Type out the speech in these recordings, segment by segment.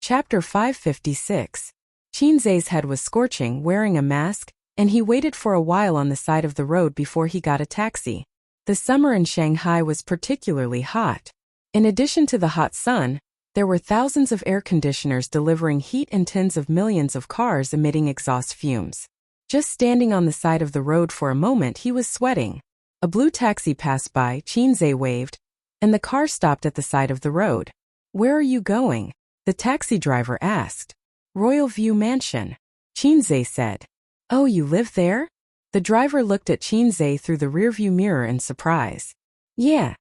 Chapter 556. Qinzai's head was scorching, wearing a mask, and he waited for a while on the side of the road before he got a taxi. The summer in Shanghai was particularly hot. In addition to the hot sun, there were thousands of air conditioners delivering heat and tens of millions of cars emitting exhaust fumes. Just standing on the side of the road for a moment he was sweating. A blue taxi passed by, Qinzai waved, and the car stopped at the side of the road. "Where are you going?" the taxi driver asked. "Royal View Mansion," Qinzai said. "Oh, you live there?" The driver looked at Qinzai through the rearview mirror in surprise. "Yeah."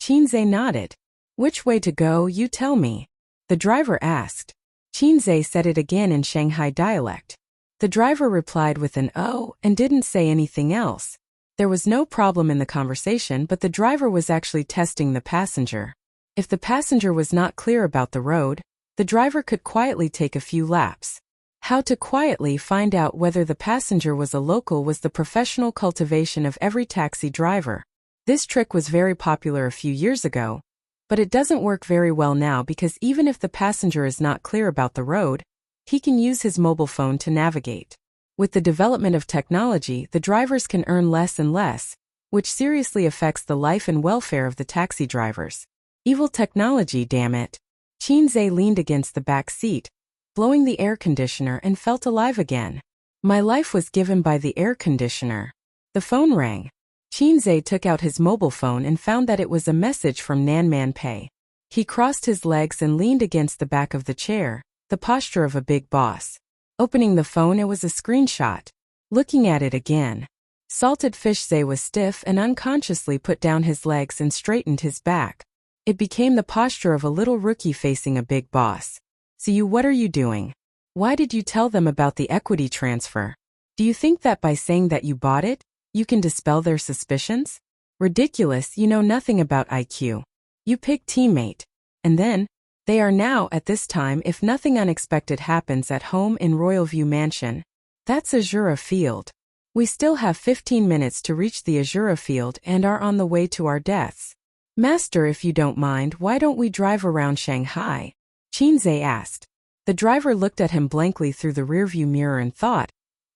Qinzai nodded. "Which way to go, you tell me," the driver asked. Qinzai said it again in Shanghai dialect. The driver replied with an "oh" and didn't say anything else. There was no problem in the conversation, but the driver was actually testing the passenger. If the passenger was not clear about the road, the driver could quietly take a few laps. How to quietly find out whether the passenger was a local was the professional cultivation of every taxi driver. This trick was very popular a few years ago, but it doesn't work very well now because even if the passenger is not clear about the road, he can use his mobile phone to navigate. With the development of technology, the drivers can earn less and less, which seriously affects the life and welfare of the taxi drivers. Evil technology, damn it. Qinzai leaned against the back seat, blowing the air conditioner, and felt alive again. My life was given by the air conditioner. The phone rang. Qinzai took out his mobile phone and found that it was a message from Nanman Pei. He crossed his legs and leaned against the back of the chair, the posture of a big boss. Opening the phone, it was a screenshot. Looking at it again. Salted Fish Zai was stiff and unconsciously put down his legs and straightened his back. It became the posture of a little rookie facing a big boss. "So what are you doing? Why did you tell them about the equity transfer? Do you think that by saying that you bought it, you can dispel their suspicions? Ridiculous, you know nothing about IQ. You pick teammate. And then, they are now at this time if nothing unexpected happens at home in Royal View Mansion. That's Azura Field. We still have 15 minutes to reach the Azura Field and are on the way to our deaths. Master, if you don't mind, why don't we drive around Shanghai?" Qinzai asked. The driver looked at him blankly through the rearview mirror and thought,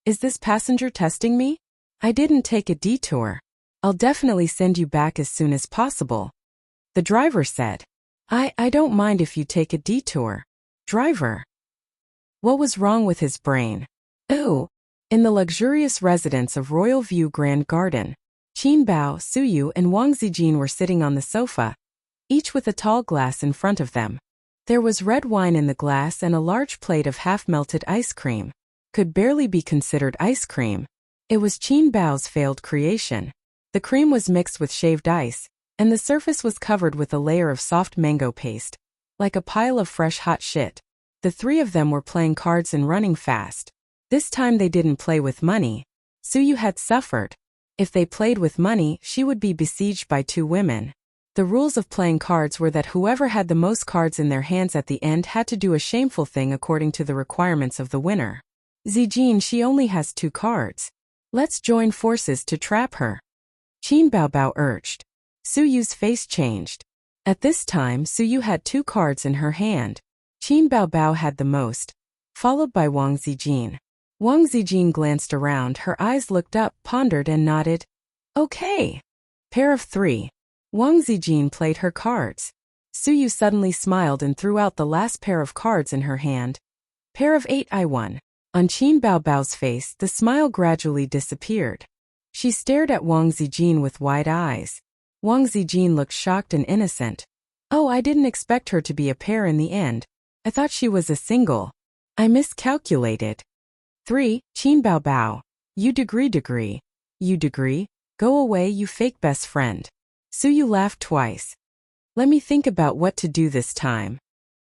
"Is this passenger testing me? I didn't take a detour. I'll definitely send you back as soon as possible." The driver said, I don't mind if you take a detour. Driver. What was wrong with his brain? Oh. In the luxurious residence of Royal View Grand Garden, Qin Bao, Suyu, and Wang Zijin were sitting on the sofa, each with a tall glass in front of them. There was red wine in the glass and a large plate of half-melted ice cream. Could barely be considered ice cream. It was Qin Bao's failed creation. The cream was mixed with shaved ice, and the surface was covered with a layer of soft mango paste, like a pile of fresh hot shit. The three of them were playing cards and running fast. This time they didn't play with money. Suyu had suffered. If they played with money, she would be besieged by two women. The rules of playing cards were that whoever had the most cards in their hands at the end had to do a shameful thing according to the requirements of the winner. Zijin, she only has 2 cards. Let's join forces to trap her. Qin Baobao urged. Suyu's face changed. At this time, Suyu had 2 cards in her hand. Qin Baobao had the most, followed by Wang Zijin. Wang Zijin glanced around, her eyes looked up, pondered and nodded. Okay. Pair of 3. Wang Zijin played her cards. Suyu suddenly smiled and threw out the last pair of cards in her hand. Pair of 8. I won. On Qin Baobao's face, the smile gradually disappeared. She stared at Wang Zijin with wide eyes. Wang Zijin looked shocked and innocent. Oh, I didn't expect her to be a pair in the end. I thought she was a single. I miscalculated. 3. Qin Baobao. You degree. You degree? Go away, you fake best friend. Suyu laughed twice. Let me think about what to do this time.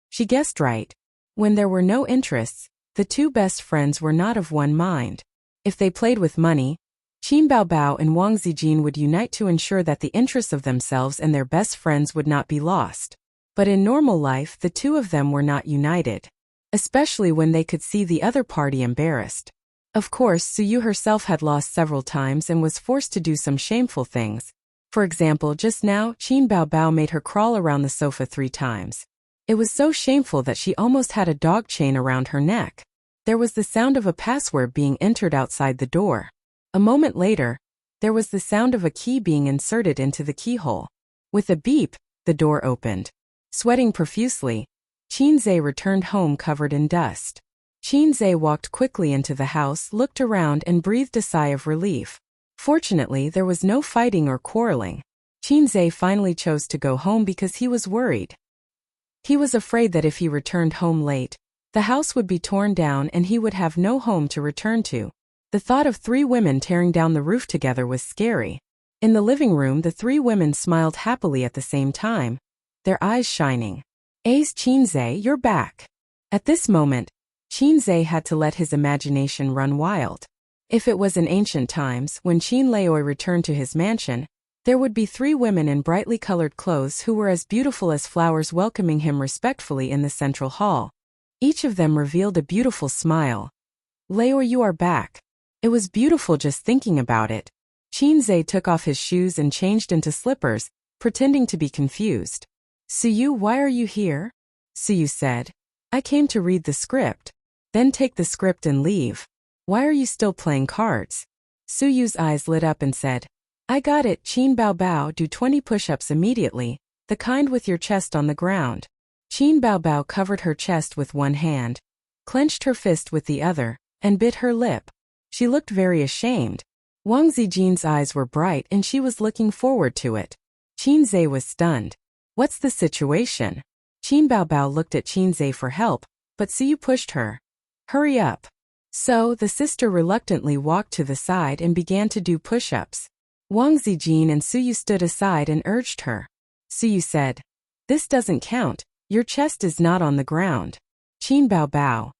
She guessed right. When there were no interests, the 2 best friends were not of one mind. If they played with money, Qin Baobao and Wang Zijin would unite to ensure that the interests of themselves and their best friends would not be lost. But in normal life, the 2 of them were not united. Especially when they could see the other party embarrassed. Of course, Suyu herself had lost several times and was forced to do some shameful things. For example, just now, Qin Baobao made her crawl around the sofa 3 times. It was so shameful that she almost had a dog chain around her neck. There was the sound of a password being entered outside the door. A moment later, there was the sound of a key being inserted into the keyhole. With a beep, the door opened. Sweating profusely, Qinze returned home covered in dust. Qinze walked quickly into the house, looked around and breathed a sigh of relief. Fortunately, there was no fighting or quarreling. Qinze finally chose to go home because he was worried. He was afraid that if he returned home late, the house would be torn down and he would have no home to return to. The thought of 3 women tearing down the roof together was scary. In the living room, the 3 women smiled happily at the same time, their eyes shining. "Ace Qinze, you're back." At this moment, Qinze had to let his imagination run wild. If it was in ancient times, when Qin Leoi returned to his mansion, there would be 3 women in brightly colored clothes who were as beautiful as flowers welcoming him respectfully in the central hall. Each of them revealed a beautiful smile. "Leoi, you are back." It was beautiful just thinking about it. Qinze took off his shoes and changed into slippers, pretending to be confused. "Suyu, why are you here?" Suyu said. "I came to read the script." "Then take the script and leave. Why are you still playing cards?" Suyu's eyes lit up and said, "I got it, Qin Bao Bao, do 20 push-ups immediately, the kind with your chest on the ground." Qin Bao Bao covered her chest with one hand, clenched her fist with the other, and bit her lip. She looked very ashamed. Wang Zijin's eyes were bright and she was looking forward to it. Qinze was stunned. "What's the situation?" Qin Bao Bao looked at Qinze for help, but Suyu pushed her. "Hurry up." So, the sister reluctantly walked to the side and began to do push-ups. Wang Zijin and Suyu stood aside and urged her. Suyu said, "This doesn't count, your chest is not on the ground." Qin Bao Bao.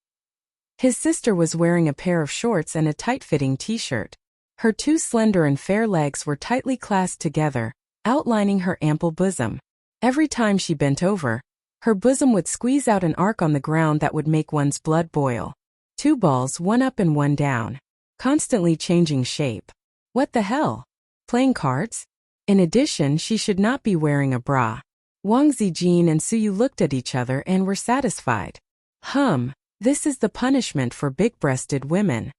His sister was wearing a pair of shorts and a tight-fitting t-shirt. Her 2 slender and fair legs were tightly clasped together, outlining her ample bosom. Every time she bent over, her bosom would squeeze out an arc on the ground that would make one's blood boil. 2 balls, one up and one down, constantly changing shape. What the hell? Playing cards? In addition, she should not be wearing a bra. Wang Zijin and Suyu looked at each other and were satisfied. This is the punishment for big-breasted women.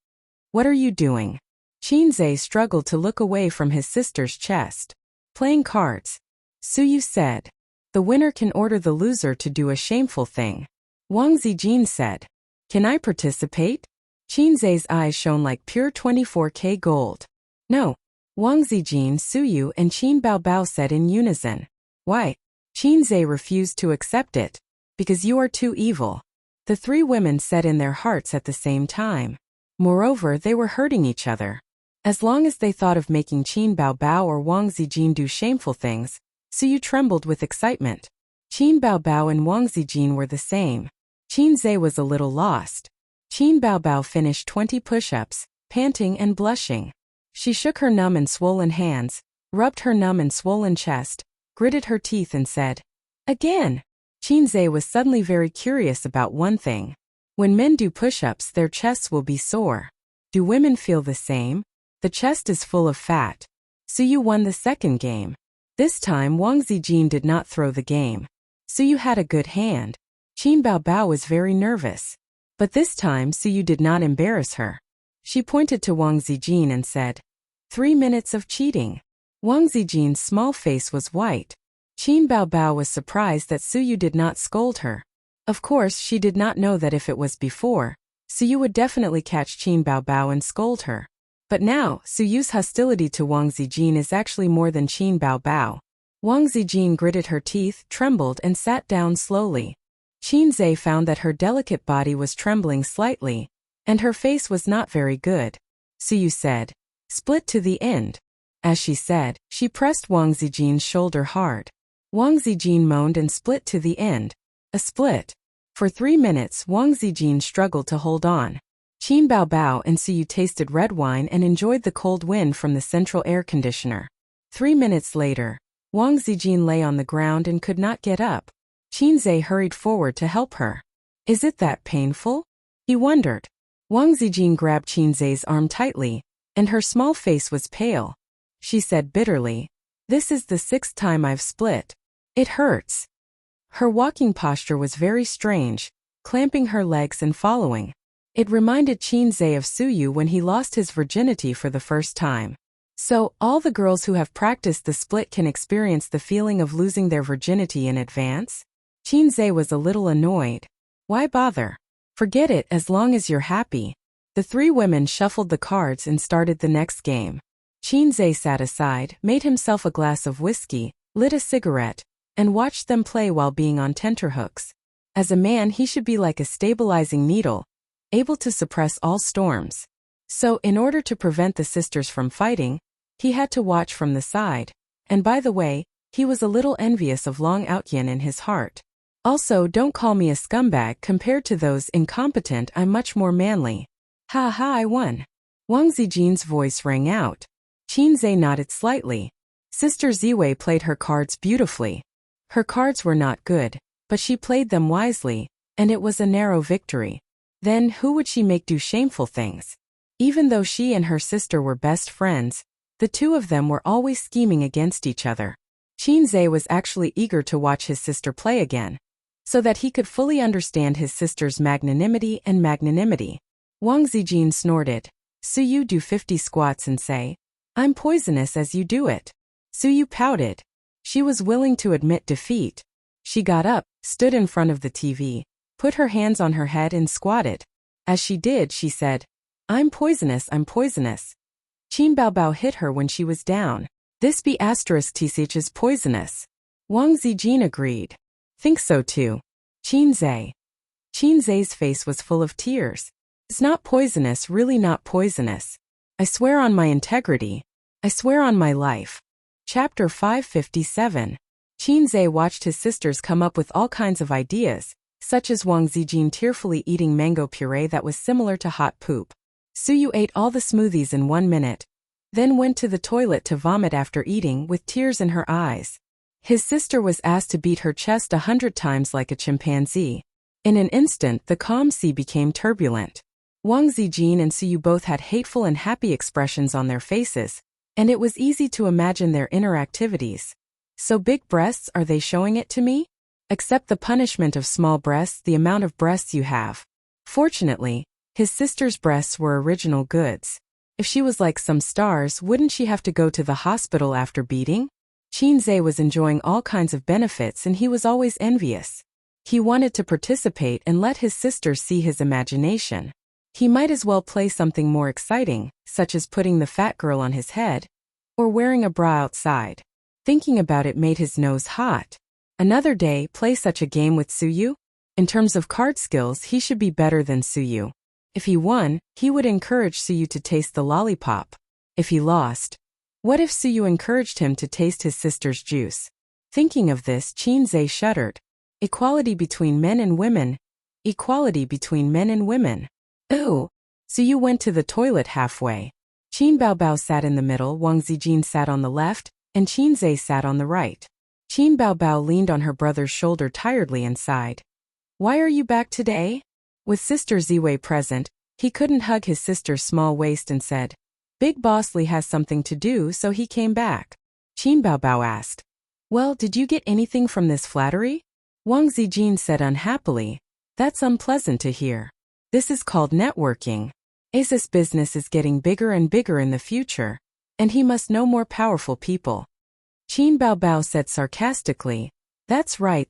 What are you doing? Qinze struggled to look away from his sister's chest. Playing cards. Suyu said. The winner can order the loser to do a shameful thing. Wang Zijin said. Can I participate? Qinze's eyes shone like pure 24K gold. No. Wang Zijin, Suyu and Qin Bao Bao said in unison. Why? Qinze refused to accept it. Because you are too evil. The 3 women said in their hearts at the same time. Moreover, they were hurting each other. As long as they thought of making Qin Bao Bao or Wang Zijin do shameful things, Suyu trembled with excitement. Qin Bao Bao and Wang Zijin were the same. Qinze was a little lost. Qin Bao Bao finished 20 push-ups, panting and blushing. She shook her numb and swollen hands, rubbed her numb and swollen chest, gritted her teeth and said, Again! Qinze was suddenly very curious about one thing. When men do push-ups, their chests will be sore. Do women feel the same? The chest is full of fat. Suyu won the second game. This time Wang Zijin did not throw the game. Suyu had a good hand. Qin Bao Bao was very nervous. But this time Suyu did not embarrass her. She pointed to Wang Zijin and said, 3 minutes of cheating. Wang Zijin's small face was white. Qin Bao Bao was surprised that Suyu did not scold her. Of course, she did not know that if it was before, Suyu would definitely catch Qin Bao Bao and scold her. But now, Suyu's hostility to Wang Zijin is actually more than Qin Bao Bao. Wang Zijin gritted her teeth, trembled and sat down slowly. Qinze found that her delicate body was trembling slightly, and her face was not very good. Suyu said, Split to the end. As she said, she pressed Wang Zijin's shoulder hard. Wang Zijin moaned and split to the end. A split. For 3 minutes, Wang Zijin struggled to hold on. Qin Bao Bao and Suyu tasted red wine and enjoyed the cold wind from the central air conditioner. 3 minutes later, Wang Zijin lay on the ground and could not get up. Qinze hurried forward to help her. Is it that painful? He wondered. Wang Zijin grabbed Qinze's arm tightly, and her small face was pale. She said bitterly, This is the 6th time I've split. It hurts. Her walking posture was very strange, clamping her legs and following. It reminded Chinze of Suyu when he lost his virginity for the first time. So, all the girls who have practiced the split can experience the feeling of losing their virginity in advance? Chinze was a little annoyed. Why bother? Forget it as long as you're happy. The three women shuffled the cards and started the next game. Chinze sat aside, made himself a glass of whiskey, lit a cigarette, and watched them play while being on tenterhooks. As a man, he should be like a stabilizing needle, able to suppress all storms. So, in order to prevent the sisters from fighting, he had to watch from the side. And by the way, he was a little envious of Long Outyin in his heart. Also, don't call me a scumbag compared to those incompetent. I'm much more manly. Ha ha, I won. Wang Zijin's voice rang out. Chinze nodded slightly. Sister Ziwei played her cards beautifully. Her cards were not good, but she played them wisely, and it was a narrow victory. Then who would she make do shameful things? Even though she and her sister were best friends, the two of them were always scheming against each other. Chinze was actually eager to watch his sister play again, so that he could fully understand his sister's magnanimity. Wang Zijin snorted. Suyu do 50 squats and say, I'm poisonous as you do it. Suyu pouted. She was willing to admit defeat. She got up, stood in front of the TV, put her hands on her head and squatted. As she did, she said, I'm poisonous. Qin Baobao hit her when she was down. This be *Tsich is poisonous. Wang Zijin agreed. Think so too. Chinze's face was full of tears. It's not poisonous, really not poisonous. I swear on my integrity. I swear on my life. Chapter 557. Chinze watched his sisters come up with all kinds of ideas, such as Wang Zijin tearfully eating mango puree that was similar to hot poop. Suyu ate all the smoothies in 1 minute, then went to the toilet to vomit after eating with tears in her eyes. His sister was asked to beat her chest 100 times like a chimpanzee. In an instant, the calm sea became turbulent. Wang Zijin and Suyu both had hateful and happy expressions on their faces, and it was easy to imagine their inner activities. So big breasts, are they showing it to me? Accept the punishment of small breasts, the amount of breasts you have. Fortunately, his sister's breasts were original goods. If she was like some stars, wouldn't she have to go to the hospital after beating? Chinze was enjoying all kinds of benefits and he was always envious. He wanted to participate and let his sisters see his imagination. He might as well play something more exciting, such as putting the fat girl on his head, or wearing a bra outside. Thinking about it made his nose hot. Another day, play such a game with Suyu? In terms of card skills, he should be better than Suyu. If he won, he would encourage Suyu to taste the lollipop. If he lost, what if Suyu encouraged him to taste his sister's juice? Thinking of this, Chinze shuddered. Equality between men and women. Equality between men and women. Ooh. Suyu went to the toilet halfway. Qin Baobao sat in the middle, Wang Zijin sat on the left, and Chinze sat on the right. Qin Baobao leaned on her brother's shoulder tiredly and sighed. Why are you back today? With Sister Ziwei present, he couldn't hug his sister's small waist and said, Big Boss Li has something to do, so he came back. Qin Baobao asked, Well, did you get anything from this flattery? Wang Zijin said unhappily, That's unpleasant to hear. This is called networking. Ace's business is getting bigger and bigger in the future, and he must know more powerful people. Qin Baobao said sarcastically, That's right.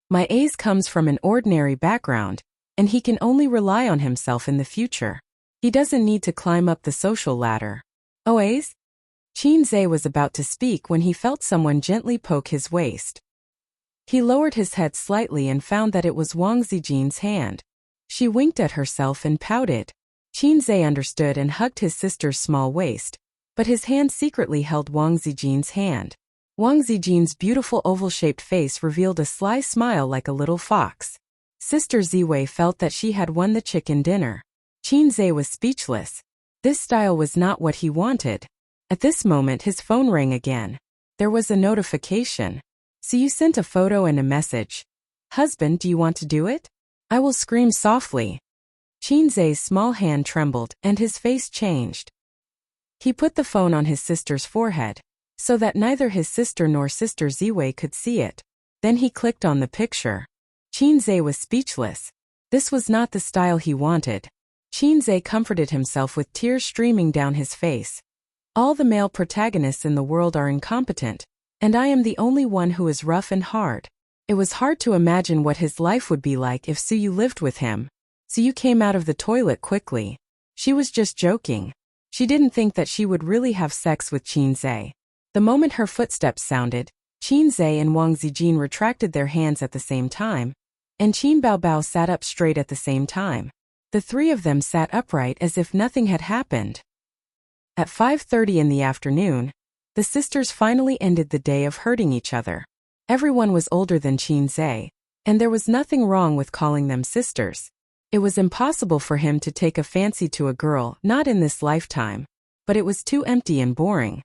My Ace comes from an ordinary background, and he can only rely on himself in the future. He doesn't need to climb up the social ladder. Oh, Ace? Chinze was about to speak when he felt someone gently poke his waist. He lowered his head slightly and found that it was Wang Zijin's hand. She winked at herself and pouted. Chinze understood and hugged his sister's small waist, but his hand secretly held Wang Zijin's hand. Wang Zijin's beautiful oval-shaped face revealed a sly smile like a little fox. Sister Ziwei felt that she had won the chicken dinner. Chinze was speechless. This style was not what he wanted. At this moment his phone rang again. There was a notification. So you sent a photo and a message. Husband, do you want to do it? I will scream softly. Chinze's small hand trembled and his face changed. He put the phone on his sister's forehead, so that neither his sister nor Sister Ziwei could see it. Then he clicked on the picture. Chinze was speechless. This was not the style he wanted. Chinze comforted himself with tears streaming down his face. All the male protagonists in the world are incompetent, and I am the only one who is rough and hard. It was hard to imagine what his life would be like if Suyu lived with him. Suyu came out of the toilet quickly. She was just joking. She didn't think that she would really have sex with Chinze. The moment her footsteps sounded, Chinze and Wang Zijin retracted their hands at the same time, and Qin Baobao sat up straight at the same time. The three of them sat upright as if nothing had happened. At 5:30 in the afternoon, the sisters finally ended the day of hurting each other. Everyone was older than Chinze, and there was nothing wrong with calling them sisters. It was impossible for him to take a fancy to a girl, not in this lifetime, but it was too empty and boring.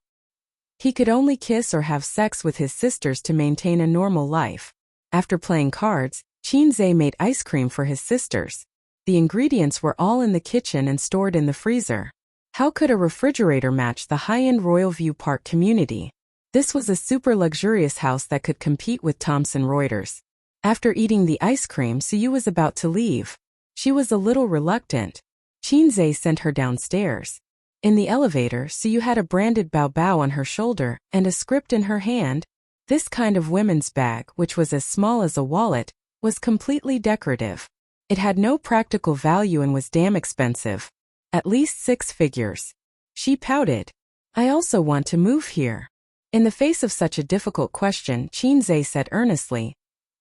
He could only kiss or have sex with his sisters to maintain a normal life. After playing cards, Chinze made ice cream for his sisters. The ingredients were all in the kitchen and stored in the freezer. How could a refrigerator match the high-end Royal View Park community? This was a super luxurious house that could compete with Thomson Reuters. After eating the ice cream, Suyu was about to leave. She was a little reluctant. Chinze sent her downstairs. In the elevator, Suyu had a branded Baobao on her shoulder and a script in her hand. This kind of women's bag, which was as small as a wallet, was completely decorative. It had no practical value and was damn expensive. At least 6 figures. She pouted. I also want to move here. In the face of such a difficult question, Chinze said earnestly,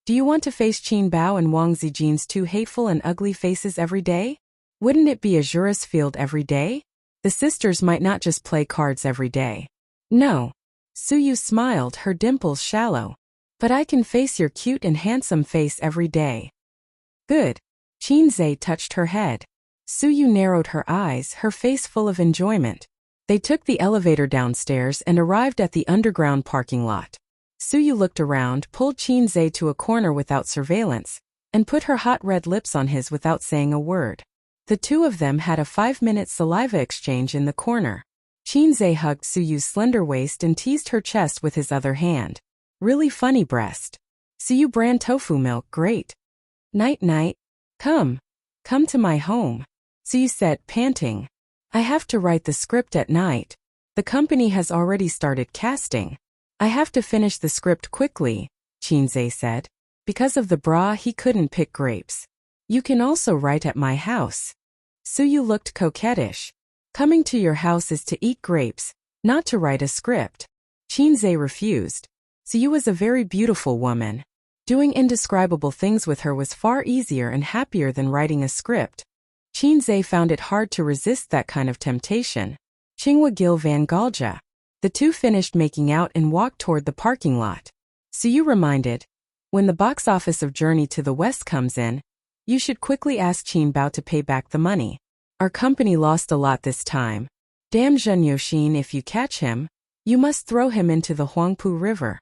do you want to face Qin Bao and Wang Zijin's 2 hateful and ugly faces every day? Wouldn't it be a juris field every day? The sisters might not just play cards every day. No. Suyu smiled, her dimples shallow. But I can face your cute and handsome face every day. Good. Chinze touched her head. Suyu narrowed her eyes, her face full of enjoyment. They took the elevator downstairs and arrived at the underground parking lot. Suyu looked around, pulled Chinze to a corner without surveillance, and put her hot red lips on his without saying a word. The two of them had a 5-minute saliva exchange in the corner. Chinze hugged Suyu's slender waist and teased her chest with his other hand. Really funny breast. Suyu brand tofu milk, great. Night-night. Come to my home. Suyu said, panting. I have to write the script at night. The company has already started casting. I have to finish the script quickly, Chinze said. Because of the bra, he couldn't pick grapes. You can also write at my house. Suyu looked coquettish. Coming to your house is to eat grapes, not to write a script. Chinze refused. Suyu was a very beautiful woman. Doing indescribable things with her was far easier and happier than writing a script. Chinze found it hard to resist that kind of temptation. Chingwa Gil Van Galja. The two finished making out and walked toward the parking lot. Suyu reminded, when the box office of Journey to the West comes in, you should quickly ask Qin Bao to pay back the money. Our company lost a lot this time. Damn Zhen Yoxin, if you catch him, you must throw him into the Huangpu River.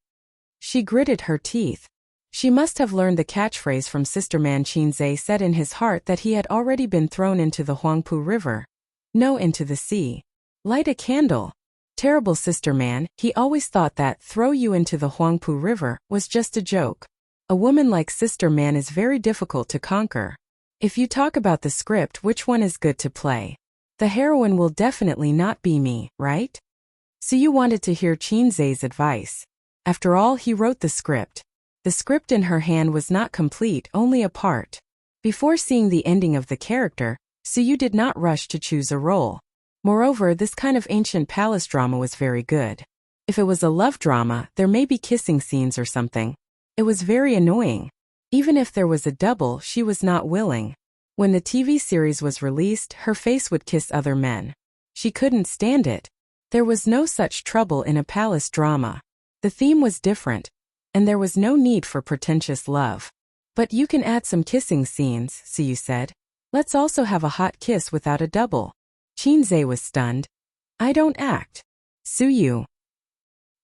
She gritted her teeth. She must have learned the catchphrase from Sister Man. Chinze said in his heart that he had already been thrown into the Huangpu River. No, into the sea. Light a candle. Terrible Sister Man, he always thought that throw you into the Huangpu River was just a joke. A woman like Sister Man is very difficult to conquer. If you talk about the script, which one is good to play? The heroine will definitely not be me, right? Suyu wanted to hear Chinze's advice. After all, he wrote the script. The script in her hand was not complete, only a part. Before seeing the ending of the character, Suyu did not rush to choose a role. Moreover, this kind of ancient palace drama was very good. If it was a love drama, there may be kissing scenes or something. It was very annoying. Even if there was a double, she was not willing. When the TV series was released, her face would kiss other men. She couldn't stand it. There was no such trouble in a palace drama. The theme was different, and there was no need for pretentious love. But you can add some kissing scenes, Suyu said. Let's also have a hot kiss without a double. Chinze was stunned. I don't act. Suyu.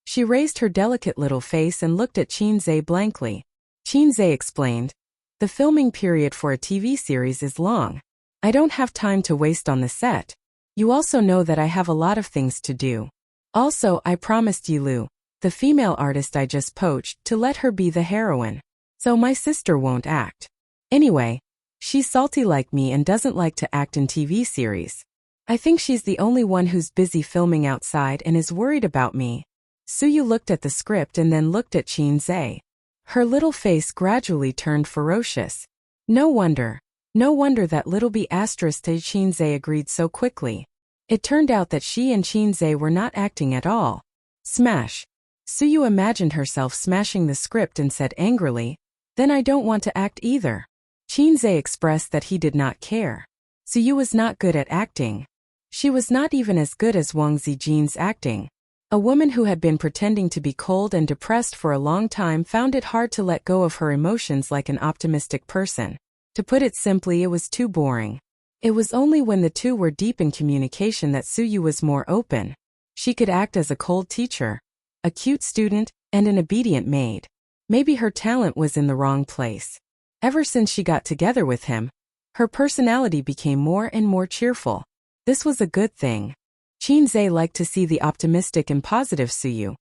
She raised her delicate little face and looked at Chinze blankly. Chinze explained. The filming period for a TV series is long. I don't have time to waste on the set. You also know that I have a lot of things to do. Also, I promised Yilu, The female artist I just poached to let her be the heroine. So my sister won't act. Anyway, she's salty like me and doesn't like to act in TV series. I think she's the only one who's busy filming outside and is worried about me. Suyu looked at the script and then looked at Chin-zae. Her little face gradually turned ferocious. No wonder that little Chin-zae agreed so quickly. It turned out that she and Chin-zae were not acting at all. Smash. Suyu imagined herself smashing the script and said angrily, "Then I don't want to act either." Chin-zae expressed that he did not care. Suyu was not good at acting. She was not even as good as Wang Zijin's acting. A woman who had been pretending to be cold and depressed for a long time found it hard to let go of her emotions like an optimistic person. To put it simply, it was too boring. It was only when the two were deep in communication that Suyu was more open. She could act as a cold teacher, a cute student, and an obedient maid. Maybe her talent was in the wrong place. Ever since she got together with him, her personality became more and more cheerful. This was a good thing. Chin-zae liked to see the optimistic and positive Suyu.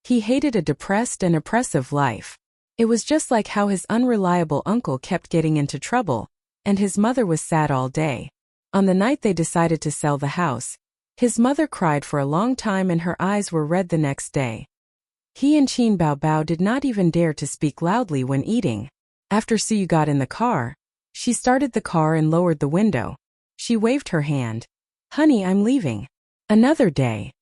He hated a depressed and oppressive life. It was just like how his unreliable uncle kept getting into trouble, and his mother was sad all day. On the night they decided to sell the house, his mother cried for a long time and her eyes were red the next day. He and Qin Baobao did not even dare to speak loudly when eating. After Suyu got in the car, she started the car and lowered the window. She waved her hand. "Honey, I'm leaving." Another day.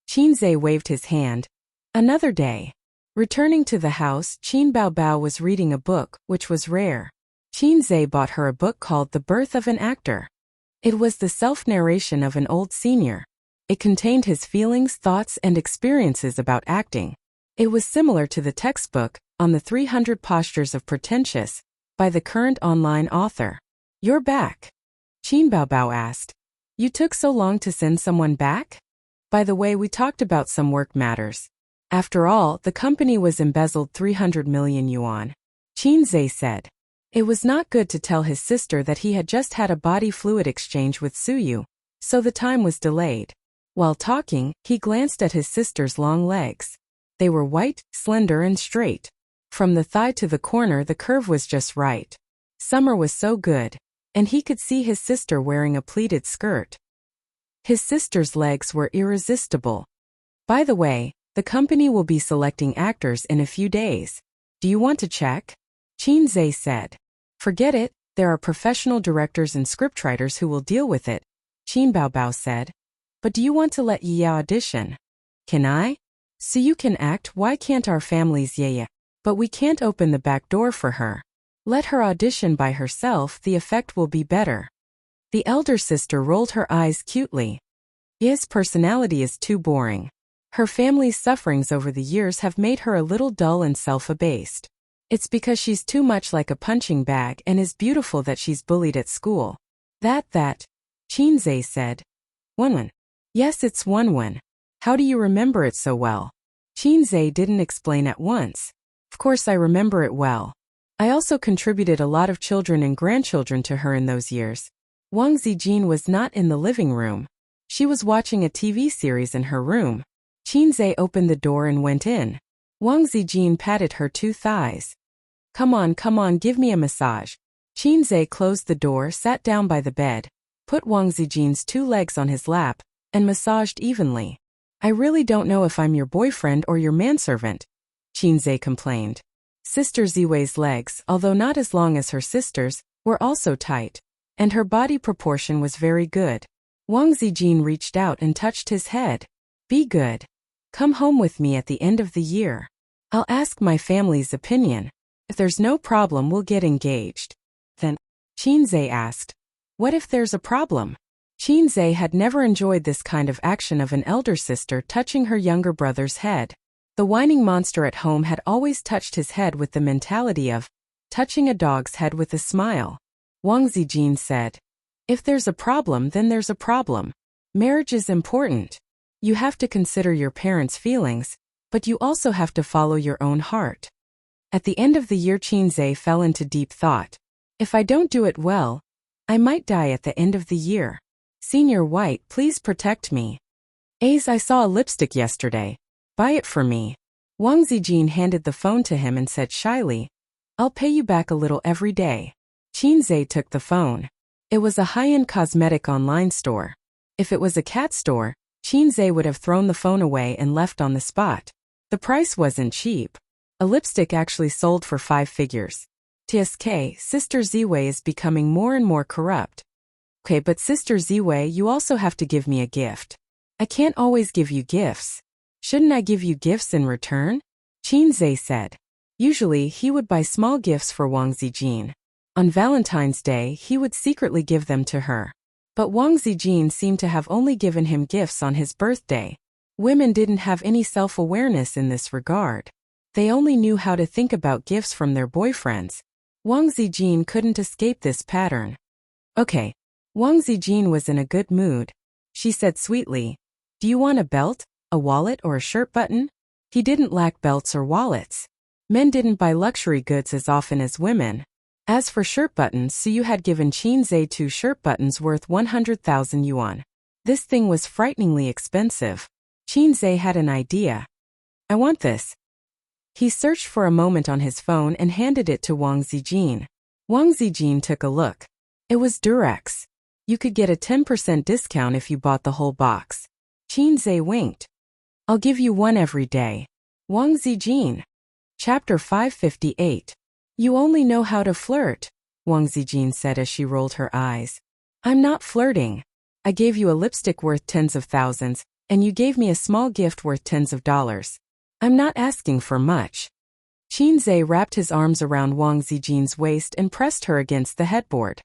Chin-zae waved his hand. Another day. Returning to the house, Qin Baobao was reading a book, which was rare. Chin-zae bought her a book called The Birth of an Actor. It was the self-narration of an old senior. It contained his feelings, thoughts, and experiences about acting. It was similar to the textbook, On the 300 Postures of Pretentious, by the current online author. "You're back?" Qin Baobao asked. "You took so long to send someone back? By the way, we talked about some work matters. After all, the company was embezzled 300 million yuan. Chin-zae said. It was not good to tell his sister that he had just had a body fluid exchange with Suyu, so the time was delayed. While talking, he glanced at his sister's long legs. They were white, slender and straight. From the thigh to the corner the curve was just right. Summer was so good, and he could see his sister wearing a pleated skirt. His sister's legs were irresistible. By the way, the company will be selecting actors in a few days. Do you want to check? Chin-zae said. Forget it, there are professional directors and scriptwriters who will deal with it, Qin Baobao said. But do you want to let Yaya audition? Can I? So you can act, why can't our family's Yaya? But we can't open the back door for her. Let her audition by herself, the effect will be better. The elder sister rolled her eyes cutely. Yaya's personality is too boring. Her family's sufferings over the years have made her a little dull and self-abased. It's because she's too much like a punching bag and is beautiful that she's bullied at school. That, Chin-zae said. Wonwon. Yes, it's Wonwon. How do you remember it so well? Chin-zae didn't explain at once. Of course I remember it well. I also contributed a lot of children and grandchildren to her in those years. Wang Zijin was not in the living room. She was watching a TV series in her room. Chin-zae opened the door and went in. Wang Zijin patted her two thighs. Come on, give me a massage. Chin-zae closed the door, sat down by the bed, put Wang Zijin's two legs on his lap, and massaged evenly. I really don't know if I'm your boyfriend or your manservant, Chin-zae complained. Sister Ziwei's legs, although not as long as her sister's, were also tight, and her body proportion was very good. Wang Zijin reached out and touched his head. Be good. Come home with me at the end of the year. I'll ask my family's opinion. If there's no problem, we'll get engaged. Then, Chin-zae asked, what if there's a problem? Chin-zae had never enjoyed this kind of action of an elder sister touching her younger brother's head. The whining monster at home had always touched his head with the mentality of touching a dog's head with a smile. Wang Zijin said, if there's a problem, then there's a problem. Marriage is important. You have to consider your parents' feelings, but you also have to follow your own heart. At the end of the year, Chin-zae fell into deep thought. If I don't do it well, I might die at the end of the year. Senior White, please protect me. Ace, I saw a lipstick yesterday. Buy it for me. Wang Zijin handed the phone to him and said shyly, "I'll pay you back a little every day." Qinzhe took the phone. It was a high-end cosmetic online store. If it was a cat store, Qinzhe would have thrown the phone away and left on the spot. The price wasn't cheap. A lipstick actually sold for 5 figures. TSK, Sister Ziwei is becoming more and more corrupt. Okay, but Sister Ziwei, you also have to give me a gift. I can't always give you gifts. Shouldn't I give you gifts in return? Qinzhe said. Usually, he would buy small gifts for Wang Zijin. On Valentine's Day, he would secretly give them to her. But Wang Zijin seemed to have only given him gifts on his birthday. Women didn't have any self-awareness in this regard. They only knew how to think about gifts from their boyfriends. Wang Zijin couldn't escape this pattern. Okay. Wang Zijin was in a good mood. She said sweetly, "Do you want a belt, a wallet, or a shirt button?" He didn't lack belts or wallets. Men didn't buy luxury goods as often as women. As for shirt buttons, so you had given Qinzhe 2 shirt buttons worth 100,000 yuan. This thing was frighteningly expensive. Qinzhe had an idea. "I want this." He searched for a moment on his phone and handed it to Wang Zijin. Wang Zijin took a look. It was Durex. You could get a 10% discount if you bought the whole box. Qinzhe winked. "I'll give you one every day." Wang Zijin. Chapter 558. "You only know how to flirt," Wang Zijin said as she rolled her eyes. "I'm not flirting. I gave you a lipstick worth tens of thousands, and you gave me a small gift worth tens of dollars. I'm not asking for much." Qinzhe wrapped his arms around Wang Zijin's waist and pressed her against the headboard.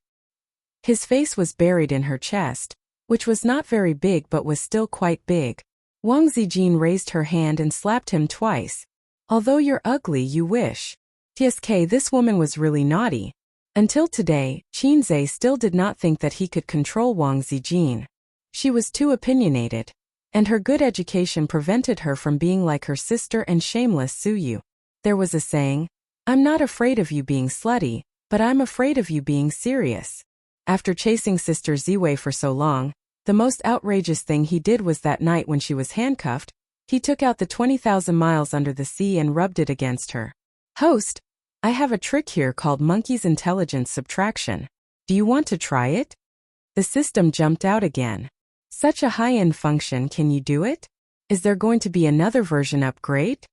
His face was buried in her chest, which was not very big but was still quite big. Wang Zijin raised her hand and slapped him twice. "Although you're ugly, you wish." TSK, this woman was really naughty. Until today, Qinzhe still did not think that he could control Wang Zijin. She was too opinionated. And her good education prevented her from being like her sister and shameless Suyu. There was a saying, "I'm not afraid of you being slutty, but I'm afraid of you being serious." After chasing Sister Ziwei for so long, the most outrageous thing he did was that night when she was handcuffed, he took out the 20,000 miles under the sea and rubbed it against her. "Host, I have a trick here called Monkey's Intelligence Subtraction. Do you want to try it?" The system jumped out again. "Such a high-end function, can you do it? Is there going to be another version upgrade?"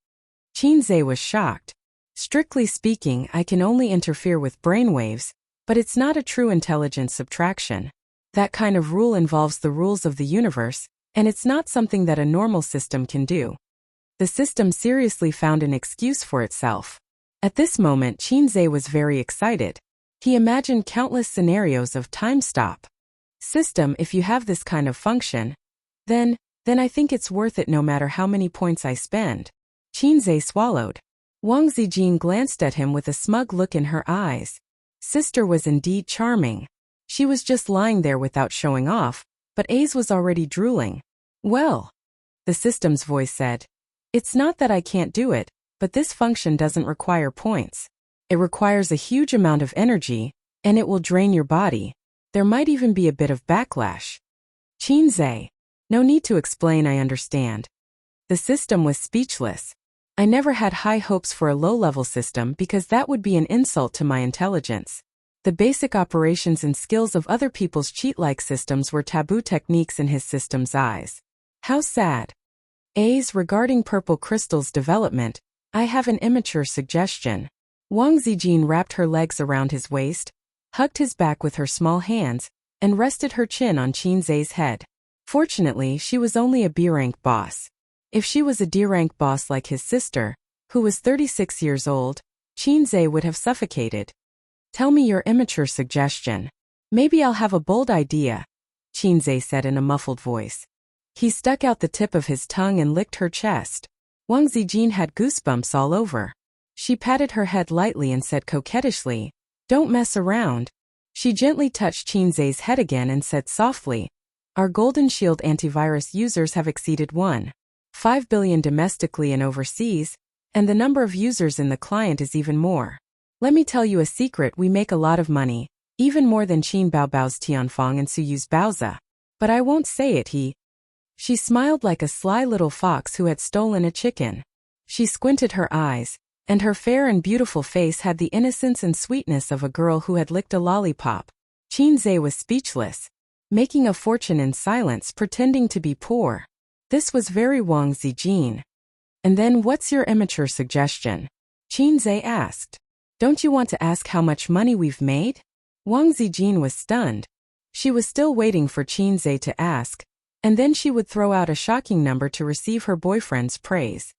Qinzhe was shocked. "Strictly speaking, I can only interfere with brainwaves, but it's not a true intelligence subtraction. That kind of rule involves the rules of the universe, and it's not something that a normal system can do." The system seriously found an excuse for itself. At this moment, Qinzhe was very excited. He imagined countless scenarios of time stop. "System, if you have this kind of function, then I think it's worth it no matter how many points I spend." Qinzhe swallowed. Wang Zijin glanced at him with a smug look in her eyes. Sister was indeed charming. She was just lying there without showing off, but Ace was already drooling. "Well," the system's voice said, "it's not that I can't do it, but this function doesn't require points. It requires a huge amount of energy, and it will drain your body. There might even be a bit of backlash." Qinzhe. "No need to explain, I understand." The system was speechless. "I never had high hopes for a low-level system because that would be an insult to my intelligence. The basic operations and skills of other people's cheat-like systems were taboo techniques in his system's eyes." How sad. A's regarding Purple Crystal's development, I have an immature suggestion. Wang Zijin wrapped her legs around his waist, hugged his back with her small hands, and rested her chin on Qinzhe's head. Fortunately, she was only a B-rank boss. If she was a D-rank boss like his sister, who was 36 years old, Qinzhe would have suffocated. "Tell me your immature suggestion. Maybe I'll have a bold idea," Qinzhe said in a muffled voice. He stuck out the tip of his tongue and licked her chest. Wang Zijin had goosebumps all over. She patted her head lightly and said coquettishly, "Don't mess around." She gently touched Qinzhe's head again and said softly, "Our Golden Shield antivirus users have exceeded 1.5 billion domestically and overseas, and the number of users in the client is even more. Let me tell you a secret, we make a lot of money, even more than Qin Baobao's Tianfeng and Suyu's Baoza. But I won't say it, She smiled like a sly little fox who had stolen a chicken. She squinted her eyes, and her fair and beautiful face had the innocence and sweetness of a girl who had licked a lollipop. Qinzhe was speechless, making a fortune in silence, pretending to be poor. This was very Wang Zijin. And then what's your immature suggestion? Qinzhe asked. Don't you want to ask how much money we've made? Wang Zijin was stunned. She was still waiting for Qinzhe to ask, and then she would throw out a shocking number to receive her boyfriend's praise.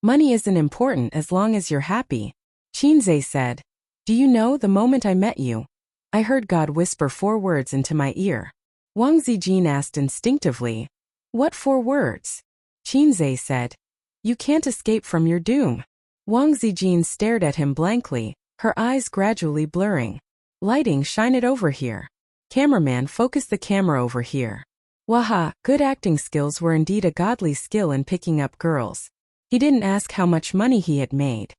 Money isn't important as long as you're happy, Qinzhe said. Do you know, the moment I met you, I heard God whisper 4 words into my ear. Wang Zijin asked instinctively, what 4 words? Qinzhe said, you can't escape from your doom. Wang Zijin stared at him blankly, her eyes gradually blurring. Lighting, shine it over here. Cameraman, focus the camera over here. Waha, good acting skills were indeed a godly skill in picking up girls. He didn't ask how much money he had made.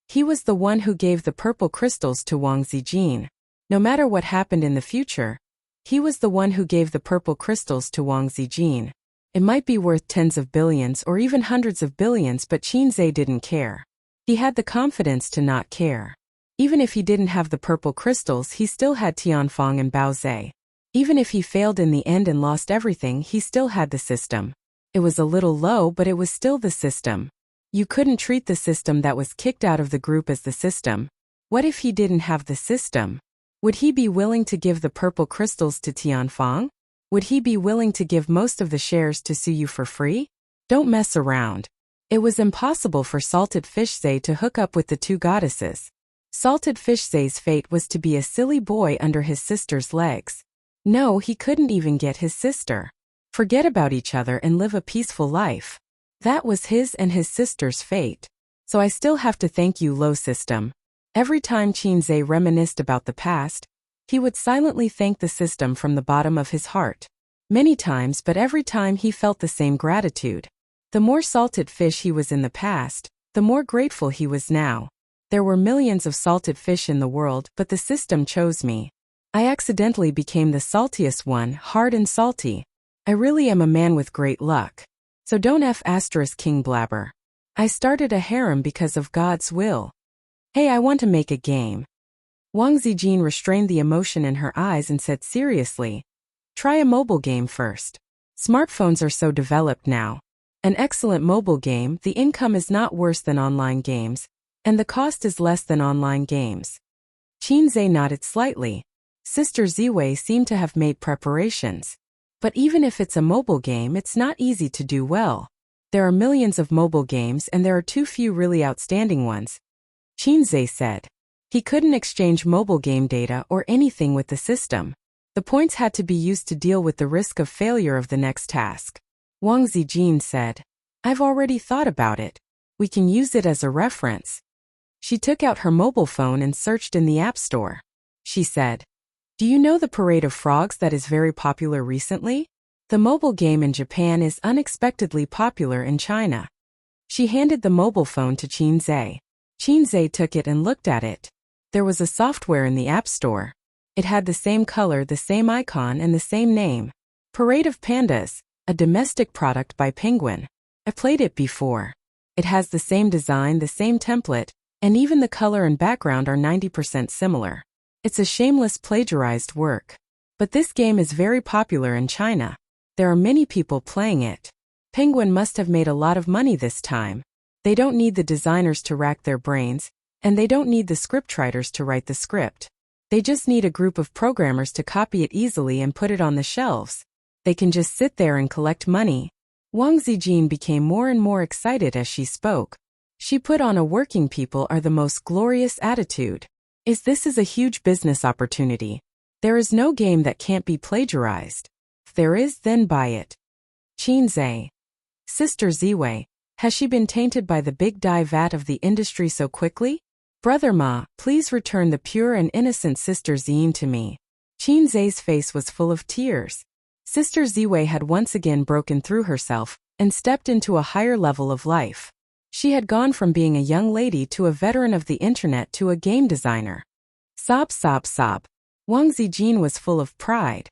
He was the one who gave the purple crystals to Wang Zijin. No matter what happened in the future, he was the one who gave the purple crystals to Wang Zijin. It might be worth tens of billions or even hundreds of billions, but Qinzhe didn't care. He had the confidence to not care. Even if he didn't have the purple crystals, he still had Tianfang and Baoze. Even if he failed in the end and lost everything, he still had the system. It was a little low, but it was still the system. You couldn't treat the system that was kicked out of the group as the system. What if he didn't have the system? Would he be willing to give the purple crystals to Tianfang? Would he be willing to give most of the shares to Suyu for free? Don't mess around. It was impossible for Salted Fish Zay to hook up with the 2 goddesses. Salted Fish Zay's fate was to be a silly boy under his sister's legs. No, he couldn't even get his sister. Forget about each other and live a peaceful life. That was his and his sister's fate. So I still have to thank you, low system. Every time Qinzhe reminisced about the past, he would silently thank the system from the bottom of his heart. Many times, but every time he felt the same gratitude. The more salted fish he was in the past, the more grateful he was now. There were millions of salted fish in the world, but the system chose me. I accidentally became the saltiest one, hard and salty. I really am a man with great luck. So don't *King blabber. I started a harem because of God's will. Hey, I want to make a game. Wang Zijin restrained the emotion in her eyes and said seriously, try a mobile game first. Smartphones are so developed now. An excellent mobile game, the income is not worse than online games, and the cost is less than online games. Qinzhe nodded slightly. Sister Ziwei seemed to have made preparations. But even if it's a mobile game, it's not easy to do well. There are millions of mobile games and there are too few really outstanding ones. Qinzhe said. He couldn't exchange mobile game data or anything with the system. The points had to be used to deal with the risk of failure of the next task. Wang Zijin said, I've already thought about it. We can use it as a reference. She took out her mobile phone and searched in the App Store. She said, do you know the Parade of Frogs that is very popular recently? The mobile game in Japan is unexpectedly popular in China. She handed the mobile phone to Qinzhe. Qinzhe took it and looked at it. There was a software in the App Store. It had the same color, the same icon, and the same name. Parade of Pandas, a domestic product by Penguin. I played it before. It has the same design, the same template, and even the color and background are 90% similar. It's a shameless plagiarized work. But this game is very popular in China. There are many people playing it. Penguin must have made a lot of money this time. They don't need the designers to rack their brains, and they don't need the scriptwriters to write the script. They just need a group of programmers to copy it easily and put it on the shelves. They can just sit there and collect money. Wang Zijin became more and more excited as she spoke. She put on a working people are the most glorious attitude. This is a huge business opportunity. There is no game that can't be plagiarized. If there is, then buy it. Qinzhe. Sister Ziwei, has she been tainted by the big dye vat of the industry so quickly? Brother Ma, please return the pure and innocent Sister Zien to me. Qinzhe's face was full of tears. Sister Ziwei had once again broken through herself and stepped into a higher level of life. She had gone from being a young lady to a veteran of the internet to a game designer. Sob, sob, sob. Wang Zijin was full of pride.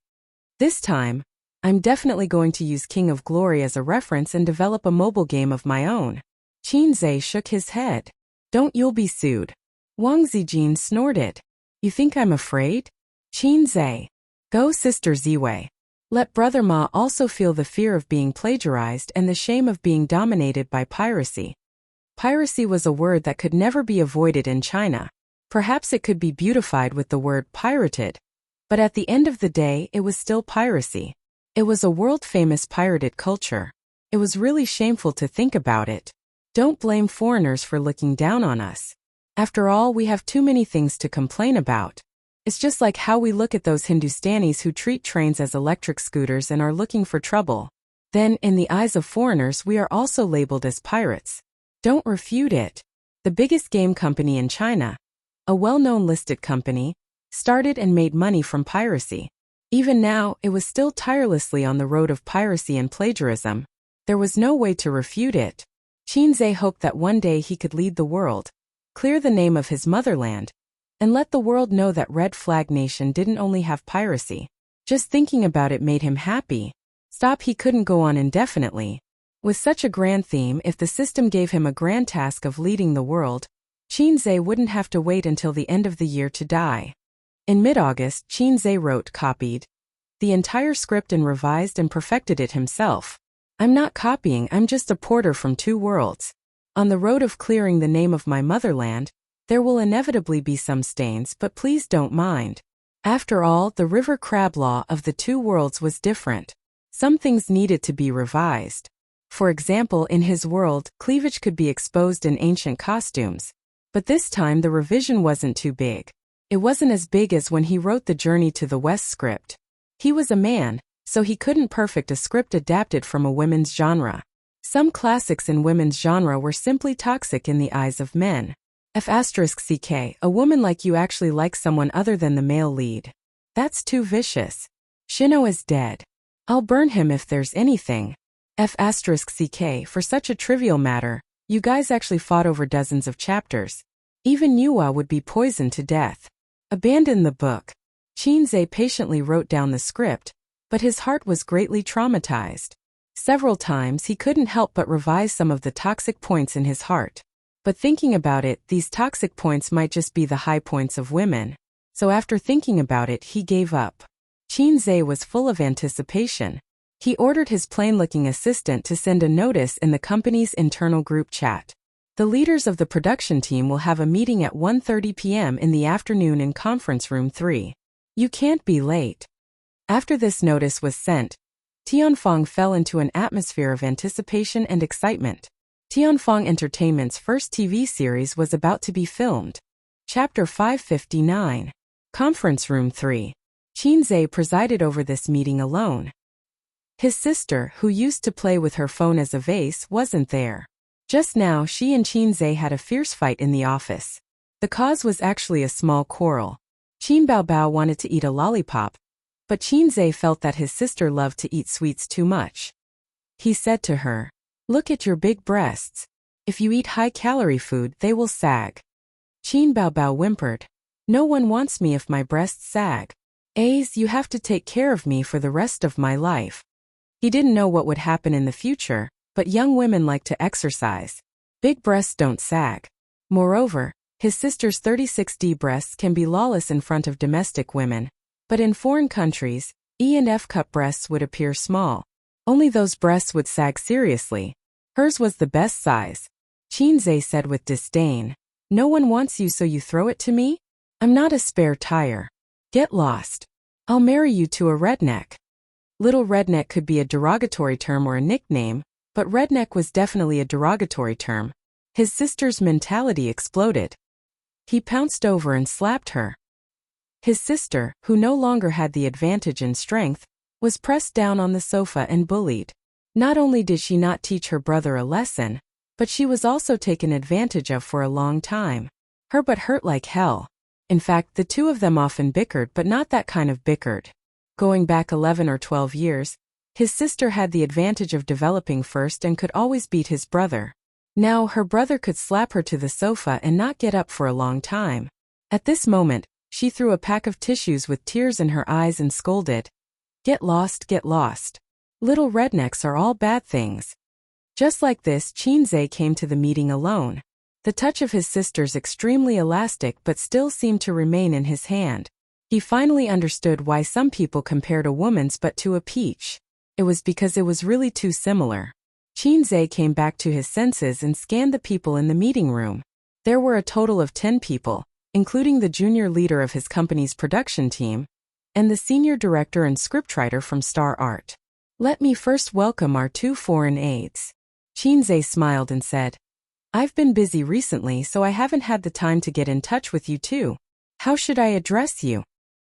This time, I'm definitely going to use King of Glory as a reference and develop a mobile game of my own. Qinzhe shook his head. Don't, you'll be sued. Wang Zijin snorted. You think I'm afraid? Qinzhe. Go, Sister Ziwei. Let Brother Ma also feel the fear of being plagiarized and the shame of being dominated by piracy. Piracy was a word that could never be avoided in China. Perhaps it could be beautified with the word pirated. But at the end of the day, it was still piracy. It was a world-famous pirated culture. It was really shameful to think about it. Don't blame foreigners for looking down on us. After all, we have too many things to complain about. It's just like how we look at those Hindustanis who treat trains as electric scooters and are looking for trouble. Then, in the eyes of foreigners, we are also labeled as pirates. Don't refute it. The biggest game company in China, a well-known listed company, started and made money from piracy. Even now, it was still tirelessly on the road of piracy and plagiarism. There was no way to refute it. Qinzhe hoped that one day he could lead the world, clear the name of his motherland, and let the world know that Red Flag Nation didn't only have piracy. Just thinking about it made him happy. Stop, he couldn't go on indefinitely. With such a grand theme, if the system gave him a grand task of leading the world, Qinzhe wouldn't have to wait until the end of the year to die. In mid-August, Qinzhe wrote, copied the entire script and revised and perfected it himself. I'm not copying, I'm just a porter from two worlds. On the road of clearing the name of my motherland, there will inevitably be some stains, but please don't mind. After all, the river crab law of the two worlds was different. Some things needed to be revised. For example, in his world, cleavage could be exposed in ancient costumes. But this time the revision wasn't too big. It wasn't as big as when he wrote the Journey to the West script. He was a man, so he couldn't perfect a script adapted from a women's genre. Some classics in women's genre were simply toxic in the eyes of men. F***ck, a woman like you actually likes someone other than the male lead. That's too vicious. Shino is dead. I'll burn him if there's anything. F***ck, for such a trivial matter, you guys actually fought over dozens of chapters. Even Yuwa would be poisoned to death. Abandon the book. Qinzhe patiently wrote down the script, but his heart was greatly traumatized. Several times he couldn't help but revise some of the toxic points in his heart. But thinking about it, these toxic points might just be the high points of women. So after thinking about it, he gave up. Qinzhe was full of anticipation. He ordered his plain-looking assistant to send a notice in the company's internal group chat. The leaders of the production team will have a meeting at 1:30 p.m. in the afternoon in conference room 3. You can't be late. After this notice was sent, Tianfeng fell into an atmosphere of anticipation and excitement. Tianfeng Entertainment's first TV series was about to be filmed. Chapter 559. Conference Room 3. Qinzhe presided over this meeting alone. His sister, who used to play with her phone as a vase, wasn't there. Just now, she and Qinzhe had a fierce fight in the office. The cause was actually a small quarrel. Qin Baobao wanted to eat a lollipop, but Qinzhe felt that his sister loved to eat sweets too much. He said to her, "Look at your big breasts. If you eat high-calorie food, they will sag." Qin Baobao whimpered, "No one wants me if my breasts sag. Ace, you have to take care of me for the rest of my life." He didn't know what would happen in the future, but young women like to exercise. Big breasts don't sag. Moreover, his sister's 36D breasts can be lawless in front of domestic women, but in foreign countries, E and F cup breasts would appear small. Only those breasts would sag seriously. Hers was the best size. Qinzhe said with disdain, "No one wants you, so you throw it to me? I'm not a spare tire. Get lost. I'll marry you to a redneck." Little redneck could be a derogatory term or a nickname, but redneck was definitely a derogatory term. His sister's mentality exploded. He pounced over and slapped her. His sister, who no longer had the advantage in strength, was pressed down on the sofa and bullied. Not only did she not teach her brother a lesson, but she was also taken advantage of for a long time. Her butt hurt like hell. In fact, the two of them often bickered, but not that kind of bickered. Going back 11 or 12 years, his sister had the advantage of developing first and could always beat his brother. Now her brother could slap her to the sofa and not get up for a long time. At this moment, she threw a pack of tissues with tears in her eyes and scolded, "Get lost, get lost. Little rednecks are all bad things." Just like this, Qinzhe came to the meeting alone. The touch of his sister's extremely elastic but still seemed to remain in his hand. He finally understood why some people compared a woman's butt to a peach. It was because it was really too similar. Qinzhe came back to his senses and scanned the people in the meeting room. There were a total of 10 people, including the junior leader of his company's production team, and the senior director and scriptwriter from Star Art. Let me first welcome our 2 foreign aides. Qinzhe smiled and said, I've been busy recently, so I haven't had the time to get in touch with you too. How should I address you?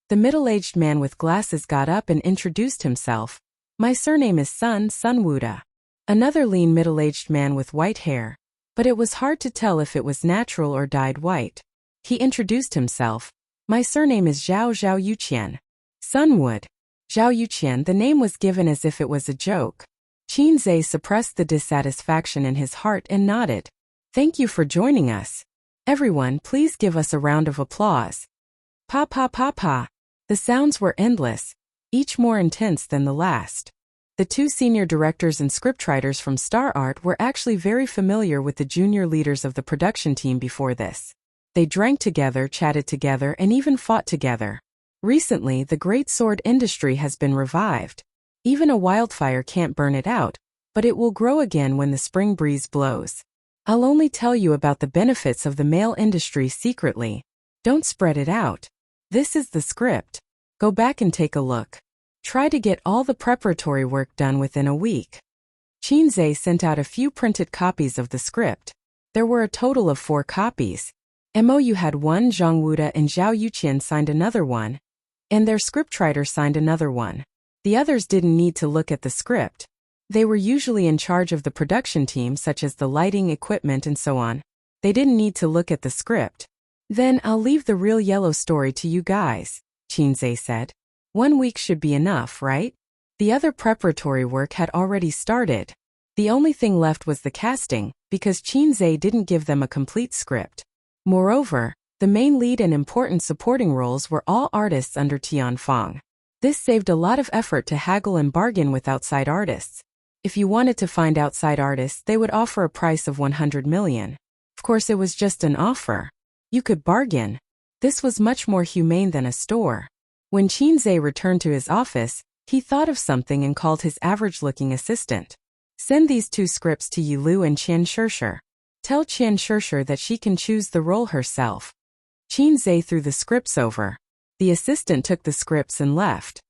The middle-aged man with glasses got up and introduced himself. My surname is Sun Wuda. Another lean middle-aged man with white hair, but it was hard to tell if it was natural or dyed white. He introduced himself. My surname is Zhao Yuqian. Sunwood. Zhao Yuqian. The name was given as if it was a joke. Qinzhe suppressed the dissatisfaction in his heart and nodded. Thank you for joining us. Everyone, please give us a round of applause. Pa pa pa pa. The sounds were endless, each more intense than the last. The 2 senior directors and scriptwriters from Star Art were actually very familiar with the junior leaders of the production team before this. They drank together, chatted together, and even fought together. Recently, the great sword industry has been revived. Even a wildfire can't burn it out, but it will grow again when the spring breeze blows. I'll only tell you about the benefits of the mail industry secretly. Don't spread it out. This is the script. Go back and take a look. Try to get all the preparatory work done within a week. Qinzhe sent out a few printed copies of the script. There were a total of 4 copies. Mou had one, Zhang Wuda and Zhao Yuqian signed another one, and their scriptwriter signed another one. The others didn't need to look at the script. They were usually in charge of the production team, such as the lighting, equipment, and so on. They didn't need to look at the script. Then I'll leave the real yellow story to you guys, Qinzhe said. 1 week should be enough, right? The other preparatory work had already started. The only thing left was the casting, because Qinzhe didn't give them a complete script. Moreover, the main lead and important supporting roles were all artists under Tianfang. This saved a lot of effort to haggle and bargain with outside artists. If you wanted to find outside artists, they would offer a price of 100 million. Of course, it was just an offer. You could bargain. This was much more humane than a store. When Qinzhe returned to his office, he thought of something and called his average-looking assistant. Send these 2 scripts to Yilu and Qian Shishir. Tell Qian Shishir that she can choose the role herself. Qinzhe threw the scripts over. The assistant took the scripts and left.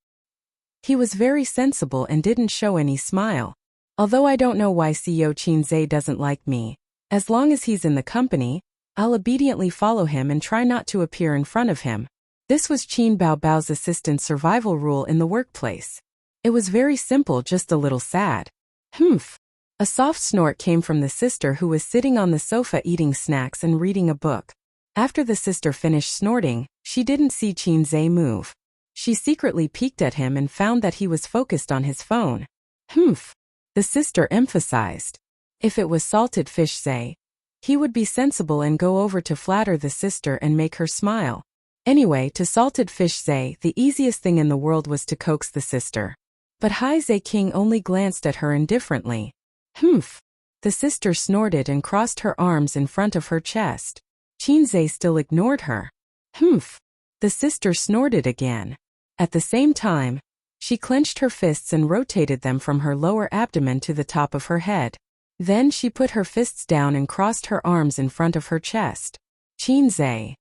He was very sensible and didn't show any smile. Although I don't know why CEO Qinzhe doesn't like me, as long as he's in the company, I'll obediently follow him and try not to appear in front of him. This was Qin Baobao's assistant's survival rule in the workplace. It was very simple, just a little sad. Humph. A soft snort came from the sister who was sitting on the sofa eating snacks and reading a book. After the sister finished snorting, she didn't see Qinzhe move. She secretly peeked at him and found that he was focused on his phone. Humph. The sister emphasized. If it was salted fish Zhe, he would be sensible and go over to flatter the sister and make her smile. Anyway, to salted fish Zhe, the easiest thing in the world was to coax the sister. But Hai Zhe King only glanced at her indifferently. Humph. The sister snorted and crossed her arms in front of her chest. Qinzhe still ignored her. Humph. The sister snorted again. At the same time, she clenched her fists and rotated them from her lower abdomen to the top of her head. Then she put her fists down and crossed her arms in front of her chest. Qinzhe.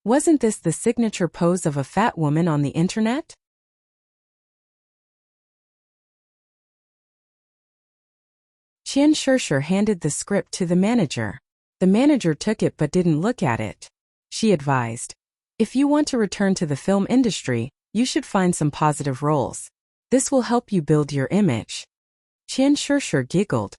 Wasn't this the signature pose of a fat woman on the internet? Qian Shishir handed the script to the manager. The manager took it but didn't look at it. She advised, if you want to return to the film industry, you should find some positive roles. This will help you build your image. Qian Shishir giggled.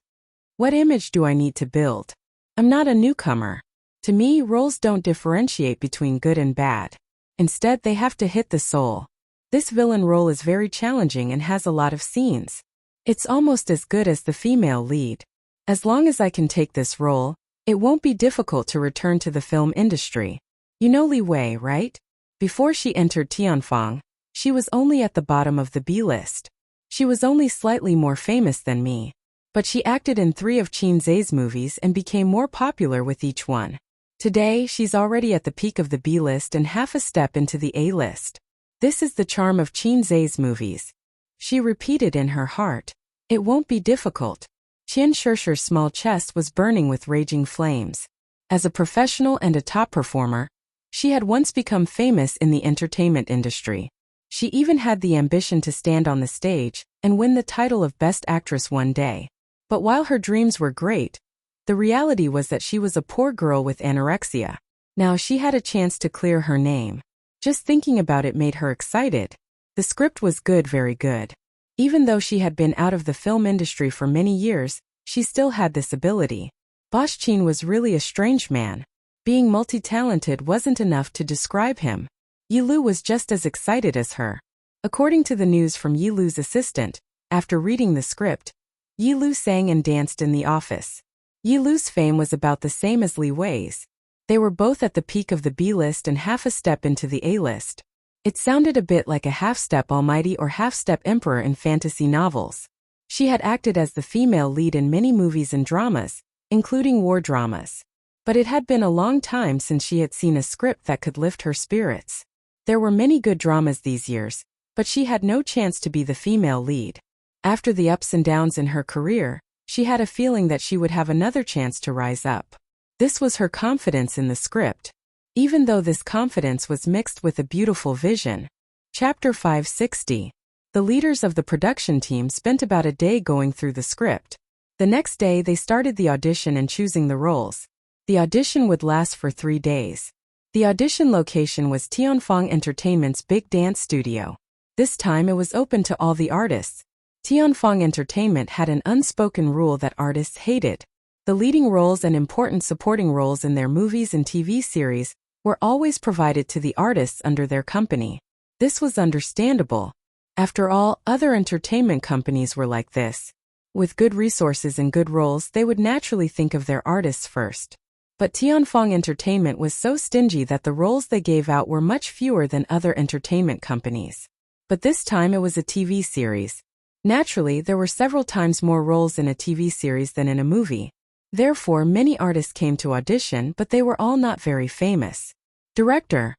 What image do I need to build? I'm not a newcomer. To me, roles don't differentiate between good and bad. Instead, they have to hit the soul. This villain role is very challenging and has a lot of scenes. It's almost as good as the female lead. As long as I can take this role, it won't be difficult to return to the film industry. You know Li Wei, right? Before she entered Tianfang, she was only at the bottom of the B list. She was only slightly more famous than me. But she acted in 3 of Qin Zhe's movies and became more popular with each one. Today, she's already at the peak of the B-list and half a step into the A-list. This is the charm of Qin Zhe's movies. She repeated in her heart. It won't be difficult. Qian Shishir's small chest was burning with raging flames. As a professional and a top performer, she had once become famous in the entertainment industry. She even had the ambition to stand on the stage and win the title of Best Actress one day. But while her dreams were great, the reality was that she was a poor girl with anorexia. Now she had a chance to clear her name. Just thinking about it made her excited. The script was good, very good. Even though she had been out of the film industry for many years, she still had this ability. Bosch Qin was really a strange man. Being multi-talented wasn't enough to describe him. Yilu was just as excited as her. According to the news from Yilu's assistant, after reading the script, Yilu sang and danced in the office. Yilu's fame was about the same as Li Wei's. They were both at the peak of the B-list and half a step into the A-list. It sounded a bit like a half-step almighty or half-step emperor in fantasy novels. She had acted as the female lead in many movies and dramas, including war dramas. But it had been a long time since she had seen a script that could lift her spirits. There were many good dramas these years, but she had no chance to be the female lead. After the ups and downs in her career, she had a feeling that she would have another chance to rise up. This was her confidence in the script, even though this confidence was mixed with a beautiful vision. Chapter 560. The leaders of the production team spent about a day going through the script. The next day they started the audition and choosing the roles. The audition would last for 3 days. The audition location was Tianfeng Entertainment's big dance studio. This time it was open to all the artists. Tianfeng Entertainment had an unspoken rule that artists hated. The leading roles and important supporting roles in their movies and TV series were always provided to the artists under their company. This was understandable. After all, other entertainment companies were like this. With good resources and good roles, they would naturally think of their artists first. But Tianfeng Entertainment was so stingy that the roles they gave out were much fewer than other entertainment companies. But this time it was a TV series. Naturally, there were several times more roles in a TV series than in a movie. Therefore, many artists came to audition, but they were all not very famous. Director,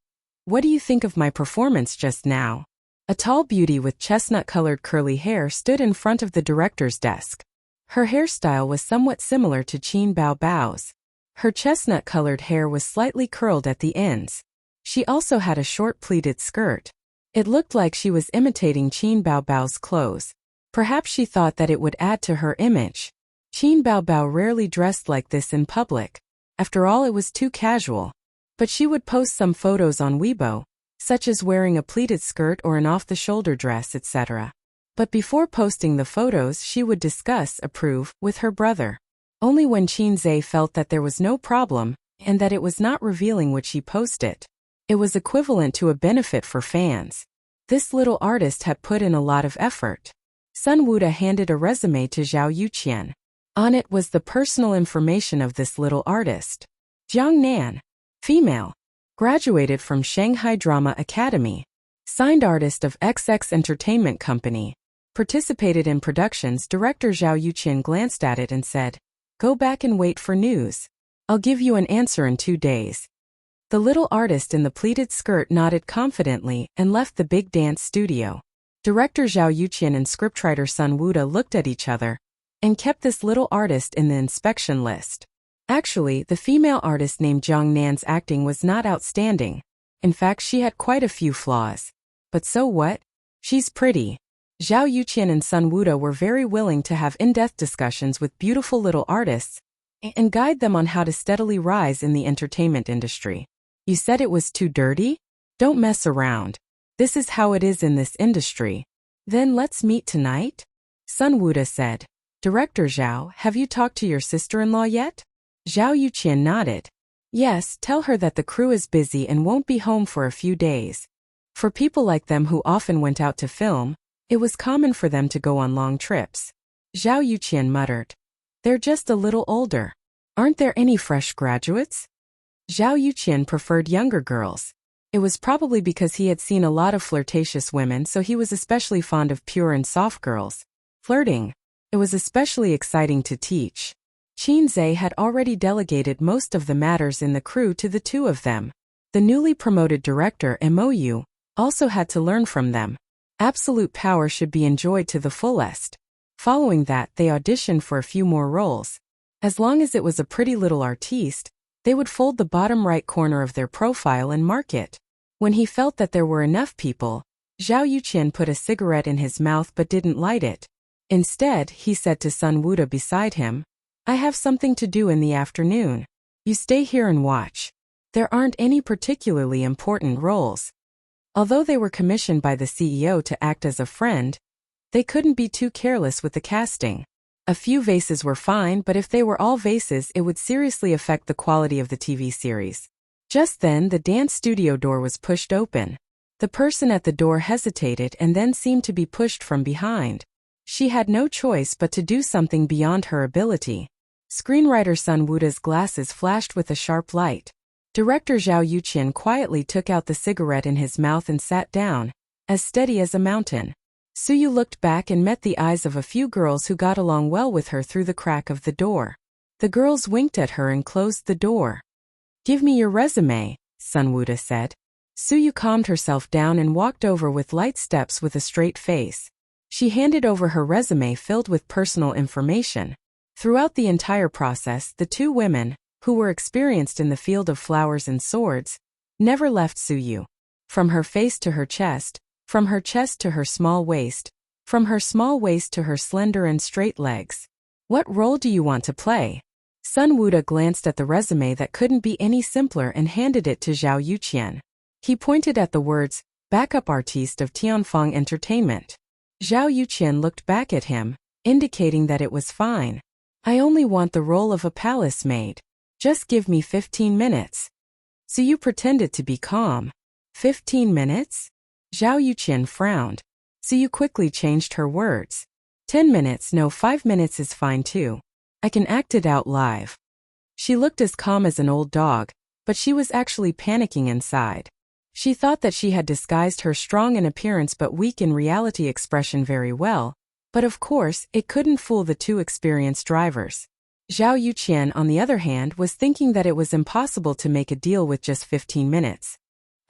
what do you think of my performance just now? A tall beauty with chestnut-colored curly hair stood in front of the director's desk. Her hairstyle was somewhat similar to Qin Baobao's. Her chestnut-colored hair was slightly curled at the ends. She also had a short pleated skirt. It looked like she was imitating Qin Baobao's clothes. Perhaps she thought that it would add to her image. Qin Baobao rarely dressed like this in public. After all, it was too casual. But she would post some photos on Weibo, such as wearing a pleated skirt or an off-the-shoulder dress, etc. But before posting the photos, she would discuss, approve, with her brother. Only when Qin Zhe felt that there was no problem, and that it was not revealing would she post it. It was equivalent to a benefit for fans. This little artist had put in a lot of effort. Sun Wuda handed a resume to Zhao Yuqian. On it was the personal information of this little artist. Jiang Nan, female, graduated from Shanghai Drama Academy, signed artist of XX Entertainment Company, participated in productions. Director Zhao Yuqian glanced at it and said, "Go back and wait for news. I'll give you an answer in 2 days." The little artist in the pleated skirt nodded confidently and left the big dance studio. Director Zhao Yuqian and scriptwriter Sun Wuda looked at each other and kept this little artist in the inspection list. Actually, the female artist named Jiang Nan's acting was not outstanding. In fact, she had quite a few flaws. But so what? She's pretty. Zhao Yuqian and Sun Wuda were very willing to have in-depth discussions with beautiful little artists and guide them on how to steadily rise in the entertainment industry. You said it was too dirty? Don't mess around. This is how it is in this industry. Then let's meet tonight? Sun Wuda said. Director Zhao, have you talked to your sister-in-law yet? Zhao Yuqian nodded. Yes, tell her that the crew is busy and won't be home for a few days. For people like them who often went out to film, it was common for them to go on long trips. Zhao Yuqian muttered. They're just a little older. Aren't there any fresh graduates? Zhao Yuqian preferred younger girls. It was probably because he had seen a lot of flirtatious women, so he was especially fond of pure and soft girls. Flirting. It was especially exciting to teach. Qinze had already delegated most of the matters in the crew to the two of them. The newly promoted director Mou also had to learn from them. Absolute power should be enjoyed to the fullest. Following that, they auditioned for a few more roles. As long as it was a pretty little artiste, they would fold the bottom right corner of their profile and mark it. When he felt that there were enough people, Zhao Yuqian put a cigarette in his mouth but didn't light it. Instead, he said to Sun Wuda beside him, "I have something to do in the afternoon. You stay here and watch. There aren't any particularly important roles." Although they were commissioned by the CEO to act as a friend, they couldn't be too careless with the casting. A few vases were fine, but if they were all vases, it would seriously affect the quality of the TV series. Just then, the dance studio door was pushed open. The person at the door hesitated and then seemed to be pushed from behind. She had no choice but to do something beyond her ability. Screenwriter Sun Wuda's glasses flashed with a sharp light. Director Zhao Yuqian quietly took out the cigarette in his mouth and sat down, as steady as a mountain. Suyu looked back and met the eyes of a few girls who got along well with her through the crack of the door. The girls winked at her and closed the door. "Give me your resume," Sun Wuda said. Suyu calmed herself down and walked over with light steps with a straight face. She handed over her resume filled with personal information. Throughout the entire process, the two women, who were experienced in the field of flowers and swords, never left Suyu. From her face to her chest, from her chest to her small waist, from her small waist to her slender and straight legs. "What role do you want to play?" Sun Wuda glanced at the resume that couldn't be any simpler and handed it to Zhao Yuqian. He pointed at the words, "Backup Artiste of Tianfeng Entertainment." Zhao Yuqian looked back at him, indicating that it was fine. "I only want the role of a palace maid. Just give me 15 minutes. Suyu pretended to be calm. 15 minutes? Zhao Yuqian frowned. Suyu quickly changed her words. 10 minutes, no, 5 minutes is fine too. I can act it out live. She looked as calm as an old dog, but she was actually panicking inside. She thought that she had disguised her strong in appearance but weak in reality expression very well, but of course, it couldn't fool the two experienced drivers. Zhao Yuqian, on the other hand, was thinking that it was impossible to make a deal with just 15 minutes.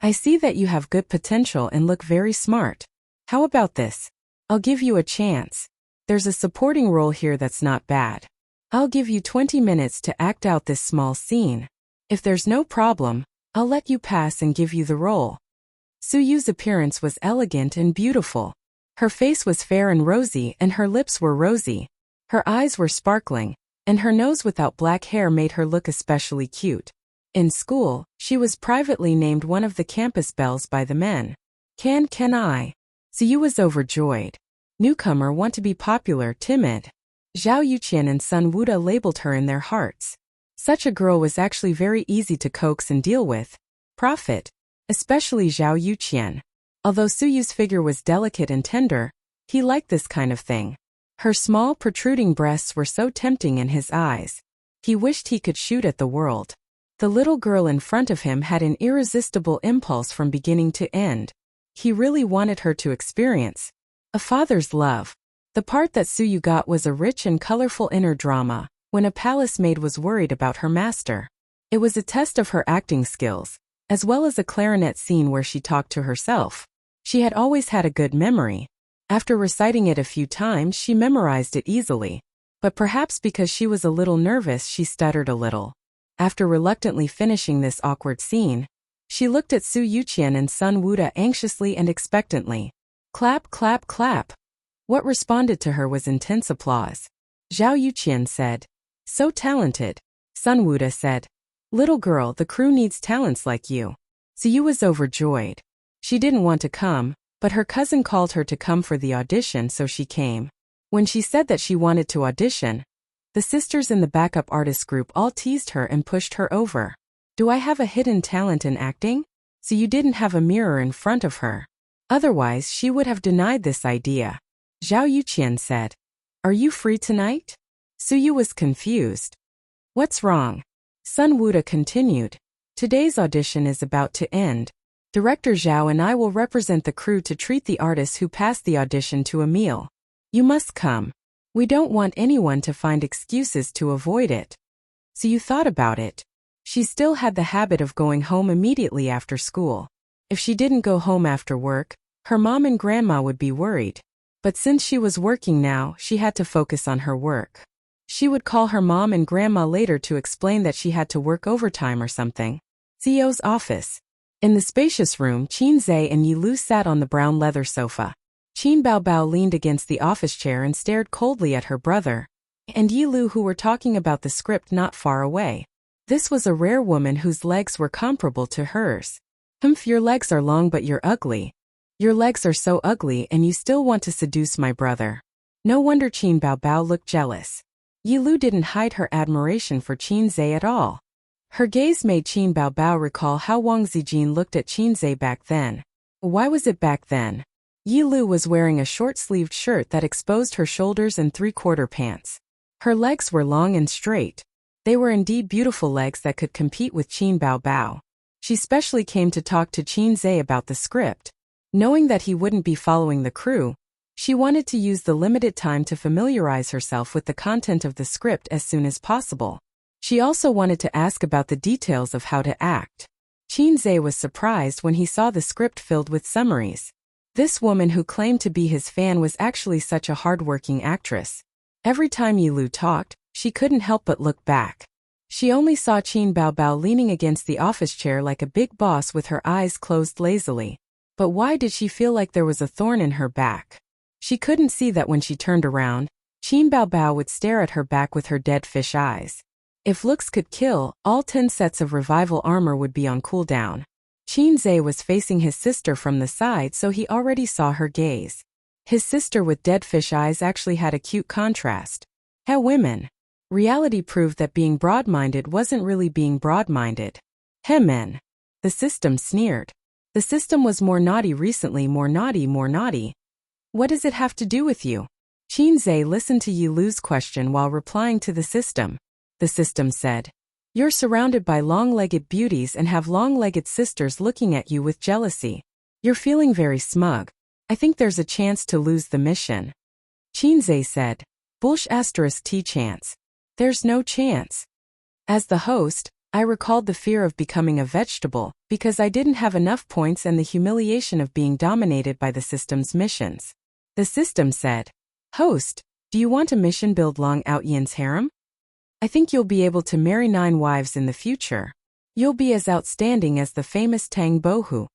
"I see that you have good potential and look very smart. How about this? I'll give you a chance. There's a supporting role here that's not bad. I'll give you 20 minutes to act out this small scene. If there's no problem, I'll let you pass and give you the role." Suyu's appearance was elegant and beautiful. Her face was fair and rosy and her lips were rosy. Her eyes were sparkling, and her nose without black hair made her look especially cute. In school, she was privately named one of the campus belles by the men. Can I? Suyu was overjoyed. Newcomer want to be popular, timid. Zhao Yuqian and Sun Wuda labeled her in their hearts. Such a girl was actually very easy to coax and deal with. Profit, especially Zhao Yuqian. Although Suyu's figure was delicate and tender, he liked this kind of thing. Her small, protruding breasts were so tempting in his eyes. He wished he could shoot at the world. The little girl in front of him had an irresistible impulse from beginning to end. He really wanted her to experience a father's love. The part that Suyu got was a rich and colorful inner drama, when a palace maid was worried about her master. It was a test of her acting skills, as well as a clarinet scene where she talked to herself. She had always had a good memory. After reciting it a few times, she memorized it easily. But perhaps because she was a little nervous, she stuttered a little. After reluctantly finishing this awkward scene, she looked at Su Yuqian and Sun Wuda anxiously and expectantly. Clap, clap, clap. What responded to her was intense applause. Zhao Yuqian said, "So talented." Sun Wuda said, "Little girl, the crew needs talents like you." Suyu was overjoyed. She didn't want to come, but her cousin called her to come for the audition, so she came. When she said that she wanted to audition, the sisters in the backup artist group all teased her and pushed her over. Do I have a hidden talent in acting? Suyu didn't have a mirror in front of her. Otherwise, she would have denied this idea. Zhao Yuqian said, "Are you free tonight?" Suyu was confused. "What's wrong?" Sun Wuda continued. "Today's audition is about to end. Director Zhao and I will represent the crew to treat the artists who passed the audition to a meal. You must come." We don't want anyone to find excuses to avoid it. So you thought about it. She still had the habit of going home immediately after school. If she didn't go home after work, her mom and grandma would be worried. But since she was working now, she had to focus on her work. She would call her mom and grandma later to explain that she had to work overtime or something. CEO's office. In the spacious room, Qin Zhe and Yi Lu sat on the brown leather sofa. Qin Baobao leaned against the office chair and stared coldly at her brother and Yi Lu, who were talking about the script not far away. This was a rare woman whose legs were comparable to hers. Humph, your legs are long but you're ugly. Your legs are so ugly and you still want to seduce my brother. No wonder Qin Baobao looked jealous. Yi Lu didn't hide her admiration for Qin Zhe at all. Her gaze made Qin Baobao recall how Wang Zijin looked at Qin Zhe back then. Why was it back then? Yi Lu was wearing a short-sleeved shirt that exposed her shoulders and three-quarter pants. Her legs were long and straight. They were indeed beautiful legs that could compete with Qin Baobao. She specially came to talk to Qin Zhe about the script. Knowing that he wouldn't be following the crew, she wanted to use the limited time to familiarize herself with the content of the script as soon as possible. She also wanted to ask about the details of how to act. Qin Zhe was surprised when he saw the script filled with summaries. This woman who claimed to be his fan was actually such a hard-working actress. Every time Yi Lu talked, she couldn't help but look back. She only saw Qin Baobao leaning against the office chair like a big boss with her eyes closed lazily. But why did she feel like there was a thorn in her back? She couldn't see that when she turned around, Qin Baobao would stare at her back with her dead fish eyes. If looks could kill, all 10 sets of revival armor would be on cooldown. Qin Zhe was facing his sister from the side, so he already saw her gaze. His sister with dead fish eyes actually had a cute contrast. How women. Reality proved that being broad-minded wasn't really being broad-minded. Hey men. The system sneered. The system was more naughty recently, more naughty, more naughty. What does it have to do with you? Qin Zhe listened to Yi Lu's question while replying to the system. The system said, "You're surrounded by long-legged beauties and have long-legged sisters looking at you with jealousy. You're feeling very smug. I think there's a chance to lose the mission." Qin Zhe said, "T chance. There's no chance." As the host, I recalled the fear of becoming a vegetable because I didn't have enough points and the humiliation of being dominated by the system's missions. The system said, "Host, do you want a mission build Long Outyan's harem? I think you'll be able to marry 9 wives in the future. You'll be as outstanding as the famous Tang Bohu."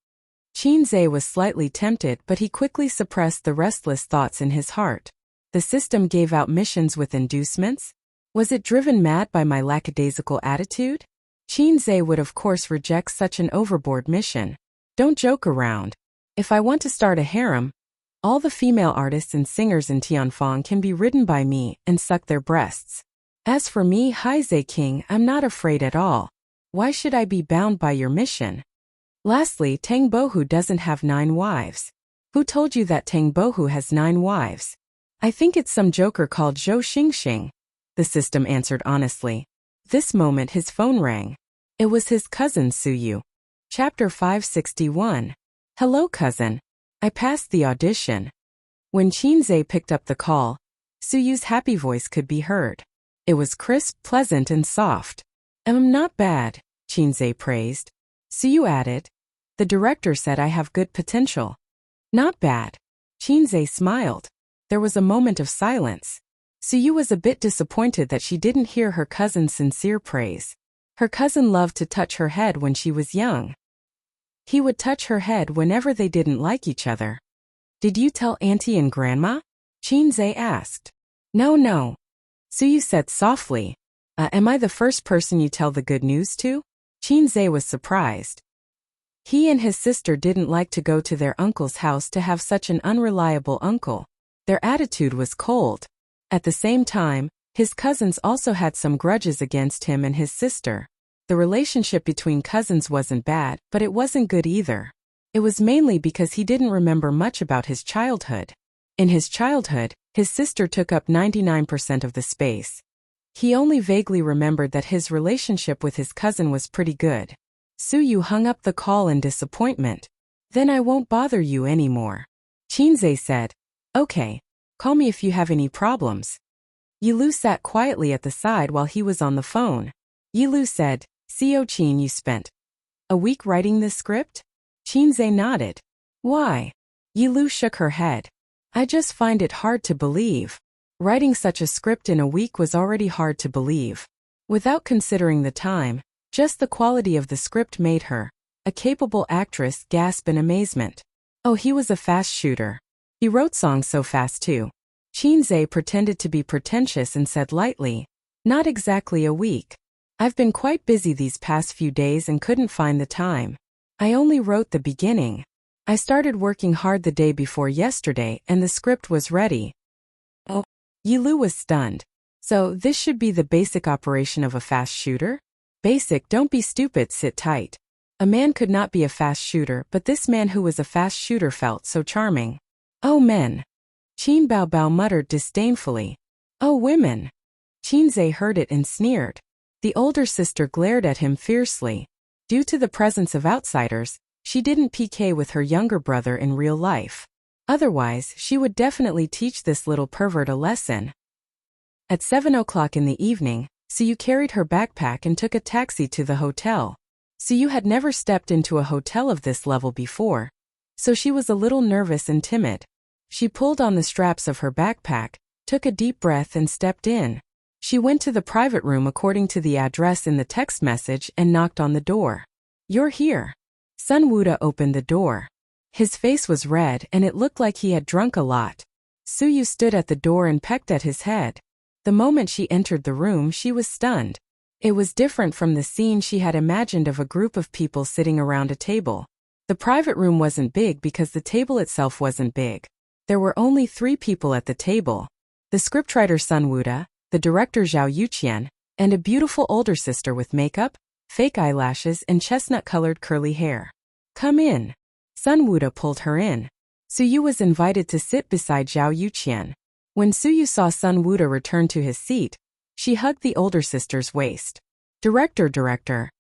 Qin Zhe was slightly tempted, but he quickly suppressed the restless thoughts in his heart. The system gave out missions with inducements? Was it driven mad by my lackadaisical attitude? Qin Zhe would of course reject such an overboard mission. Don't joke around. If I want to start a harem, all the female artists and singers in Tianfang can be ridden by me and suck their breasts. As for me, Zhe King, I'm not afraid at all. Why should I be bound by your mission? Lastly, Tang Bohu doesn't have 9 wives. Who told you that Tang Bohu has 9 wives? I think it's some joker called Zhou Xingxing. The system answered honestly. This moment his phone rang. It was his cousin Suyu. Chapter 561. Hello cousin. I passed the audition. When Qin Zhe picked up the call, Suyu's happy voice could be heard. It was crisp, pleasant and soft. Not bad, Qin Zhe praised. Suyu added. The director said I have good potential. Not bad. Qin Zhe smiled. There was a moment of silence. Suyu was a bit disappointed that she didn't hear her cousin's sincere praise. Her cousin loved to touch her head when she was young. He would touch her head whenever they didn't like each other. Did you tell Auntie and Grandma? Qin Zhe asked. No. Suyu said softly. Am I the first person you tell the good news to? Qin Zhe was surprised. He and his sister didn't like to go to their uncle's house to have such an unreliable uncle. Their attitude was cold. At the same time, his cousins also had some grudges against him and his sister. The relationship between cousins wasn't bad, but it wasn't good either. It was mainly because he didn't remember much about his childhood. In his childhood, his sister took up 99% of the space. He only vaguely remembered that his relationship with his cousin was pretty good. Suyu hung up the call in disappointment. Then I won't bother you anymore. Qin Zhe said, Okay, call me if you have any problems. Yilu sat quietly at the side while he was on the phone. Yilu said, "Co Qin, you spent a week writing this script?" Qinze nodded. "Why?" Yilu shook her head. "I just find it hard to believe." Writing such a script in a week was already hard to believe. Without considering the time, just the quality of the script made her, a capable actress, gasp in amazement. Oh, he was a fast shooter. He wrote songs so fast too. Qinze pretended to be pretentious and said lightly, "Not exactly a week. I've been quite busy these past few days and couldn't find the time. I only wrote the beginning. I started working hard the day before yesterday and the script was ready." Oh. Yilu was stunned. So this should be the basic operation of a fast shooter? Basic, don't be stupid, sit tight. A man could not be a fast shooter, but this man who was a fast shooter felt so charming. Oh, men. Qin Baobao muttered disdainfully. Oh, women. Qinze heard it and sneered. The older sister glared at him fiercely. Due to the presence of outsiders, she didn't PK with her younger brother in real life. Otherwise, she would definitely teach this little pervert a lesson. At 7 o'clock in the evening, Suyu carried her backpack and took a taxi to the hotel. Suyu had never stepped into a hotel of this level before, so she was a little nervous and timid. She pulled on the straps of her backpack, took a deep breath and stepped in. She went to the private room according to the address in the text message and knocked on the door. "You're here." Sun Wuda opened the door. His face was red and it looked like he had drunk a lot. Suyu stood at the door and pecked at his head. The moment she entered the room, she was stunned. It was different from the scene she had imagined of a group of people sitting around a table. The private room wasn't big because the table itself wasn't big. There were only 3 people at the table. The scriptwriter Sun Wuda, the director Zhao Yuqian, and a beautiful older sister with makeup, fake eyelashes and chestnut-colored curly hair. "Come in." Sun Wuda pulled her in. Suyu was invited to sit beside Zhao Yuqian. When Suyu saw Sun Wuda return to his seat, she hugged the older sister's waist. Director.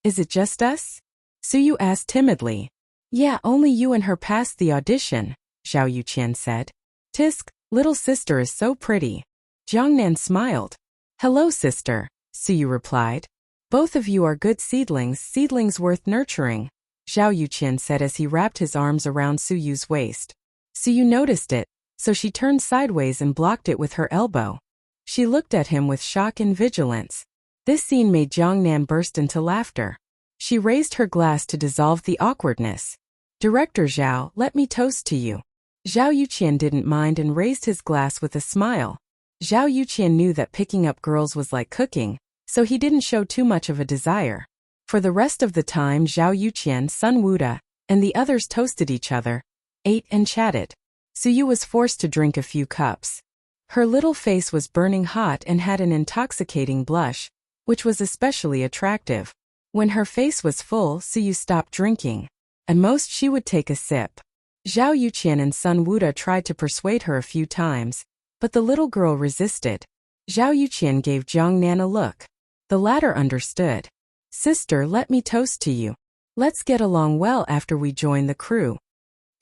Is it just us?" Suyu asked timidly. "Yeah, only you and her passed the audition," Zhao Yuqian said. "Tisk, little sister is so pretty." Jiangnan smiled. "Hello, sister," Suyu replied. "Both of you are good seedlings worth nurturing," Zhao Yuqian said as he wrapped his arms around Suyu's waist. Suyu noticed it, so she turned sideways and blocked it with her elbow. She looked at him with shock and vigilance. This scene made Jiangnan burst into laughter. She raised her glass to dissolve the awkwardness. "Director Zhao, let me toast to you." Zhao Yuqian didn't mind and raised his glass with a smile. Zhao Yuqian knew that picking up girls was like cooking, so he didn't show too much of a desire. For the rest of the time, Zhao Yuqian, Sun Wuda, and the others toasted each other, ate and chatted. Suyu was forced to drink a few cups. Her little face was burning hot and had an intoxicating blush, which was especially attractive. When her face was full, Suyu stopped drinking. At most she would take a sip. Zhao Yuqian and Sun Wuda tried to persuade her a few times, but the little girl resisted. Zhao Yuqian gave Jiangnan a look. The latter understood. "Sister, let me toast to you. Let's get along well after we join the crew."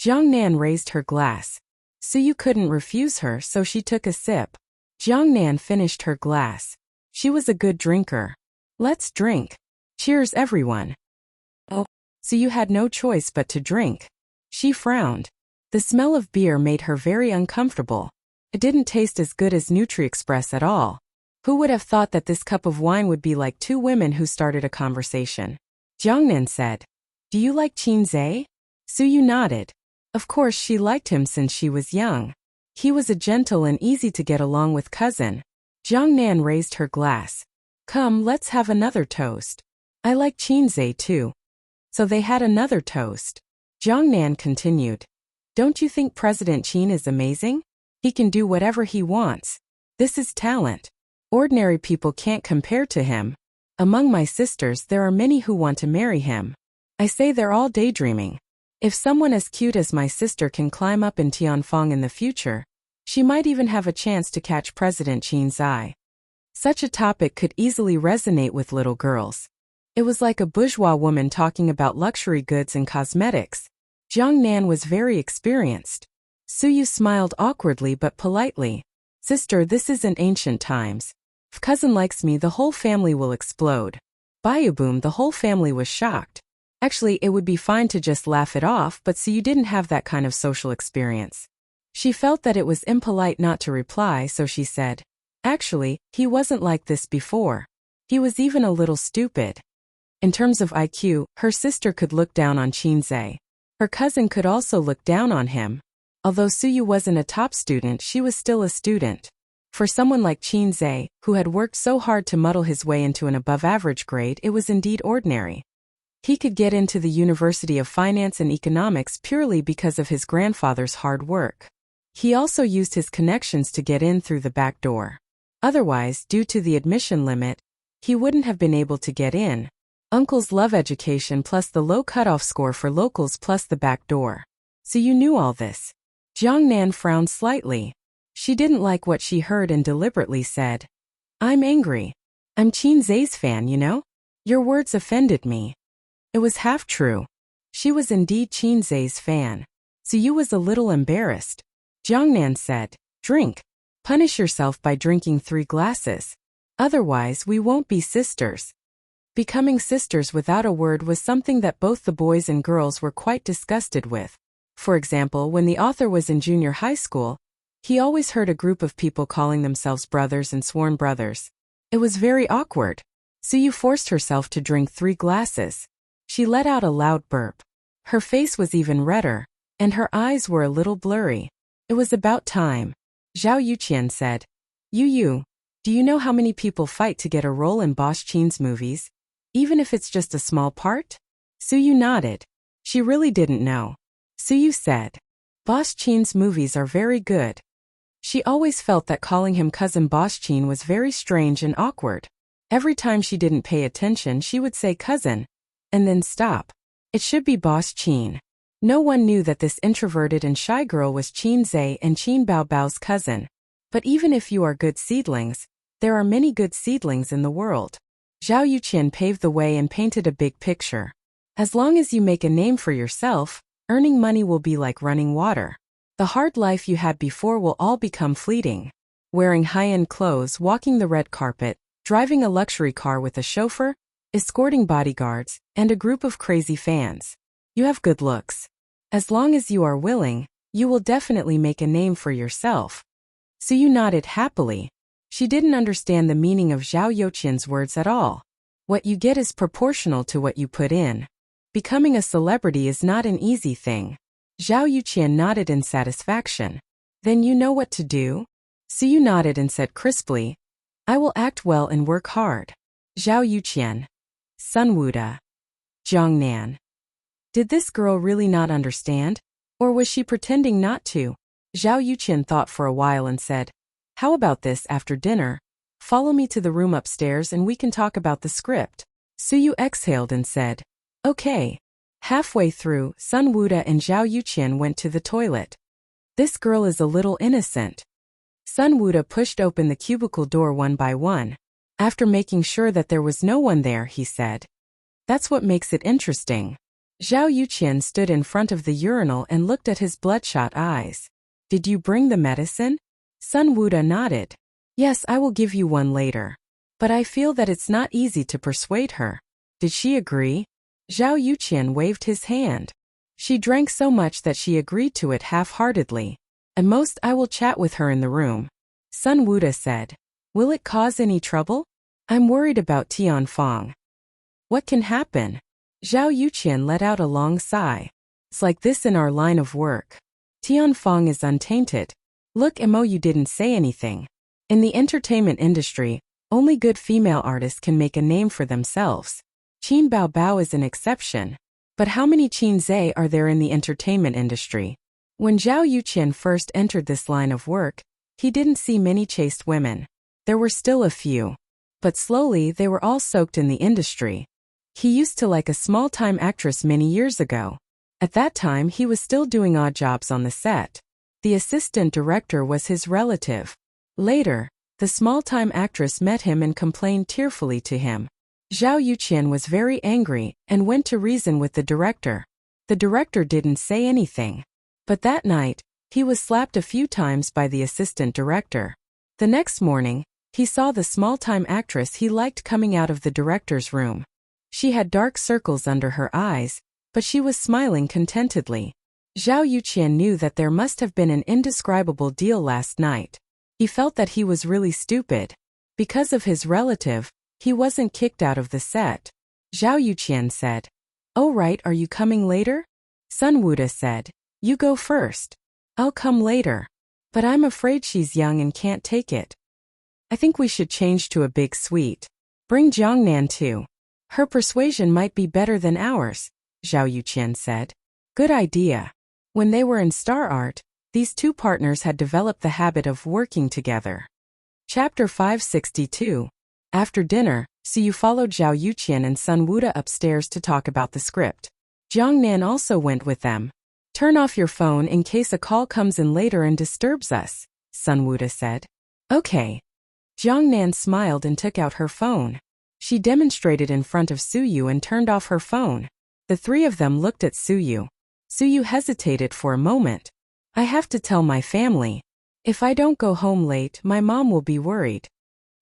Jiangnan raised her glass. Suyu couldn't refuse her, so she took a sip. Jiangnan finished her glass. She was a good drinker. "Let's drink. Cheers, everyone." Oh, Suyu had no choice but to drink. She frowned. The smell of beer made her very uncomfortable. It didn't taste as good as Nutri-Express at all. Who would have thought that this cup of wine would be like 2 women who started a conversation? Jiangnan said, "Do you like Qinze?" Suyu nodded. Of course she liked him since she was young. He was a gentle and easy to get along with cousin. Jiangnan raised her glass. "Come, let's have another toast. I like Qinze too." So they had another toast. Jiangnan continued. "Don't you think President Qin is amazing? He can do whatever he wants. This is talent. Ordinary people can't compare to him. Among my sisters there are many who want to marry him. I say they're all daydreaming. If someone as cute as my sister can climb up in Tianfang in the future, she might even have a chance to catch President Qin's eye." Such a topic could easily resonate with little girls. It was like a bourgeois woman talking about luxury goods and cosmetics. Jiangnan was very experienced. Suyu smiled awkwardly but politely. Sister, this isn't ancient times. If cousin likes me, the whole family will explode. Bayaboom, the whole family was shocked. Actually, it would be fine to just laugh it off, but so you didn't have that kind of social experience. She felt that it was impolite not to reply, so she said, actually, he wasn't like this before. He was even a little stupid. In terms of IQ, her sister could look down on Qinzhe. Her cousin could also look down on him. Although Suyu wasn't a top student, she was still a student. For someone like Qinzhe, who had worked so hard to muddle his way into an above-average grade, it was indeed ordinary. He could get into the University of Finance and Economics purely because of his grandfather's hard work. He also used his connections to get in through the back door. Otherwise, due to the admission limit, he wouldn't have been able to get in. Uncles love education plus the low cutoff score for locals plus the back door. So you knew all this. Jiangnan frowned slightly. She didn't like what she heard and deliberately said, I'm angry. I'm Qinzhe's fan, you know? Your words offended me. It was half true. She was indeed Qinzhe's fan. Suyu was a little embarrassed. Jiangnan said, drink. Punish yourself by drinking 3 glasses. Otherwise, we won't be sisters. Becoming sisters without a word was something that both the boys and girls were quite disgusted with. For example, when the author was in junior high school, he always heard a group of people calling themselves brothers and sworn brothers. It was very awkward. Suyu forced herself to drink 3 glasses. She let out a loud burp. Her face was even redder, and her eyes were a little blurry. It was about time. Zhao Yuqian said, Yu, do you know how many people fight to get a role in Boss Qin's movies? Even if it's just a small part? Suyu nodded. She really didn't know. Suyu said, Boss Qin's movies are very good. She always felt that calling him cousin Boss Qin was very strange and awkward. Every time she didn't pay attention, she would say cousin, and then stop. It should be Boss Qin. No one knew that this introverted and shy girl was Qinzhe and Qin Baobao's cousin. But even if you are good seedlings, there are many good seedlings in the world. Zhao Yuqian paved the way and painted a big picture. As long as you make a name for yourself, earning money will be like running water. The hard life you had before will all become fleeting. Wearing high-end clothes, walking the red carpet, driving a luxury car with a chauffeur, escorting bodyguards, and a group of crazy fans. You have good looks. As long as you are willing, you will definitely make a name for yourself. Suyu nodded happily. She didn't understand the meaning of Zhao Yuqian's words at all. What you get is proportional to what you put in. Becoming a celebrity is not an easy thing. Zhao Yuqian nodded in satisfaction. Then you know what to do? Suyu nodded and said crisply, I will act well and work hard. Zhao Yuqian. Sun Wuda. Jiangnan. Did this girl really not understand? Or was she pretending not to? Zhao Yuqian thought for a while and said, How about this after dinner? Follow me to the room upstairs and we can talk about the script. Suyu exhaled and said, Okay. Halfway through, Sun Wuda and Zhao Yuqian went to the toilet. This girl is a little innocent. Sun Wuda pushed open the cubicle door one by one. After making sure that there was no one there, he said, That's what makes it interesting. Zhao Yuqian stood in front of the urinal and looked at his bloodshot eyes. Did you bring the medicine? Sun Wuda nodded. Yes, I will give you one later. But I feel that it's not easy to persuade her. Did she agree? Zhao Yuqian waved his hand. She drank so much that she agreed to it half-heartedly. At most I will chat with her in the room. Sun Wuda said. Will it cause any trouble? I'm worried about Tianfang. What can happen? Zhao Yuqian let out a long sigh. It's like this in our line of work. Tianfang is untainted. Look, Mo, you didn't say anything. In the entertainment industry, only good female artists can make a name for themselves. Qin Baobao is an exception. But how many Qinzhe are there in the entertainment industry? When Zhao Yuqian first entered this line of work, he didn't see many chaste women. There were still a few. But slowly they were all soaked in the industry. He used to like a small-time actress many years ago. At that time he was still doing odd jobs on the set. The assistant director was his relative. Later, the small-time actress met him and complained tearfully to him. Zhao Yuqian was very angry and went to reason with the director. The director didn't say anything. But that night, he was slapped a few times by the assistant director. The next morning, he saw the small-time actress he liked coming out of the director's room. She had dark circles under her eyes, but she was smiling contentedly. Zhao Yuqian knew that there must have been an indescribable deal last night. He felt that he was really stupid. Because of his relative, he wasn't kicked out of the set. Zhao Yuqian said, "Oh right, are you coming later?" Sun Wuda said, "You go first. I'll come later. But I'm afraid she's young and can't take it. I think we should change to a big suite. Bring Jiangnan too. Her persuasion might be better than ours," Zhao Yuqian said. Good idea. When they were in Star Art, these two partners had developed the habit of working together. Chapter 562. After dinner, Suyu followed Zhao Yuqian and Sun Wuda upstairs to talk about the script. Jiangnan also went with them. "Turn off your phone in case a call comes in later and disturbs us," Sun Wuda said. "Okay." Jiangnan smiled and took out her phone. She demonstrated in front of Suyu and turned off her phone. The three of them looked at Suyu. Suyu hesitated for a moment. "I have to tell my family. If I don't go home late, my mom will be worried."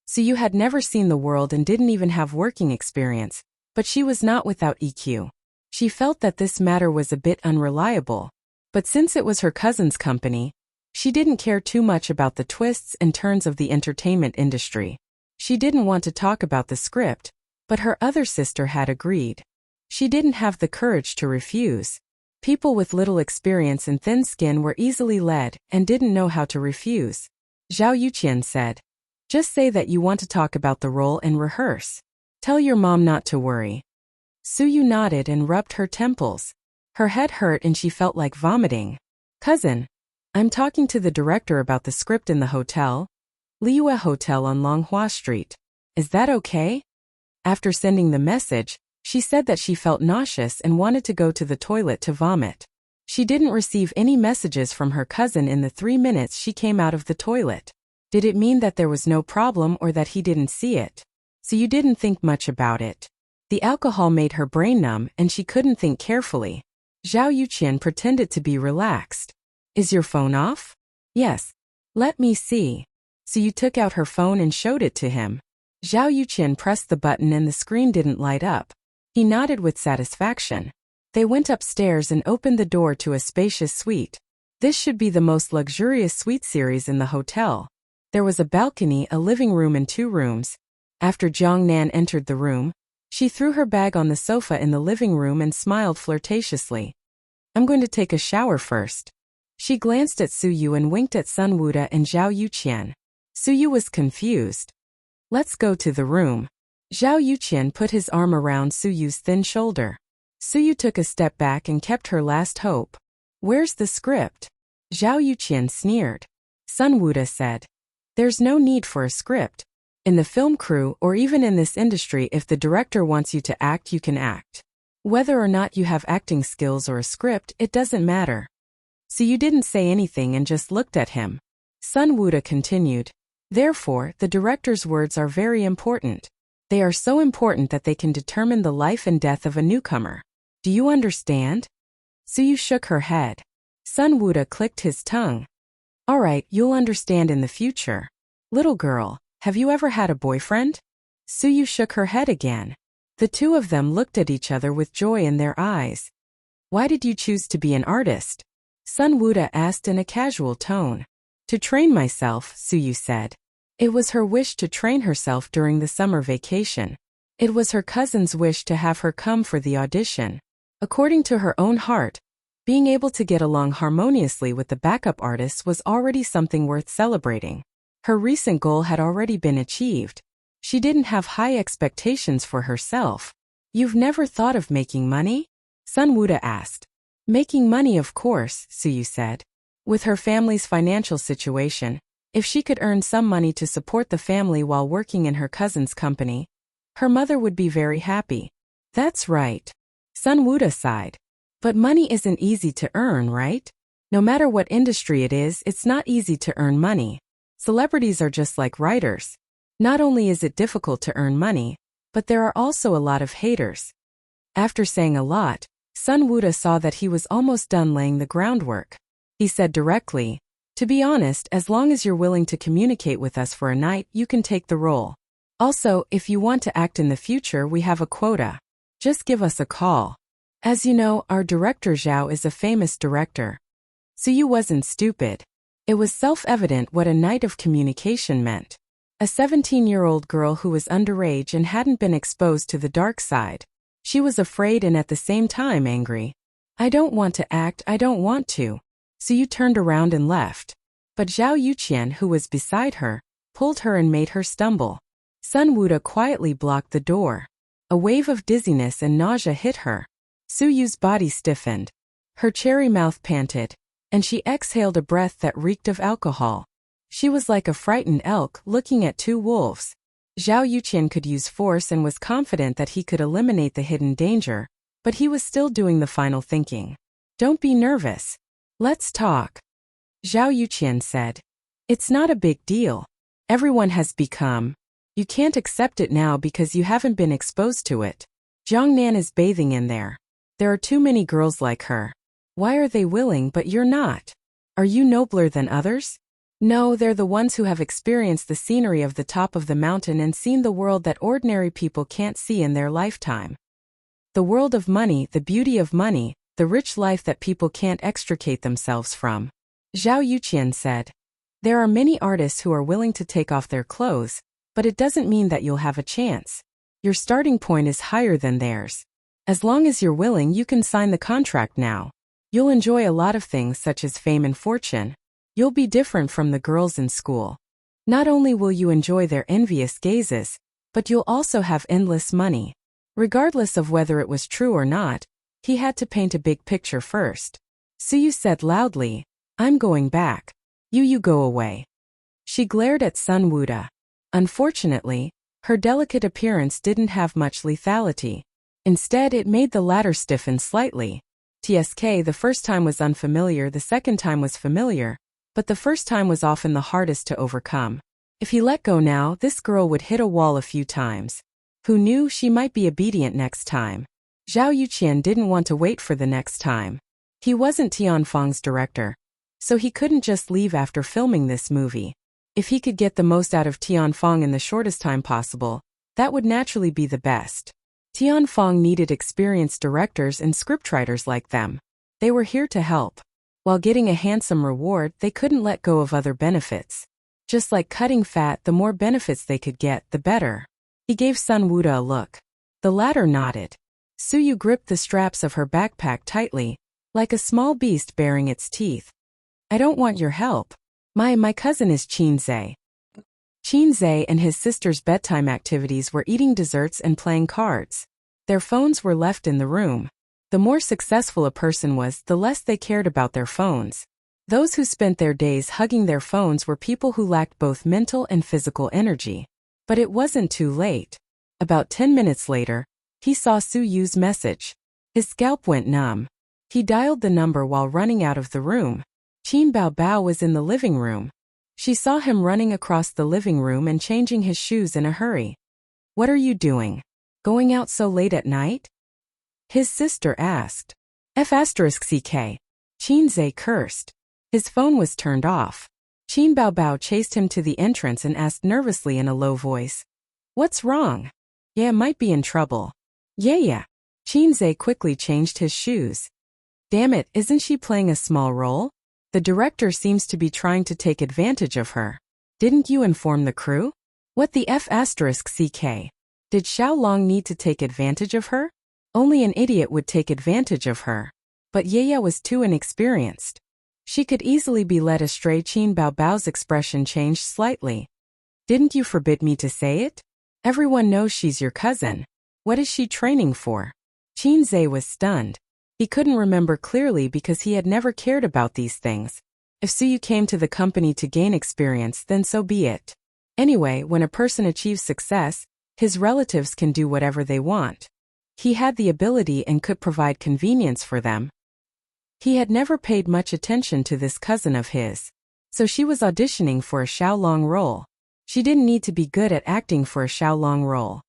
Suyu had never seen the world and didn't even have working experience, but she was not without EQ. She felt that this matter was a bit unreliable. But since it was her cousin's company, she didn't care too much about the twists and turns of the entertainment industry. She didn't want to talk about the script, but her other sister had agreed. She didn't have the courage to refuse. People with little experience and thin skin were easily led and didn't know how to refuse. Zhao Yuqian said, "Just say that you want to talk about the role and rehearse. Tell your mom not to worry." Suyu nodded and rubbed her temples. Her head hurt and she felt like vomiting. "Cousin, I'm talking to the director about the script in the hotel. Liyue Hotel on Longhua Street. Is that okay?" After sending the message, she said that she felt nauseous and wanted to go to the toilet to vomit. She didn't receive any messages from her cousin in the 3 minutes she came out of the toilet. Did it mean that there was no problem or that he didn't see it? So you didn't think much about it. The alcohol made her brain numb and she couldn't think carefully. Zhao Yuqian pretended to be relaxed. "Is your phone off?" "Yes." "Let me see." So you took out her phone and showed it to him. Zhao Yuqian pressed the button and the screen didn't light up. He nodded with satisfaction. They went upstairs and opened the door to a spacious suite. This should be the most luxurious suite series in the hotel. There was a balcony, a living room and 2 rooms. After Jiangnan entered the room, she threw her bag on the sofa in the living room and smiled flirtatiously. "I'm going to take a shower first." She glanced at Suyu and winked at Sun Wuda and Zhao Yuqian. Suyu was confused. "Let's go to the room." Zhao Yuqian put his arm around Suyu's thin shoulder. Suyu took a step back and kept her last hope. "Where's the script?" Zhao Yuqian sneered. Sun Wuda said, "There's no need for a script. In the film crew or even in this industry, if the director wants you to act, you can act. Whether or not you have acting skills or a script, it doesn't matter." So you didn't say anything and just looked at him. Sun Wuda continued, "Therefore, the director's words are very important. They are so important that they can determine the life and death of a newcomer. Do you understand?" Suyu shook her head. Sun Wuda clicked his tongue. "All right, you'll understand in the future. Little girl, have you ever had a boyfriend?" Suyu shook her head again. The two of them looked at each other with joy in their eyes. "Why did you choose to be an artist?" Sun Wuda asked in a casual tone. "To train myself," Suyu said. It was her wish to train herself during the summer vacation. It was her cousin's wish to have her come for the audition. According to her own heart, being able to get along harmoniously with the backup artists was already something worth celebrating. Her recent goal had already been achieved. She didn't have high expectations for herself. "You've never thought of making money?" Sun Wuda asked. "Making money, of course," Suyu said. With her family's financial situation, if she could earn some money to support the family while working in her cousin's company, her mother would be very happy. "That's right." Sun Wuda sighed. "But money isn't easy to earn, right? No matter what industry it is, it's not easy to earn money. Celebrities are just like writers. Not only is it difficult to earn money, but there are also a lot of haters." After saying a lot, Sun Wuda saw that he was almost done laying the groundwork. He said directly, To be honest, as long as you're willing to communicate with us for a night, you can take the role. Also, if you want to act in the future, we have a quota. Just give us a call. As you know, our director Zhao is a famous director. So you wasn't stupid. It was self-evident what a night of communication meant. A 17-year-old girl who was underage and hadn't been exposed to the dark side. She was afraid and at the same time angry. I don't want to act, I don't want to. So you turned around and left. But Zhao Yuqian, who was beside her, pulled her and made her stumble. Sun Wuda quietly blocked the door. A wave of dizziness and nausea hit her. Su Yu's body stiffened. Her cherry mouth panted, and she exhaled a breath that reeked of alcohol. She was like a frightened elk looking at two wolves. Zhao Yuqian could use force and was confident that he could eliminate the hidden danger, but he was still doing the final thinking. Don't be nervous. Let's talk. Zhao Yuqian said. It's not a big deal. Everyone has become. You can't accept it now because you haven't been exposed to it. Jiangnan is bathing in there. There are too many girls like her. Why are they willing but you're not? Are you nobler than others? No, they're the ones who have experienced the scenery of the top of the mountain and seen the world that ordinary people can't see in their lifetime. The world of money, the beauty of money, the rich life that people can't extricate themselves from. Zhao Yuqian said. There are many artists who are willing to take off their clothes, but it doesn't mean that you'll have a chance. Your starting point is higher than theirs. As long as you're willing, you can sign the contract now. You'll enjoy a lot of things such as fame and fortune. You'll be different from the girls in school. Not only will you enjoy their envious gazes, but you'll also have endless money. Regardless of whether it was true or not, he had to paint a big picture first. Suyu said loudly, I'm going back. You go away. She glared at Sun Wuda. Unfortunately, her delicate appearance didn't have much lethality. Instead, it made the latter stiffen slightly. TSK, the first time was unfamiliar, the second time was familiar, but the first time was often the hardest to overcome. If he let go now, this girl would hit a wall a few times. Who knew, she might be obedient next time. Zhao Yuqian didn't want to wait for the next time. He wasn't Tianfeng's director, so he couldn't just leave after filming this movie. If he could get the most out of Tianfeng in the shortest time possible, that would naturally be the best. Tianfeng needed experienced directors and scriptwriters like them. They were here to help. While getting a handsome reward, they couldn't let go of other benefits. Just like cutting fat, the more benefits they could get, the better. He gave Sun Wuda a look. The latter nodded. Suyu gripped the straps of her backpack tightly, like a small beast baring its teeth. I don't want your help. My cousin is Qinzhe. Qinzhe and his sister's bedtime activities were eating desserts and playing cards. Their phones were left in the room. The more successful a person was, the less they cared about their phones. Those who spent their days hugging their phones were people who lacked both mental and physical energy. But it wasn't too late. About 10 minutes later, he saw Su Yu's message. His scalp went numb. He dialed the number while running out of the room. Qin Baobao was in the living room. She saw him running across the living room and changing his shoes in a hurry. What are you doing? Going out so late at night? His sister asked. F***ck. Qinzhe cursed. His phone was turned off. Qin Baobao chased him to the entrance and asked nervously in a low voice. What's wrong? Yeah, might be in trouble. Yeah. Qinzhe quickly changed his shoes. Damn it, isn't she playing a small role? The director seems to be trying to take advantage of her. Didn't you inform the crew? What the F***ck? Did Xiaolong need to take advantage of her? Only an idiot would take advantage of her. But Yaya was too inexperienced. She could easily be led astray. Qin Baobao's expression changed slightly. Didn't you forbid me to say it? Everyone knows she's your cousin. What is she training for? Qinzhe was stunned. He couldn't remember clearly because he had never cared about these things. If Suyu came to the company to gain experience, then so be it. Anyway, when a person achieves success, his relatives can do whatever they want. He had the ability and could provide convenience for them. He had never paid much attention to this cousin of his. So she was auditioning for a Xiaolong role. She didn't need to be good at acting for a Xiaolong role.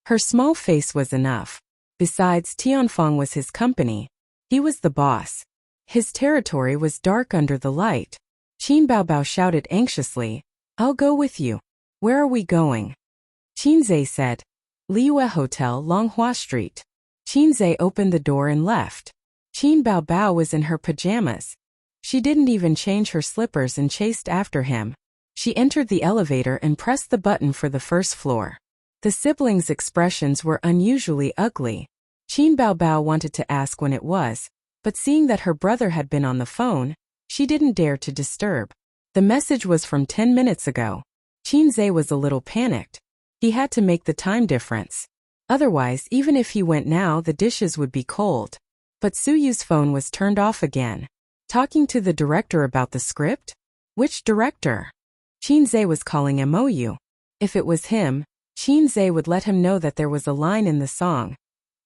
Her small face was enough. Besides, Tianfeng was his company. He was the boss. His territory was dark under the light. Qin Baobao shouted anxiously. I'll go with you. Where are we going? Qinzai said. Liyue Hotel, Longhua Street. Qinzai opened the door and left. Qin Baobao was in her pajamas. She didn't even change her slippers and chased after him. She entered the elevator and pressed the button for the first floor. The siblings' expressions were unusually ugly. Qin Baobao wanted to ask when it was, but seeing that her brother had been on the phone, she didn't dare to disturb. The message was from 10 minutes ago. Qinzai was a little panicked. He had to make the time difference. Otherwise, even if he went now, the dishes would be cold. But Suyu's phone was turned off again. Talking to the director about the script? Which director? Qinzai was calling MOU. If it was him, Qinzai would let him know that there was a line in the song.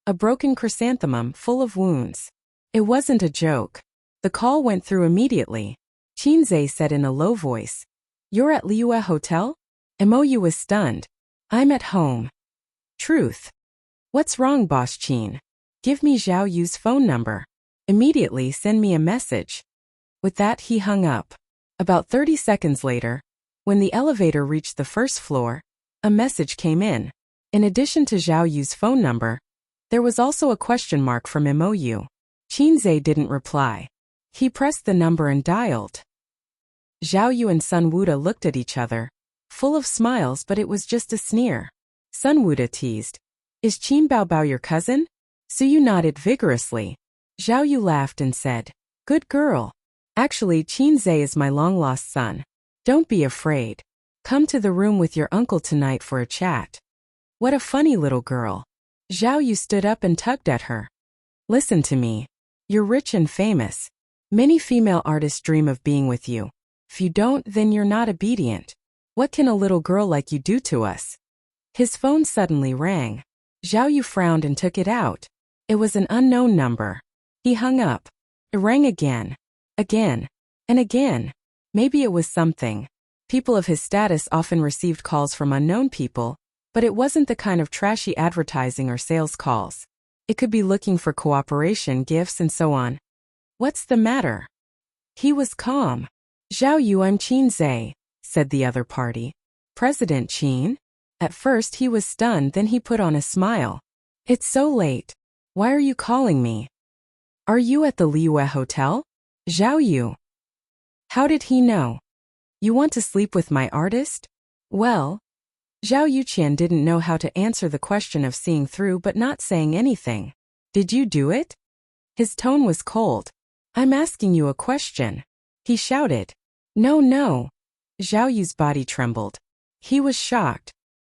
A broken chrysanthemum full of wounds. It wasn't a joke. The call went through immediately. Qinzai said in a low voice. You're at Liyue Hotel? MOU was stunned. I'm at home. Truth. What's wrong, Boss Qin? Give me Zhao Yu's phone number. Immediately send me a message. With that, he hung up. About 30 seconds later, when the elevator reached the first floor, a message came in. In addition to Zhao Yu's phone number, there was also a question mark from MOU. Qinzai didn't reply. He pressed the number and dialed. Zhao Yu and Sun Wuda looked at each other, full of smiles, but it was just a sneer. Sun Wuda teased. Is Qin Baobao your cousin? Suyu nodded vigorously. Zhao Yu laughed and said, Good girl. Actually, Qinzai is my long-lost son. Don't be afraid. Come to the room with your uncle tonight for a chat. What a funny little girl. Zhao Yu stood up and tugged at her. Listen to me. You're rich and famous. Many female artists dream of being with you. If you don't, then you're not obedient. What can a little girl like you do to us? His phone suddenly rang. Zhao Yu frowned and took it out. It was an unknown number. He hung up. It rang again. Again. And again. Maybe it was something. People of his status often received calls from unknown people, but it wasn't the kind of trashy advertising or sales calls. It could be looking for cooperation, gifts, and so on. What's the matter? He was calm. Zhao Yu, I'm Qinzai, said the other party. President Qin? At first he was stunned, then he put on a smile. It's so late. Why are you calling me? Are you at the Liyue Hotel? Zhao Yu. How did he know? You want to sleep with my artist? Well, Zhao Yuqian didn't know how to answer the question of seeing through but not saying anything. Did you do it? His tone was cold. I'm asking you a question. He shouted. No. Zhao Yu's body trembled. He was shocked.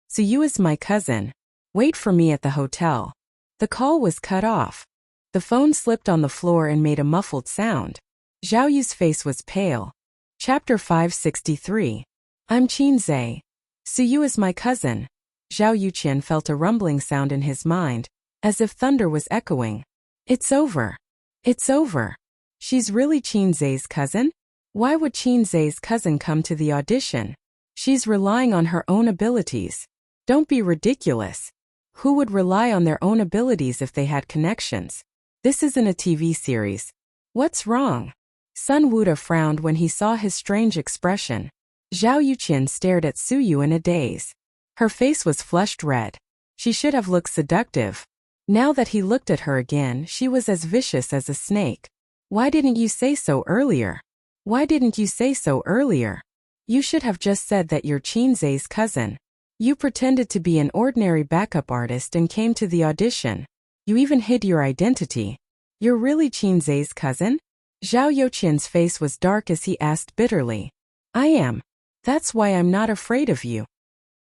So you is my cousin. Wait for me at the hotel. The call was cut off. The phone slipped on the floor and made a muffled sound. Zhao Yu's face was pale. Chapter 563. I'm Qinzai. Suyu is my cousin. Zhao Yuqian felt a rumbling sound in his mind, as if thunder was echoing. It's over. It's over. She's really Qinzai's cousin? Why would Qinzai's cousin come to the audition? She's relying on her own abilities. Don't be ridiculous. Who would rely on their own abilities if they had connections? This isn't a TV series. What's wrong? Sun Wuda frowned when he saw his strange expression. Zhao Yuqian stared at Suyu in a daze. Her face was flushed red. She should have looked seductive. Now that he looked at her again, she was as vicious as a snake. Why didn't you say so earlier? Why didn't you say so earlier? You should have just said that you're Qinzai's cousin. You pretended to be an ordinary backup artist and came to the audition. You even hid your identity. You're really Qinzai's cousin? Zhao Yuqian's face was dark as he asked bitterly. I am. That's why I'm not afraid of you.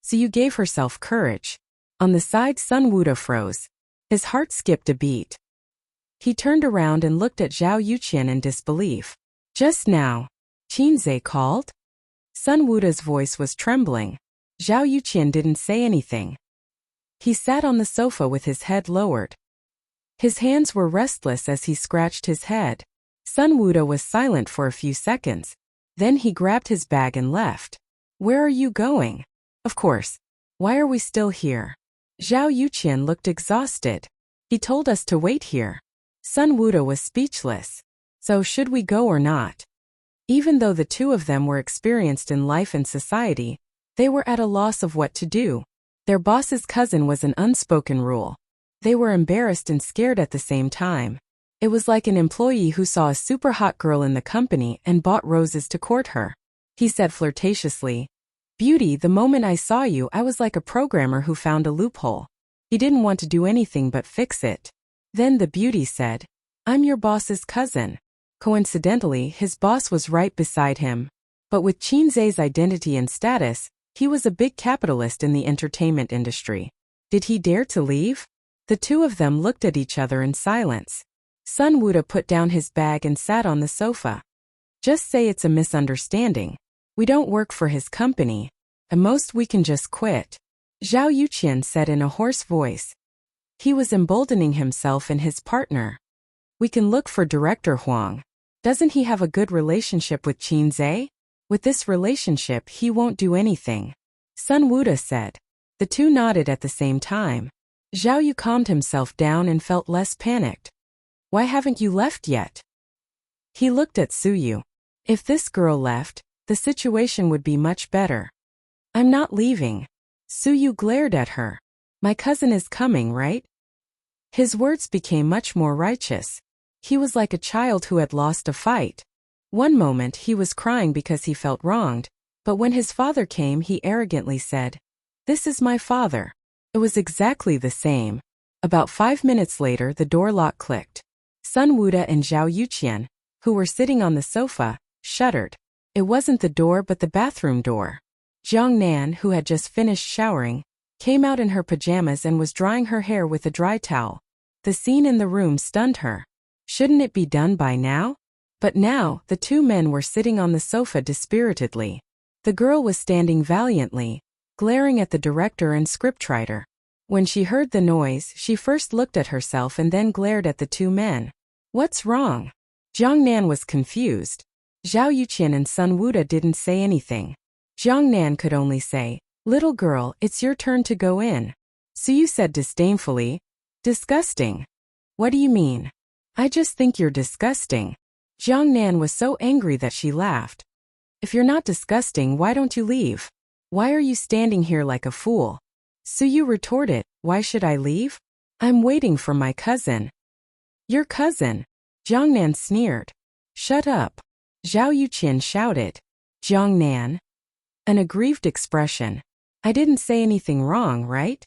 So you gave herself courage. On the side, Sun Wuda froze. His heart skipped a beat. He turned around and looked at Zhao Yuqian in disbelief. Just now, Qinzai called? Sun Wuda's voice was trembling. Zhao Yuqian didn't say anything. He sat on the sofa with his head lowered. His hands were restless as he scratched his head. Sun Wuda was silent for a few seconds. Then he grabbed his bag and left. Where are you going? Of course. Why are we still here? Zhao Yuqian looked exhausted. He told us to wait here. Sun Wuda was speechless. So should we go or not? Even though the two of them were experienced in life and society, they were at a loss of what to do. Their boss's cousin was an unspoken rule. They were embarrassed and scared at the same time. It was like an employee who saw a super hot girl in the company and bought roses to court her. He said flirtatiously, "Beauty, the moment I saw you, I was like a programmer who found a loophole." He didn't want to do anything but fix it. Then the beauty said, "I'm your boss's cousin." Coincidentally, his boss was right beside him. But with Qinzai's identity and status, he was a big capitalist in the entertainment industry. Did he dare to leave? The two of them looked at each other in silence. Sun Wuda put down his bag and sat on the sofa. "Just say it's a misunderstanding. We don't work for his company. At most we can just quit," Zhao Yuqian said in a hoarse voice. He was emboldening himself and his partner. "We can look for Director Huang. Doesn't he have a good relationship with Qinzai? With this relationship he won't do anything," Sun Wuda said. The two nodded at the same time. Zhao Yu calmed himself down and felt less panicked. "Why haven't you left yet?" He looked at Suyu. If this girl left, the situation would be much better. "I'm not leaving." Suyu glared at her. "My cousin is coming, right?" His words became much more righteous. He was like a child who had lost a fight. One moment he was crying because he felt wronged, but when his father came he arrogantly said, "This is my father." It was exactly the same. About 5 minutes later the door lock clicked. Sun Wuda and Zhao Yuqian, who were sitting on the sofa, shuddered. It wasn't the door but the bathroom door. Jiang Nan, who had just finished showering, came out in her pajamas and was drying her hair with a dry towel. The scene in the room stunned her. Shouldn't it be done by now? But now, the two men were sitting on the sofa dispiritedly. The girl was standing valiantly, glaring at the director and scriptwriter. When she heard the noise, she first looked at herself and then glared at the two men. "What's wrong?" Jiang Nan was confused. Zhao Yuqian and Sun Wuda didn't say anything. Jiang Nan could only say, "Little girl, it's your turn to go in." Suyu said disdainfully, "Disgusting." "What do you mean?" "I just think you're disgusting." Jiang Nan was so angry that she laughed. "If you're not disgusting, why don't you leave? Why are you standing here like a fool?" Suyu retorted, "Why should I leave? I'm waiting for my cousin." "Your cousin?" Jiang Nan sneered. "Shut up." Zhao Yuqian shouted. "Jiang Nan?" An aggrieved expression. "I didn't say anything wrong, right?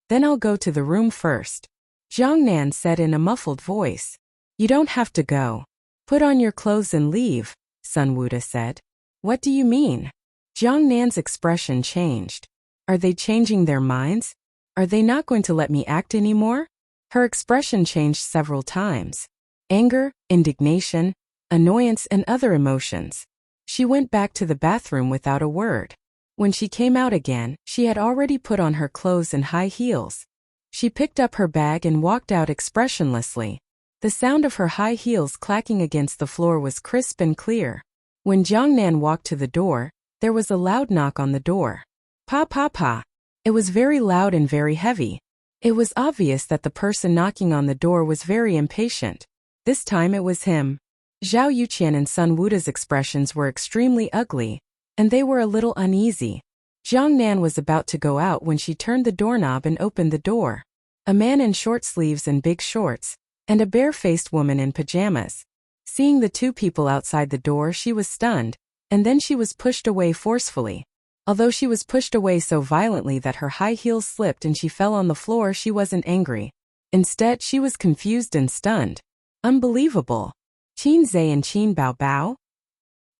Then I'll go to the room first," Jiang Nan said in a muffled voice. "You don't have to go. Put on your clothes and leave," Sun Wuda said. "What do you mean?" Jiang Nan's expression changed. "Are they changing their minds? Are they not going to let me act anymore?" Her expression changed several times. Anger, indignation, annoyance, and other emotions. She went back to the bathroom without a word. When she came out again, she had already put on her clothes and high heels. She picked up her bag and walked out expressionlessly. The sound of her high heels clacking against the floor was crisp and clear. When Jiang Nan walked to the door, there was a loud knock on the door. Pa pa pa. It was very loud and very heavy. It was obvious that the person knocking on the door was very impatient. This time it was him. Zhao Yuqian and Sun Wuda's expressions were extremely ugly, and they were a little uneasy. Jiang Nan was about to go out when she turned the doorknob and opened the door. A man in short sleeves and big shorts, and a bare-faced woman in pajamas. Seeing the two people outside the door, she was stunned, and then she was pushed away forcefully. Although she was pushed away so violently that her high heels slipped and she fell on the floor, she wasn't angry. Instead, she was confused and stunned. Unbelievable. Qinzai and Qin Baobao?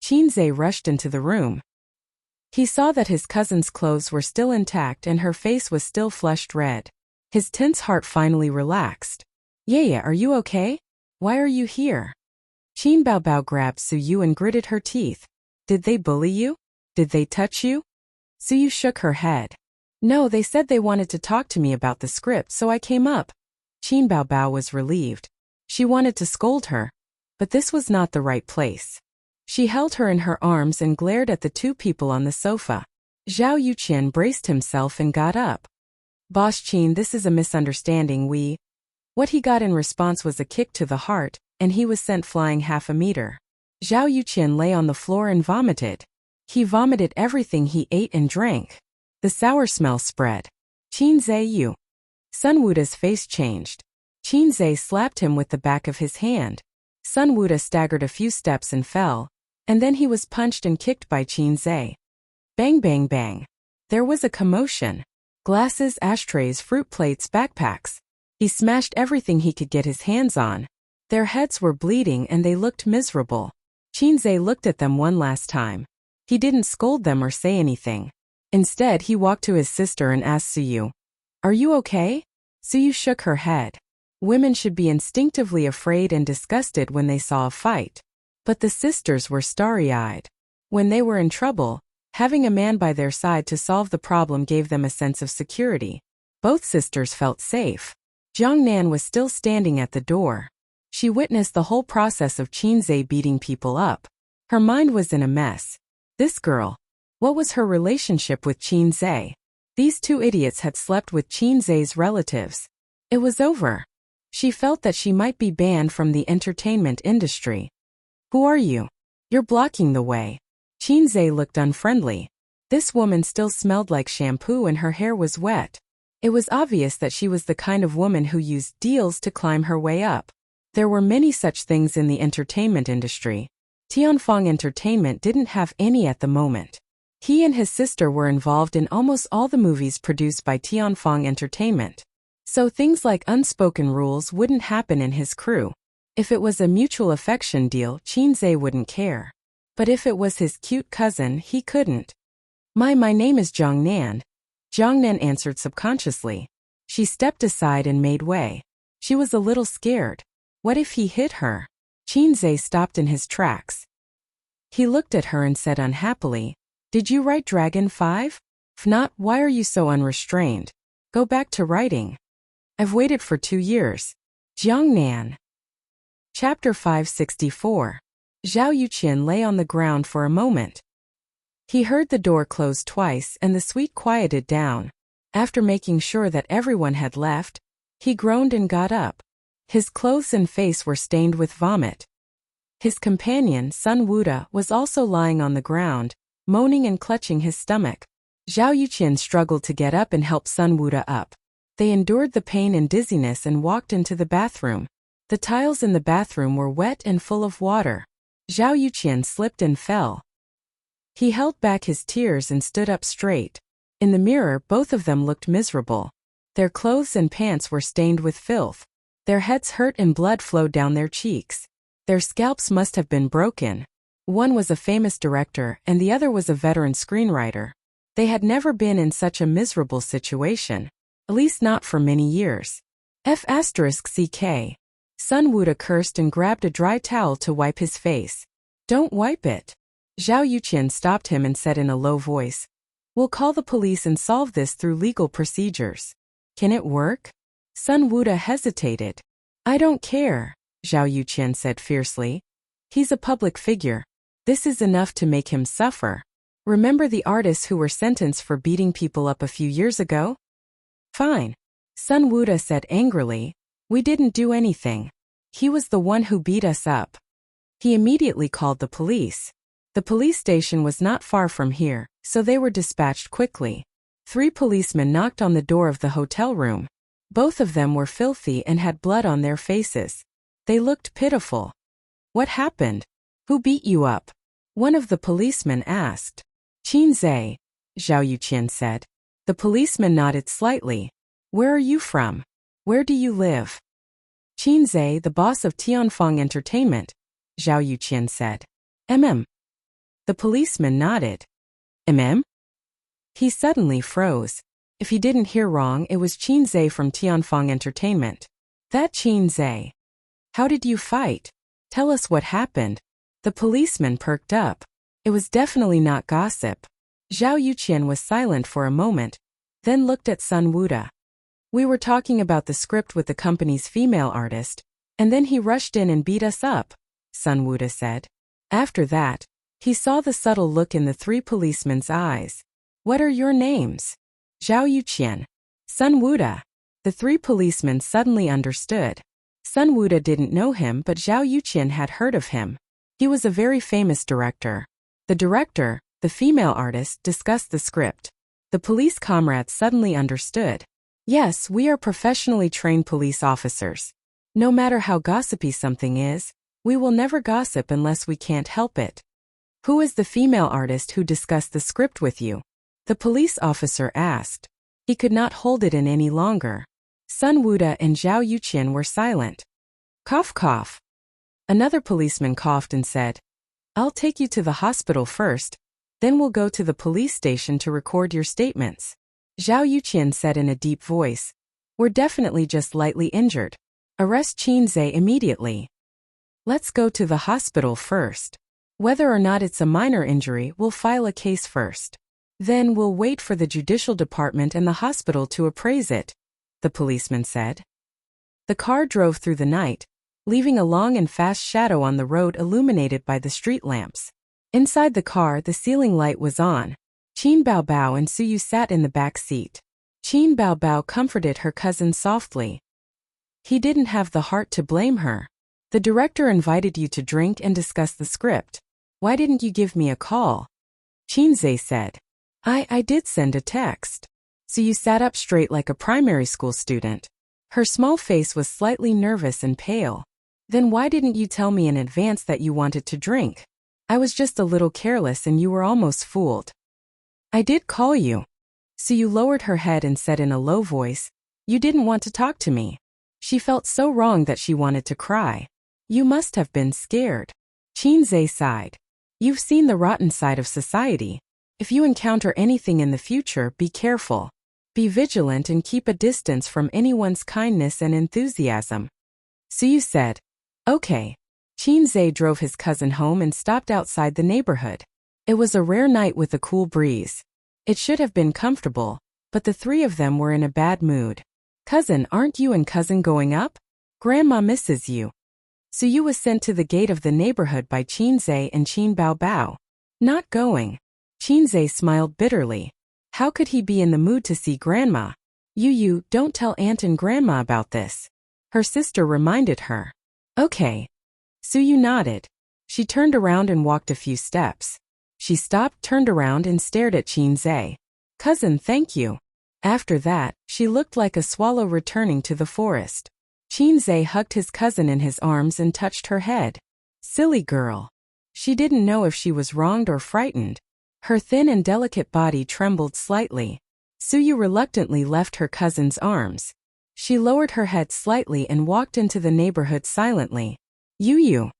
Qinzai rushed into the room. He saw that his cousin's clothes were still intact and her face was still flushed red. His tense heart finally relaxed. "Yaya, are you okay? Why are you here?" Qin Baobao grabbed Suyu and gritted her teeth. "Did they bully you? Did they touch you?" Suyu shook her head. "No, they said they wanted to talk to me about the script, so I came up." Qin Baobao was relieved. She wanted to scold her, but this was not the right place. She held her in her arms and glared at the two people on the sofa. Zhao Yuqian braced himself and got up. "Boss Qin, this is a misunderstanding. What he got in response was a kick to the heart, and he was sent flying half a meter. Zhao Yuqian lay on the floor and vomited. He vomited everything he ate and drank. The sour smell spread. Qin Zhe Yu. Sun Wuda's face changed. Qin Zhe slapped him with the back of his hand. Sun Wuda staggered a few steps and fell, and then he was punched and kicked by Qin Zhe. Bang bang bang. There was a commotion. Glasses, ashtrays, fruit plates, backpacks. He smashed everything he could get his hands on. Their heads were bleeding and they looked miserable. Qin Zhe looked at them one last time. He didn't scold them or say anything. Instead, he walked to his sister and asked Suyu, "Are you okay?" Suyu shook her head. Women should be instinctively afraid and disgusted when they saw a fight. But the sisters were starry-eyed. When they were in trouble, having a man by their side to solve the problem gave them a sense of security. Both sisters felt safe. Jiang Nan was still standing at the door. She witnessed the whole process of Qin Zhe beating people up. Her mind was in a mess. This girl. What was her relationship with Qin Zhe? These two idiots had slept with Qin Zhe's relatives. It was over. She felt that she might be banned from the entertainment industry. "Who are you? You're blocking the way." Qin Zhe looked unfriendly. This woman still smelled like shampoo and her hair was wet. It was obvious that she was the kind of woman who used deals to climb her way up. There were many such things in the entertainment industry. Tianfeng Entertainment didn't have any at the moment. He and his sister were involved in almost all the movies produced by Tianfeng Entertainment. So things like unspoken rules wouldn't happen in his crew. If it was a mutual affection deal, Qin Zhe wouldn't care. But if it was his cute cousin, he couldn't. My name is Jiang Nan. Jiang Nan answered subconsciously. She stepped aside and made way. She was a little scared. What if he hit her? Qin Zhe stopped in his tracks. He looked at her and said unhappily, "Did you write Dragon 5? If not, why are you so unrestrained? Go back to writing." "I've waited for 2 years. Jiang Nan. Chapter 564. Zhao Yuqian lay on the ground for a moment. He heard the door close twice and the suite quieted down. After making sure that everyone had left, he groaned and got up. His clothes and face were stained with vomit. His companion, Sun Wuda, was also lying on the ground, moaning and clutching his stomach. Zhao Yuqian struggled to get up and help Sun Wuda up. They endured the pain and dizziness and walked into the bathroom. The tiles in the bathroom were wet and full of water. Zhao Yuqian slipped and fell. He held back his tears and stood up straight. In the mirror, both of them looked miserable. Their clothes and pants were stained with filth. Their heads hurt and blood flowed down their cheeks. Their scalps must have been broken. One was a famous director and the other was a veteran screenwriter. They had never been in such a miserable situation. At least not for many years. F***CK. Sun Wuda cursed and grabbed a dry towel to wipe his face. "Don't wipe it." Zhao Yuqian stopped him and said in a low voice, "We'll call the police and solve this through legal procedures." "Can it work?" Sun Wuda hesitated. "I don't care," Zhao Yuqian said fiercely. "He's a public figure. This is enough to make him suffer. Remember the artists who were sentenced for beating people up a few years ago?" "Fine," Sun Wuda said angrily. "We didn't do anything. He was the one who beat us up." He immediately called the police. The police station was not far from here, so they were dispatched quickly. 3 policemen knocked on the door of the hotel room. Both of them were filthy and had blood on their faces. They looked pitiful. "What happened? Who beat you up?" one of the policemen asked. "Qin Zhe," Zhao Yuqian said. The policeman nodded slightly. "Where are you from? Where do you live?" "Qin Zhe, the boss of Tianfeng Entertainment," Zhao Yuqian said. The policeman nodded. He suddenly froze. If he didn't hear wrong, it was Qin Zhe from Tianfeng Entertainment. "That Qin Zhe. How did you fight? Tell us what happened." The policeman perked up. It was definitely not gossip. Zhao Yuqian was silent for a moment, then looked at Sun Wuda. "We were talking about the script with the company's female artist, and then he rushed in and beat us up," Sun Wuda said. After that, he saw the subtle look in the 3 policemen's eyes. "What are your names?" "Zhao Yuqian." "Sun Wuda." The 3 policemen suddenly understood. Sun Wuda didn't know him, but Zhao Yuqian had heard of him. He was a very famous director. The director, the female artist, discussed the script. The police comrades suddenly understood. Yes, we are professionally trained police officers. No matter how gossipy something is, we will never gossip unless we can't help it. Who is the female artist who discussed the script with you? The police officer asked. He could not hold it in any longer. Sun Wuda and Zhao Yuqian were silent. Cough cough. Another policeman coughed and said, I'll take you to the hospital first, then we'll go to the police station to record your statements. Zhao Yuqian said in a deep voice, We're definitely just lightly injured. Arrest Qinze immediately. Let's go to the hospital first. Whether or not it's a minor injury, we'll file a case first. Then we'll wait for the judicial department and the hospital to appraise it, the policeman said. The car drove through the night, leaving a long and fast shadow on the road illuminated by the street lamps. Inside the car, the ceiling light was on. Qin Baobao and Suyu sat in the back seat. Qin Baobao comforted her cousin softly. He didn't have the heart to blame her. The director invited you to drink and discuss the script. Why didn't you give me a call? Qinze said. I did send a text. Suyu sat up straight like a primary school student. Her small face was slightly nervous and pale. Then why didn't you tell me in advance that you wanted to drink? I was just a little careless and you were almost fooled. I did call you. Suyu lowered her head and said in a low voice, You didn't want to talk to me. She felt so wrong that she wanted to cry. You must have been scared. Qinze sighed. You've seen the rotten side of society. If you encounter anything in the future, be careful. Be vigilant and keep a distance from anyone's kindness and enthusiasm. Suyu said, Okay. Qinze drove his cousin home and stopped outside the neighborhood. It was a rare night with a cool breeze. It should have been comfortable, but the three of them were in a bad mood. Cousin, aren't you and cousin going up? Grandma misses you. Suyu was sent to the gate of the neighborhood by Qinze and Qin Baobao. Not going. Qinze smiled bitterly. How could he be in the mood to see Grandma? You, don't tell Aunt and Grandma about this. Her sister reminded her. Okay. Suyu nodded. She turned around and walked a few steps. She stopped, turned around and stared at Qinze. Cousin, thank you. After that, she looked like a swallow returning to the forest. Qinze hugged his cousin in his arms and touched her head. Silly girl. She didn't know if she was wronged or frightened. Her thin and delicate body trembled slightly. Suyu reluctantly left her cousin's arms. She lowered her head slightly and walked into the neighborhood silently. You!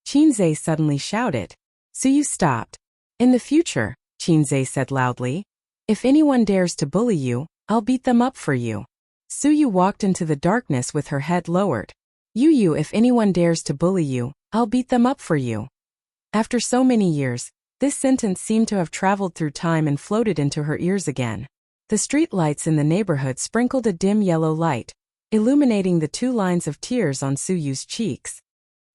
Qinze suddenly shouted. Suyu stopped. In the future, Qinze said loudly, if anyone dares to bully you, I'll beat them up for you. Suyu walked into the darkness with her head lowered. You, if anyone dares to bully you, I'll beat them up for you. After so many years, this sentence seemed to have traveled through time and floated into her ears again. The street lights in the neighborhood sprinkled a dim yellow light, illuminating the 2 lines of tears on Suyu's cheeks.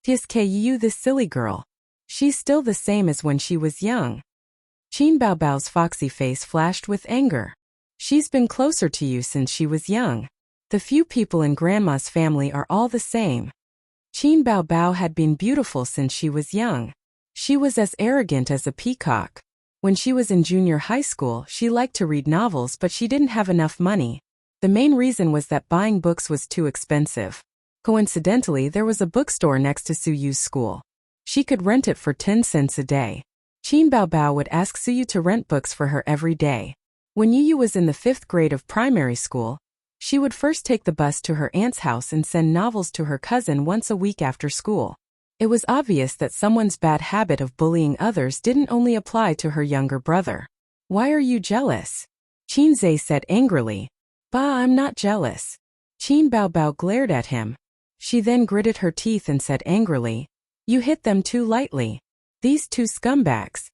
TSKU, this silly girl. She's still the same as when she was young. Qin Baobao's foxy face flashed with anger. She's been closer to you since she was young. The few people in Grandma's family are all the same. Qin Baobao had been beautiful since she was young. She was as arrogant as a peacock. When she was in junior high school, she liked to read novels, but she didn't have enough money. The main reason was that buying books was too expensive. Coincidentally, there was a bookstore next to Suyu's school. She could rent it for 10 cents a day. Qin Baobao would ask Suyu to rent books for her every day. When Yu was in the 5th grade of primary school, she would first take the bus to her aunt's house and send novels to her cousin once a week after school. It was obvious that someone's bad habit of bullying others didn't only apply to her younger brother. Why are you jealous? Qinze said angrily. Bah, I'm not jealous. Qin Baobao glared at him. She then gritted her teeth and said angrily, You hit them too lightly. These 2 scumbags.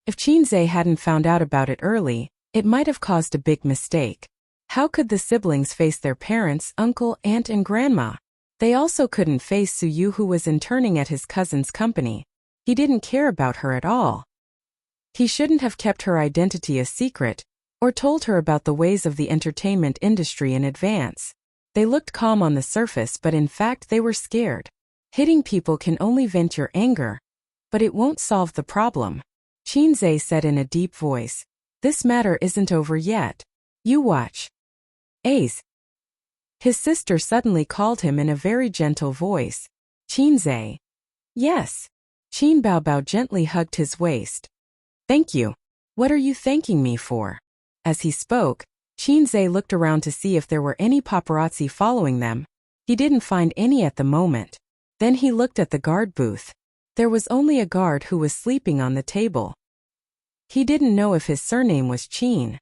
If Qinze hadn't found out about it early, it might have caused a big mistake. How could the siblings face their parents, uncle, aunt and grandma? They also couldn't face Suyu, who was interning at his cousin's company. He didn't care about her at all. He shouldn't have kept her identity a secret, or told her about the ways of the entertainment industry in advance. They looked calm on the surface, but in fact they were scared. Hitting people can only vent your anger. but it won't solve the problem. Qinzhe said in a deep voice. This matter isn't over yet. You watch. Ace. His sister suddenly called him in a very gentle voice. Qinzhe. Yes. Qin Baobao gently hugged his waist. Thank you. What are you thanking me for? As he spoke, Qinzhe looked around to see if there were any paparazzi following them. He didn't find any at the moment. Then he looked at the guard booth. There was only a guard who was sleeping on the table. He didn't know if his surname was Qin.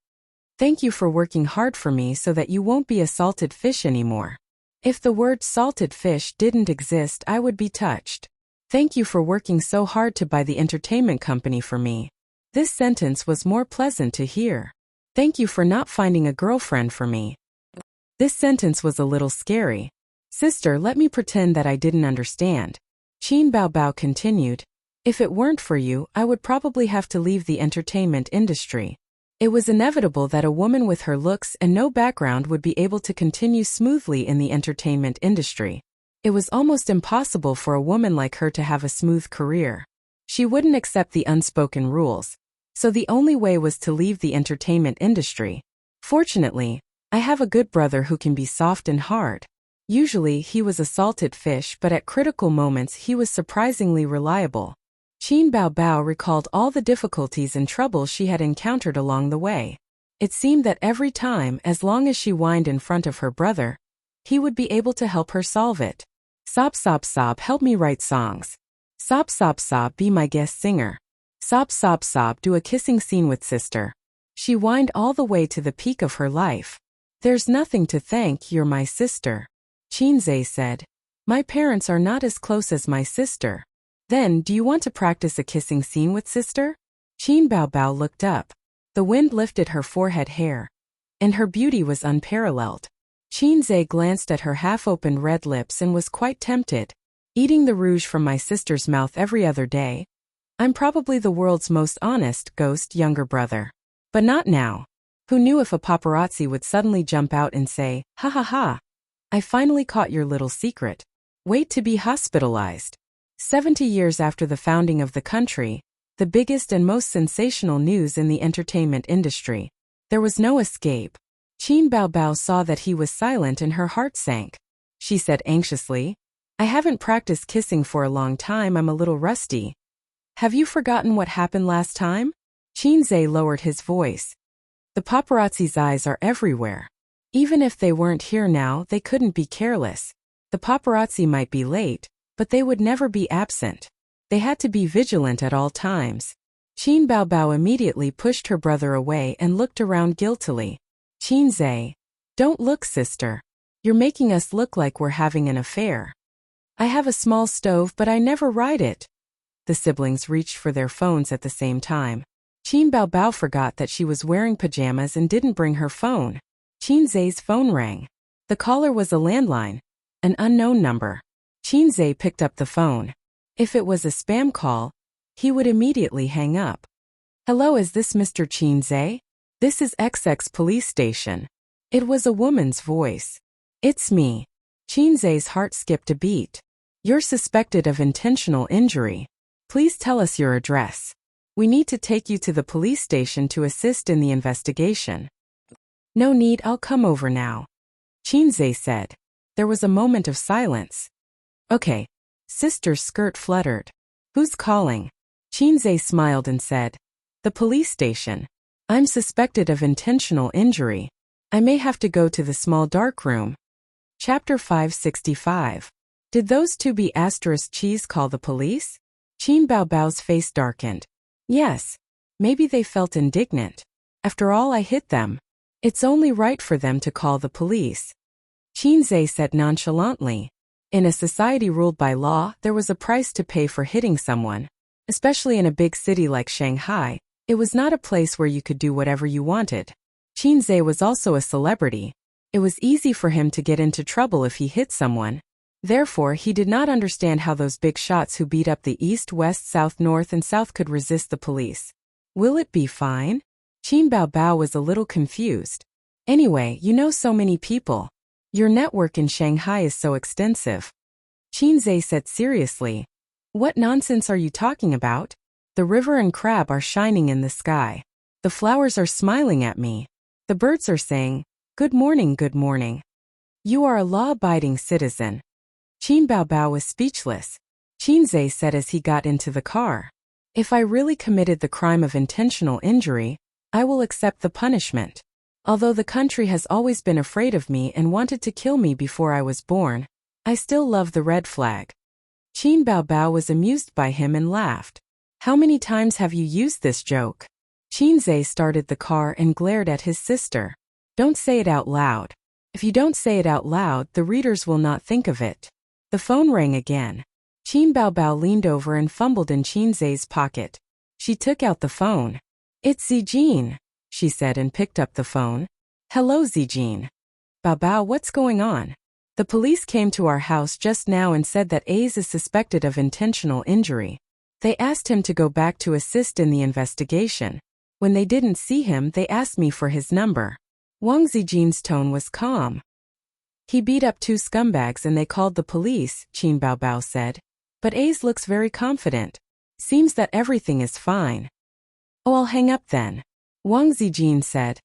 Thank you for working hard for me so that you won't be a salted fish anymore. If the word salted fish didn't exist, I would be touched. Thank you for working so hard to buy the entertainment company for me. This sentence was more pleasant to hear. Thank you for not finding a girlfriend for me. This sentence was a little scary. Sister, let me pretend that I didn't understand. Qin Baobao continued. If it weren't for you, I would probably have to leave the entertainment industry. It was inevitable that a woman with her looks and no background would be able to continue smoothly in the entertainment industry. It was almost impossible for a woman like her to have a smooth career. She wouldn't accept the unspoken rules. So the only way was to leave the entertainment industry. Fortunately, I have a good brother who can be soft and hard. Usually he was a salted fish, but at critical moments he was surprisingly reliable. Qin Baobao recalled all the difficulties and troubles she had encountered along the way. It seemed that every time, as long as she whined in front of her brother, he would be able to help her solve it. Sob sob sob, help me write songs. Sob sob sob, be my guest singer. Sob sob sob, do a kissing scene with sister. She whined all the way to the peak of her life. There's nothing to thank, you're my sister. Qinzhe said. My parents are not as close as my sister. Then, do you want to practice a kissing scene with sister? Qin Baobao looked up. The wind lifted her forehead hair. And her beauty was unparalleled. Qinzhe glanced at her half-opened red lips and was quite tempted. Eating the rouge from my sister's mouth every other day. I'm probably the world's most honest ghost younger brother. But not now. Who knew if a paparazzi would suddenly jump out and say, ha ha ha. I finally caught your little secret. Wait to be hospitalized. 70 years after the founding of the country, the biggest and most sensational news in the entertainment industry. There was no escape. Qin Baobao saw that he was silent and her heart sank. She said anxiously, I haven't practiced kissing for a long time, I'm a little rusty. Have you forgotten what happened last time? Qinzhe lowered his voice. The paparazzi's eyes are everywhere. Even if they weren't here now, they couldn't be careless. The paparazzi might be late, but they would never be absent. They had to be vigilant at all times. Qin Baobao immediately pushed her brother away and looked around guiltily. Qinzhe. Don't look, sister. You're making us look like we're having an affair. I have a small stove, but I never ride it. The siblings reached for their phones at the same time. Qin Baobao forgot that she was wearing pajamas and didn't bring her phone. Qinzhe's phone rang. The caller was a landline, an unknown number. Qinzhe picked up the phone. If it was a spam call, he would immediately hang up. Hello, is this Mr. Qinzhe? This is XX police station. It was a woman's voice. It's me. Qinzhe's heart skipped a beat. You're suspected of intentional injury. Please tell us your address. We need to take you to the police station to assist in the investigation. No need, I'll come over now. Qinzhe said. There was a moment of silence. Okay. Sister's skirt fluttered. Who's calling? Qinzhe smiled and said. The police station. I'm suspected of intentional injury. I may have to go to the small dark room. Chapter 565. Did those two be asterisk cheese call the police? Qin Baobao's face darkened. Yes. Maybe they felt indignant. After all, I hit them. It's only right for them to call the police. Qinzhe said nonchalantly. In a society ruled by law, there was a price to pay for hitting someone. Especially in a big city like Shanghai, it was not a place where you could do whatever you wanted. Qinzhe was also a celebrity. It was easy for him to get into trouble if he hit someone. Therefore, he did not understand how those big shots who beat up the east, west, south, north, and south could resist the police. Will it be fine? Qin Baobao was a little confused. Anyway, you know so many people. Your network in Shanghai is so extensive. Qinzhe said seriously. What nonsense are you talking about? The river and crab are shining in the sky. The flowers are smiling at me. The birds are saying, good morning, good morning. You are a law-abiding citizen. Qin Baobao was speechless. Qin Zhe said as he got into the car. If I really committed the crime of intentional injury, I will accept the punishment. Although the country has always been afraid of me and wanted to kill me before I was born, I still love the red flag. Qin Baobao was amused by him and laughed. How many times have you used this joke? Qin Zhe started the car and glared at his sister. Don't say it out loud. If you don't say it out loud, the readers will not think of it. The phone rang again. Qin Baobao leaned over and fumbled in Qin Zhe's pocket. She took out the phone. It's Zijin, she said and picked up the phone. Hello, Zijin. Baobao, what's going on? The police came to our house just now and said that Ace is suspected of intentional injury. They asked him to go back to assist in the investigation. When they didn't see him, they asked me for his number. Wang Zijin's tone was calm. He beat up 2 scumbags and they called the police, Qin Baobao said. But Ace looks very confident. Seems that everything is fine. Oh, I'll hang up then. Wang Zijin said.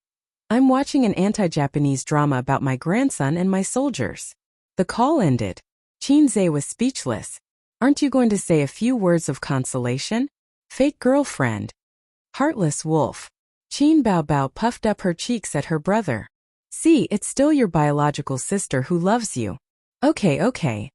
I'm watching an anti-Japanese drama about my grandson and my soldiers. The call ended. Qin Zhe was speechless. Aren't you going to say a few words of consolation? Fake girlfriend. Heartless wolf. Qin Baobao puffed up her cheeks at her brother. See, it's still your biological sister who loves you. Okay.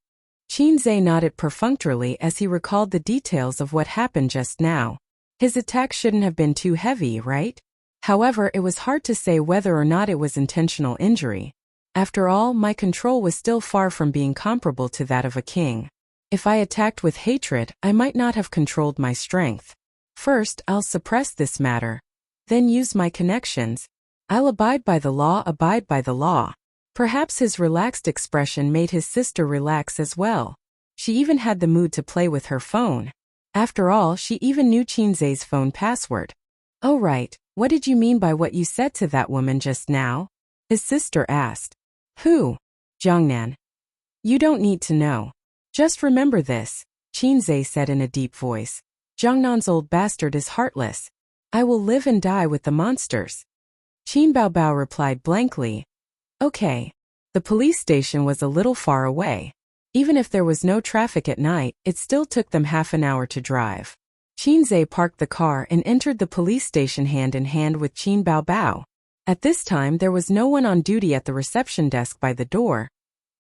Qin Zhe nodded perfunctorily as he recalled the details of what happened just now. His attack shouldn't have been too heavy, right? However, it was hard to say whether or not it was intentional injury. After all, my control was still far from being comparable to that of a king. If I attacked with hatred, I might not have controlled my strength. First, I'll suppress this matter. Then use my connections. I'll abide by the law. Perhaps his relaxed expression made his sister relax as well. She even had the mood to play with her phone. After all, she even knew Qin Zhe's phone password. Oh right, what did you mean by what you said to that woman just now? His sister asked. Who? Jiangnan. You don't need to know. Just remember this, Qin Zhe said in a deep voice. Jiangnan's old bastard is heartless. I will live and die with the monsters. Qin Baobao replied blankly. Okay. The police station was a little far away. Even if there was no traffic at night, it still took them half an hour to drive. Qin Zhe parked the car and entered the police station hand in hand with Qin Baobao. At this time there was no one on duty at the reception desk by the door,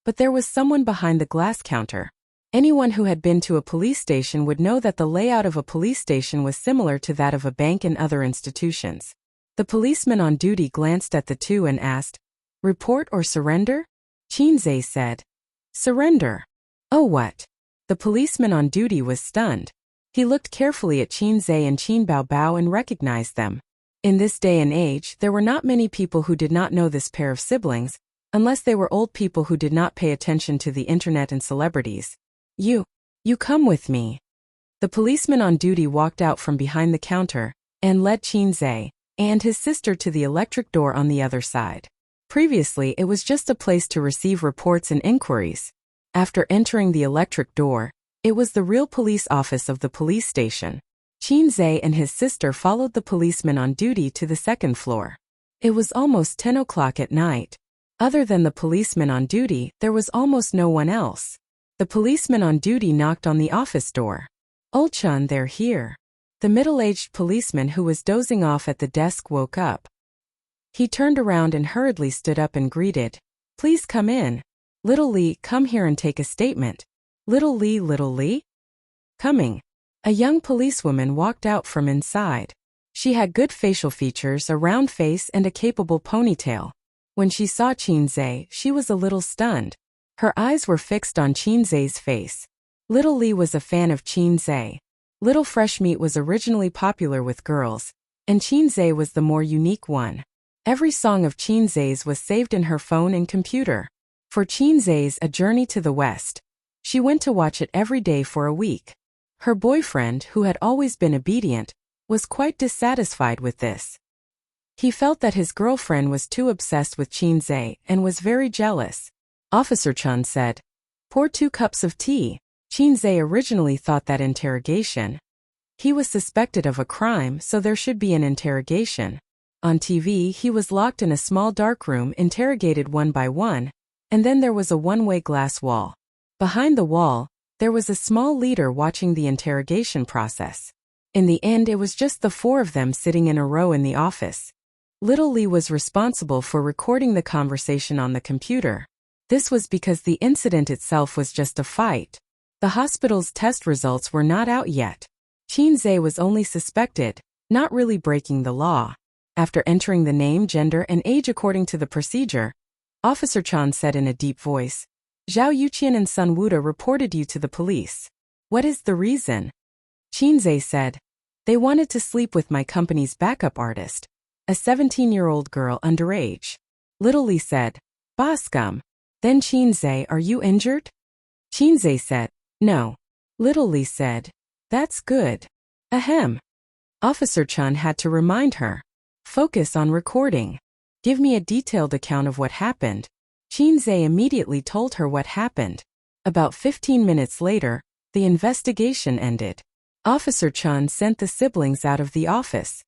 but there was someone behind the glass counter. Anyone who had been to a police station would know that the layout of a police station was similar to that of a bank and other institutions. The policeman on duty glanced at the two and asked, Report or surrender? Qin Zhe said, Surrender. Oh what? The policeman on duty was stunned. He looked carefully at Qin Zhe and Qin Baobao and recognized them. In this day and age, there were not many people who did not know this pair of siblings, unless they were old people who did not pay attention to the internet and celebrities. You come with me. The policeman on duty walked out from behind the counter and led Qin Zhe and his sister to the electric door on the other side. Previously, it was just a place to receive reports and inquiries. After entering the electric door, it was the real police office of the police station. Qin Zhe and his sister followed the policeman on duty to the second floor. It was almost 10 o'clock at night. Other than the policeman on duty, there was almost no one else. The policeman on duty knocked on the office door. Old-chan, they're here. The middle-aged policeman who was dozing off at the desk woke up. He turned around and hurriedly stood up and greeted. Please come in. Little Lee, come here and take a statement. Little Lee? Coming. A young policewoman walked out from inside. She had good facial features, a round face, and a capable ponytail. When she saw Qin Zhe, she was a little stunned. Her eyes were fixed on Qin Zhe's face. Little Lee was a fan of Qin Zhe. Little Fresh Meat was originally popular with girls, and Qin Zhe was the more unique one. Every song of Qin Zhe's was saved in her phone and computer. For Qin Zhe's A Journey to the West, she went to watch it every day for a week. Her boyfriend, who had always been obedient, was quite dissatisfied with this. He felt that his girlfriend was too obsessed with Qin Zhe and was very jealous. Officer Chun said, Pour 2 cups of tea. Qinze originally thought that interrogation. He was suspected of a crime, so there should be an interrogation. On TV, he was locked in a small dark room, interrogated one by one, and then there was a one-way glass wall. Behind the wall, there was a small leader watching the interrogation process. In the end, it was just the four of them sitting in a row in the office. Little Lee was responsible for recording the conversation on the computer. This was because the incident itself was just a fight. The hospital's test results were not out yet. Qinze was only suspected, not really breaking the law. After entering the name, gender, and age according to the procedure, Officer Chan said in a deep voice, "Zhao Yuqian and Sun Wuda reported you to the police. What is the reason?" Qinze said, "They wanted to sleep with my company's backup artist, a 17-year-old girl underage." Little Lee said, "Bascom." Then Qinze, "Are you injured?" Qinze said, "No." Little Lee said, "That's good." Ahem. Officer Chan had to remind her, "Focus on recording. Give me a detailed account of what happened." Qinze immediately told her what happened. About 15 minutes later, the investigation ended. Officer Chan sent the siblings out of the office.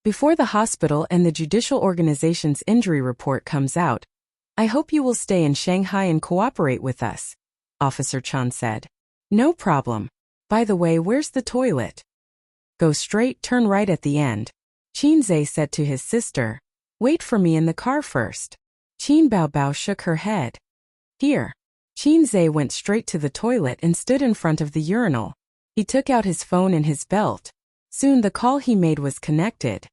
"Before the hospital and the judicial organization's injury report comes out, I hope you will stay in Shanghai and cooperate with us," Officer Chan said. "No problem. By the way, where's the toilet?" "Go straight, turn right at the end." Qinze said to his sister, "Wait for me in the car first." Qin Baobao shook her head. "Here." Qinze went straight to the toilet and stood in front of the urinal. He took out his phone in his belt. Soon the call he made was connected.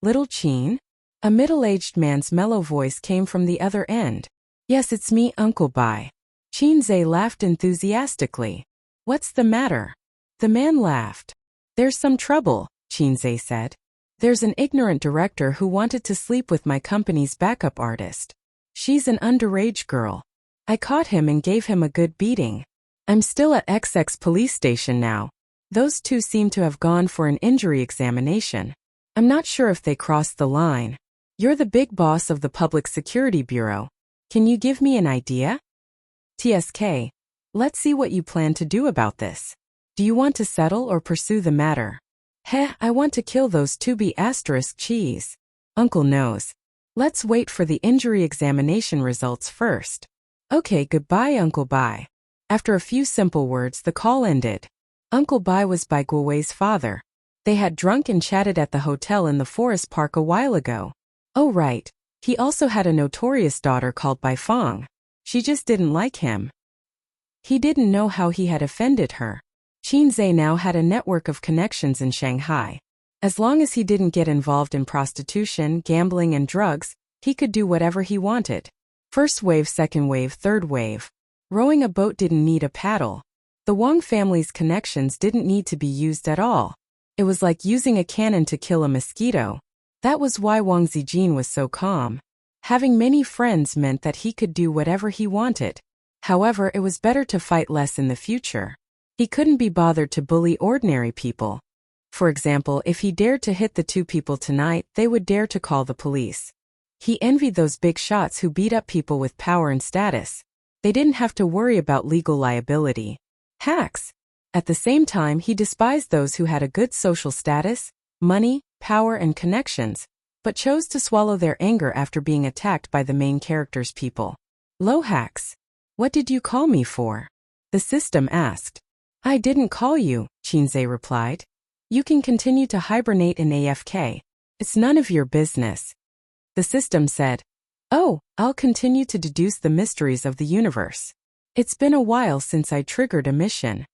"Little Qin?" A middle-aged man's mellow voice came from the other end. "Yes, it's me, Uncle Bai." Qinze laughed enthusiastically. "What's the matter?" The man laughed. "There's some trouble," Qinze said. "There's an ignorant director who wanted to sleep with my company's backup artist. She's an underage girl. I caught him and gave him a good beating. I'm still at XX police station now. Those two seem to have gone for an injury examination. I'm not sure if they crossed the line. You're the big boss of the Public Security Bureau. Can you give me an idea?" "TSK, let's see what you plan to do about this. Do you want to settle or pursue the matter?" "Heh, I want to kill those 2B asterisk cheese. Uncle knows. Let's wait for the injury examination results first." "Okay, goodbye, Uncle Bai." After a few simple words, the call ended. Uncle Bai was Bai Guowei's father. They had drunk and chatted at the hotel in the forest park a while ago. Oh right, he also had a notorious daughter called Bai Fong. She just didn't like him. He didn't know how he had offended her. Qinze now had a network of connections in Shanghai. As long as he didn't get involved in prostitution, gambling, and drugs, he could do whatever he wanted. First wave, second wave, third wave. Rowing a boat didn't need a paddle. The Wang family's connections didn't need to be used at all. It was like using a cannon to kill a mosquito. That was why Wang Zijin was so calm. Having many friends meant that he could do whatever he wanted. However, it was better to fight less in the future. He couldn't be bothered to bully ordinary people. For example, if he dared to hit the two people tonight, they would dare to call the police. He envied those big shots who beat up people with power and status. They didn't have to worry about legal liability. Hacks. At the same time, he despised those who had a good social status, money, power, and connections, but chose to swallow their anger after being attacked by the main character's people. "Lo Hacks, what did you call me for?" the system asked. "I didn't call you," Qinze replied. "You can continue to hibernate in AFK. It's none of your business." The system said, "Oh, I'll continue to deduce the mysteries of the universe. It's been a while since I triggered a mission."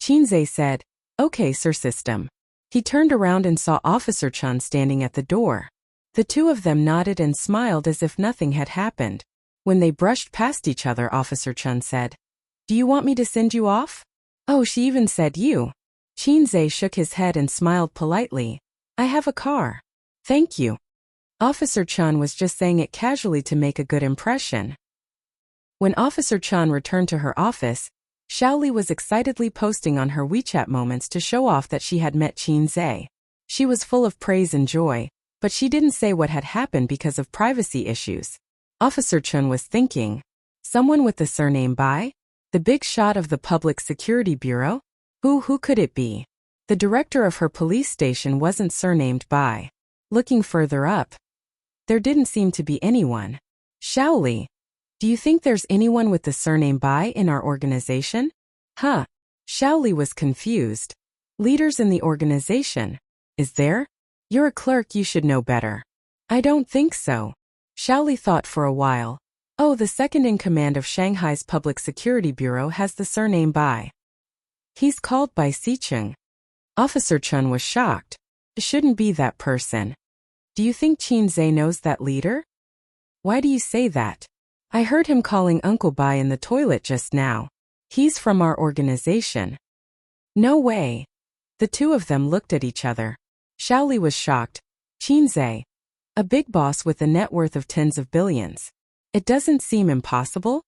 Qinze said, "Okay, Sir System." He turned around and saw Officer Chan standing at the door. The two of them nodded and smiled as if nothing had happened. When they brushed past each other, Officer Chan said, "Do you want me to send you off?" "Oh, she even said you." Qinze shook his head and smiled politely. "I have a car. Thank you." Officer Chan was just saying it casually to make a good impression. When Officer Chan returned to her office, Xiaoli was excitedly posting on her WeChat moments to show off that she had met Qinze. She was full of praise and joy, but she didn't say what had happened because of privacy issues. Officer Chan was thinking, someone with the surname Bai? The big shot of the Public Security Bureau? Who could it be? The director of her police station wasn't surnamed Bai. Looking further up, there didn't seem to be anyone. Shaoli, do you think there's anyone with the surname Bai in our organization? Huh. Shaoli was confused. Leaders in the organization? Is there? You're a clerk, you should know better. I don't think so. Shaoli thought for a while. Oh, the second in command of Shanghai's Public Security Bureau has the surname Bai. He's called Bai Sicheng. Officer Chun was shocked. It shouldn't be that person. Do you think Qin Zhe knows that leader? Why do you say that? I heard him calling Uncle Bai in the toilet just now. He's from our organization. No way. The two of them looked at each other. Shaoli was shocked. Qin Zhe, a big boss with a net worth of tens of billions. It doesn't seem impossible?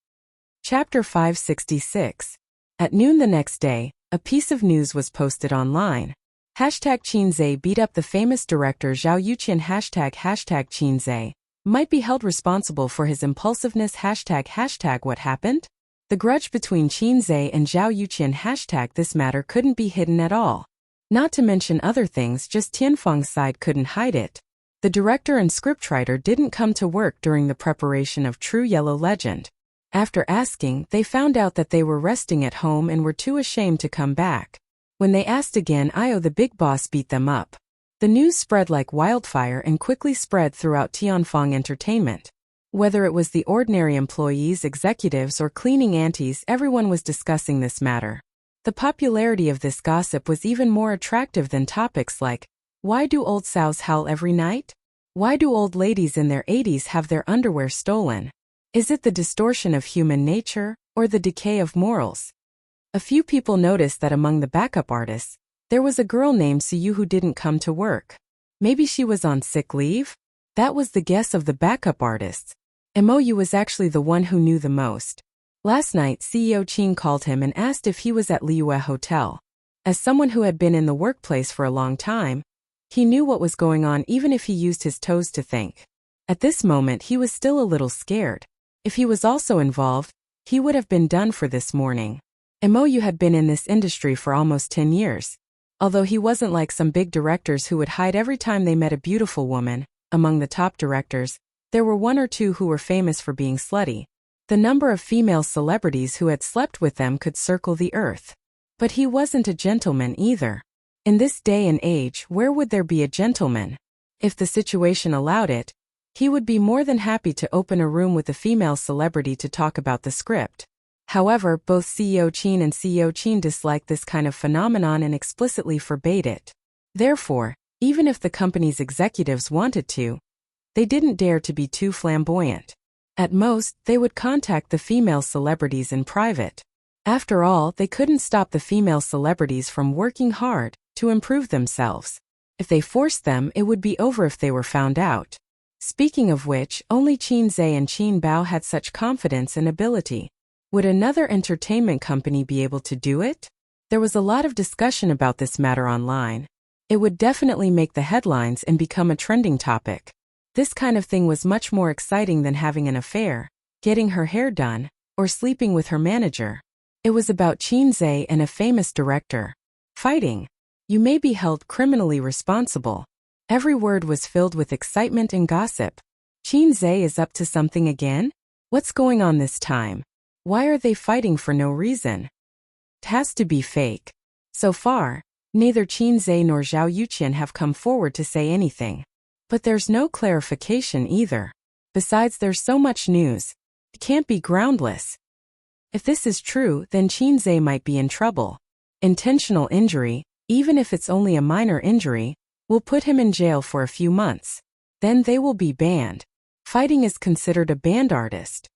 Chapter 566. At noon the next day, a piece of news was posted online. Hashtag Qin Zhe beat up the famous director Zhao Yuqian. Hashtag Qin Zhe might be held responsible for his impulsiveness. Hashtag what happened? The grudge between Qin Zhe and Zhao Yuqian. Hashtag this matter couldn't be hidden at all. Not to mention other things, just Tianfeng's side couldn't hide it. The director and scriptwriter didn't come to work during the preparation of True Yellow Legend. After asking, they found out that they were resting at home and were too ashamed to come back. When they asked again, the big boss beat them up. The news spread like wildfire and quickly spread throughout Tianfeng Entertainment. Whether it was the ordinary employees, executives, or cleaning aunties, everyone was discussing this matter. The popularity of this gossip was even more attractive than topics like, why do old sows howl every night? Why do old ladies in their 80s have their underwear stolen? Is it the distortion of human nature, or the decay of morals? A few people noticed that among the backup artists, there was a girl named Suyu who didn't come to work. Maybe she was on sick leave? That was the guess of the backup artists. Mou was actually the one who knew the most. Last night, CEO Qin called him and asked if he was at Liyue Hotel. As someone who had been in the workplace for a long time, he knew what was going on even if he used his toes to think. At this moment, he was still a little scared. If he was also involved, he would have been done for this morning. Mou had been in this industry for almost 10 years. Although he wasn't like some big directors who would hide every time they met a beautiful woman, among the top directors, there were one or two who were famous for being slutty. The number of female celebrities who had slept with them could circle the earth. But he wasn't a gentleman either. In this day and age, where would there be a gentleman? If the situation allowed it, he would be more than happy to open a room with a female celebrity to talk about the script. However, both CEO Qin and CEO Qin disliked this kind of phenomenon and explicitly forbade it. Therefore, even if the company's executives wanted to, they didn't dare to be too flamboyant. At most, they would contact the female celebrities in private. After all, they couldn't stop the female celebrities from working hard to improve themselves. If they forced them, it would be over if they were found out. Speaking of which, only Qin Zhe and Qin Bao had such confidence and ability. Would another entertainment company be able to do it? There was a lot of discussion about this matter online. It would definitely make the headlines and become a trending topic. This kind of thing was much more exciting than having an affair, getting her hair done, or sleeping with her manager. It was about Qin Zhe and a famous director. Fighting. You may be held criminally responsible. Every word was filled with excitement and gossip. Qin Zhe is up to something again? What's going on this time? Why are they fighting for no reason? It has to be fake. So far, neither Qin Zhe nor Zhao Yuqian have come forward to say anything. But there's no clarification either. Besides, there's so much news. It can't be groundless. If this is true, then Qin Zhe might be in trouble. Intentional injury, even if it's only a minor injury, will put him in jail for a few months. Then they will be banned. Fighting is considered a banned artist.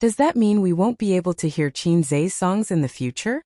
Does that mean we won't be able to hear Qin Zhe's songs in the future?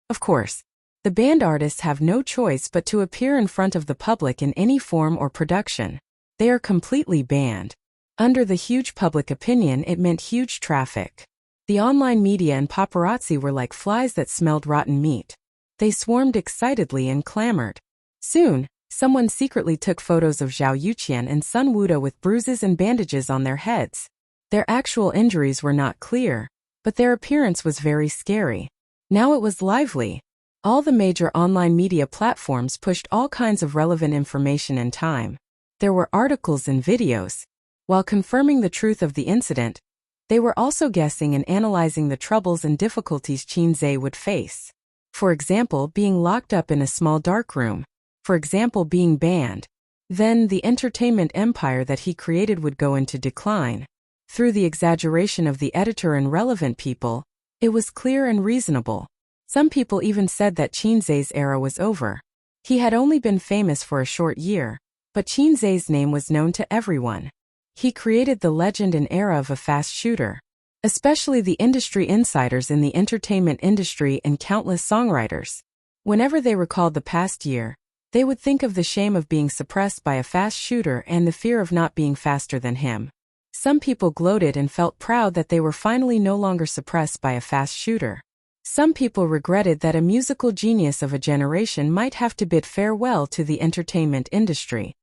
Of course. The banned artists have no choice but to appear in front of the public in any form or production. They are completely banned. Under the huge public opinion, it meant huge traffic. The online media and paparazzi were like flies that smelled rotten meat. They swarmed excitedly and clamored. Soon, someone secretly took photos of Zhao Yuqian and Sun Wuda with bruises and bandages on their heads. Their actual injuries were not clear, but their appearance was very scary. Now it was lively. All the major online media platforms pushed all kinds of relevant information in time. There were articles and videos. While confirming the truth of the incident, they were also guessing and analyzing the troubles and difficulties Qin Zhe would face. For example, being locked up in a small dark room. For example, being banned. Then the entertainment empire that he created would go into decline. Through the exaggeration of the editor and relevant people, it was clear and reasonable. Some people even said that Qin Zhe's era was over. He had only been famous for a short year, but Qin Zhe's name was known to everyone. He created the legend and era of a fast shooter. Especially the industry insiders in the entertainment industry and countless songwriters. Whenever they recalled the past year, they would think of the shame of being suppressed by a fast shooter and the fear of not being faster than him. Some people gloated and felt proud that they were finally no longer suppressed by a fast shooter. Some people regretted that a musical genius of a generation might have to bid farewell to the entertainment industry.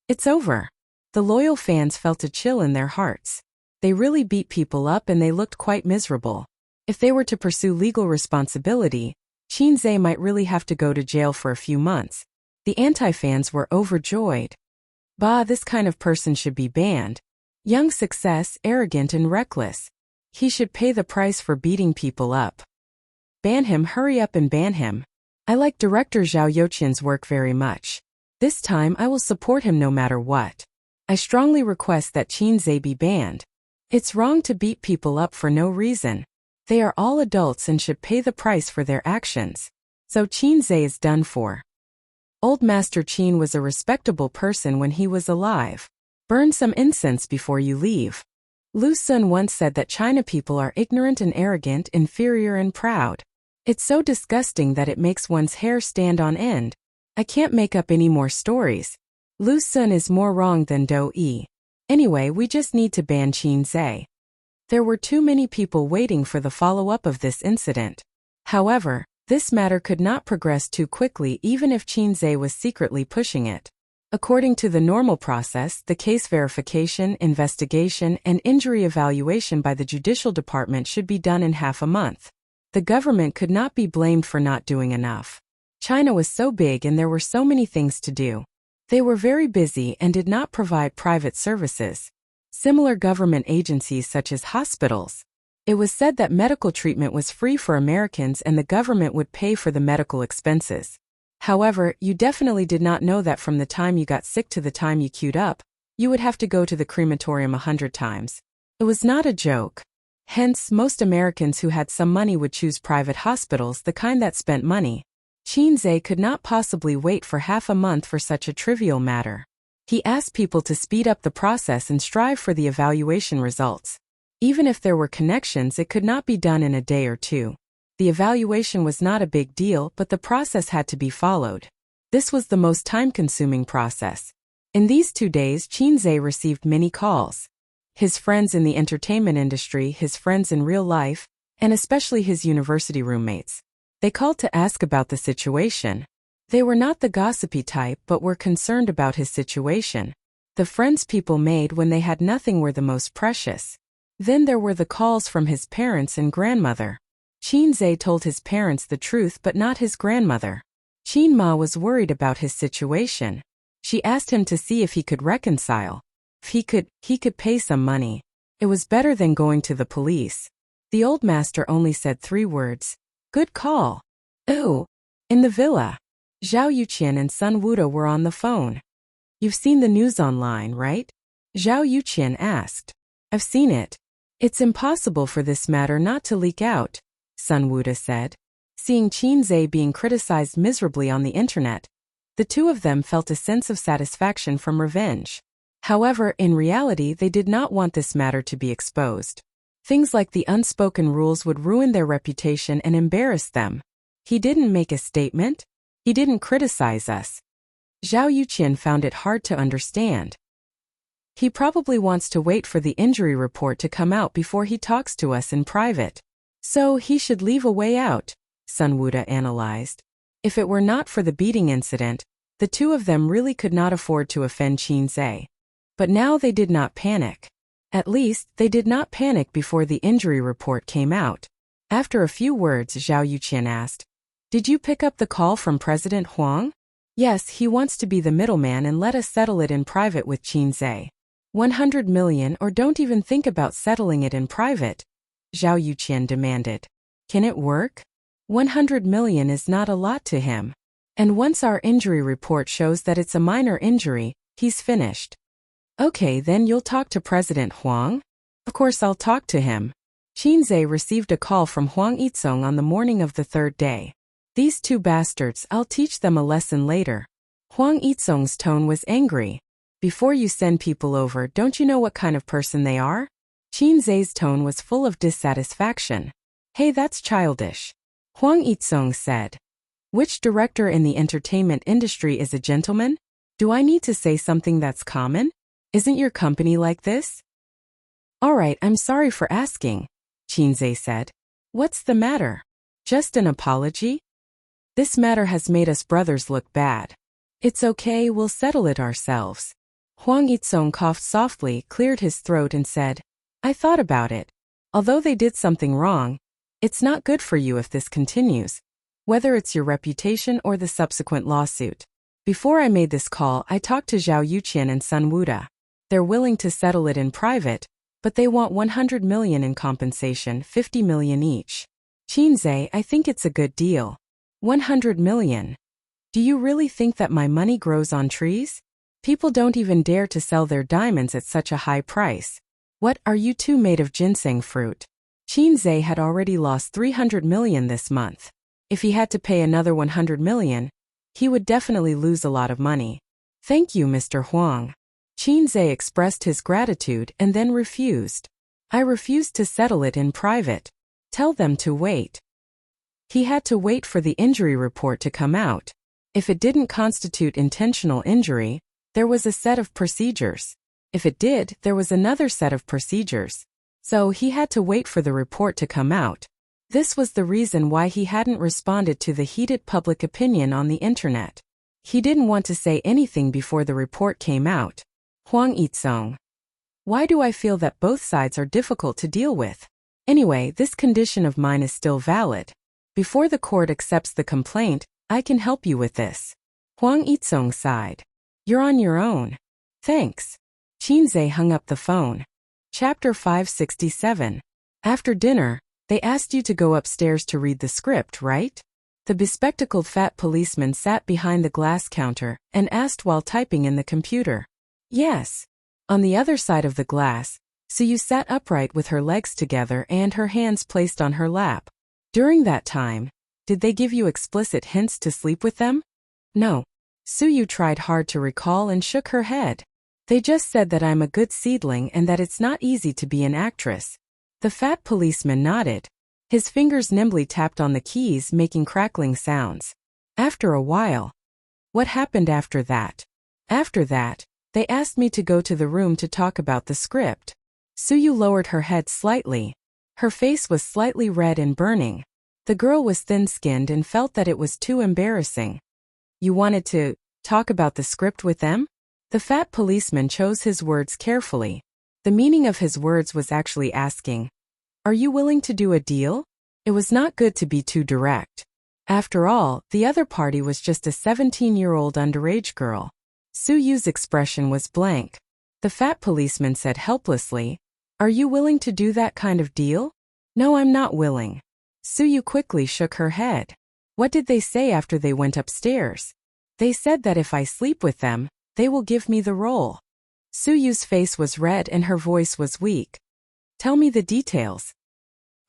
It's over. The loyal fans felt a chill in their hearts. They really beat people up and they looked quite miserable. If they were to pursue legal responsibility, Qin Zhe might really have to go to jail for a few months. The anti-fans were overjoyed. Bah, this kind of person should be banned. Young success, arrogant and reckless. He should pay the price for beating people up. Ban him, hurry up and ban him. I like director Zhao Youqian's work very much. This time I will support him no matter what. I strongly request that Qin Zhe be banned. It's wrong to beat people up for no reason. They are all adults and should pay the price for their actions. So Qin Zhe is done for. Old Master Qin was a respectable person when he was alive. Burn some incense before you leave. Lu Sun once said that China people are ignorant and arrogant, inferior and proud. It's so disgusting that it makes one's hair stand on end. I can't make up any more stories. Lu Sun is more wrong than Do Yi. Anyway, we just need to ban Qin Zhe. There were too many people waiting for the follow-up of this incident. However, this matter could not progress too quickly even if Qin Zhe was secretly pushing it. According to the normal process, the case verification, investigation, and injury evaluation by the judicial department should be done in half a month. The government could not be blamed for not doing enough. China was so big and there were so many things to do. They were very busy and did not provide private services. Similar government agencies such as hospitals. It was said that medical treatment was free for Americans and the government would pay for the medical expenses. However, you definitely did not know that from the time you got sick to the time you queued up, you would have to go to the crematorium 100 times. It was not a joke. Hence, most Americans who had some money would choose private hospitals, the kind that spent money. Qin Zhe could not possibly wait for half a month for such a trivial matter. He asked people to speed up the process and strive for the evaluation results. Even if there were connections, it could not be done in a day or two. The evaluation was not a big deal, but the process had to be followed. This was the most time-consuming process. In these 2 days, Qin Zhe received many calls. His friends in the entertainment industry, his friends in real life, and especially his university roommates. They called to ask about the situation. They were not the gossipy type but were concerned about his situation. The friends people made when they had nothing were the most precious. Then there were the calls from his parents and grandmother. Qin Zhe told his parents the truth but not his grandmother. Qin Ma was worried about his situation. She asked him to see if he could reconcile. If he could pay some money. It was better than going to the police. The old master only said 3 words. Good call. Oh. In the villa. Zhao Yuqian and Sun Wuda were on the phone. You've seen the news online, right? Zhao Yuqian asked. I've seen it. It's impossible for this matter not to leak out, Sun Wuda said. Seeing Qin Zhe being criticized miserably on the internet, the two of them felt a sense of satisfaction from revenge. However, in reality, they did not want this matter to be exposed. Things like the unspoken rules would ruin their reputation and embarrass them. He didn't make a statement. He didn't criticize us. Zhao Yuqian found it hard to understand. He probably wants to wait for the injury report to come out before he talks to us in private. So he should leave a way out, Sun Wuda analyzed. If it were not for the beating incident, the two of them really could not afford to offend Qin Zhe. But now they did not panic. At least, they did not panic before the injury report came out. After a few words, Zhao Yuqian asked, "Did you pick up the call from President Huang?" "Yes, he wants to be the middleman and let us settle it in private with Qin Zhe." 100 million, or don't even think about settling it in private, Zhao Yuqian demanded. "Can it work? 100 million is not a lot to him. And once our injury report shows that it's a minor injury, he's finished." "Okay, then you'll talk to President Huang?" "Of course I'll talk to him." Qin Zhe received a call from Huang Yizong on the morning of the third day. "These two bastards, I'll teach them a lesson later." Huang Yizong's tone was angry. "Before you send people over, don't you know what kind of person they are?" Qin Zhe's tone was full of dissatisfaction. "Hey, that's childish," Huang Yizong said. "Which director in the entertainment industry is a gentleman? Do I need to say something that's common? Isn't your company like this?" "All right, I'm sorry for asking," Qin Zhe said. "What's the matter? Just an apology? This matter has made us brothers look bad. It's okay, we'll settle it ourselves." Huang Yizong coughed softly, cleared his throat and said, "I thought about it. Although they did something wrong, it's not good for you if this continues, whether it's your reputation or the subsequent lawsuit. Before I made this call, I talked to Zhao Yuqian and Sun Wuda. They're willing to settle it in private, but they want 100 million in compensation, 50 million each. Qin Zhe, I think it's a good deal. 100 million. Do you really think that my money grows on trees? People don't even dare to sell their diamonds at such a high price. What, are you two made of ginseng fruit?" Qin Zhe had already lost 300 million this month. If he had to pay another 100 million, he would definitely lose a lot of money. "Thank you, Mr. Huang." Qin Zhe expressed his gratitude and then refused. "I refuse to settle it in private. Tell them to wait." He had to wait for the injury report to come out. If it didn't constitute intentional injury, there was a set of procedures. If it did, there was another set of procedures. So he had to wait for the report to come out. This was the reason why he hadn't responded to the heated public opinion on the internet. He didn't want to say anything before the report came out. Huang Yizong. "Why do I feel that both sides are difficult to deal with? Anyway, this condition of mine is still valid. Before the court accepts the complaint, I can help you with this." Huang Yizong sighed. "You're on your own. Thanks." Qin Zhe hung up the phone. Chapter 567. After dinner, they asked you to go upstairs to read the script, right? The bespectacled fat policeman sat behind the glass counter and asked while typing in the computer. "Yes." On the other side of the glass, Suyu sat upright with her legs together and her hands placed on her lap. "During that time, did they give you explicit hints to sleep with them?" "No." Suyu tried hard to recall and shook her head. "They just said that I'm a good seedling and that it's not easy to be an actress." The fat policeman nodded. His fingers nimbly tapped on the keys, making crackling sounds. After a while. "What happened after that?" "After that, they asked me to go to the room to talk about the script." Suyu lowered her head slightly. Her face was slightly red and burning. The girl was thin-skinned and felt that it was too embarrassing. "You wanted to talk about the script with them?" The fat policeman chose his words carefully. The meaning of his words was actually asking, "Are you willing to do a deal?" It was not good to be too direct. After all, the other party was just a 17-year-old underage girl. Suyu's expression was blank. The fat policeman said helplessly, "Are you willing to do that kind of deal?" "No, I'm not willing." Suyu quickly shook her head. "What did they say after they went upstairs?" "They said that if I sleep with them, they will give me the role." Suyu's face was red and her voice was weak. "Tell me the details."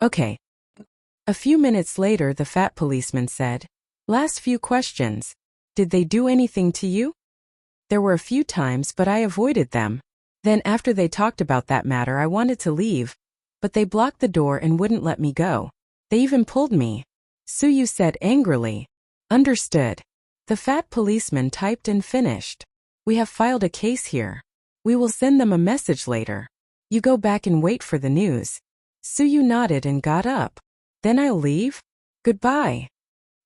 "Okay." A few minutes later, the fat policeman said, "Last few questions. Did they do anything to you?" "There were a few times, but I avoided them. Then after they talked about that matter, I wanted to leave, but they blocked the door and wouldn't let me go. They even pulled me." Suyu said angrily. "Understood." The fat policeman typed and finished. "We have filed a case here. We will send them a message later. You go back and wait for the news." Suyu nodded and got up. "Then I'll leave? Goodbye."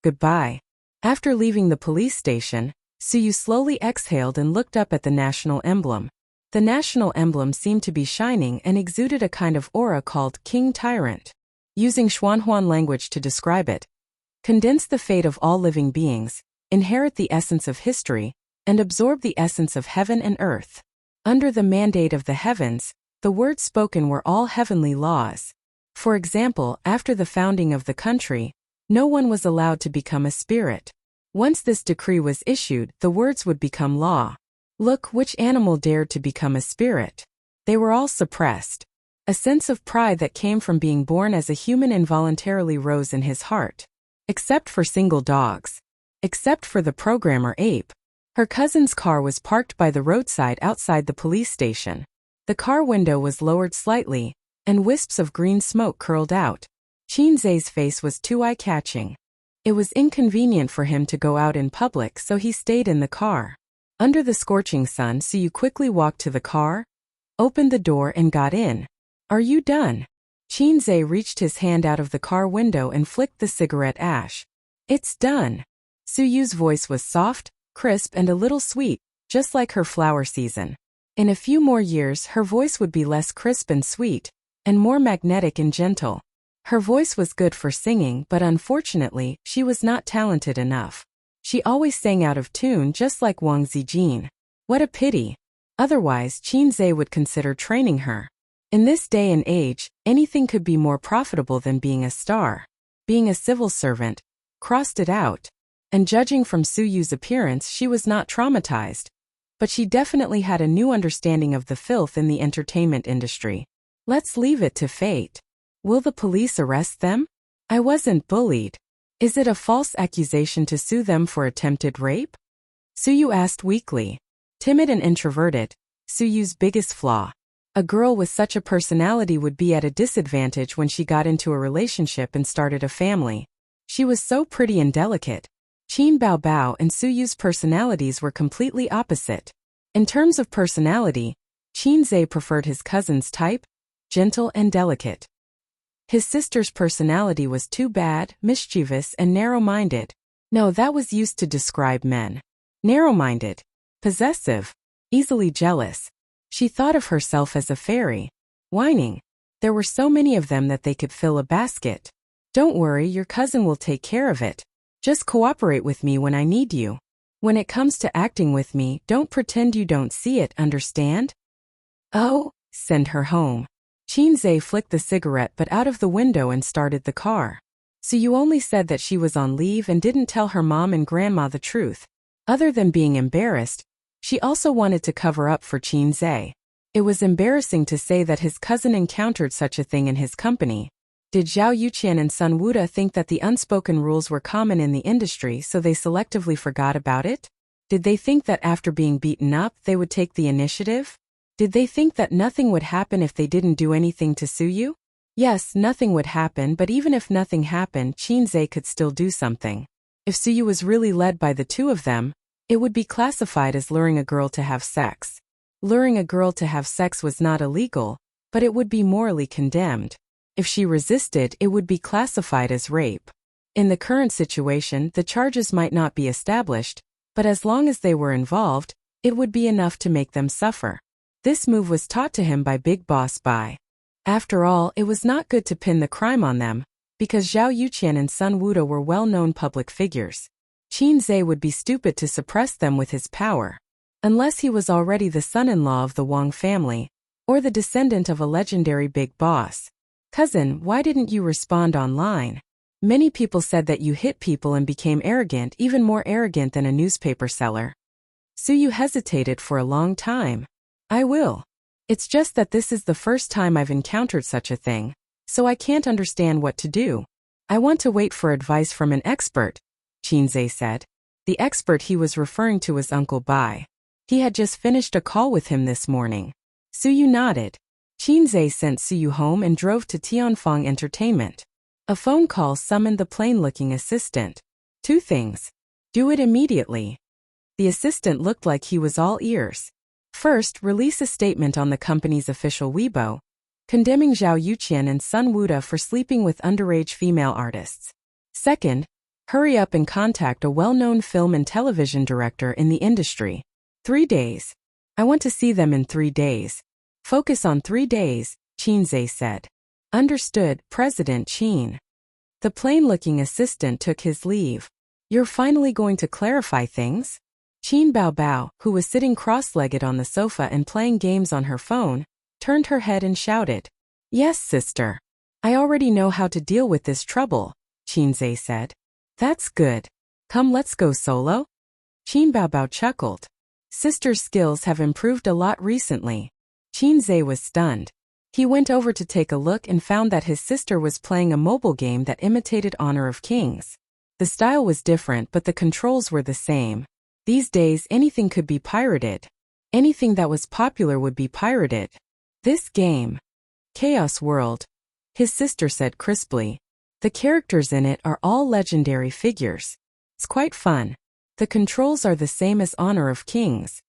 "Goodbye." After leaving the police station, Suyu slowly exhaled and looked up at the national emblem. The national emblem seemed to be shining and exuded a kind of aura called King Tyrant. Using Xuanhuan language to describe it, condense the fate of all living beings, inherit the essence of history, and absorb the essence of heaven and earth. Under the mandate of the heavens, the words spoken were all heavenly laws. For example, after the founding of the country, no one was allowed to become a spirit. Once this decree was issued, the words would become law. Look, which animal dared to become a spirit? They were all suppressed. A sense of pride that came from being born as a human involuntarily rose in his heart. Except for single dogs. Except for the programmer ape. Her cousin's car was parked by the roadside outside the police station. The car window was lowered slightly, and wisps of green smoke curled out. Qinzai's face was too eye-catching. It was inconvenient for him to go out in public, so he stayed in the car. Under the scorching sun, Suyu quickly walked to the car, opened the door and got in. Are you done? Qinzai reached his hand out of the car window and flicked the cigarette ash. It's done. Suyu's voice was soft, crisp and a little sweet, just like her flower season. In a few more years her voice would be less crisp and sweet, and more magnetic and gentle. Her voice was good for singing, but unfortunately, she was not talented enough. She always sang out of tune just like Wang Zijin. What a pity. Otherwise, Qinzai would consider training her. In this day and age, anything could be more profitable than being a star. Being a civil servant, crossed it out. And judging from Suyu's appearance, she was not traumatized. But she definitely had a new understanding of the filth in the entertainment industry. Let's leave it to fate. Will the police arrest them? I wasn't bullied. Is it a false accusation to sue them for attempted rape? Suyu asked weakly. Timid and introverted, Suyu's biggest flaw. A girl with such a personality would be at a disadvantage when she got into a relationship and started a family. She was so pretty and delicate. Qin Baobao and Suyu's personalities were completely opposite. In terms of personality, Qinzai preferred his cousin's type, gentle and delicate. His sister's personality was too bad, mischievous and narrow-minded. No, that was used to describe men. Narrow-minded, possessive, easily jealous. She thought of herself as a fairy. Whining. There were so many of them that they could fill a basket. Don't worry, your cousin will take care of it. Just cooperate with me when I need you. When it comes to acting with me, don't pretend you don't see it, understand? Oh, send her home. Qinzai flicked the cigarette butt out of the window and started the car. So you only said that she was on leave and didn't tell her mom and grandma the truth. Other than being embarrassed, she also wanted to cover up for Qinzai. It was embarrassing to say that his cousin encountered such a thing in his company. Did Zhao Yuqian and Sun Wuda think that the unspoken rules were common in the industry so they selectively forgot about it? Did they think that after being beaten up they would take the initiative? Did they think that nothing would happen if they didn't do anything to Suyu? Yes, nothing would happen, but even if nothing happened, Qinzai could still do something. If Suyu was really led by the two of them, it would be classified as luring a girl to have sex. Luring a girl to have sex was not illegal, but it would be morally condemned. If she resisted, it would be classified as rape. In the current situation, the charges might not be established, but as long as they were involved, it would be enough to make them suffer. This move was taught to him by Big Boss Bai. After all, it was not good to pin the crime on them, because Zhao Yuqian and Sun Wuda were well-known public figures. Qinzai would be stupid to suppress them with his power. Unless he was already the son-in-law of the Wang family, or the descendant of a legendary big boss. Cousin, why didn't you respond online? Many people said that you hit people and became arrogant, even more arrogant than a newspaper seller. Suyu hesitated for a long time. I will. It's just that this is the first time I've encountered such a thing, so I can't understand what to do. I want to wait for advice from an expert, Qinzai said. The expert he was referring to was Uncle Bai. He had just finished a call with him this morning. Suyu nodded. Qinzai sent Suyu home and drove to Tianfeng Entertainment. A phone call summoned the plain-looking assistant. 2 things. Do it immediately. The assistant looked like he was all ears. First, release a statement on the company's official Weibo, condemning Zhao Yuqian and Sun Wuda for sleeping with underage female artists. Second, hurry up and contact a well-known film and television director in the industry. 3 days. I want to see them in 3 days. Focus on 3 days, Qinzhe said. Understood, President Qin. The plain-looking assistant took his leave. You're finally going to clarify things? Qin Baobao, who was sitting cross-legged on the sofa and playing games on her phone, turned her head and shouted. Yes, sister. I already know how to deal with this trouble, Qinzhe said. That's good. Come, let's go solo? Qin Baobao chuckled. Sister's skills have improved a lot recently. Qinzhe was stunned. He went over to take a look and found that his sister was playing a mobile game that imitated Honor of Kings. The style was different, but the controls were the same. These days, anything could be pirated. Anything that was popular would be pirated. This game. Chaos World, his sister said crisply. The characters in it are all legendary figures. It's quite fun. The controls are the same as Honor of Kings.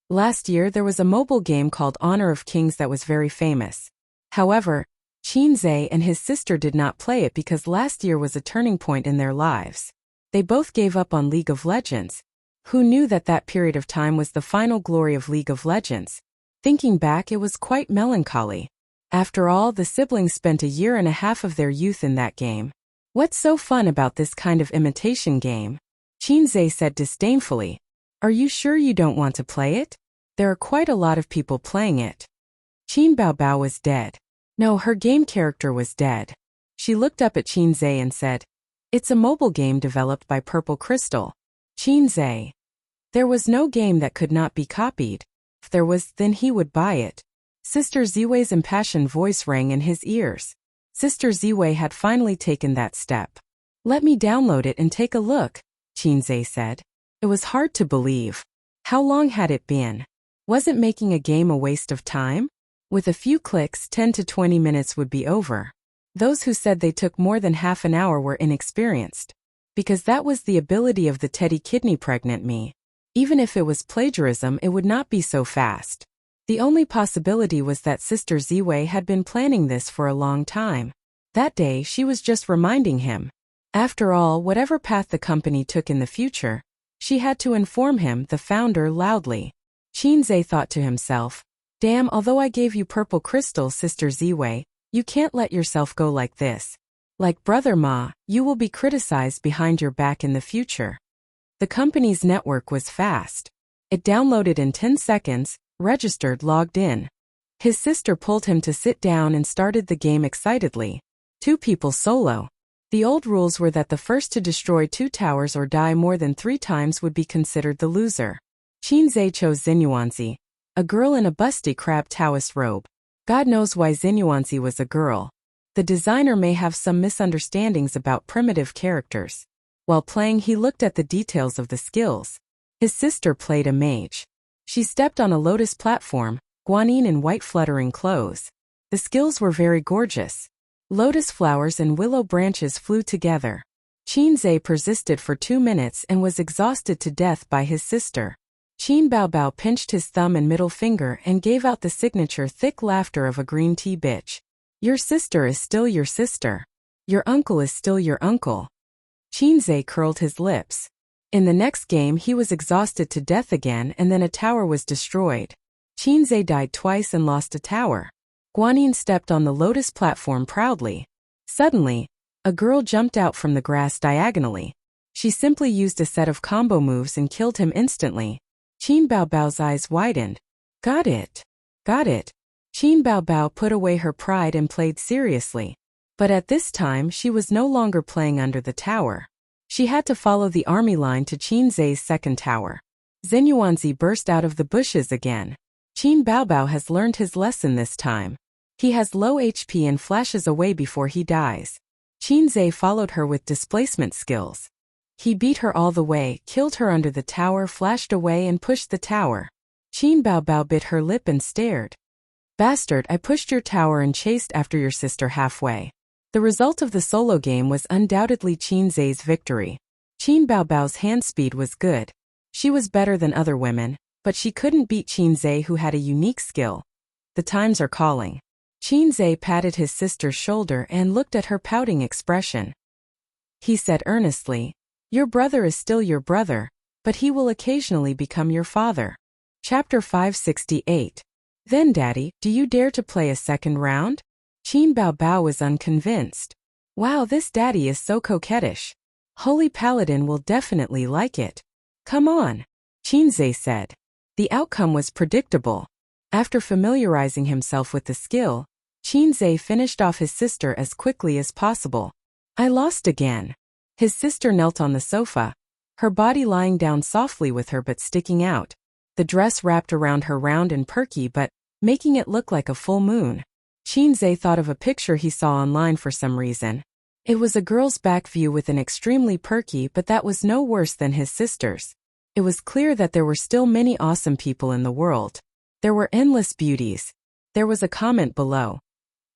Last year there was a mobile game called Honor of Kings that was very famous. However, Qinzhe and his sister did not play it because last year was a turning point in their lives. They both gave up on League of Legends. Who knew that that period of time was the final glory of League of Legends? Thinking back, it was quite melancholy. After all, the siblings spent 1.5 years of their youth in that game. What's so fun about this kind of imitation game? Qinzhe said disdainfully. Are you sure you don't want to play it? There are quite a lot of people playing it. Qin Baobao was dead. No, her game character was dead. She looked up at Qinzhe and said, It's a mobile game developed by Purple Crystal. Qinzhe. There was no game that could not be copied. If there was, then he would buy it. Sister Ziwei's impassioned voice rang in his ears. Sister Ziwei had finally taken that step. Let me download it and take a look, Qinzhe said. It was hard to believe. How long had it been? Wasn't making a game a waste of time? With a few clicks, 10 to 20 minutes would be over. Those who said they took more than half an hour were inexperienced. Because that was the ability of the Teddy Kidney Pregnant Me. Even if it was plagiarism, it would not be so fast. The only possibility was that Sister Ziwei had been planning this for a long time. That day, she was just reminding him. After all, whatever path the company took in the future, she had to inform him, the founder, loudly. Qinzhe thought to himself, Damn, although I gave you purple crystal, Sister Ziwei, you can't let yourself go like this. Like Brother Ma, you will be criticized behind your back in the future. The company's network was fast. It downloaded in 10 seconds, registered, logged in. His sister pulled him to sit down and started the game excitedly. 2 people solo. The old rules were that the first to destroy 2 towers or die more than 3 times would be considered the loser. Qinzhe chose Xinyuanzi, a girl in a busty crab Taoist robe. God knows why Xinyuanzi was a girl. The designer may have some misunderstandings about primitive characters. While playing, he looked at the details of the skills. His sister played a mage. She stepped on a lotus platform, Guanyin in white fluttering clothes. The skills were very gorgeous. Lotus flowers and willow branches flew together. Qinzhe persisted for 2 minutes and was exhausted to death by his sister. Qin Baobao pinched his thumb and middle finger and gave out the signature thick laughter of a green tea bitch. Your sister is still your sister. Your uncle is still your uncle. Qinzhe curled his lips. In the next game he was exhausted to death again, and then a tower was destroyed. Qinzhe died twice and lost a tower. Guanyin stepped on the lotus platform proudly. Suddenly, a girl jumped out from the grass diagonally. She simply used a set of combo moves and killed him instantly. Qin Baobao's eyes widened. Got it. Got it. Qin Baobao put away her pride and played seriously. But at this time she was no longer playing under the tower. She had to follow the army line to Qinzhe's second tower. Xinyuanzi burst out of the bushes again. Qin Baobao has learned his lesson this time. He has low HP and flashes away before he dies. Qinzhe followed her with displacement skills. He beat her all the way, killed her under the tower, flashed away and pushed the tower. Qin Baobao bit her lip and stared. Bastard, I pushed your tower and chased after your sister halfway. The result of the solo game was undoubtedly Qinzhe's victory. Qin Baobao's hand speed was good. She was better than other women, but she couldn't beat Qinzhe, who had a unique skill. The times are calling. Qinzhe patted his sister's shoulder and looked at her pouting expression. He said earnestly, Your brother is still your brother, but he will occasionally become your father. Chapter 568. Then Daddy, do you dare to play a second round? Qin Bao was unconvinced. Wow, this Daddy is so coquettish. Holy Paladin will definitely like it. Come on, Qinzhe said. The outcome was predictable. After familiarizing himself with the skill, Qinzhe finished off his sister as quickly as possible. I lost again. His sister knelt on the sofa, her body lying down softly with her butt sticking out, the dress wrapped around her round and perky but making it look like a full moon. Qinzhe thought of a picture he saw online for some reason. It was a girl's back view with an extremely perky, but that was no worse than his sister's. It was clear that there were still many awesome people in the world. There were endless beauties. There was a comment below.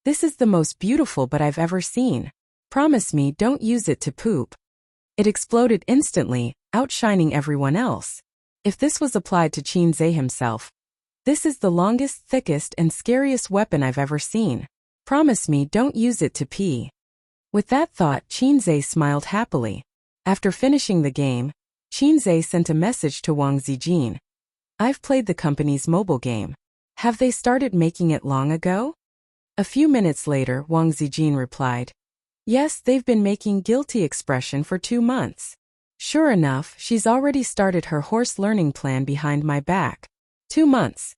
This is the most beautiful but I've ever seen. Promise me don't use it to poop. It exploded instantly, outshining everyone else. If this was applied to Qinzhe himself, this is the longest, thickest, and scariest weapon I've ever seen. Promise me don't use it to pee. With that thought, Qinzhe smiled happily. After finishing the game, Qinzhe sent a message to Wang Zijin. I've played the company's mobile game. Have they started making it long ago? A few minutes later, Wang Zijin replied. Yes, they've been making guilty expression for 2 months. Sure enough, she's already started her horse learning plan behind my back. 2 months.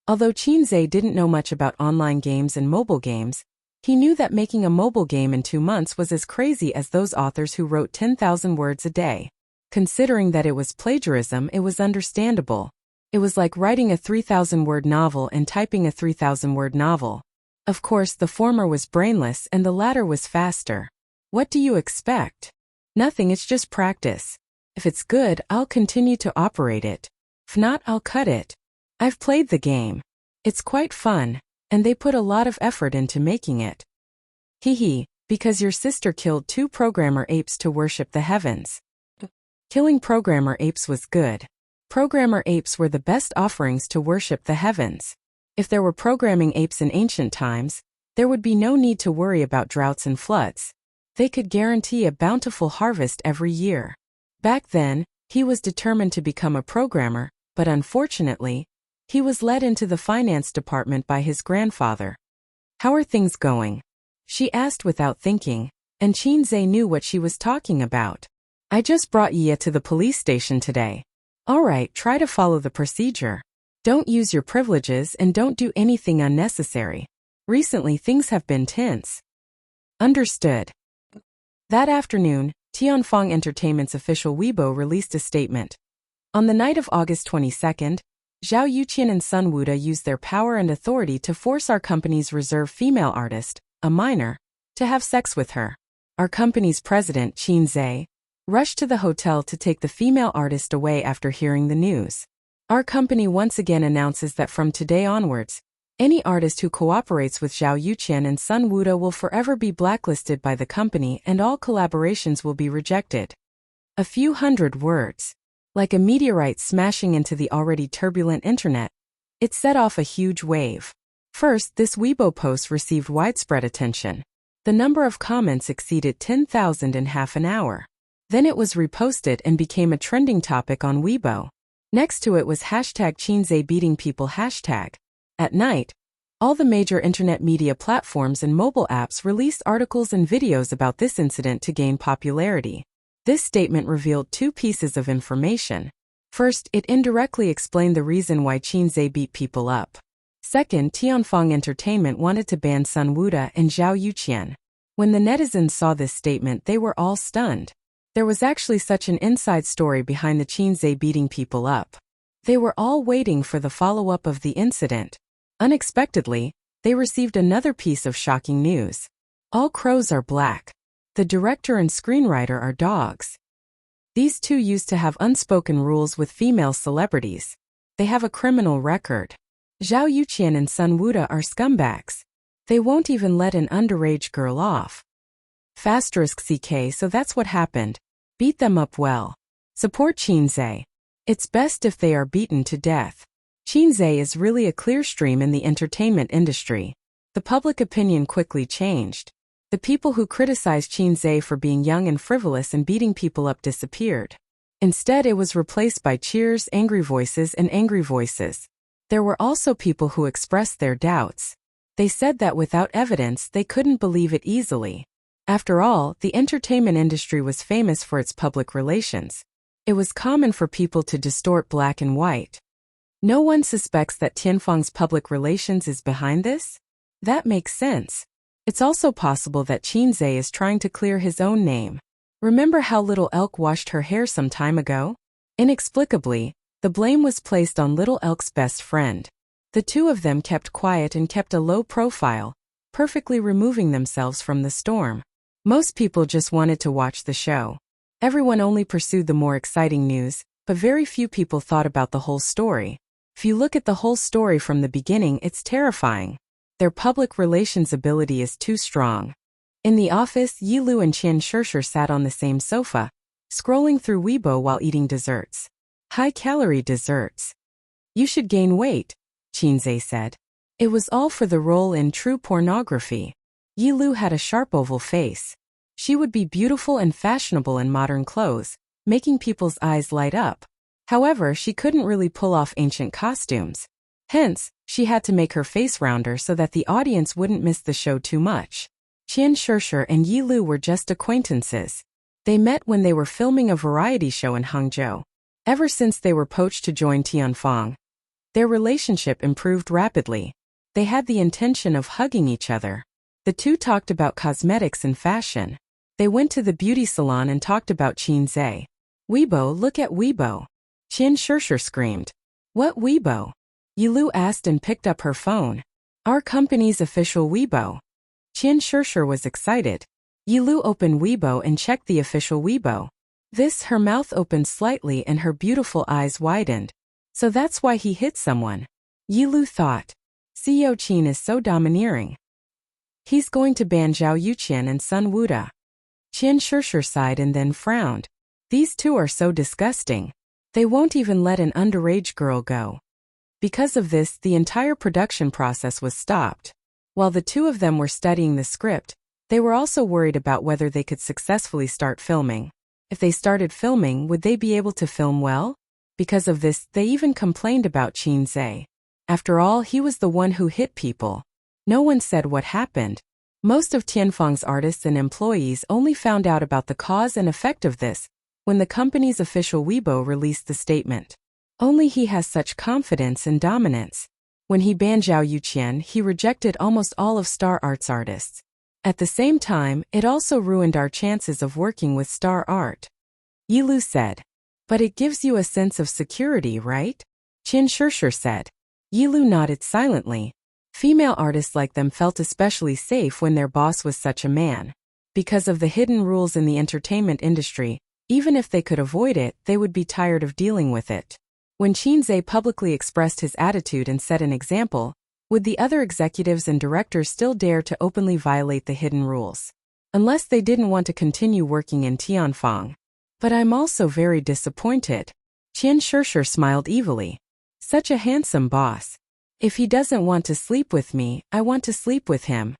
Although Qinzhe didn't know much about online games and mobile games, he knew that making a mobile game in 2 months was as crazy as those authors who wrote 10,000 words a day. Considering that it was plagiarism, it was understandable. It was like writing a 3,000-word novel and typing a 3,000-word novel. Of course, the former was brainless and the latter was faster. What do you expect? Nothing, it's just practice. If it's good, I'll continue to operate it. If not, I'll cut it. I've played the game. It's quite fun, and they put a lot of effort into making it. Hehe, because your sister killed 2 programmer apes to worship the heavens. Killing programmer apes was good. Programmer apes were the best offerings to worship the heavens. If there were programming apes in ancient times, there would be no need to worry about droughts and floods. They could guarantee a bountiful harvest every year. Back then, he was determined to become a programmer, but unfortunately, he was led into the finance department by his grandfather. How are things going? She asked without thinking, and Qinzhe knew what she was talking about. I just brought Yia to the police station today. All right, try to follow the procedure. Don't use your privileges and don't do anything unnecessary. Recently things have been tense. Understood. That afternoon, Tianfeng Entertainment's official Weibo released a statement. On the night of August 22nd, Zhao Yuqian and Sun Wuda used their power and authority to force our company's reserve female artist, a minor, to have sex with her. Our company's president, Qinzhe, rushed to the hotel to take the female artist away after hearing the news. Our company once again announces that from today onwards, any artist who cooperates with Zhao Yuqian and Sun Wuda will forever be blacklisted by the company and all collaborations will be rejected. A few hundred words. Like a meteorite smashing into the already turbulent internet, it set off a huge wave. First, this Weibo post received widespread attention. The number of comments exceeded 10,000 in half an hour. Then it was reposted and became a trending topic on Weibo. Next to it was hashtag Qinzhe beating people hashtag. At night, all the major internet media platforms and mobile apps released articles and videos about this incident to gain popularity. This statement revealed 2 pieces of information. First, it indirectly explained the reason why Qinzhe beat people up. Second, Tianfeng Entertainment wanted to ban Sun Wuda and Zhao Yuqian. When the netizens saw this statement, they were all stunned. There was actually such an inside story behind the Qinzhe beating people up. They were all waiting for the follow-up of the incident. Unexpectedly, they received another piece of shocking news. All crows are black. The director and screenwriter are dogs. These 2 used to have unspoken rules with female celebrities. They have a criminal record. Zhao Yuqian and Sun Wuda are scumbags. They won't even let an underage girl off. *CK, so that's what happened. Beat them up well. Support Qinzhe. It's best if they are beaten to death. Qinzhe is really a clear stream in the entertainment industry. The public opinion quickly changed. The people who criticized Qinzhe for being young and frivolous and beating people up disappeared. Instead, it was replaced by cheers, angry voices, and angry voices. There were also people who expressed their doubts. They said that without evidence, they couldn't believe it easily. After all, the entertainment industry was famous for its public relations. It was common for people to distort black and white. No one suspects that Tianfang's public relations is behind this? That makes sense. It's also possible that Qinzhe is trying to clear his own name. Remember how Little Elk washed her hair some time ago? Inexplicably, the blame was placed on Little Elk's best friend. The two of them kept quiet and kept a low profile, perfectly removing themselves from the storm. Most people just wanted to watch the show. Everyone only pursued the more exciting news, but very few people thought about the whole story. If you look at the whole story from the beginning, it's terrifying. Their public relations ability is too strong. In the office, Yilu and Qian Shishir sat on the same sofa, scrolling through Weibo while eating desserts. High-calorie desserts. You should gain weight, Qinzhe said. It was all for the role in True Pornography. Yilu had a sharp oval face. She would be beautiful and fashionable in modern clothes, making people's eyes light up. However, she couldn't really pull off ancient costumes. Hence, she had to make her face rounder so that the audience wouldn't miss the show too much. Qian Shishir and Yilu were just acquaintances. They met when they were filming a variety show in Hangzhou. Ever since they were poached to join Tianfang, their relationship improved rapidly. They had the intention of hugging each other. The two talked about cosmetics and fashion. They went to the beauty salon and talked about Qinzhe. Weibo, look at Weibo. Qian Shishir screamed. What Weibo? Yilu asked and picked up her phone. Our company's official Weibo. Qian Shishir was excited. Yilu opened Weibo and checked the official Weibo. Her mouth opened slightly and her beautiful eyes widened. So that's why he hit someone. Yilu thought. CEO Qin is so domineering. He's going to ban Zhao Yuqian and Sun Wuda. Qian Shishir sighed and then frowned. These two are so disgusting. They won't even let an underage girl go. Because of this, the entire production process was stopped. While the two of them were studying the script, they were also worried about whether they could successfully start filming. If they started filming, would they be able to film well? Because of this, they even complained about Qinzhe. After all, he was the one who hit people. No one said what happened. Most of Tianfang's artists and employees only found out about the cause and effect of this when the company's official Weibo released the statement. Only he has such confidence and dominance. When he banned Zhao Yuqian, he rejected almost all of Star Art's artists. At the same time, it also ruined our chances of working with Star Art. Yilu said. But it gives you a sense of security, right? Qian Shishir said. Yilu nodded silently. Female artists like them felt especially safe when their boss was such a man. Because of the hidden rules in the entertainment industry, even if they could avoid it, they would be tired of dealing with it. When Qinzhe publicly expressed his attitude and set an example, would the other executives and directors still dare to openly violate the hidden rules? Unless they didn't want to continue working in Tianfang. But I'm also very disappointed. Qian Shishir smiled evilly. Such a handsome boss. If he doesn't want to sleep with me, I want to sleep with him.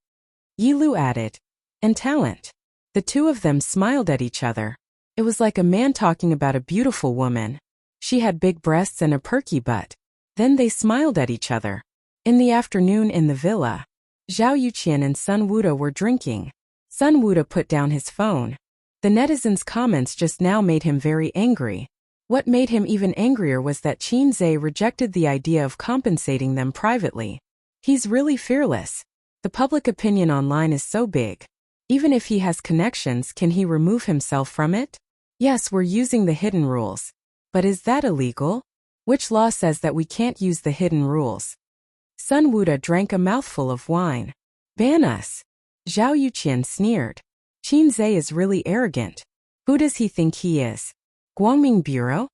Yilu added. And talent. The two of them smiled at each other. It was like a man talking about a beautiful woman. She had big breasts and a perky butt. Then they smiled at each other. In the afternoon in the villa, Zhao Yuqian and Sun Wuda were drinking. Sun Wuda put down his phone. The netizens' comments just now made him very angry. What made him even angrier was that Qinzhe rejected the idea of compensating them privately. He's really fearless. The public opinion online is so big. Even if he has connections, can he remove himself from it? Yes, we're using the hidden rules. But is that illegal? Which law says that we can't use the hidden rules? Sun Wuda drank a mouthful of wine. Ban us. Zhao Yuqian sneered. Qinzhe is really arrogant. Who does he think he is? Guangming Bureau?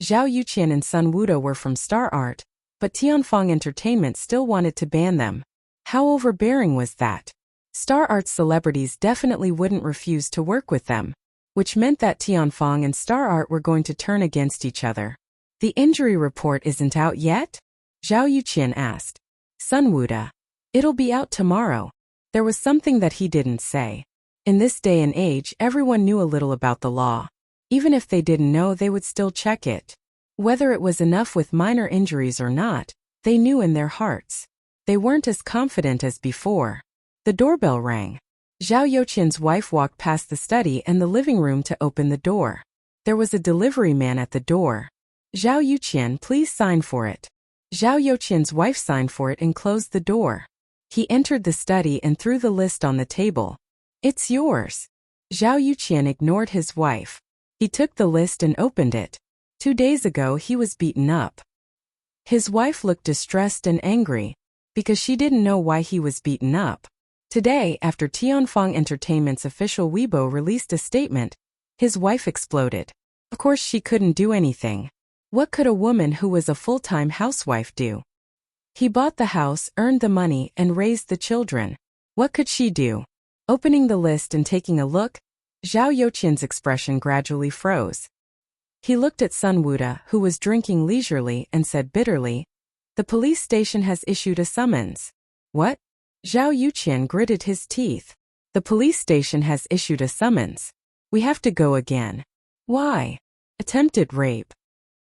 Zhao Yuqian and Sun Wuda were from Star Art, but Tianfang Entertainment still wanted to ban them. How overbearing was that? Star Art's celebrities definitely wouldn't refuse to work with them, which meant that Tianfang and Star Art were going to turn against each other. The injury report isn't out yet? Zhao Yuqian asked. Sun Wuda. It'll be out tomorrow. There was something that he didn't say. In this day and age, everyone knew a little about the law. Even if they didn't know, they would still check it. Whether it was enough with minor injuries or not, they knew in their hearts. They weren't as confident as before. The doorbell rang. Zhao Youqian's wife walked past the study and the living room to open the door. There was a delivery man at the door. Zhao Youqian, please sign for it. Zhao Youqian's wife signed for it and closed the door. He entered the study and threw the list on the table. It's yours. Zhao Youqian ignored his wife. He took the list and opened it. 2 days ago he was beaten up. His wife looked distressed and angry, because she didn't know why he was beaten up. Today, after Tianfeng Entertainment's official Weibo released a statement, his wife exploded. Of course she couldn't do anything. What could a woman who was a full-time housewife do? He bought the house, earned the money, and raised the children. What could she do? Opening the list and taking a look, Zhao Youqian's expression gradually froze. He looked at Sun Wuda, who was drinking leisurely, and said bitterly, "The police station has issued a summons." What? Zhao Youqian gritted his teeth. The police station has issued a summons. We have to go again. Why? Attempted rape.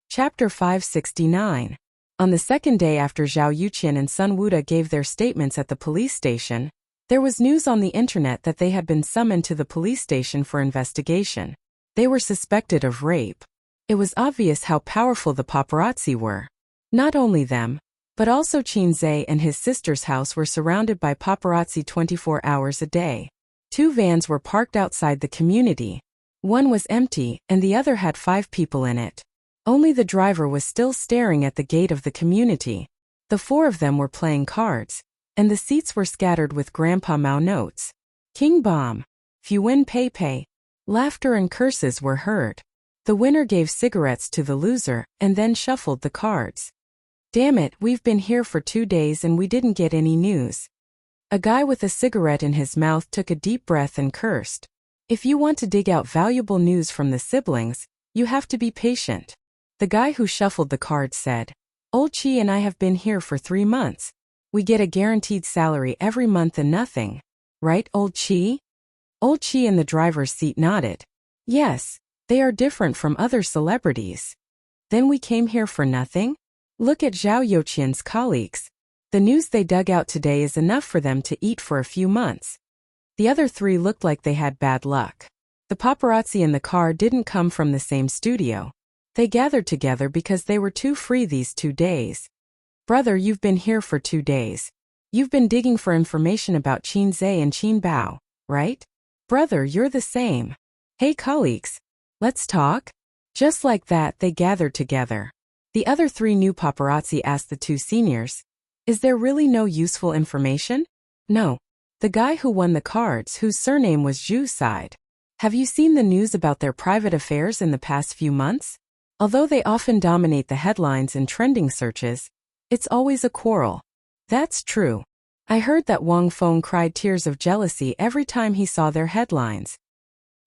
Chapter 569. On the second day after Zhao Youqian and Sun Wuda gave their statements at the police station, there was news on the internet that they had been summoned to the police station for investigation. They were suspected of rape. It was obvious how powerful the paparazzi were. Not only them, but also Qin Zhe and his sister's house were surrounded by paparazzi 24 hours a day. 2 vans were parked outside the community. One was empty, and the other had 5 people in it. Only the driver was still staring at the gate of the community. The 4 of them were playing cards, and the seats were scattered with Grandpa Mao notes. King Bomb. Fuin Pei Pei. Laughter and curses were heard. The winner gave cigarettes to the loser, and then shuffled the cards. Damn it, we've been here for 2 days and we didn't get any news. A guy with a cigarette in his mouth took a deep breath and cursed. If you want to dig out valuable news from the siblings, you have to be patient. The guy who shuffled the cards said, Old Chi and I have been here for 3 months. We get a guaranteed salary every month and nothing. Right, Old Chi? Old Chi in the driver's seat nodded. Yes, they are different from other celebrities. Then we came here for nothing? Look at Zhao Youqian's colleagues. The news they dug out today is enough for them to eat for a few months. The other 3 looked like they had bad luck. The paparazzi in the car didn't come from the same studio. They gathered together because they were too free these 2 days. Brother, you've been here for 2 days. You've been digging for information about Qin Zhe and Qin Bao, right? Brother, you're the same. Hey colleagues, let's talk? Just like that, they gathered together. The other 3 new paparazzi asked the 2 seniors, Is there really no useful information? No. The guy who won the cards, whose surname was Zhu, sighed. Have you seen the news about their private affairs in the past few months? Although they often dominate the headlines and trending searches, it's always a quarrel. That's true. I heard that Wang Feng cried tears of jealousy every time he saw their headlines.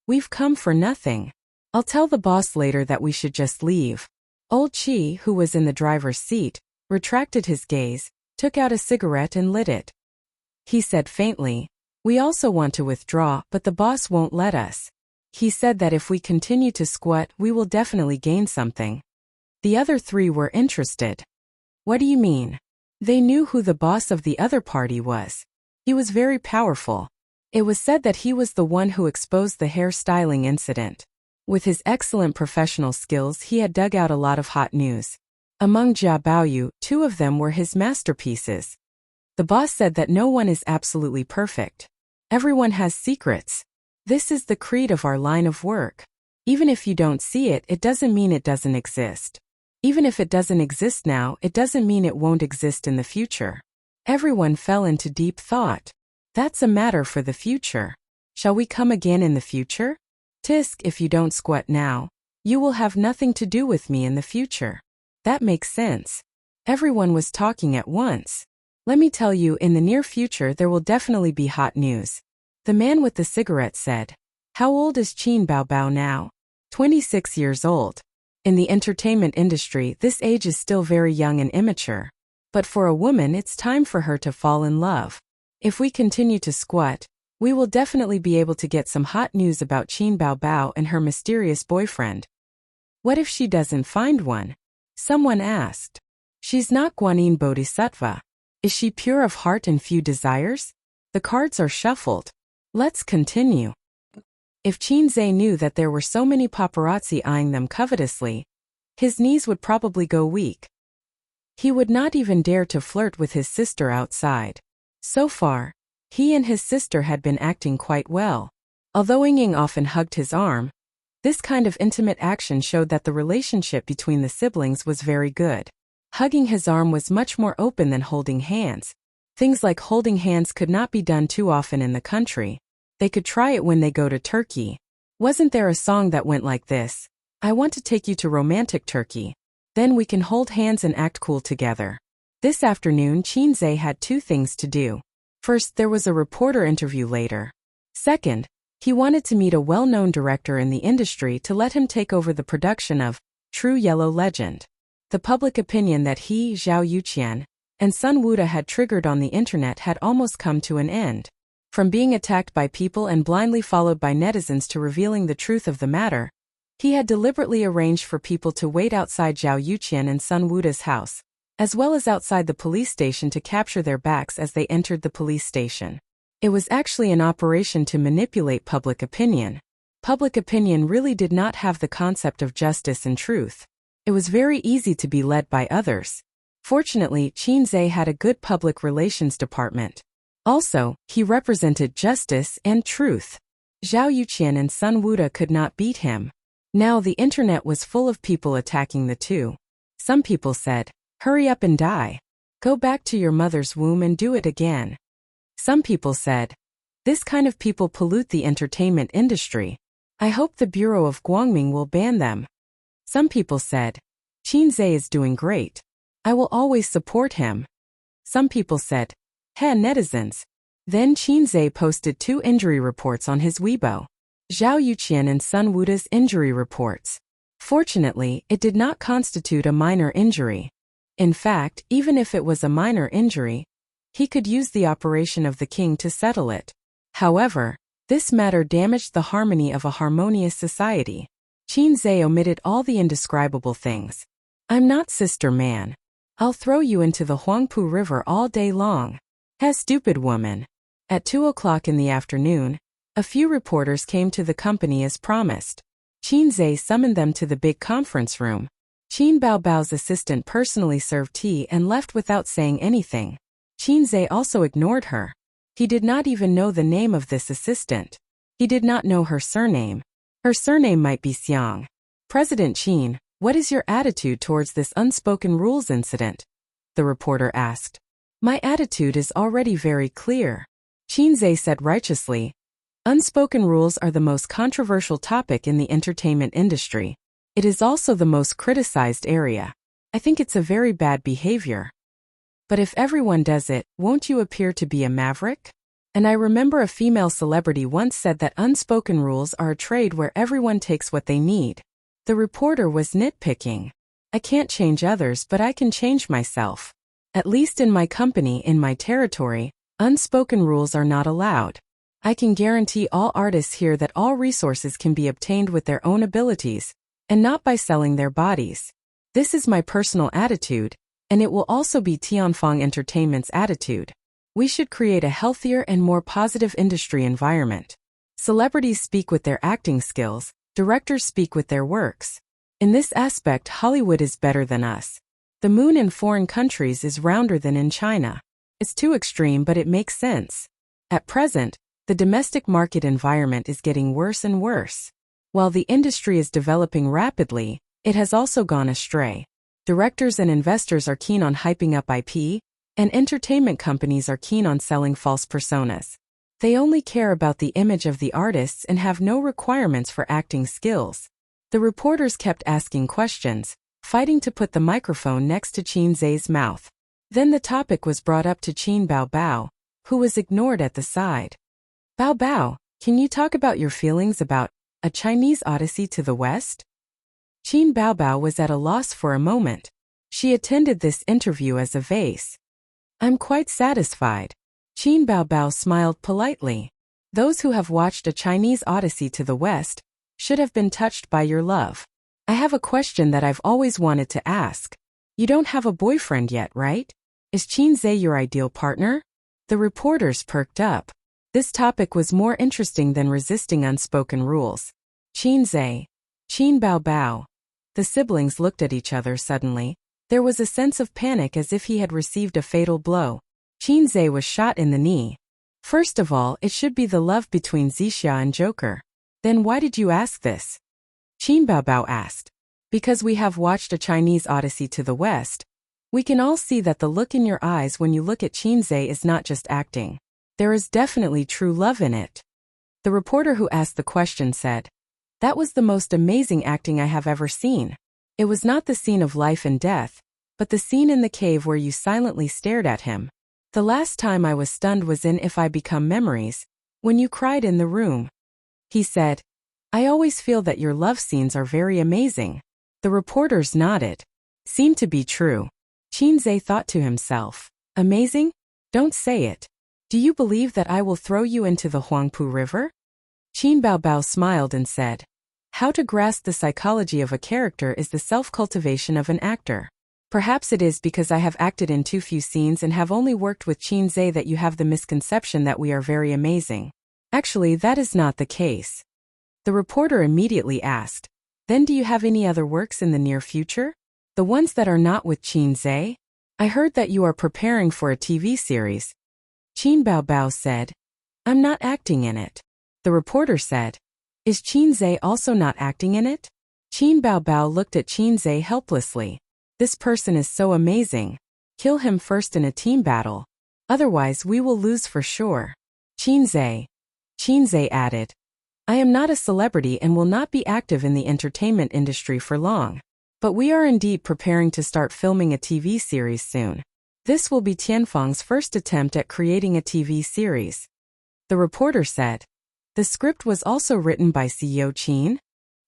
We've come for nothing. I'll tell the boss later that we should just leave. Old Chi, who was in the driver's seat, retracted his gaze, took out a cigarette and lit it. He said faintly, We also want to withdraw, but the boss won't let us. He said that if we continue to squat, we will definitely gain something. The other 3 were interested. What do you mean? They knew who the boss of the other party was. He was very powerful. It was said that he was the one who exposed the hairstyling incident. With his excellent professional skills, he had dug out a lot of hot news. Among Jia Baoyu, 2 of them were his masterpieces. The boss said that no one is absolutely perfect. Everyone has secrets. This is the creed of our line of work. Even if you don't see it, it doesn't mean it doesn't exist. Even if it doesn't exist now, it doesn't mean it won't exist in the future. Everyone fell into deep thought. That's a matter for the future. Shall we come again in the future? Tisk, if you don't squat now, you will have nothing to do with me in the future. That makes sense. Everyone was talking at once. Let me tell you, in the near future there will definitely be hot news. The man with the cigarette said, How old is Qin Bao Bao now? 26 years old. In the entertainment industry, this age is still very young and immature. But for a woman, it's time for her to fall in love. If we continue to squat, We will definitely be able to get some hot news about Qin Baobao and her mysterious boyfriend. What if she doesn't find one? Someone asked. She's not Guanyin Bodhisattva. Is she pure of heart and few desires? The cards are shuffled. Let's continue. If Qin Zhe knew that there were so many paparazzi eyeing them covetously, his knees would probably go weak. He would not even dare to flirt with his sister outside. So far, he and his sister had been acting quite well. Although Ying often hugged his arm, this kind of intimate action showed that the relationship between the siblings was very good. Hugging his arm was much more open than holding hands. Things like holding hands could not be done too often in the country. They could try it when they go to Turkey. Wasn't there a song that went like this? I want to take you to romantic Turkey. Then we can hold hands and act cool together. This afternoon Qin Zhe had two things to do. First, there was a reporter interview later. Second, he wanted to meet a well-known director in the industry to let him take over the production of True Yellow Legend. The public opinion that he, Zhao Yuqian, and Sun Wuda had triggered on the internet had almost come to an end. From being attacked by people and blindly followed by netizens to revealing the truth of the matter, he had deliberately arranged for people to wait outside Zhao Yuqian and Sun Wuda's house, as well as outside the police station to capture their backs as they entered the police station. It was actually an operation to manipulate public opinion. Public opinion really did not have the concept of justice and truth. It was very easy to be led by others. Fortunately, Qin Zhe had a good public relations department. Also, he represented justice and truth. Zhao Yuqian and Sun Wuda could not beat him. Now the internet was full of people attacking the two. Some people said, "Hurry up and die. Go back to your mother's womb and do it again." Some people said, "This kind of people pollute the entertainment industry. I hope the Bureau of Guangming will ban them." Some people said, "Qin Zhe is doing great. I will always support him." Some people said, "Heh, netizens." Then Qin Zhe posted 2 injury reports on his Weibo. Zhao Yuqian and Sun Wuda's injury reports. Fortunately, it did not constitute a minor injury. In fact, even if it was a minor injury, he could use the operation of the king to settle it. However, this matter damaged the harmony of a harmonious society. Qin Zhe omitted all the indescribable things. "I'm not sister man. I'll throw you into the Huangpu River all day long. Heh, stupid woman." At 2 o'clock in the afternoon, a few reporters came to the company as promised. Qin Zhe summoned them to the big conference room. Qin Baobao's assistant personally served tea and left without saying anything. Qin Zhe also ignored her. He did not even know the name of this assistant. He did not know her surname. Her surname might be Xiang. "President Qin, what is your attitude towards this unspoken rules incident?" the reporter asked. "My attitude is already very clear," Qin Zhe said righteously. Unspoken rules are the most controversial topic in the entertainment industry. It is also the most criticized area. I think it's a very bad behavior. But if everyone does it, won't you appear to be a maverick? And I remember a female celebrity once said that unspoken rules are a trade where everyone takes what they need. The reporter was nitpicking. "I can't change others, but I can change myself. At least in my company, in my territory, unspoken rules are not allowed. I can guarantee all artists here that all resources can be obtained with their own abilities, and not by selling their bodies. This is my personal attitude, and it will also be Tianfang Entertainment's attitude. We should create a healthier and more positive industry environment. Celebrities speak with their acting skills, directors speak with their works. In this aspect, Hollywood is better than us. The moon in foreign countries is rounder than in China. It's too extreme, but it makes sense. At present, the domestic market environment is getting worse and worse. While the industry is developing rapidly, it has also gone astray. Directors and investors are keen on hyping up IP, and entertainment companies are keen on selling false personas. They only care about the image of the artists and have no requirements for acting skills. The reporters kept asking questions, fighting to put the microphone next to Qin Zhe's mouth. Then the topic was brought up to Qin Baobao, who was ignored at the side. "Baobao, can you talk about your feelings about A Chinese Odyssey to the West?" Qin Baobao was at a loss for a moment. She attended this interview as a vase. "I'm quite satisfied." Qin Baobao smiled politely. Those who have watched A Chinese Odyssey to the West should have been touched by your love. I have a question that I've always wanted to ask. You don't have a boyfriend yet, right? Is Qinzhe your ideal partner? The reporters perked up. This topic was more interesting than resisting unspoken rules. Qinzhe. Qin Bao Bao. The siblings looked at each other suddenly. There was a sense of panic as if he had received a fatal blow. Qinzhe was shot in the knee. First of all, it should be the love between Zixia and Joker. Then why did you ask this? Qin Bao Bao asked. Because we have watched A Chinese Odyssey to the West. We can all see that the look in your eyes when you look at Qinzhe is not just acting. There is definitely true love in it. The reporter who asked the question said, that was the most amazing acting I have ever seen. It was not the scene of life and death, but the scene in the cave where you silently stared at him. The last time I was stunned was in If I Become Memories, when you cried in the room. He said, I always feel that your love scenes are very amazing. The reporters nodded. Seemed to be true. Qinzhe thought to himself, amazing? Don't say it. Do you believe that I will throw you into the Huangpu River? Qin Bao Bao smiled and said, how to grasp the psychology of a character is the self-cultivation of an actor. Perhaps it is because I have acted in too few scenes and have only worked with Qinzhe that you have the misconception that we are very amazing. Actually, that is not the case. The reporter immediately asked, then do you have any other works in the near future? The ones that are not with Qinzhe? I heard that you are preparing for a TV series. Qin Bao Bao said, I'm not acting in it. The reporter said, is Qinzhe also not acting in it? Qin Bao Bao looked at Qinzhe helplessly. This person is so amazing. Kill him first in a team battle. Otherwise we will lose for sure. Qinzhe added, I am not a celebrity and will not be active in the entertainment industry for long. But we are indeed preparing to start filming a TV series soon. This will be Tianfeng's first attempt at creating a TV series. The reporter said, the script was also written by CEO Qin?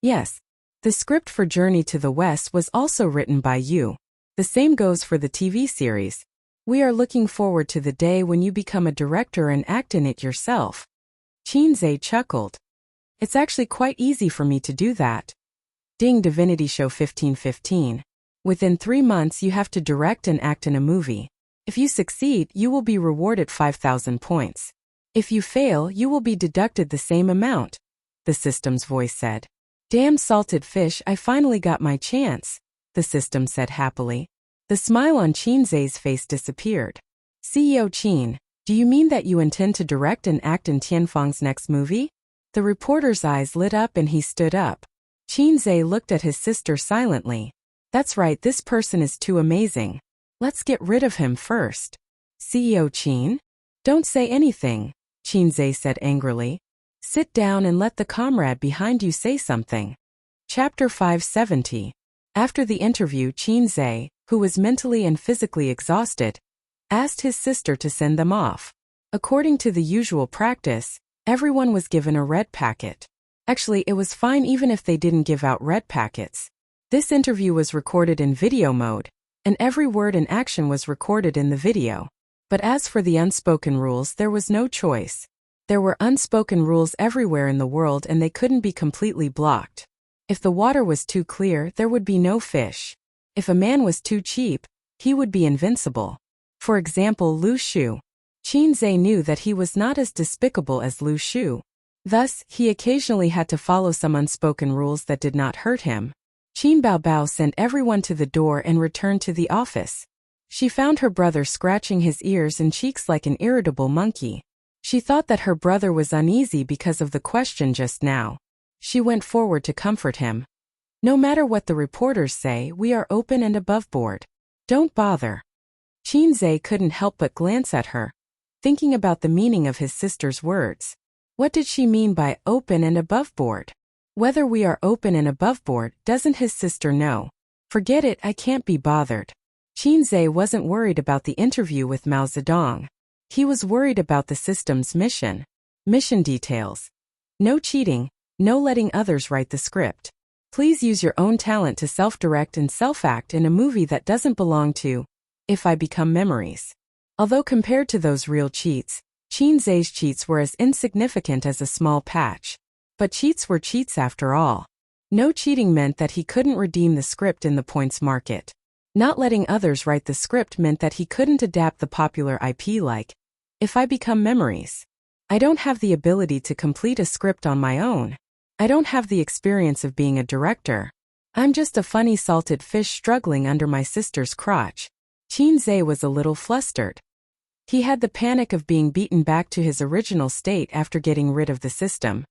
Yes. The script for Journey to the West was also written by you. The same goes for the TV series. We are looking forward to the day when you become a director and act in it yourself. Qinzhe chuckled. It's actually quite easy for me to do that. Ding Divinity Show 1515. Within 3 months you have to direct and act in a movie. If you succeed, you will be rewarded 5,000 points. If you fail, you will be deducted the same amount. The system's voice said. Damn salted fish, I finally got my chance, the system said happily. The smile on Qinzhe's face disappeared. CEO Qin, do you mean that you intend to direct and act in Tianfeng's next movie? The reporter's eyes lit up and he stood up. Qinzhe looked at his sister silently. That's right, this person is too amazing. Let's get rid of him first. CEO Qin? Don't say anything, Qinzhe said angrily. Sit down and let the comrade behind you say something. Chapter 570. After the interview, Qinzhe, who was mentally and physically exhausted, asked his sister to send them off. According to the usual practice, everyone was given a red packet. Actually, it was fine even if they didn't give out red packets. This interview was recorded in video mode, and every word and action was recorded in the video. But as for the unspoken rules, there was no choice. There were unspoken rules everywhere in the world and they couldn't be completely blocked. If the water was too clear, there would be no fish. If a man was too cheap, he would be invincible. For example, Lu Shu. Qinzhe knew that he was not as despicable as Lu Shu. Thus, he occasionally had to follow some unspoken rules that did not hurt him. Qin Bao Bao sent everyone to the door and returned to the office. She found her brother scratching his ears and cheeks like an irritable monkey. She thought that her brother was uneasy because of the question just now. She went forward to comfort him. No matter what the reporters say, we are open and above board. Don't bother. Qinzhe couldn't help but glance at her, thinking about the meaning of his sister's words. What did she mean by open and above board? Whether we are open and above board, doesn't his sister know? Forget it, I can't be bothered. Qinzhe wasn't worried about the interview with Mao Zedong. He was worried about the system's mission. Mission details. No cheating, no letting others write the script. Please use your own talent to self-direct and self-act in a movie that doesn't belong to If I Become Memories. Although compared to those real cheats, Zay's cheats were as insignificant as a small patch. But cheats were cheats after all. No cheating meant that he couldn't redeem the script in the points market. Not letting others write the script meant that he couldn't adapt the popular IP like, if I become memories. I don't have the ability to complete a script on my own. I don't have the experience of being a director. I'm just a funny salted fish struggling under my sister's crotch. Zay was a little flustered. He had the panic of being beaten back to his original state after getting rid of the system.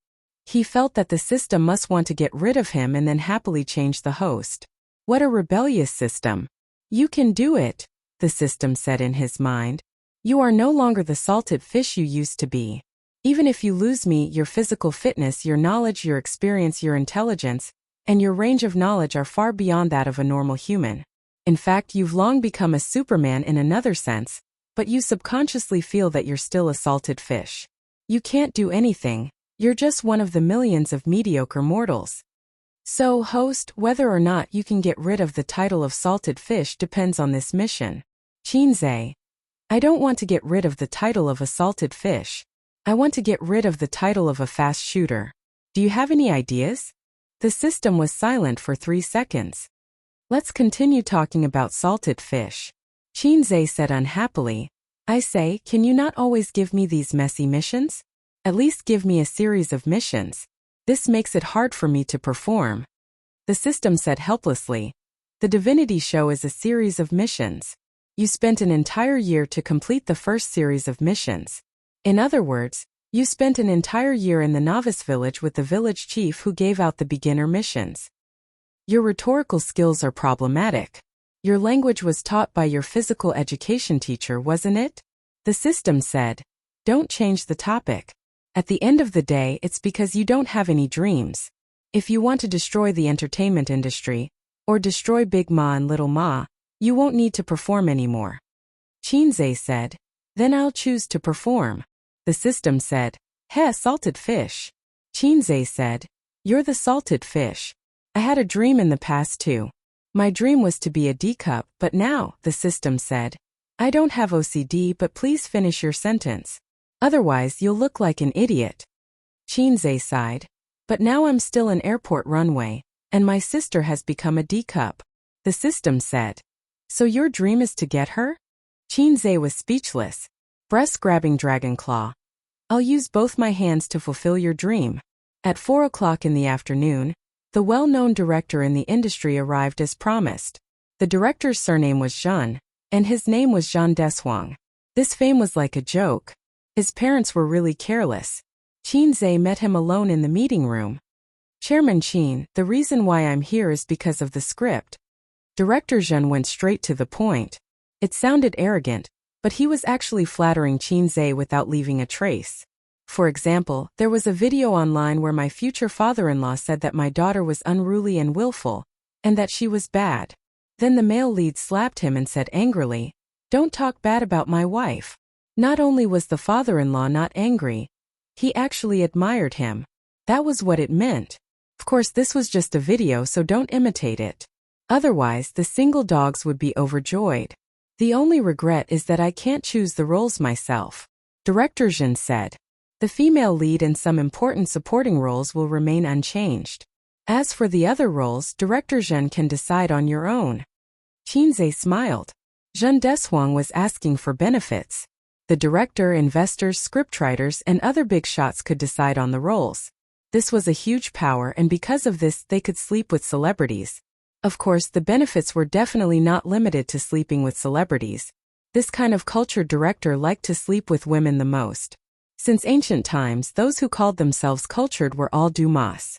He felt that the system must want to get rid of him and then happily change the host. What a rebellious system. You can do it, the system said in his mind. You are no longer the salted fish you used to be. Even if you lose me, your physical fitness, your knowledge, your experience, your intelligence, and your range of knowledge are far beyond that of a normal human. In fact, you've long become a Superman in another sense, but you subconsciously feel that you're still a salted fish. You can't do anything, you're just one of the millions of mediocre mortals. So, host, whether or not you can get rid of the title of salted fish depends on this mission. Zay. I don't want to get rid of the title of a salted fish. I want to get rid of the title of a fast shooter. Do you have any ideas? The system was silent for 3 seconds. Let's continue talking about salted fish. Zay said unhappily. I say, can you not always give me these messy missions? At least give me a series of missions. This makes it hard for me to perform. The system said helplessly. The divinity show is a series of missions. You spent an entire year to complete the first series of missions. In other words, you spent an entire year in the novice village with the village chief who gave out the beginner missions. Your rhetorical skills are problematic. Your language was taught by your physical education teacher, wasn't it? The system said. Don't change the topic. At the end of the day, it's because you don't have any dreams. If you want to destroy the entertainment industry, or destroy Big Ma and Little Ma, you won't need to perform anymore. Zay said. Then I'll choose to perform. The system said. Heh, salted fish. Zay said. You're the salted fish. I had a dream in the past too. My dream was to be a D-cup, but now, the system said. I don't have OCD, but please finish your sentence. Otherwise you'll look like an idiot. Zay sighed. But now I'm still an airport runway, and my sister has become a D-cup. The system said. So your dream is to get her? Zay was speechless. Breast-grabbing dragon claw. I'll use both my hands to fulfill your dream. At 4 o'clock in the afternoon, the well-known director in the industry arrived as promised. The director's surname was Jean, and his name was Jean Deshuang. This fame was like a joke. His parents were really careless. Zay met him alone in the meeting room. Chairman Qin, the reason why I'm here is because of the script. Director Jean went straight to the point. It sounded arrogant, but he was actually flattering Zay without leaving a trace. For example, there was a video online where my future father-in-law said that my daughter was unruly and willful, and that she was bad. Then the male lead slapped him and said angrily, "Don't talk bad about my wife." Not only was the father-in-law not angry, he actually admired him. That was what it meant. Of course, this was just a video, so don't imitate it. Otherwise, the single dogs would be overjoyed. The only regret is that I can't choose the roles myself. Director Jean said. The female lead and some important supporting roles will remain unchanged. As for the other roles, Director Jean can decide on your own. Zay smiled. Jean Deshuang was asking for benefits. The director, investors, scriptwriters, and other big shots could decide on the roles. This was a huge power, and because of this, they could sleep with celebrities. Of course, the benefits were definitely not limited to sleeping with celebrities. This kind of cultured director liked to sleep with women the most. Since ancient times, those who called themselves cultured were all Dumas.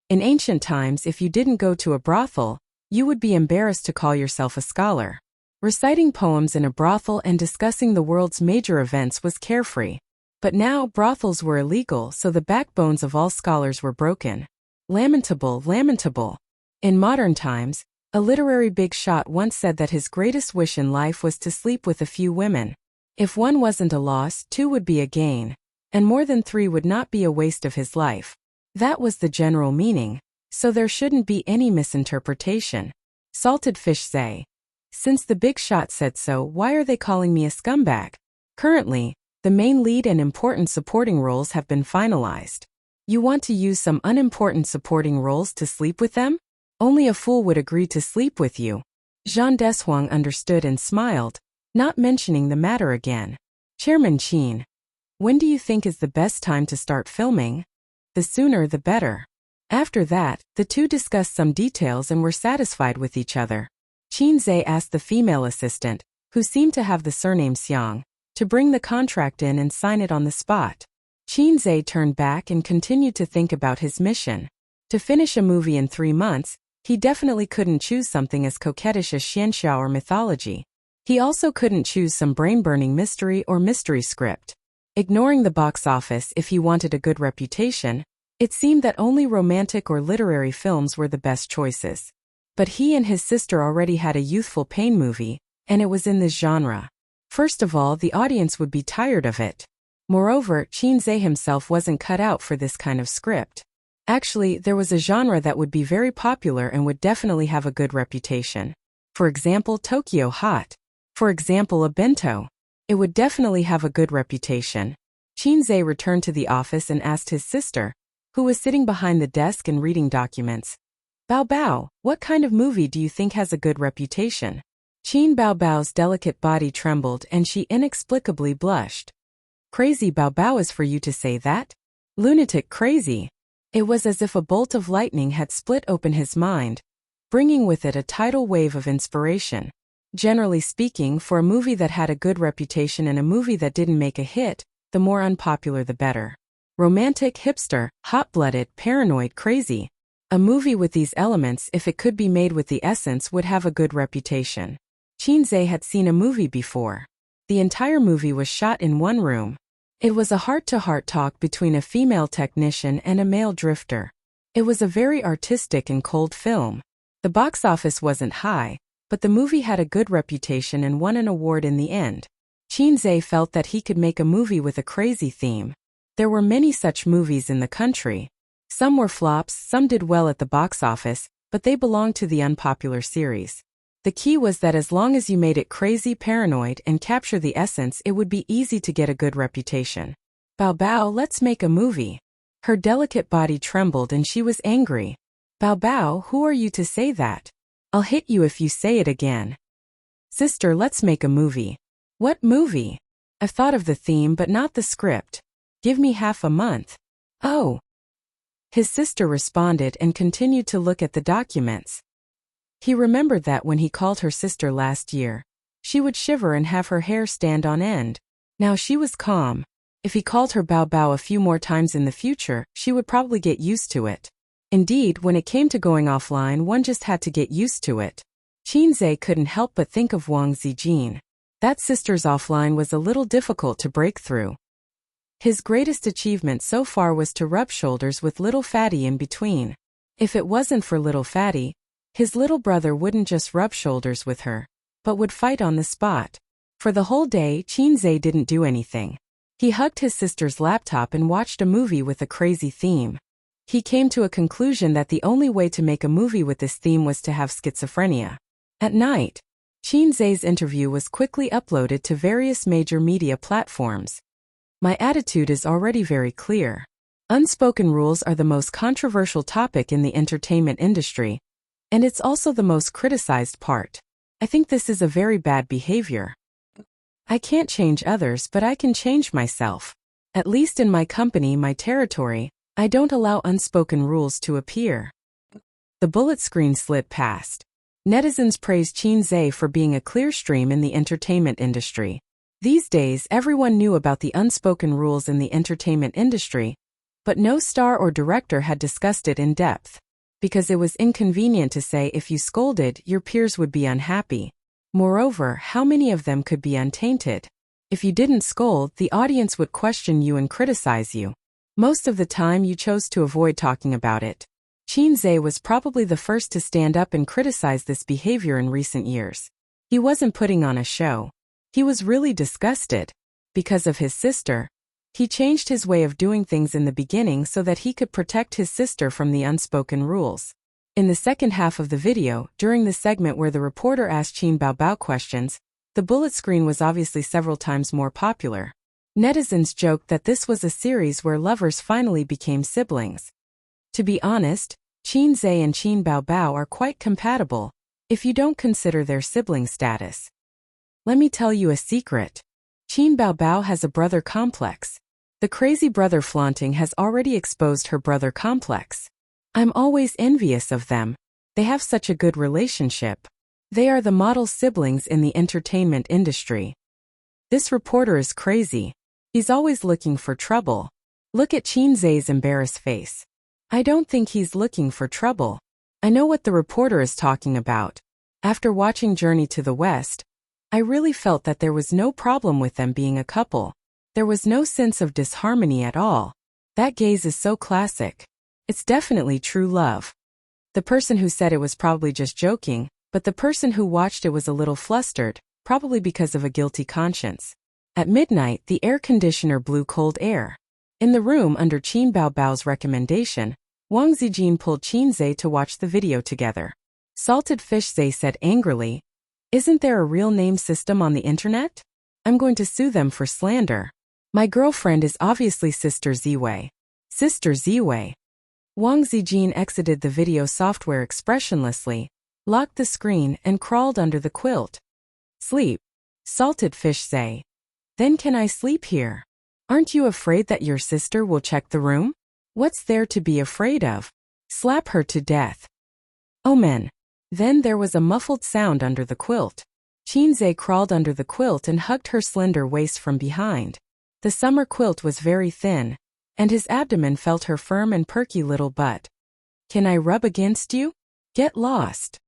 In ancient times, if you didn't go to a brothel, you would be embarrassed to call yourself a scholar. Reciting poems in a brothel and discussing the world's major events was carefree. But now, brothels were illegal, so the backbones of all scholars were broken. Lamentable, lamentable. In modern times, a literary big shot once said that his greatest wish in life was to sleep with a few women. If one wasn't a loss, 2 would be a gain, and more than 3 would not be a waste of his life. That was the general meaning, so there shouldn't be any misinterpretation. Salted fish say. Since the big shot said so, why are they calling me a scumbag? Currently, The main lead and important supporting roles have been finalized. You want to use some unimportant supporting roles to sleep with them? Only a fool would agree to sleep with you. Jean Deshuang understood and smiled, not mentioning the matter again. Chairman Qin, when do you think is the best time to start filming? The sooner the better. After that, the two discussed some details and were satisfied with each other. Qin Zhe asked the female assistant, who seemed to have the surname Xiang, to bring the contract in and sign it on the spot. Qin Zhe turned back and continued to think about his mission. To finish a movie in 3 months, he definitely couldn't choose something as coquettish as xianxiao or mythology. He also couldn't choose some brain-burning mystery or mystery script. Ignoring the box office if he wanted a good reputation, it seemed that only romantic or literary films were the best choices. But he and his sister already had a youthful pain movie, and it was in this genre. First of all, the audience would be tired of it. Moreover, Qin Zhe himself wasn't cut out for this kind of script. Actually, there was a genre that would be very popular and would definitely have a good reputation. For example, Tokyo Hot. For example, a bento. It would definitely have a good reputation. Qin Zhe returned to the office and asked his sister, who was sitting behind the desk and reading documents. Bao Bao, what kind of movie do you think has a good reputation? Qin Bao Bao's delicate body trembled and she inexplicably blushed. Crazy Bao Bao is for you to say that? Lunatic crazy. It was as if a bolt of lightning had split open his mind, bringing with it a tidal wave of inspiration. Generally speaking, for a movie that had a good reputation and a movie that didn't make a hit, the more unpopular the better. Romantic, hipster, hot-blooded, paranoid, crazy. A movie with these elements, if it could be made with the essence, would have a good reputation. Qin Zhe had seen a movie before. The entire movie was shot in one room. It was a heart-to-heart talk between a female technician and a male drifter. It was a very artistic and cold film. The box office wasn't high, but the movie had a good reputation and won an award in the end. Qin Zhe felt that he could make a movie with a crazy theme. There were many such movies in the country. Some were flops, some did well at the box office, but they belonged to the unpopular series. The key was that as long as you made it crazy, paranoid, and capture the essence, it would be easy to get a good reputation. Bao Bao, let's make a movie. Her delicate body trembled and she was angry. Bao Bao, who are you to say that? I'll hit you if you say it again. Sister, let's make a movie. What movie? I've thought of the theme but not the script. Give me half a month. Oh. His sister responded and continued to look at the documents. He remembered that when he called her sister last year, she would shiver and have her hair stand on end. Now she was calm. If he called her Bao Bao a few more times in the future, she would probably get used to it. Indeed, when it came to going offline, one just had to get used to it. Qin Zhe couldn't help but think of Wang Zijin. That sister's offline was a little difficult to break through. His greatest achievement so far was to rub shoulders with little Fatty in between. If it wasn't for little Fatty, his little brother wouldn't just rub shoulders with her, but would fight on the spot. For the whole day, Qin Zhe didn't do anything. He hugged his sister's laptop and watched a movie with a crazy theme. He came to a conclusion that the only way to make a movie with this theme was to have schizophrenia. At night, Qin Zhe's interview was quickly uploaded to various major media platforms. My attitude is already very clear. Unspoken rules are the most controversial topic in the entertainment industry, and it's also the most criticized part. I think this is a very bad behavior. I can't change others, but I can change myself. At least in my company, my territory, I don't allow unspoken rules to appear. The bullet screen slid past. Netizens praised Qin Zhe for being a clear stream in the entertainment industry. These days, everyone knew about the unspoken rules in the entertainment industry, but no star or director had discussed it in depth. Because it was inconvenient to say if you scolded, your peers would be unhappy. Moreover, how many of them could be untainted? If you didn't scold, the audience would question you and criticize you. Most of the time you chose to avoid talking about it. Qin Zhe was probably the first to stand up and criticize this behavior in recent years. He wasn't putting on a show. He was really disgusted. Because of his sister, he changed his way of doing things in the beginning so that he could protect his sister from the unspoken rules. In the second half of the video, during the segment where the reporter asked Qin Bao Bao questions, the bullet screen was obviously several times more popular. Netizens joked that this was a series where lovers finally became siblings. To be honest, Qin Zhe and Qin Baobao are quite compatible, if you don't consider their sibling status. Let me tell you a secret. Qin Baobao has a brother complex. The crazy brother flaunting has already exposed her brother complex. I'm always envious of them. They have such a good relationship. They are the model siblings in the entertainment industry. This reporter is crazy. He's always looking for trouble. Look at Qin Zhe's embarrassed face. I don't think he's looking for trouble. I know what the reporter is talking about. After watching Journey to the West, I really felt that there was no problem with them being a couple. There was no sense of disharmony at all. That gaze is so classic. It's definitely true love. The person who said it was probably just joking, but the person who watched it was a little flustered, probably because of a guilty conscience. At midnight, the air conditioner blew cold air. In the room under Qin Baobao's recommendation, Wang Zijin pulled Qin Zhe to watch the video together. Salted Fish Zhe said angrily, "Isn't there a real name system on the internet? I'm going to sue them for slander. My girlfriend is obviously Sister Ziwei." Sister Ziwei. Wang Zijin exited the video software expressionlessly, locked the screen and crawled under the quilt. Sleep. Salted Fish Zhe. Then can I sleep here? Aren't you afraid that your sister will check the room? What's there to be afraid of? Slap her to death. Omen. Then there was a muffled sound under the quilt. Qin Zhe crawled under the quilt and hugged her slender waist from behind. The summer quilt was very thin, and his abdomen felt her firm and perky little butt. Can I rub against you? Get lost.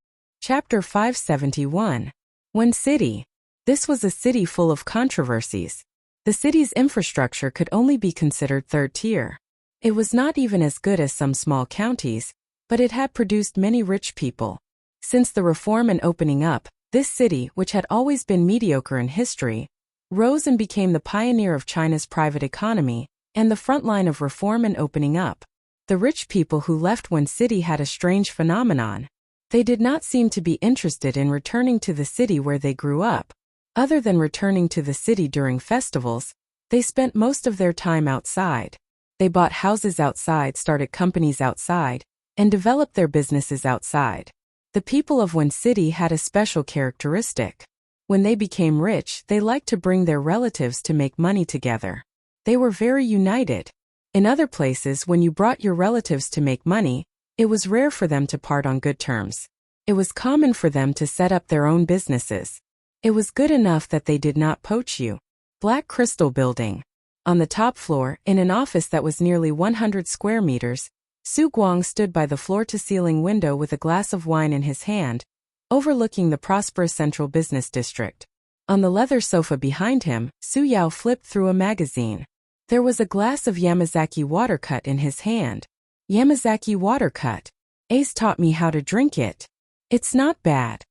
Chapter 571. One city. This was a city full of controversies. The city's infrastructure could only be considered third tier. It was not even as good as some small counties, but it had produced many rich people. Since the reform and opening up, this city, which had always been mediocre in history, rose and became the pioneer of China's private economy and the front line of reform and opening up. The rich people who left one city had a strange phenomenon. They did not seem to be interested in returning to the city where they grew up. Other than returning to the city during festivals, they spent most of their time outside. They bought houses outside, started companies outside, and developed their businesses outside. The people of one city had a special characteristic. When they became rich, they liked to bring their relatives to make money together. They were very united. In other places, when you brought your relatives to make money, it was rare for them to part on good terms. It was common for them to set up their own businesses. It was good enough that they did not poach you. Black Crystal Building. On the top floor, in an office that was nearly 100 square meters, Su Guang stood by the floor-to-ceiling window with a glass of wine in his hand, overlooking the prosperous central business district. On the leather sofa behind him, Su Yao flipped through a magazine. There was a glass of Yamazaki watercut in his hand. Yamazaki watercut. Ace taught me how to drink it. It's not bad.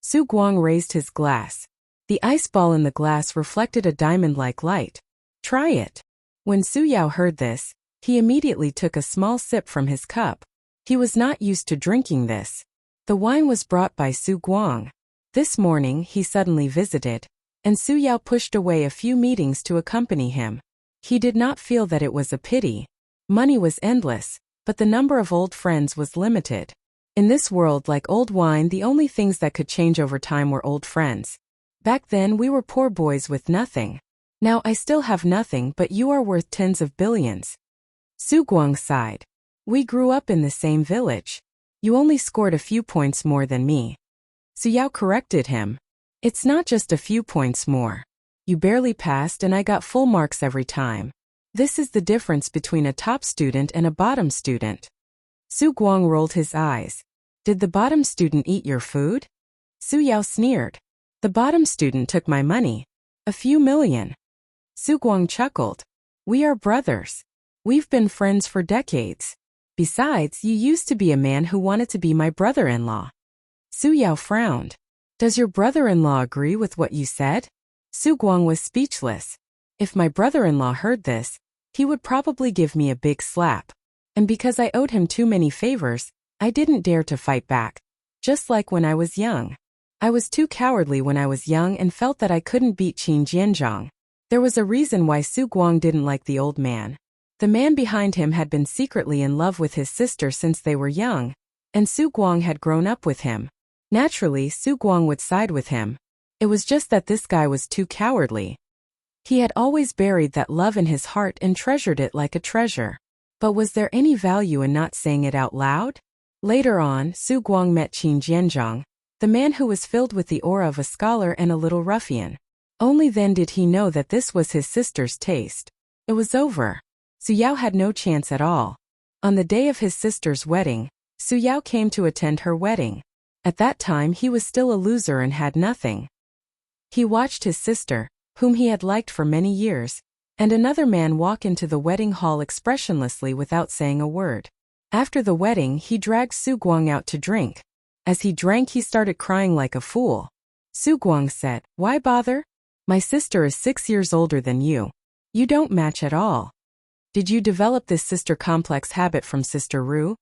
Su Guang raised his glass. The ice ball in the glass reflected a diamond-like light. Try it. When Su Yao heard this, he immediately took a small sip from his cup. He was not used to drinking this. The wine was brought by Su Guang. This morning he suddenly visited, and Su Yao pushed away a few meetings to accompany him. He did not feel that it was a pity. Money was endless, but the number of old friends was limited. In this world, like old wine, the only things that could change over time were old friends. Back then we were poor boys with nothing. Now I still have nothing, but you are worth tens of billions. Su Guang sighed. We grew up in the same village. You only scored a few points more than me. Su Yao corrected him. It's not just a few points more. You barely passed and I got full marks every time. This is the difference between a top student and a bottom student. Su Guang rolled his eyes. Did the bottom student eat your food? Su Yao sneered. The bottom student took my money. A few million. Su Guang chuckled. We are brothers. We've been friends for decades. Besides, you used to be a man who wanted to be my brother-in-law. Su Yao frowned. Does your brother-in-law agree with what you said? Su Guang was speechless. If my brother-in-law heard this, he would probably give me a big slap. And because I owed him too many favors, I didn't dare to fight back. Just like when I was young. I was too cowardly when I was young and felt that I couldn't beat Qin Jianzhong. There was a reason why Su Guang didn't like the old man. The man behind him had been secretly in love with his sister since they were young, and Su Guang had grown up with him. Naturally, Su Guang would side with him. It was just that this guy was too cowardly. He had always buried that love in his heart and treasured it like a treasure. But was there any value in not saying it out loud? Later on, Su Guang met Qin Jianzhang, the man who was filled with the aura of a scholar and a little ruffian. Only then did he know that this was his sister's taste. It was over. Su Yao had no chance at all. On the day of his sister's wedding, Su Yao came to attend her wedding. At that time he was still a loser and had nothing. He watched his sister, whom he had liked for many years, and another man walk into the wedding hall expressionlessly without saying a word. After the wedding he dragged Su Guang out to drink. As he drank he started crying like a fool. Su Guang said, "Why bother? My sister is 6 years older than you. You don't match at all. Did you develop this sister complex habit from Sister Ru,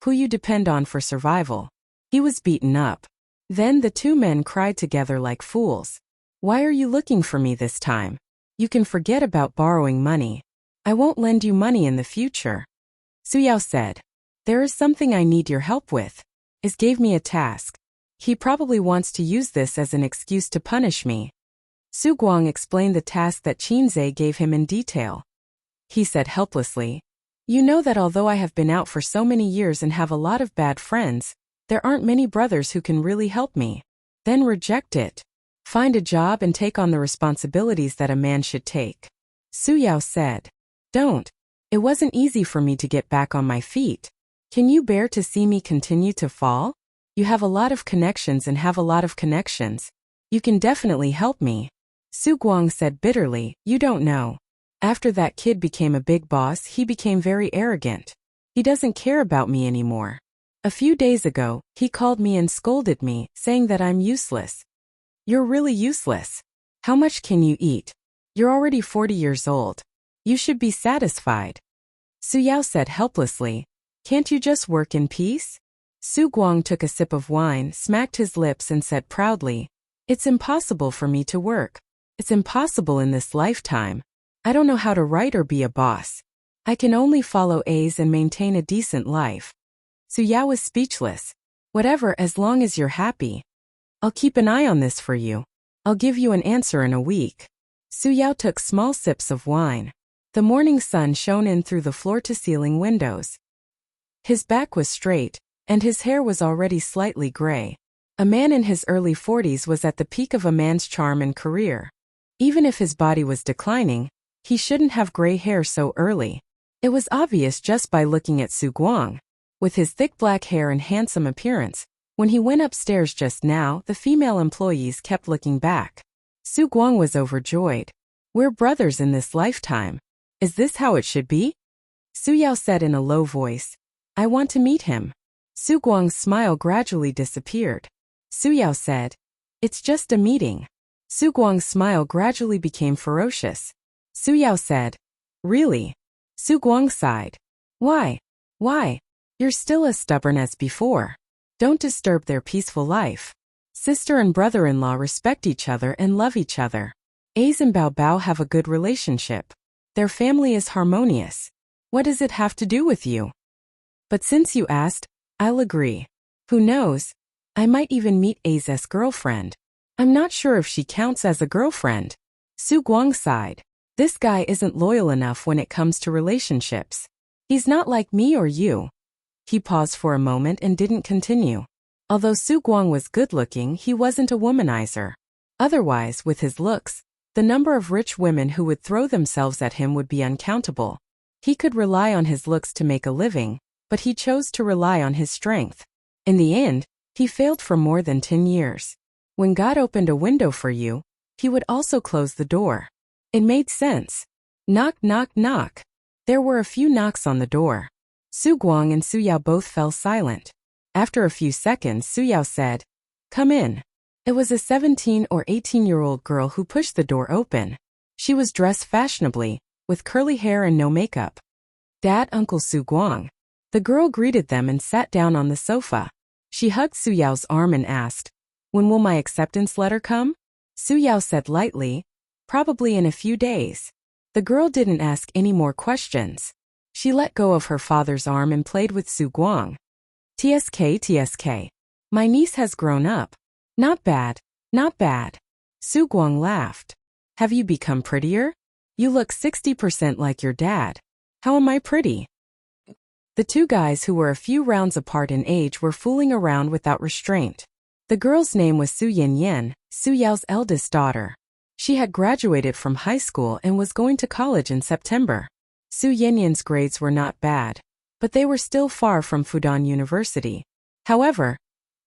who you depend on for survival?" He was beaten up. Then the two men cried together like fools. "Why are you looking for me this time? You can forget about borrowing money. I won't lend you money in the future." Su Yao said, "There is something I need your help with. Is gave me a task. He probably wants to use this as an excuse to punish me." Su Guang explained the task that Qinze gave him in detail. He said helplessly, "You know that although I have been out for so many years and have a lot of bad friends, there aren't many brothers who can really help me. Then reject it. Find a job and take on the responsibilities that a man should take." Su Yao said, "Don't. It wasn't easy for me to get back on my feet. Can you bear to see me continue to fall? You have a lot of connections and have a lot of connections. You can definitely help me." Su Guang said bitterly, "You don't know. After that kid became a big boss, he became very arrogant. He doesn't care about me anymore. A few days ago, he called me and scolded me, saying that I'm useless. You're really useless. How much can you eat? You're already 40 years old. You should be satisfied." Su Yao said helplessly, "Can't you just work in peace?" Su Guang took a sip of wine, smacked his lips and said proudly, "It's impossible for me to work. It's impossible in this lifetime. I don't know how to write or be a boss. I can only follow A's and maintain a decent life." Su Yao was speechless. "Whatever, as long as you're happy. I'll keep an eye on this for you. I'll give you an answer in a week." Su Yao took small sips of wine. The morning sun shone in through the floor-to-ceiling windows. His back was straight, and his hair was already slightly gray. A man in his early 40s was at the peak of a man's charm and career. Even if his body was declining, he shouldn't have gray hair so early. It was obvious just by looking at Su Guang. With his thick black hair and handsome appearance, when he went upstairs just now, the female employees kept looking back. Su Guang was overjoyed. "We're brothers in this lifetime. Is this how it should be?" Su Yao said in a low voice, "I want to meet him." Su Guang's smile gradually disappeared. Su Yao said, "It's just a meeting." Su Guang's smile gradually became ferocious. Su Yao said, "Really?" Su Guang sighed. "Why? Why? You're still as stubborn as before. Don't disturb their peaceful life. Sister and brother-in-law respect each other and love each other. Ace and Bao Bao have a good relationship. Their family is harmonious. What does it have to do with you? But since you asked, I'll agree. Who knows? I might even meet Ace's girlfriend. I'm not sure if she counts as a girlfriend." Su Guang sighed. "This guy isn't loyal enough when it comes to relationships. He's not like me or you." He paused for a moment and didn't continue. Although Su Guang was good-looking, he wasn't a womanizer. Otherwise, with his looks, the number of rich women who would throw themselves at him would be uncountable. He could rely on his looks to make a living, but he chose to rely on his strength. In the end, he failed for more than 10 years. When God opened a window for you, he would also close the door. It made sense. Knock, knock, knock. There were a few knocks on the door. Su Guang and Su Yao both fell silent. After a few seconds, Su Yao said, "Come in." It was a 17 or 18-year-old girl who pushed the door open. She was dressed fashionably, with curly hair and no makeup. "Dad, Uncle Su Guang." The girl greeted them and sat down on the sofa. She hugged Su Yao's arm and asked, "When will my acceptance letter come?" Su Yao said lightly, Probably in a few days. The girl didn't ask any more questions. She let go of her father's arm and played with Su Guang. TSK. My niece has grown up. Not bad, not bad. Su Guang laughed. Have you become prettier? You look 60% like your dad. How am I pretty? The two guys who were a few rounds apart in age were fooling around without restraint. The girl's name was Su Yanyan, Su Yao's eldest daughter. She had graduated from high school and was going to college in September. Su Yanyan's grades were not bad, but they were still far from Fudan University. However,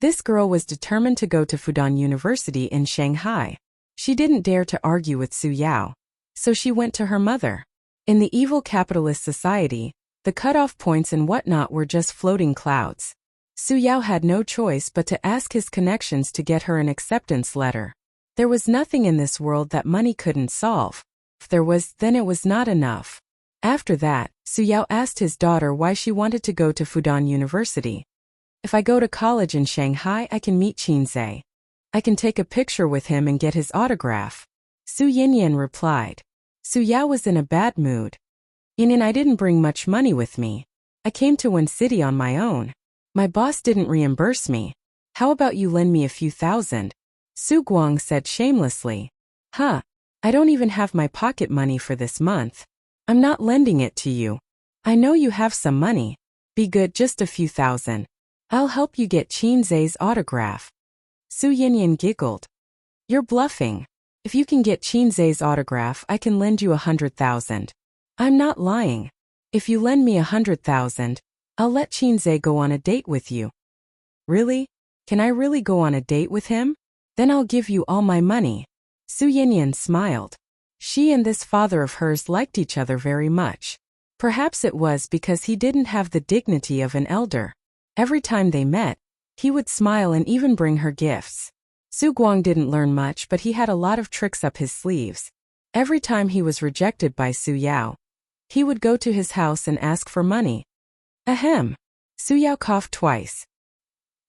this girl was determined to go to Fudan University in Shanghai. She didn't dare to argue with Su Yao, so she went to her mother. In the evil capitalist society, the cutoff points and whatnot were just floating clouds. Su Yao had no choice but to ask his connections to get her an acceptance letter. There was nothing in this world that money couldn't solve. If there was, then it was not enough. After that, Su Yao asked his daughter why she wanted to go to Fudan University. If I go to college in Shanghai, I can meet Qinzai. I can take a picture with him and get his autograph. Su Yanyan replied. Su Yao was in a bad mood. Yanyan, I didn't bring much money with me. I came to one city on my own. My boss didn't reimburse me. How about you lend me a few thousand? Su Guang said shamelessly. I don't even have my pocket money for this month. I'm not lending it to you. I know you have some money. Be good, just a few thousand. I'll help you get Qinzai's autograph. Su Yanyan giggled. You're bluffing. If you can get Qinzai's autograph, I can lend you 100,000. I'm not lying. If you lend me 100,000, I'll let Qinzai go on a date with you. Really? Can I really go on a date with him? Then I'll give you all my money. Su Yanyan smiled. She and this father of hers liked each other very much. Perhaps it was because he didn't have the dignity of an elder. Every time they met, he would smile and even bring her gifts. Su Guang didn't learn much, but he had a lot of tricks up his sleeves. Every time he was rejected by Su Yao, he would go to his house and ask for money. Ahem. Su Yao coughed twice.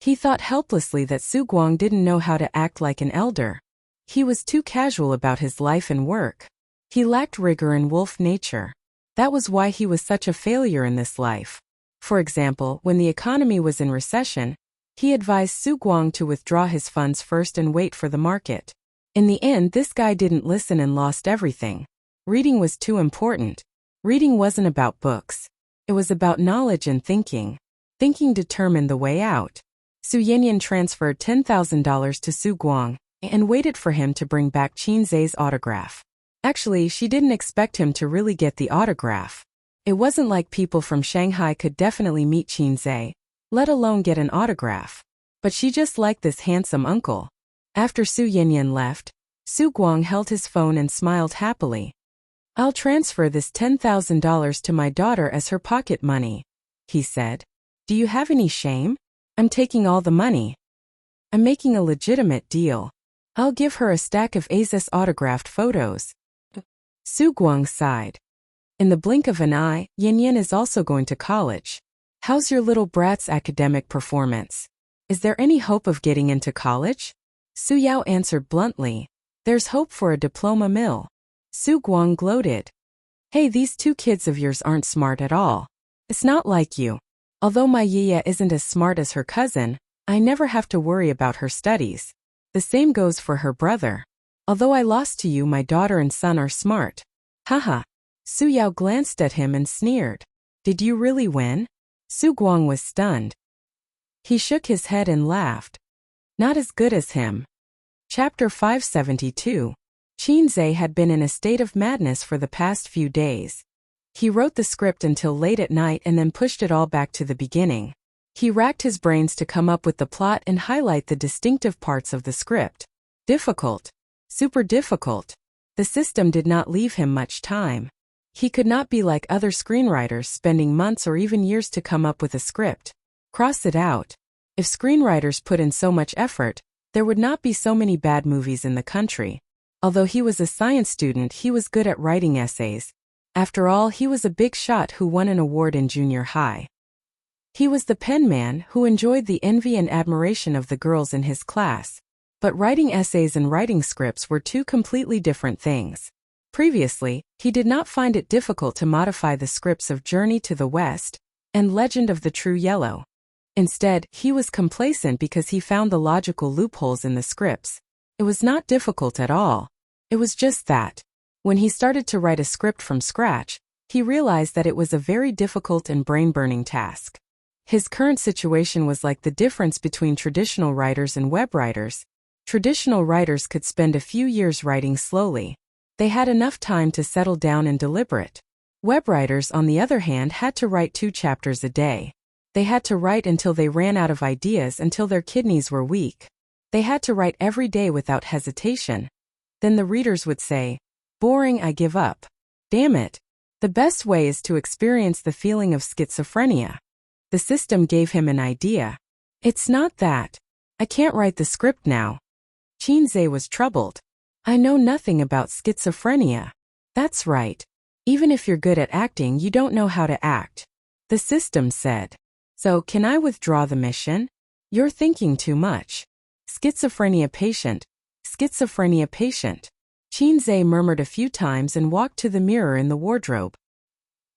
He thought helplessly that Su Guang didn't know how to act like an elder. He was too casual about his life and work. He lacked rigor and wolf nature. That was why he was such a failure in this life. For example, when the economy was in recession, he advised Su Guang to withdraw his funds first and wait for the market. In the end, this guy didn't listen and lost everything. Reading was too important. Reading wasn't about books. It was about knowledge and thinking. Thinking determined the way out. Su Yanyan transferred $10,000 to Su Guang and waited for him to bring back Qinzai's autograph. Actually, she didn't expect him to really get the autograph. It wasn't like people from Shanghai could definitely meet Qinzai, let alone get an autograph. But she just liked this handsome uncle. After Su Yanyan left, Su Guang held his phone and smiled happily. I'll transfer this $10,000 to my daughter as her pocket money, he said. Do you have any shame? I'm taking all the money. I'm making a legitimate deal. I'll give her a stack of A's autographed photos. Su Guang sighed. In the blink of an eye, Yanyan is also going to college. How's your little brat's academic performance? Is there any hope of getting into college? Su Yao answered bluntly. There's hope for a diploma mill. Su Guang gloated. Hey, these two kids of yours aren't smart at all. It's not like you. Although my Yiya isn't as smart as her cousin, I never have to worry about her studies. The same goes for her brother. Although I lost to you, my daughter and son are smart. Haha. Su Yao glanced at him and sneered. Did you really win? Su Guang was stunned. He shook his head and laughed. Not as good as him. Chapter 572. Qinzai had been in a state of madness for the past few days. He wrote the script until late at night and then pushed it all back to the beginning. He racked his brains to come up with the plot and highlight the distinctive parts of the script. Difficult. Super difficult. The system did not leave him much time. He could not be like other screenwriters spending months or even years to come up with a script. Cross it out. If screenwriters put in so much effort, there would not be so many bad movies in the country. Although he was a science student, he was good at writing essays. After all, he was a big shot who won an award in junior high. He was the pen man who enjoyed the envy and admiration of the girls in his class. But writing essays and writing scripts were two completely different things. Previously, he did not find it difficult to modify the scripts of Journey to the West and Legend of the True Yellow. Instead, he was complacent because he found the logical loopholes in the scripts. It was not difficult at all. It was just that, when he started to write a script from scratch, he realized that it was a very difficult and brain-burning task. His current situation was like the difference between traditional writers and web writers. Traditional writers could spend a few years writing slowly. They had enough time to settle down and deliberate. Web writers, on the other hand, had to write 2 chapters a day. They had to write until they ran out of ideas, until their kidneys were weak. They had to write every day without hesitation. Then the readers would say, "Boring, I give up." Damn it. The best way is to experience the feeling of schizophrenia. The system gave him an idea. It's not that. I can't write the script now. Chinze was troubled. I know nothing about schizophrenia. That's right. Even if you're good at acting, you don't know how to act. The system said. So, can I withdraw the mission? You're thinking too much. Schizophrenia patient. Schizophrenia patient. Chinze murmured a few times and walked to the mirror in the wardrobe.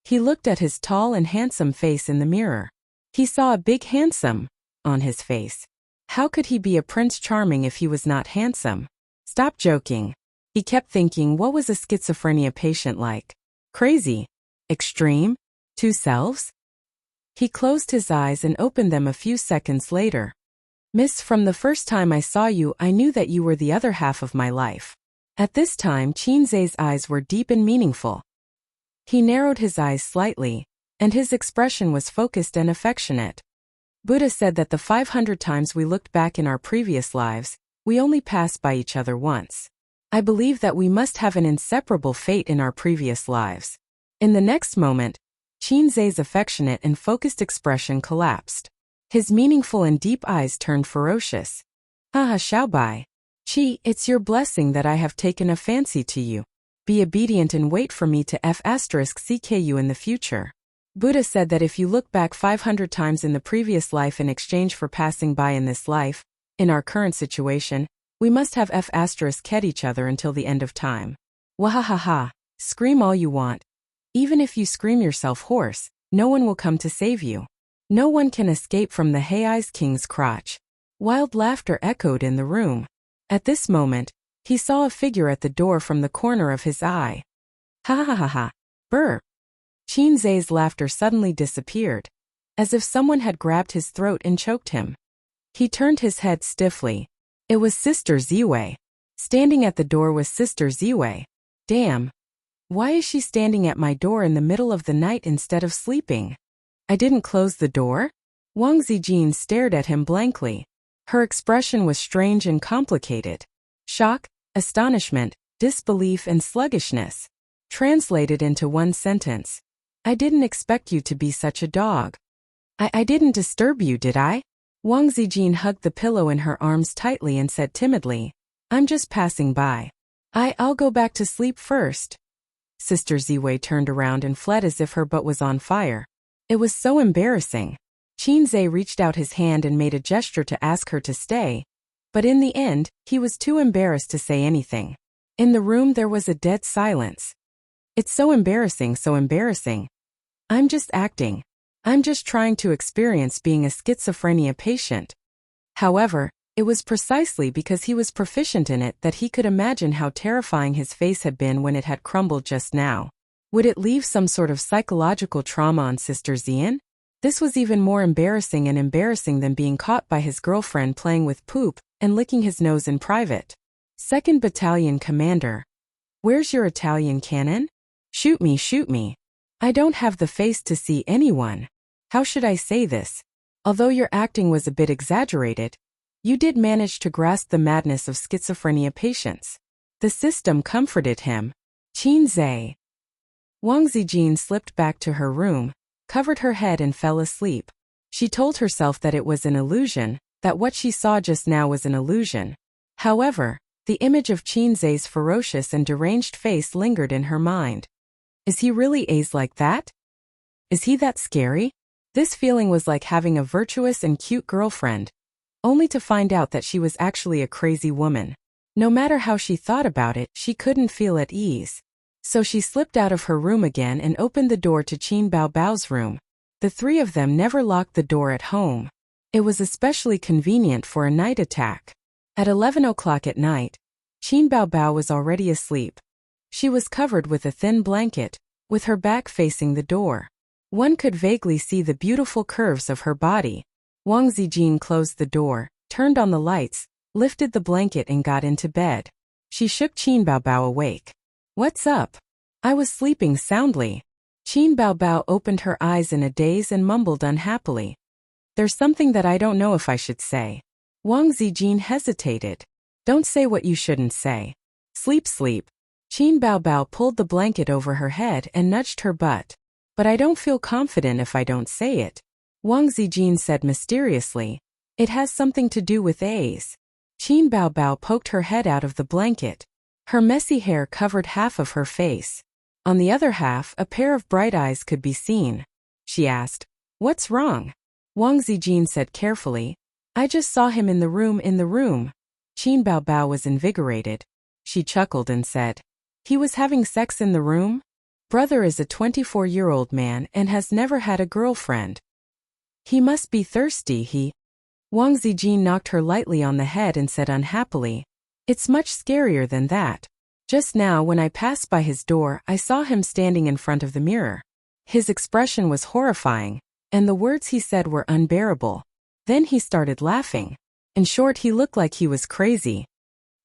He looked at his tall and handsome face in the mirror. He saw a big handsome on his face. How could he be a Prince Charming if he was not handsome? Stop joking. He kept thinking, what was a schizophrenia patient like? Crazy? Extreme? 2 selves? He closed his eyes and opened them a few seconds later. Miss, from the first time I saw you, I knew that you were the other half of my life. At this time, Chinze's eyes were deep and meaningful. He narrowed his eyes slightly, and his expression was focused and affectionate. Buddha said that the 500 times we looked back in our previous lives, we only passed by each other once. I believe that we must have an inseparable fate in our previous lives. In the next moment, Chinze's affectionate and focused expression collapsed. His meaningful and deep eyes turned ferocious. Haha, Xiaobai. Chi, it's your blessing that I have taken a fancy to you. Be obedient and wait for me to *CK you in the future. Buddha said that if you look back 500 times in the previous life in exchange for passing by in this life, in our current situation, we must have *ket each other until the end of time. Wahahaha. Scream all you want. Even if you scream yourself hoarse, no one will come to save you. No one can escape from the Hei's king's crotch. Wild laughter echoed in the room. At this moment, he saw a figure at the door from the corner of his eye. Ha ha ha ha. Brr. Chinze's laughter suddenly disappeared, as if someone had grabbed his throat and choked him. He turned his head stiffly. It was Sister Ziwei. Standing at the door was Sister Ziwei. Damn. Why is she standing at my door in the middle of the night instead of sleeping? I didn't close the door? Wang Zijin stared at him blankly. Her expression was strange and complicated. Shock, astonishment, disbelief and sluggishness. Translated into one sentence. I didn't expect you to be such a dog. I didn't disturb you, did I? Wang Zijin hugged the pillow in her arms tightly and said timidly, I'm just passing by. I'll go back to sleep first. Sister Ziwei turned around and fled as if her butt was on fire. It was so embarrassing. Chinze reached out his hand and made a gesture to ask her to stay, but in the end, he was too embarrassed to say anything. In the room there was a dead silence. It's so embarrassing, so embarrassing. I'm just acting. I'm just trying to experience being a schizophrenia patient. However, it was precisely because he was proficient in it that he could imagine how terrifying his face had been when it had crumbled just now. Would it leave some sort of psychological trauma on Sister Zian? This was even more embarrassing than being caught by his girlfriend playing with poop and licking his nose in private. 2nd Battalion Commander. Where's your Italian cannon? Shoot me, shoot me. I don't have the face to see anyone. How should I say this? Although your acting was a bit exaggerated, you did manage to grasp the madness of schizophrenia patients. The system comforted him. Chinze. Wang Zijin slipped back to her room, covered her head and fell asleep. She told herself that it was an illusion, that what she saw just now was an illusion. However, the image of Chinze's ferocious and deranged face lingered in her mind. Is he really ace like that? Is he that scary? This feeling was like having a virtuous and cute girlfriend. only to find out that she was actually a crazy woman. No matter how she thought about it, she couldn't feel at ease. So she slipped out of her room again and opened the door to Qin Baobao's room. The three of them never locked the door at home. It was especially convenient for a night attack. At 11 o'clock at night, Qin Baobao was already asleep. She was covered with a thin blanket, with her back facing the door. One could vaguely see the beautiful curves of her body. Wang Zijin closed the door, turned on the lights, lifted the blanket and got into bed. She shook Qin Baobao awake. "What's up?" "I was sleeping soundly." Qin Baobao opened her eyes in a daze and mumbled unhappily. "There's something that I don't know if I should say." Wang Zijin hesitated. "Don't say what you shouldn't say. Sleep, sleep." Qin Baobao pulled the blanket over her head and nudged her butt. "But I don't feel confident if I don't say it," Wang Zijin said mysteriously. "It has something to do with A's." Qin Baobao poked her head out of the blanket. Her messy hair covered half of her face. On the other half, a pair of bright eyes could be seen. She asked, "What's wrong?" Wang Zijin said carefully, "I just saw him in the room." Qin Baobao was invigorated. She chuckled and said, "He was having sex in the room?" "Brother is a 24-year-old man and has never had a girlfriend. He must be thirsty, Wang Zijin knocked her lightly on the head and said unhappily, "It's much scarier than that. Just now when I passed by his door, I saw him standing in front of the mirror. His expression was horrifying, and the words he said were unbearable. Then he started laughing. In short, he looked like he was crazy."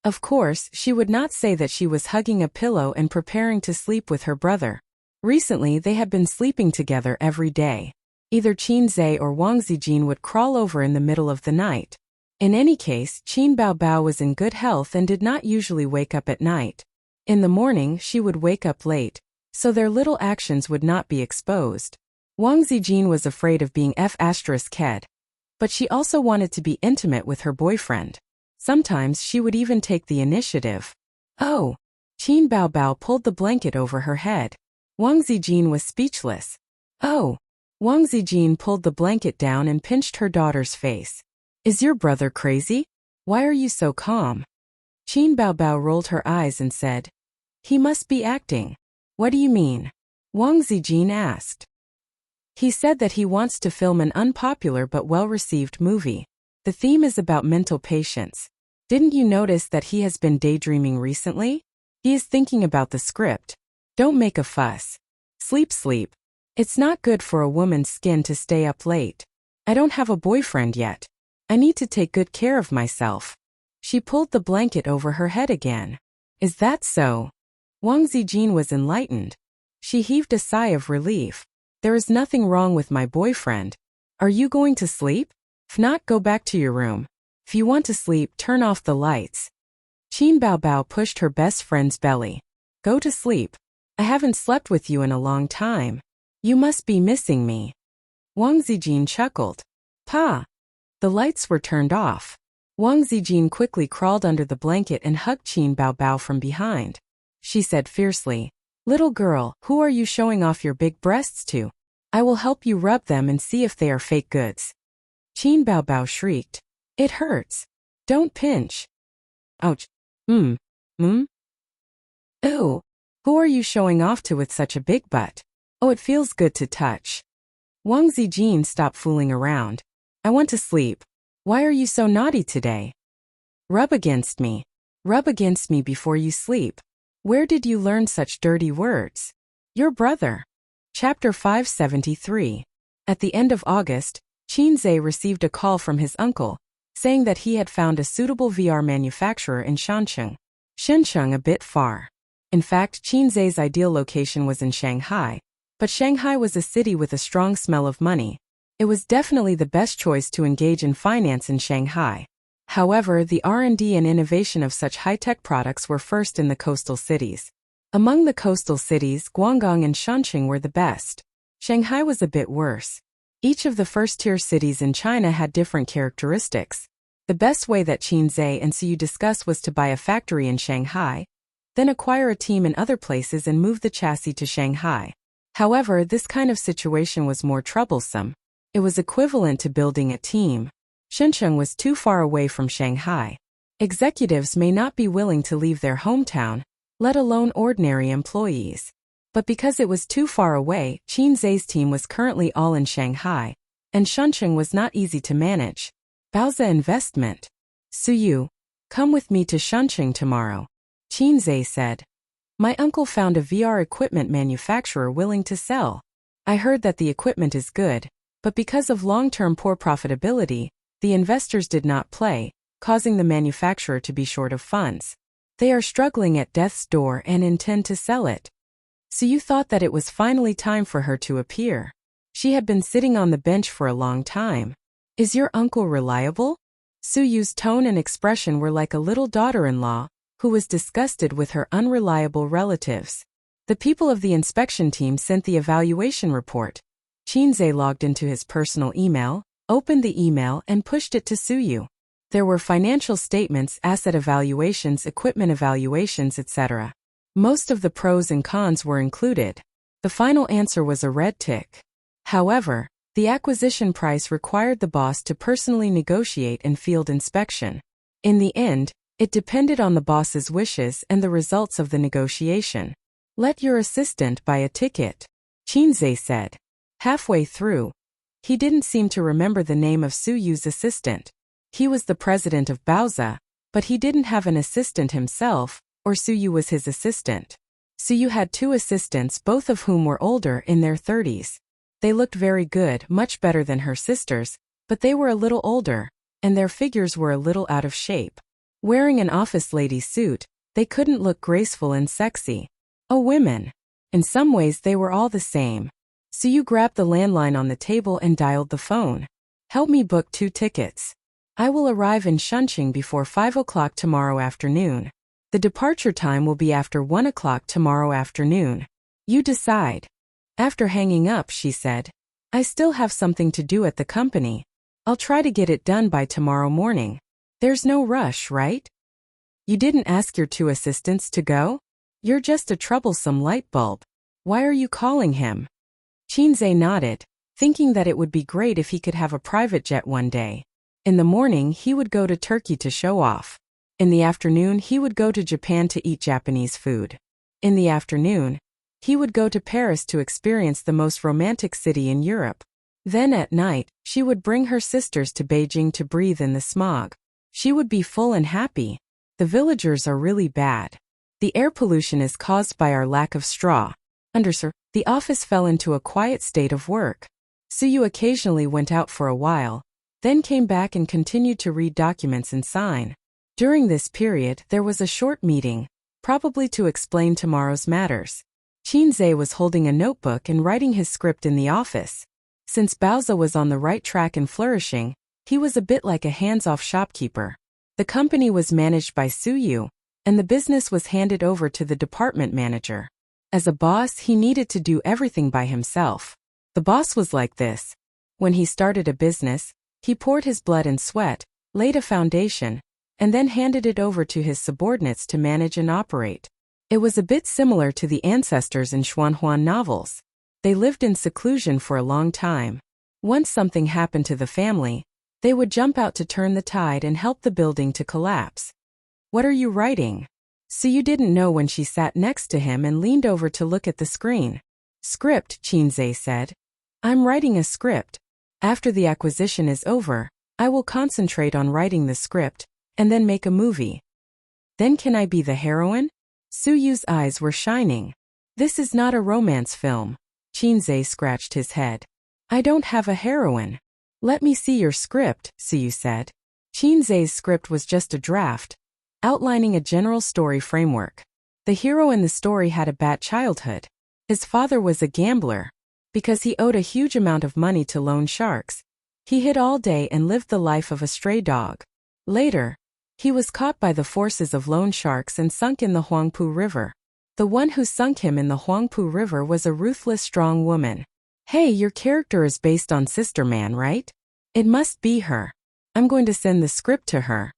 Of course, she would not say that she was hugging a pillow and preparing to sleep with her brother. Recently, they had been sleeping together every day. Either Qin Zhe or Wang Zijin would crawl over in the middle of the night. In any case, Qin Baobao was in good health and did not usually wake up at night. In the morning, she would wake up late, so their little actions would not be exposed. Wang Zijin was afraid of being f***ed, but she also wanted to be intimate with her boyfriend. Sometimes she would even take the initiative. "Oh!" Qin Baobao pulled the blanket over her head. Wang Zijin was speechless. "Oh!" Wang Zijin pulled the blanket down and pinched her daughter's face. "Is your brother crazy? Why are you so calm?" Qin Baobao rolled her eyes and said, "He must be acting." "What do you mean?" Wang Zijin asked. "He said that he wants to film an unpopular but well-received movie. The theme is about mental patients. Didn't you notice that he has been daydreaming recently? He is thinking about the script. Don't make a fuss. Sleep, sleep. It's not good for a woman's skin to stay up late. I don't have a boyfriend yet. I need to take good care of myself." She pulled the blanket over her head again. "Is that so?" Wang Zijin was enlightened. She heaved a sigh of relief. "There is nothing wrong with my boyfriend. Are you going to sleep? If not, go back to your room. If you want to sleep, turn off the lights." Qin Baobao pushed her best friend's belly. "Go to sleep. I haven't slept with you in a long time. You must be missing me." Wang Zijin chuckled. "Pa!" The lights were turned off. Wang Zijin quickly crawled under the blanket and hugged Qin Baobao from behind. She said fiercely, "Little girl, who are you showing off your big breasts to? I will help you rub them and see if they are fake goods." Qin Baobao shrieked, "It hurts. Don't pinch." "Ouch. Ew. Who are you showing off to with such a big butt? Oh, it feels good to touch." Wang Zijin stopped fooling around. "I want to sleep. Why are you so naughty today? Rub against me. Rub against me before you sleep. Where did you learn such dirty words?" "Your brother." Chapter 573. At the end of August, Qin Zhe received a call from his uncle, saying that he had found a suitable VR manufacturer in Shancheng. Shenzhen a bit far. In fact, Qin Zhe's ideal location was in Shanghai, but Shanghai was a city with a strong smell of money. It was definitely the best choice to engage in finance in Shanghai. However, the R&D and innovation of such high-tech products were first in the coastal cities. Among the coastal cities, Guangdong and Shancheng were the best. Shanghai was a bit worse. Each of the first-tier cities in China had different characteristics. The best way that Qin Zhe and Siyu discussed was to buy a factory in Shanghai, then acquire a team in other places and move the chassis to Shanghai. However, this kind of situation was more troublesome. It was equivalent to building a team. Shenzhen was too far away from Shanghai. Executives may not be willing to leave their hometown, let alone ordinary employees. But because it was too far away, Qin Zai's team was currently all in Shanghai, and Shenzhen was not easy to manage. Baozi Investment. Suyu, come with me to Shenzhen tomorrow, Qin Zai said. My uncle found a VR equipment manufacturer willing to sell. I heard that the equipment is good, but because of long-term poor profitability, the investors did not play, causing the manufacturer to be short of funds. They are struggling at death's door and intend to sell it. So you thought that it was finally time for her to appear. She had been sitting on the bench for a long time. Is your uncle reliable? Suyu's tone and expression were like a little daughter-in-law, who was disgusted with her unreliable relatives. The people of the inspection team sent the evaluation report. Qin Zai logged into his personal email, opened the email and pushed it to Suyu. There were financial statements, asset evaluations, equipment evaluations, etc. Most of the pros and cons were included. The final answer was a red tick. However, the acquisition price required the boss to personally negotiate and field inspection. In the end, it depended on the boss's wishes and the results of the negotiation. Let your assistant buy a ticket, Qin Zai said. Halfway through, he didn't seem to remember the name of Suyu's assistant. He was the president of Baozi, but he didn't have an assistant himself, or Suyu was his assistant. Suyu had two assistants, both of whom were older, in their 30s. They looked very good, much better than her sisters, but they were a little older, and their figures were a little out of shape. Wearing an office lady suit, they couldn't look graceful and sexy. Oh, women. In some ways they were all the same. Suyu grabbed the landline on the table and dialed the phone. Help me book 2 tickets. I will arrive in Shenzhen before 5 o'clock tomorrow afternoon. The departure time will be after 1 o'clock tomorrow afternoon. You decide. After hanging up, she said, I still have something to do at the company. I'll try to get it done by tomorrow morning. There's no rush, right? You didn't ask your 2 assistants to go? You're just a troublesome light bulb. Why are you calling him? Qin Zai nodded, thinking that it would be great if he could have a private jet one day. In the morning, he would go to Turkey to show off. In the afternoon, he would go to Japan to eat Japanese food. In the afternoon, he would go to Paris to experience the most romantic city in Europe. Then at night, she would bring her sisters to Beijing to breathe in the smog. She would be full and happy. The villagers are really bad. The air pollution is caused by our lack of straw. Sir, the office fell into a quiet state of work. Suyu occasionally went out for a while, then came back and continued to read documents and sign. During this period, there was a short meeting, probably to explain tomorrow's matters. Qin Zai was holding a notebook and writing his script in the office. Since Baozi was on the right track and flourishing, he was a bit like a hands-off shopkeeper. The company was managed by Suyu, and the business was handed over to the department manager. As a boss, he needed to do everything by himself. The boss was like this. When he started a business, he poured his blood and sweat, laid a foundation, and then handed it over to his subordinates to manage and operate. It was a bit similar to the ancestors in Xuanhuan novels. They lived in seclusion for a long time. Once something happened to the family, they would jump out to turn the tide and help the building to collapse. What are you writing? Suyu didn't know when she sat next to him and leaned over to look at the screen. Script, Qin Zai said. I'm writing a script. After the acquisition is over, I will concentrate on writing the script, and then make a movie. Then can I be the heroine? Suyu's eyes were shining. This is not a romance film. Qin Zai scratched his head. I don't have a heroine. Let me see your script, Suyu said. Qin Zai's script was just a draft, outlining a general story framework. The hero in the story had a bad childhood. His father was a gambler. Because he owed a huge amount of money to loan sharks, he hid all day and lived the life of a stray dog. Later, he was caught by the forces of loan sharks and sunk in the Huangpu River. The one who sunk him in the Huangpu River was a ruthless strong woman. Hey, your character is based on Sister Man, right? It must be her. I'm going to send the script to her.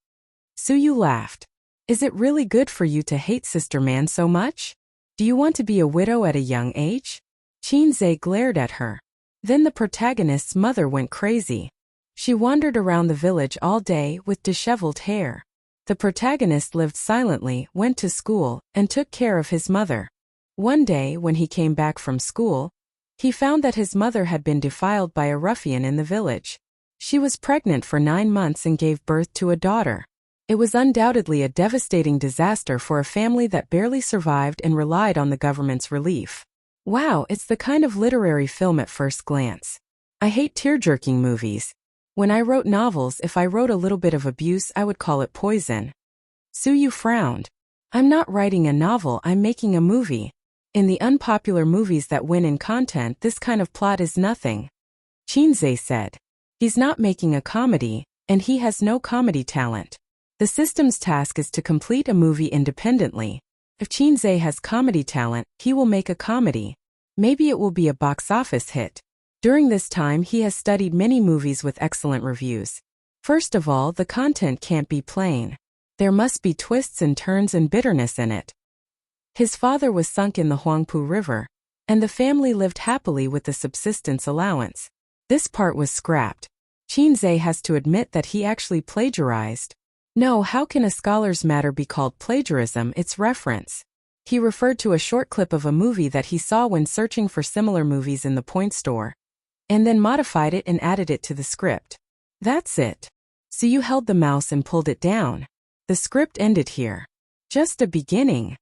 Suyu laughed. Is it really good for you to hate Sister Man so much? Do you want to be a widow at a young age? Qin Zai glared at her. Then the protagonist's mother went crazy. She wandered around the village all day with disheveled hair. The protagonist lived silently, went to school, and took care of his mother. One day, when he came back from school, he found that his mother had been defiled by a ruffian in the village. She was pregnant for 9 months and gave birth to a daughter. It was undoubtedly a devastating disaster for a family that barely survived and relied on the government's relief. Wow, it's the kind of literary film at first glance. I hate tear-jerking movies. When I wrote novels, if I wrote a little bit of abuse, I would call it poison. Suyu frowned. I'm not writing a novel, I'm making a movie. In the unpopular movies that win in content, this kind of plot is nothing. Shinzei said. He's not making a comedy, and he has no comedy talent. The system's task is to complete a movie independently. If Shinzei has comedy talent, he will make a comedy. Maybe it will be a box office hit. During this time, he has studied many movies with excellent reviews. First of all, the content can't be plain. There must be twists and turns and bitterness in it. His father was sunk in the Huangpu River, and the family lived happily with the subsistence allowance. This part was scrapped. Shinzei has to admit that he actually plagiarized. No, how can a scholar's matter be called plagiarism? It's reference. He referred to a short clip of a movie that he saw when searching for similar movies in the point store, and then modified it and added it to the script. That's it. So you held the mouse and pulled it down. The script ended here. Just a beginning.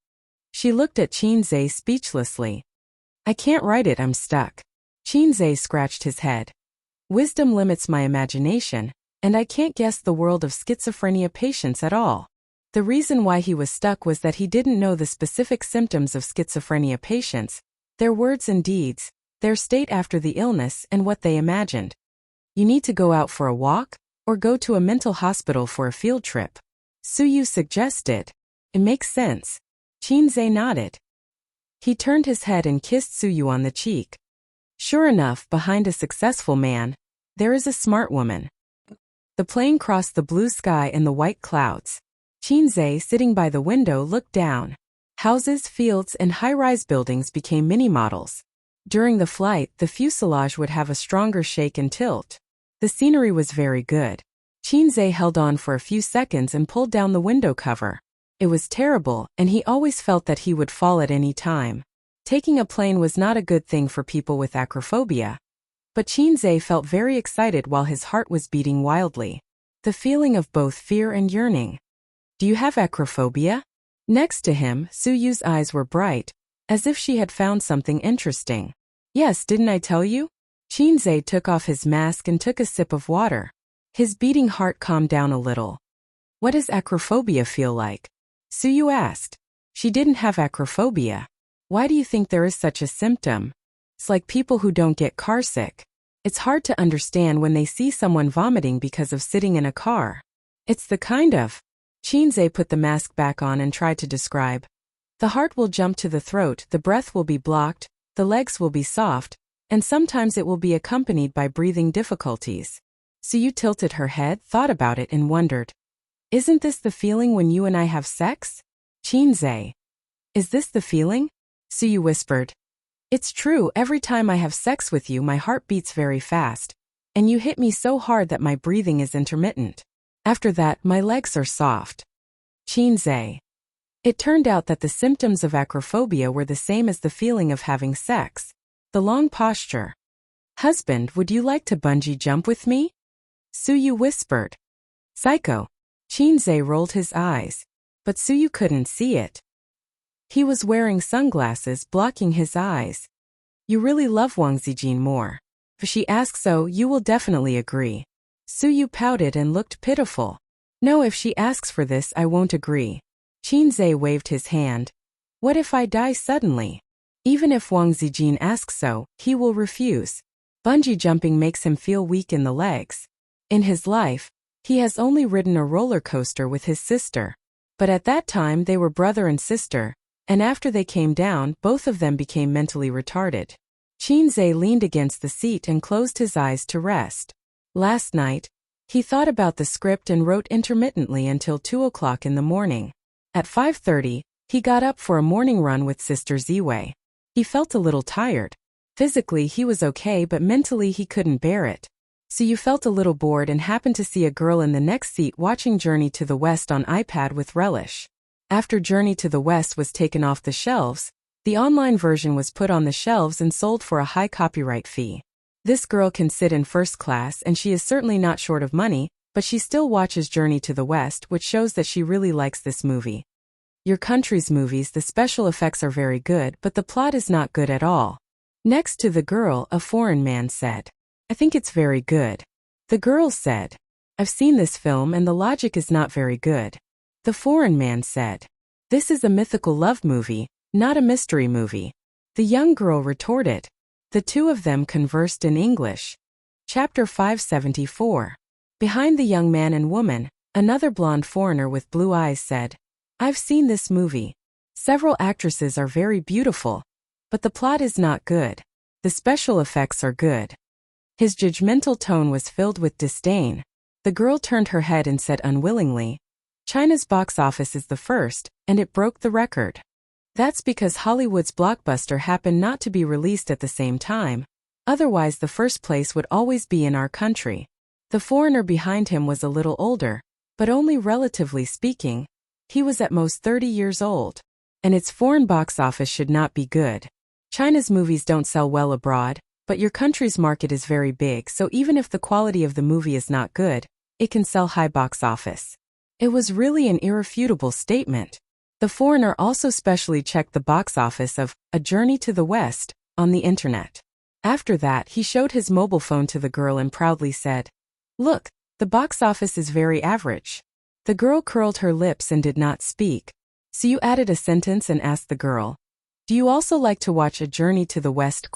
She looked at Shinzei speechlessly. I can't write it, I'm stuck. Shinzei scratched his head. Wisdom limits my imagination, and I can't guess the world of schizophrenia patients at all. The reason why he was stuck was that he didn't know the specific symptoms of schizophrenia patients, their words and deeds, their state after the illness, and what they imagined. You need to go out for a walk, or go to a mental hospital for a field trip. Suyu suggested. It makes sense. Shinzei nodded. He turned his head and kissed Suyu on the cheek. Sure enough, behind a successful man, there is a smart woman. The plane crossed the blue sky and the white clouds. Shinzei, sitting by the window, looked down. Houses, fields, and high-rise buildings became mini-models. During the flight, the fuselage would have a stronger shake and tilt. The scenery was very good. Shinzei held on for a few seconds and pulled down the window cover. It was terrible, and he always felt that he would fall at any time. Taking a plane was not a good thing for people with acrophobia. But Shinzei felt very excited while his heart was beating wildly. The feeling of both fear and yearning. Do you have acrophobia? Next to him, Suyu's eyes were bright, as if she had found something interesting. Yes, didn't I tell you? Shinzei took off his mask and took a sip of water. His beating heart calmed down a little. What does acrophobia feel like? Suyu asked. She didn't have acrophobia. Why do you think there is such a symptom? It's like people who don't get carsick. It's hard to understand when they see someone vomiting because of sitting in a car. It's the kind of... Shinzei put the mask back on and tried to describe. The heart will jump to the throat, the breath will be blocked, the legs will be soft, and sometimes it will be accompanied by breathing difficulties. Suyu tilted her head, thought about it, and wondered. Isn't this the feeling when you and I have sex? Shinzei. Is this the feeling? Suyu whispered. It's true, every time I have sex with you my heart beats very fast, and you hit me so hard that my breathing is intermittent. After that, my legs are soft. Shinzei. It turned out that the symptoms of acrophobia were the same as the feeling of having sex. The long posture. Husband, would you like to bungee jump with me? Suyu whispered. Psycho. Shinzei rolled his eyes. But Suyu couldn't see it. He was wearing sunglasses blocking his eyes. You really love Wang Zijin more. If she asks so, you will definitely agree. Suyu pouted and looked pitiful. No, if she asks for this, I won't agree. Shinzei waved his hand. What if I die suddenly? Even if Wang Zijin asks so, he will refuse. Bungee jumping makes him feel weak in the legs. In his life, he has only ridden a roller coaster with his sister. But at that time they were brother and sister, and after they came down, both of them became mentally retarded. Shinzei leaned against the seat and closed his eyes to rest. Last night, he thought about the script and wrote intermittently until 2 o'clock in the morning. At 5:30, he got up for a morning run with Sister Ziwei. He felt a little tired. Physically he was okay, but mentally he couldn't bear it. Suyu felt a little bored and happened to see a girl in the next seat watching Journey to the West on iPad with relish. After Journey to the West was taken off the shelves, the online version was put on the shelves and sold for a high copyright fee. This girl can sit in first class and she is certainly not short of money, but she still watches Journey to the West, which shows that she really likes this movie. Your country's movies, the special effects are very good, but the plot is not good at all. Next to the girl, a foreign man said, I think it's very good. The girl said, I've seen this film and the logic is not very good. The foreign man said, this is a mythical love movie, not a mystery movie. The young girl retorted. The two of them conversed in English. Chapter 574. Behind the young man and woman, another blonde foreigner with blue eyes said, I've seen this movie. Several actresses are very beautiful, but the plot is not good. The special effects are good. His judgmental tone was filled with disdain. The girl turned her head and said unwillingly, China's box office is the first, and it broke the record. That's because Hollywood's blockbuster happened not to be released at the same time. Otherwise, the first place would always be in our country. The foreigner behind him was a little older, but only relatively speaking. He was at most 30 years old. And its foreign box office should not be good. China's movies don't sell well abroad, but your country's market is very big, so even if the quality of the movie is not good, it can sell high box office. It was really an irrefutable statement. The foreigner also specially checked the box office of A Journey to the West on the internet. After that, he showed his mobile phone to the girl and proudly said, Look, the box office is very average. The girl curled her lips and did not speak. So you added a sentence and asked the girl, Do you also like to watch A Journey to the West?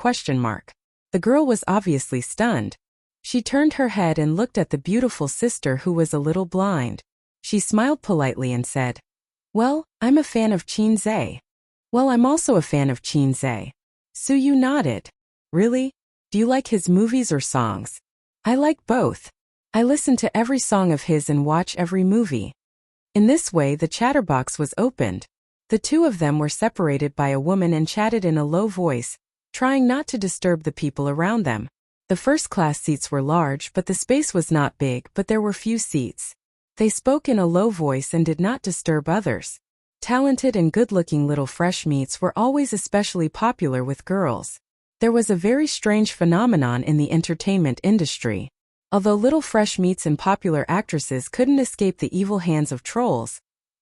The girl was obviously stunned. She turned her head and looked at the beautiful sister who was a little blind. She smiled politely and said, Well, I'm a fan of Qin Zhe. Well, I'm also a fan of Qin Zhe. Suyu nodded. Really? Do you like his movies or songs? I like both. I listen to every song of his and watch every movie. In this way, the chatterbox was opened. The two of them were separated by a woman and chatted in a low voice, trying not to disturb the people around them. The first-class seats were large, but the space was not big, but there were few seats. They spoke in a low voice and did not disturb others. Talented and good-looking little fresh meats were always especially popular with girls. There was a very strange phenomenon in the entertainment industry. Although little fresh meats and popular actresses couldn't escape the evil hands of trolls,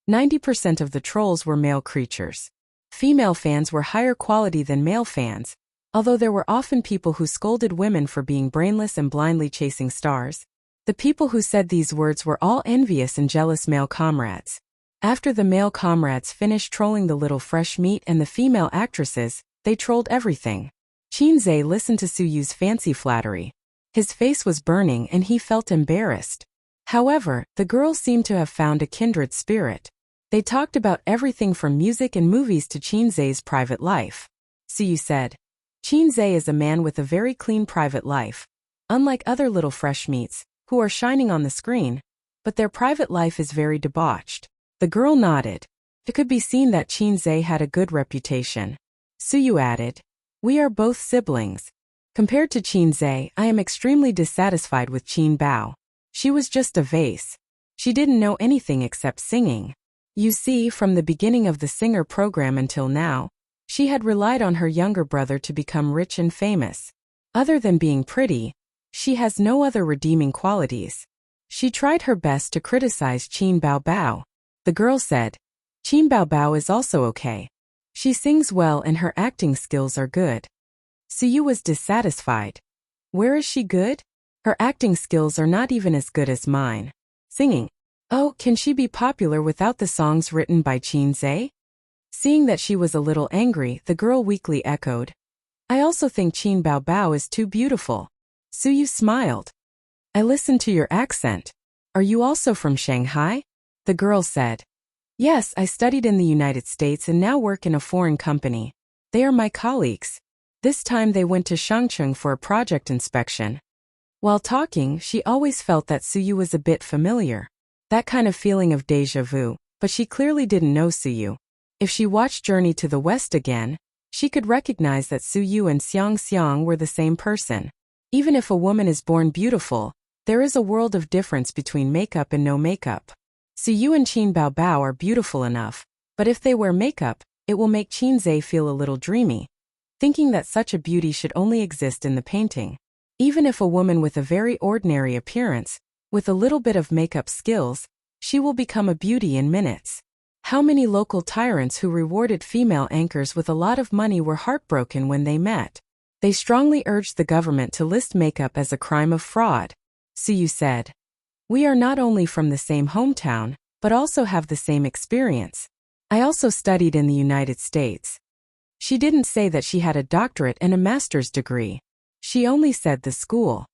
90% of the trolls were male creatures. Female fans were higher quality than male fans, although there were often people who scolded women for being brainless and blindly chasing stars. The people who said these words were all envious and jealous male comrades. After the male comrades finished trolling the little fresh meat and the female actresses, they trolled everything. Qin Zhe listened to Suyu's fancy flattery. His face was burning and he felt embarrassed. However, the girls seemed to have found a kindred spirit. They talked about everything from music and movies to Qin Zhe's private life. Suyu said, Qin Zhe is a man with a very clean private life. Unlike other little fresh meats, who are shining on the screen, but their private life is very debauched. The girl nodded. It could be seen that Qin Zhe had a good reputation. Suyu added, We are both siblings. Compared to Qin Zhe, I am extremely dissatisfied with Qin Bao. She was just a vase. She didn't know anything except singing. You see, from the beginning of the singer program until now, she had relied on her younger brother to become rich and famous. Other than being pretty, she has no other redeeming qualities. She tried her best to criticize Qin Bao Bao. The girl said, Qin Bao Bao is also okay. She sings well and her acting skills are good. Suyu was dissatisfied. Where is she good? Her acting skills are not even as good as mine. Singing. Oh, can she be popular without the songs written by Qin Zhe? Seeing that she was a little angry, the girl weakly echoed, I also think Qin Bao Bao is too beautiful. Suyu smiled. I listened to your accent. Are you also from Shanghai? The girl said. Yes, I studied in the United States and now work in a foreign company. They are my colleagues. This time they went to Shangcheng for a project inspection. While talking, she always felt that Suyu was a bit familiar. That kind of feeling of déjà vu, but she clearly didn't know Suyu. If she watched Journey to the West again, she could recognize that Suyu and Xiang Xiang were the same person. Even if a woman is born beautiful, there is a world of difference between makeup and no makeup. Suyu and Qin Baobao are beautiful enough, but if they wear makeup, it will make Qinzei feel a little dreamy, thinking that such a beauty should only exist in the painting. Even if a woman with a very ordinary appearance, with a little bit of makeup skills, she will become a beauty in minutes. How many local tyrants who rewarded female anchors with a lot of money were heartbroken when they met? They strongly urged the government to list makeup as a crime of fraud. Suyu said, "We are not only from the same hometown, but also have the same experience. I also studied in the United States." She didn't say that she had a doctorate and a master's degree. She only said the school.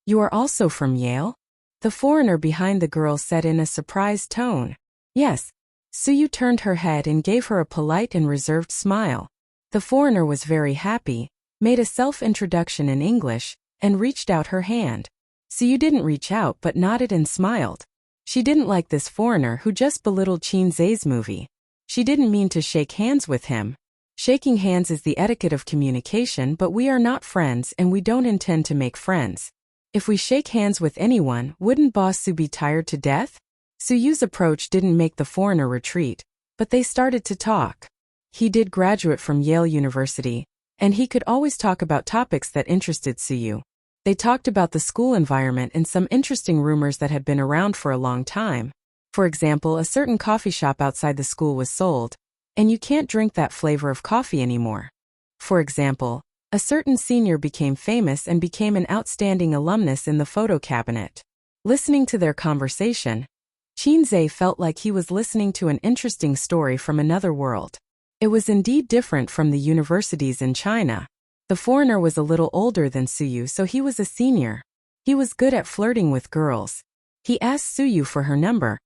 "You are also from Yale?" The foreigner behind the girl said in a surprised tone. "Yes." Suyu turned her head and gave her a polite and reserved smile. The foreigner was very happy, made a self-introduction in English, and reached out her hand. Suyu didn't reach out but nodded and smiled. She didn't like this foreigner who just belittled Qinzei's movie. She didn't mean to shake hands with him. Shaking hands is the etiquette of communication, but we are not friends and we don't intend to make friends. If we shake hands with anyone, wouldn't Boss Su be tired to death? Suyu's approach didn't make the foreigner retreat, but they started to talk. He did graduate from Yale University, and he could always talk about topics that interested Suyu. They talked about the school environment and some interesting rumors that had been around for a long time. For example, a certain coffee shop outside the school was sold, and you can't drink that flavor of coffee anymore. For example, a certain senior became famous and became an outstanding alumnus in the photo cabinet. Listening to their conversation, Qinzei felt like he was listening to an interesting story from another world. It was indeed different from the universities in China. The foreigner was a little older than Suyu, so he was a senior. He was good at flirting with girls. He asked Suyu for her number,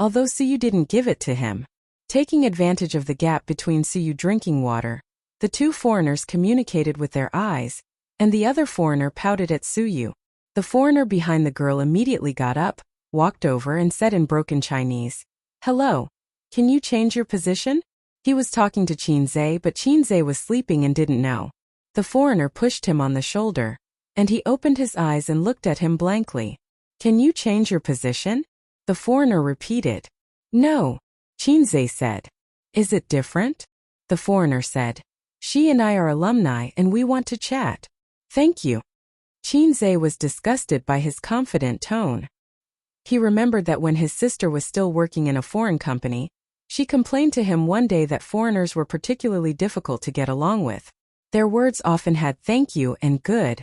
although Suyu didn't give it to him. Taking advantage of the gap between Suyu drinking water, the two foreigners communicated with their eyes, and the other foreigner pouted at Suyu. The foreigner behind the girl immediately got up, walked over and said in broken Chinese, "Hello. Can you change your position?" He was talking to Qinzei, but Qinzei was sleeping and didn't know. The foreigner pushed him on the shoulder, and he opened his eyes and looked at him blankly. "Can you change your position?" The foreigner repeated. "No," Qinzei said. "Is it different?" The foreigner said. "She and I are alumni and we want to chat." "Thank you." Qinzei was disgusted by his confident tone. He remembered that when his sister was still working in a foreign company, she complained to him one day that foreigners were particularly difficult to get along with. Their words often had "thank you" and "good,"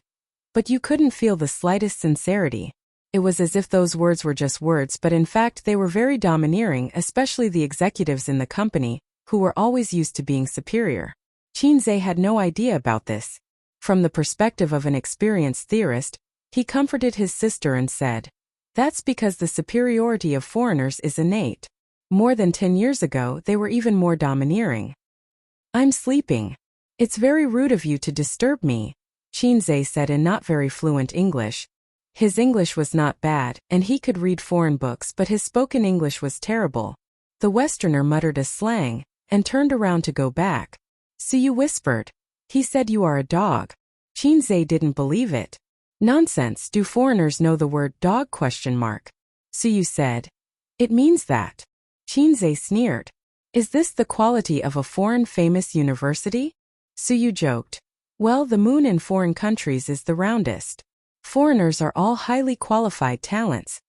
but you couldn't feel the slightest sincerity. It was as if those words were just words, but in fact they were very domineering, especially the executives in the company, who were always used to being superior. Qinzei had no idea about this. From the perspective of an experienced theorist, he comforted his sister and said, "That's because the superiority of foreigners is innate. More than 10 years ago, they were even more domineering." "I'm sleeping. It's very rude of you to disturb me," Qinzei said in not very fluent English. His English was not bad, and he could read foreign books, but his spoken English was terrible. The Westerner muttered a slang, and turned around to go back. Suyu whispered. "He said you are a dog." Qinzei didn't believe it. "Nonsense, do foreigners know the word dog?" Suyu said. "It means that." Qinzei sneered. "Is this the quality of a foreign famous university?" Suyu joked. "Well, the moon in foreign countries is the roundest. Foreigners are all highly qualified talents."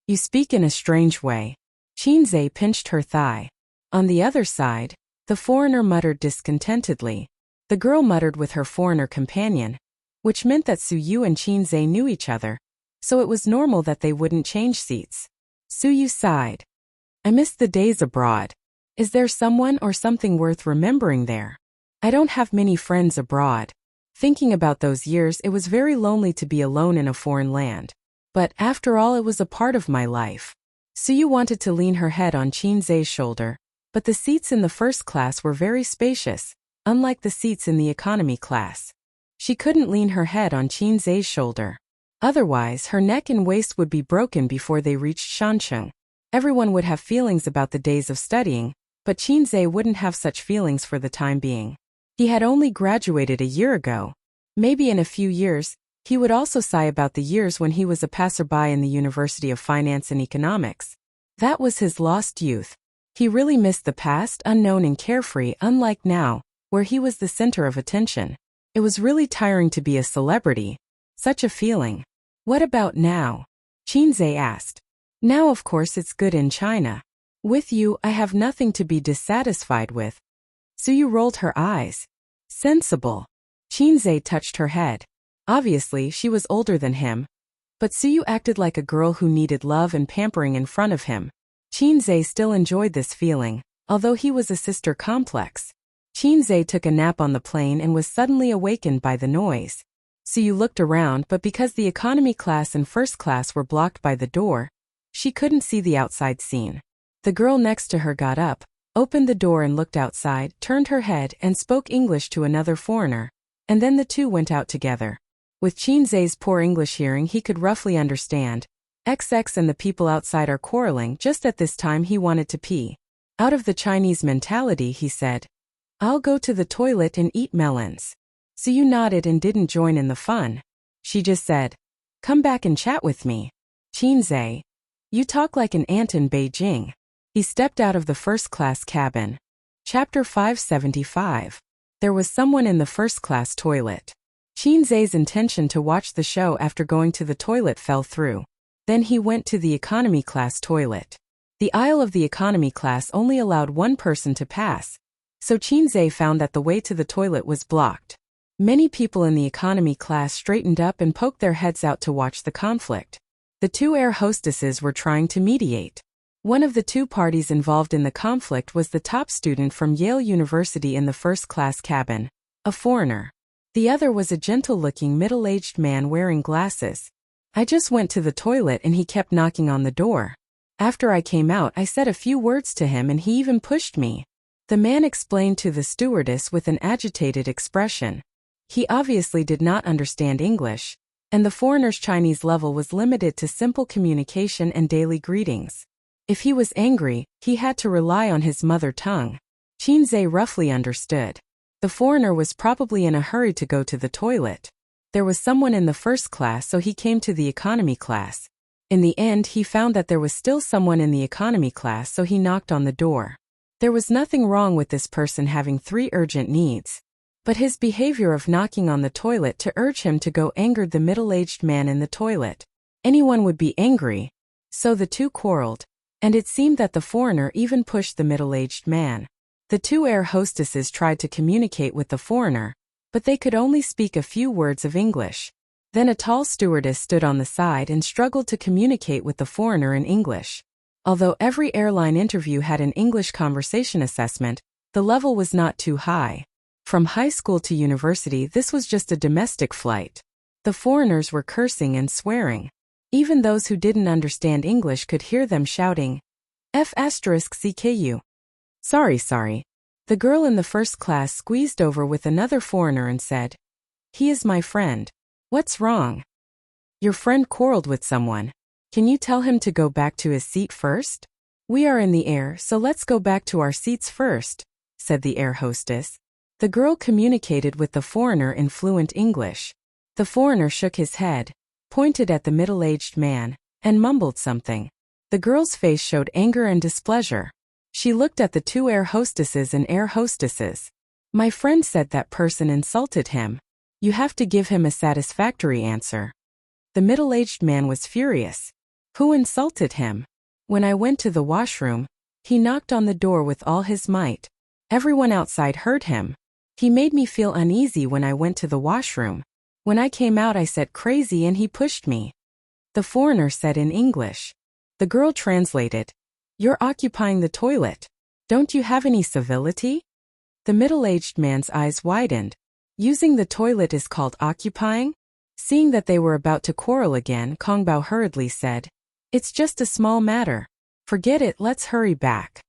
"You speak in a strange way." Qinzei pinched her thigh. On the other side, the foreigner muttered discontentedly. The girl muttered with her foreigner companion, which meant that Suyu and Qinzei knew each other, so it was normal that they wouldn't change seats. Suyu sighed. "I miss the days abroad. Is there someone or something worth remembering there? I don't have many friends abroad." Thinking about those years, it was very lonely to be alone in a foreign land. But after all, it was a part of my life. Suyu wanted to lean her head on Qinzei's shoulder, but the seats in the first class were very spacious, unlike the seats in the economy class. She couldn't lean her head on Qinzei's shoulder. Otherwise, her neck and waist would be broken before they reached Shancheng. Everyone would have feelings about the days of studying, but Qinzei wouldn't have such feelings for the time being. He had only graduated a year ago. Maybe in a few years, He would also sigh about the years when he was a passerby in the University of Finance and Economics. That was his lost youth. He really missed the past, unknown and carefree, unlike now, where he was the center of attention. It was really tiring to be a celebrity. Such a feeling. What about now? Qinzhe asked. Now of course it's good in China. With you, I have nothing to be dissatisfied with. Suyu rolled her eyes. Sensible. Qinzhe touched her head. Obviously, she was older than him. But Suyu acted like a girl who needed love and pampering in front of him. Qinzhe still enjoyed this feeling, although he was a sister complex. Qinzhe took a nap on the plane and was suddenly awakened by the noise. Suyu looked around, but because the economy class and first class were blocked by the door, she couldn't see the outside scene. The girl next to her got up, opened the door and looked outside, turned her head and spoke English to another foreigner, and then the two went out together. With Qinzhe's poor English hearing, he could roughly understand. XX and the people outside are quarreling. Just at this time he wanted to pee. Out of the Chinese mentality, he said, I'll go to the toilet and eat melons. Suyu nodded and didn't join in the fun. She just said, come back and chat with me. Qinzhe, you talk like an ant in Beijing. He stepped out of the first-class cabin. Chapter 575. There was someone in the first-class toilet. Qinzhe's intention to watch the show after going to the toilet fell through. Then he went to the economy class toilet. The aisle of the economy class only allowed one person to pass, so Qinzhe found that the way to the toilet was blocked. Many people in the economy class straightened up and poked their heads out to watch the conflict. The two air hostesses were trying to mediate. One of the two parties involved in the conflict was the top student from Yale University in the first-class cabin, a foreigner. The other was a gentle-looking middle-aged man wearing glasses. I just went to the toilet and he kept knocking on the door. After I came out, I said a few words to him and he even pushed me. The man explained to the stewardess with an agitated expression. He obviously did not understand English, and the foreigner's Chinese level was limited to simple communication and daily greetings. If he was angry, he had to rely on his mother tongue. Qinzhe roughly understood. The foreigner was probably in a hurry to go to the toilet. There was someone in the first class, so he came to the economy class. In the end, he found that there was still someone in the economy class, so he knocked on the door. There was nothing wrong with this person having 3 urgent needs. But his behavior of knocking on the toilet to urge him to go angered the middle-aged man in the toilet. Anyone would be angry. So the two quarreled. And it seemed that the foreigner even pushed the middle-aged man. The two air hostesses tried to communicate with the foreigner, but they could only speak a few words of English. Then a tall stewardess stood on the side and struggled to communicate with the foreigner in English. Although every airline interview had an English conversation assessment, the level was not too high. From high school to university, this was just a domestic flight. The foreigners were cursing and swearing. Even those who didn't understand English could hear them shouting, F***CKU. Sorry. The girl in the first class squeezed over with another foreigner and said, he is my friend. What's wrong? Your friend quarreled with someone. Can you tell him to go back to his seat first? We are in the air, so let's go back to our seats first, said the air hostess. The girl communicated with the foreigner in fluent English. The foreigner shook his head, pointed at the middle-aged man, and mumbled something. The girl's face showed anger and displeasure. She looked at the two air hostesses and air hostesses. My friend said that person insulted him. You have to give him a satisfactory answer. The middle-aged man was furious. Who insulted him? When I went to the washroom, he knocked on the door with all his might. Everyone outside heard him. He made me feel uneasy when I went to the washroom. When I came out, I said crazy and he pushed me. The foreigner said in English. The girl translated. You're occupying the toilet. Don't you have any civility? The middle-aged man's eyes widened. Using the toilet is called occupying? Seeing that they were about to quarrel again, Kongbao hurriedly said, it's just a small matter. Forget it, let's hurry back.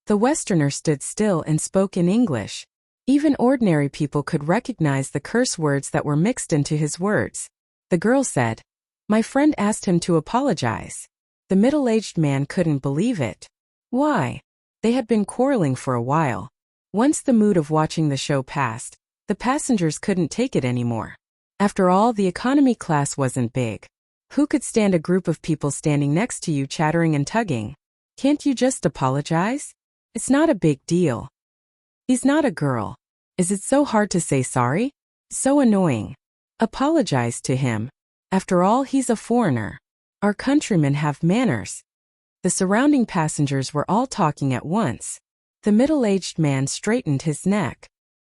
The Westerner stood still and spoke in English. Even ordinary people could recognize the curse words that were mixed into his words. The girl said, my friend asked him to apologize. The middle-aged man couldn't believe it. Why? They had been quarreling for a while. Once the mood of watching the show passed, the passengers couldn't take it anymore. After all, the economy class wasn't big. Who could stand a group of people standing next to you chattering and tugging? Can't you just apologize? It's not a big deal. He's not a girl. Is it so hard to say sorry? So annoying. Apologize to him. After all, he's a foreigner. Our countrymen have manners. The surrounding passengers were all talking at once. The middle-aged man straightened his neck.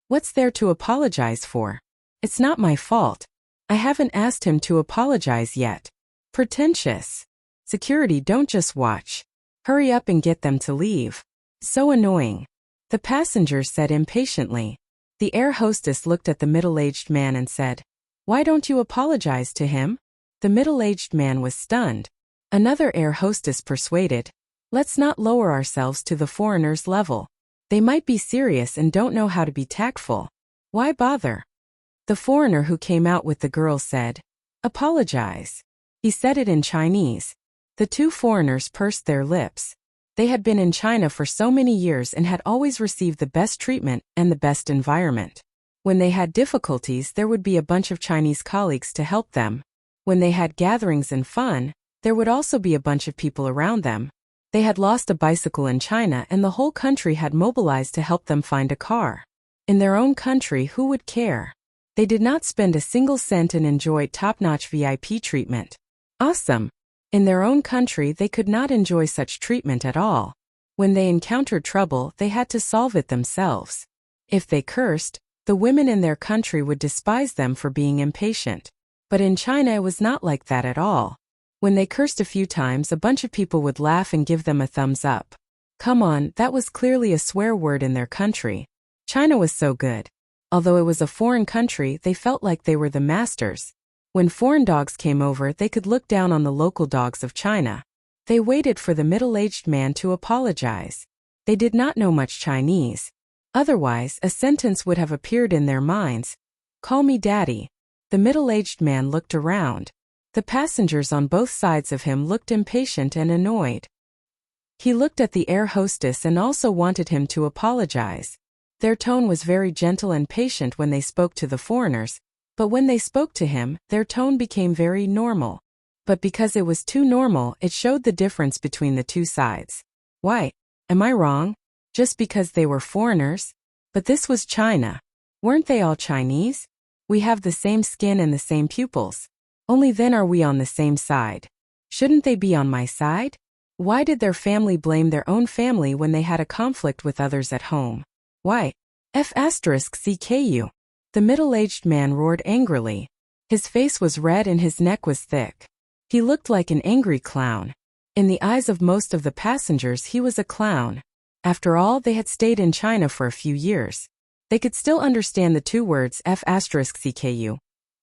What's there to apologize for? It's not my fault. I haven't asked him to apologize yet. Pretentious. Security, don't just watch. Hurry up and get them to leave. So annoying. The passengers said impatiently. The air hostess looked at the middle-aged man and said, "Why don't you apologize to him?" The middle-aged man was stunned. Another air hostess persuaded, "Let's not lower ourselves to the foreigners' level. They might be serious and don't know how to be tactful. Why bother?" The foreigner who came out with the girl said, "Apologize." He said it in Chinese. The two foreigners pursed their lips. They had been in China for so many years and had always received the best treatment and the best environment. When they had difficulties, there would be a bunch of Chinese colleagues to help them. When they had gatherings and fun, there would also be a bunch of people around them. They had lost a bicycle in China and the whole country had mobilized to help them find a car. In their own country, who would care? They did not spend a single cent and enjoyed top-notch VIP treatment. Awesome! In their own country, they could not enjoy such treatment at all. When they encountered trouble, they had to solve it themselves. If they cursed, the women in their country would despise them for being impatient. But in China, it was not like that at all. When they cursed a few times, a bunch of people would laugh and give them a thumbs up. Come on, that was clearly a swear word in their country. China was so good. Although it was a foreign country, they felt like they were the masters. When foreign dogs came over, they could look down on the local dogs of China. They waited for the middle-aged man to apologize. They did not know much Chinese. Otherwise, a sentence would have appeared in their minds. "Call me daddy." The middle-aged man looked around. The passengers on both sides of him looked impatient and annoyed. He looked at the air hostess and also wanted him to apologize. Their tone was very gentle and patient when they spoke to the foreigners, but when they spoke to him, their tone became very normal. But because it was too normal, it showed the difference between the two sides. Why? Am I wrong? Just because they were foreigners? But this was China. Weren't they all Chinese? We have the same skin and the same pupils. Only then are we on the same side. Shouldn't they be on my side? Why did their family blame their own family when they had a conflict with others at home? Why? F***CKU. The middle-aged man roared angrily. His face was red and his neck was thick. He looked like an angry clown. In the eyes of most of the passengers, he was a clown. After all, they had stayed in China for a few years. They could still understand the two words F***CKU.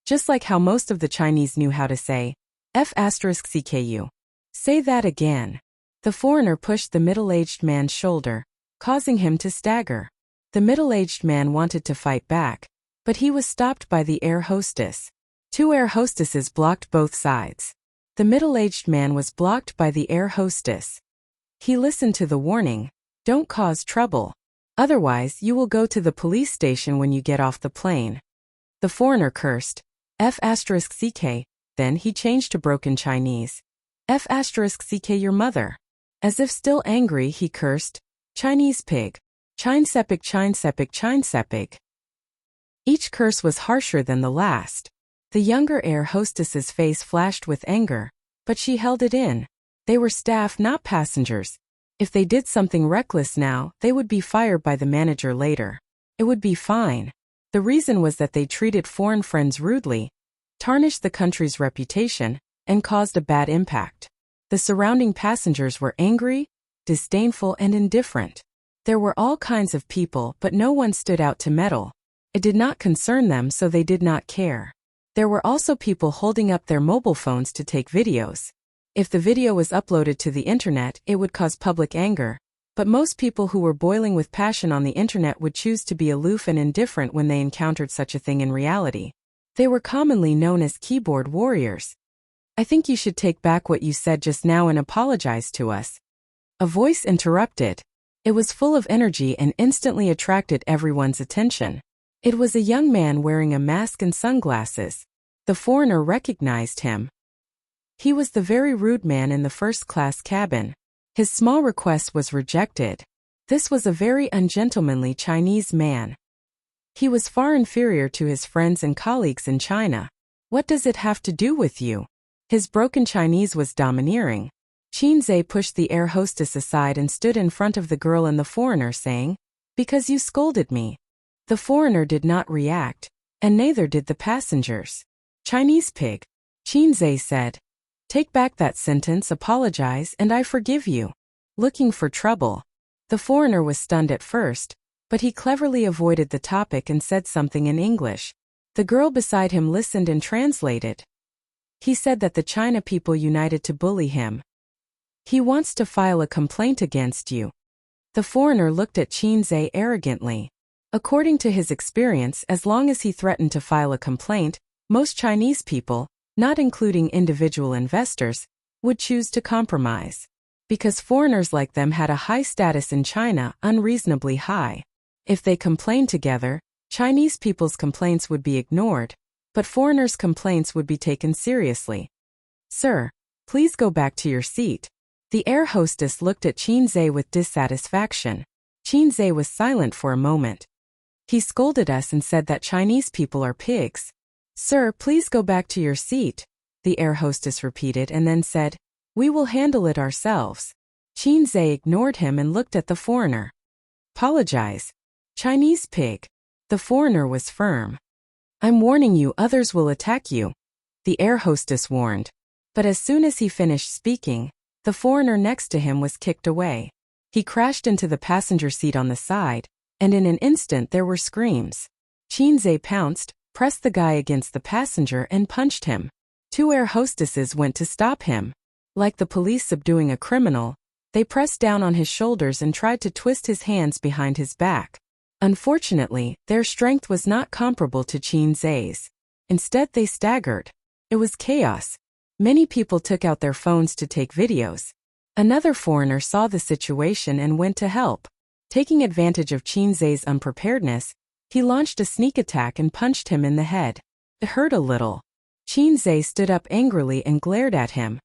Just like how most of the Chinese knew how to say F***CKU. Say that again. The foreigner pushed the middle-aged man's shoulder, causing him to stagger. The middle-aged man wanted to fight back, but he was stopped by the air hostess. Two air hostesses blocked both sides. The middle-aged man was blocked by the air hostess. He listened to the warning, "Don't cause trouble. Otherwise, you will go to the police station when you get off the plane." The foreigner cursed, F***CK, then he changed to broken Chinese. F***CK your mother. As if still angry, he cursed, "Chinese pig. Chinesepik Chinesepik Chinesepik." Each curse was harsher than the last. The younger air hostess's face flashed with anger, but she held it in. They were staff, not passengers. If they did something reckless now, they would be fired by the manager later. It would be fine. The reason was that they treated foreign friends rudely, tarnished the country's reputation, and caused a bad impact. The surrounding passengers were angry, disdainful, and indifferent. There were all kinds of people, but no one stood out to meddle. It did not concern them, so they did not care. There were also people holding up their mobile phones to take videos. If the video was uploaded to the internet, it would cause public anger. But most people who were boiling with passion on the internet would choose to be aloof and indifferent when they encountered such a thing in reality. They were commonly known as keyboard warriors. "I think you should take back what you said just now and apologize to us." A voice interrupted. It was full of energy and instantly attracted everyone's attention. It was a young man wearing a mask and sunglasses. The foreigner recognized him. He was the very rude man in the first-class cabin. His small request was rejected. This was a very ungentlemanly Chinese man. He was far inferior to his friends and colleagues in China. "What does it have to do with you?" His broken Chinese was domineering. Qinzhe pushed the air hostess aside and stood in front of the girl and the foreigner, saying, "Because you scolded me." The foreigner did not react, and neither did the passengers. "Chinese pig," Qinzhe said. "Take back that sentence, apologize, and I forgive you." Looking for trouble. The foreigner was stunned at first, but he cleverly avoided the topic and said something in English. The girl beside him listened and translated. He said that the China people united to bully him. "He wants to file a complaint against you." The foreigner looked at Qinzhe arrogantly. According to his experience, as long as he threatened to file a complaint, most Chinese people, not including individual investors, would choose to compromise. Because foreigners like them had a high status in China, unreasonably high. If they complained together, Chinese people's complaints would be ignored, but foreigners' complaints would be taken seriously. "Sir, please go back to your seat." The air hostess looked at Qinzhe with dissatisfaction. Qinzhe was silent for a moment. "He scolded us and said that Chinese people are pigs." "Sir, please go back to your seat," the air hostess repeated and then said, "We will handle it ourselves." Qinzhe ignored him and looked at the foreigner. "Apologize. Chinese pig." The foreigner was firm. "I'm warning you, others will attack you," the air hostess warned. But as soon as he finished speaking, the foreigner next to him was kicked away. He crashed into the passenger seat on the side, and in an instant there were screams. Qinzhe pounced, pressed the guy against the passenger and punched him. Two air hostesses went to stop him. Like the police subduing a criminal, they pressed down on his shoulders and tried to twist his hands behind his back. Unfortunately, their strength was not comparable to Qinzhe's. Instead, they staggered. It was chaos. Many people took out their phones to take videos. Another foreigner saw the situation and went to help. Taking advantage of Qinzhe's unpreparedness, he launched a sneak attack and punched him in the head. It hurt a little. Qinzhe stood up angrily and glared at him.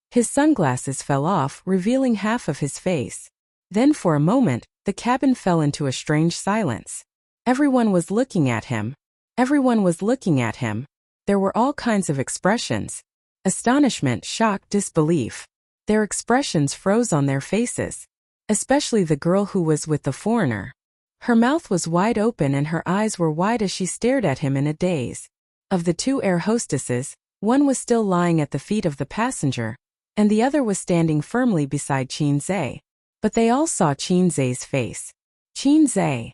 His sunglasses fell off, revealing half of his face. Then for a moment, the cabin fell into a strange silence. Everyone was looking at him. Everyone was looking at him. There were all kinds of expressions. Astonishment, shock, disbelief. Their expressions froze on their faces. Especially the girl who was with the foreigner. Her mouth was wide open and her eyes were wide as she stared at him in a daze. Of the two air hostesses, one was still lying at the feet of the passenger, and the other was standing firmly beside Qinzhe. But they all saw Qinzhe's face. Qinzhe.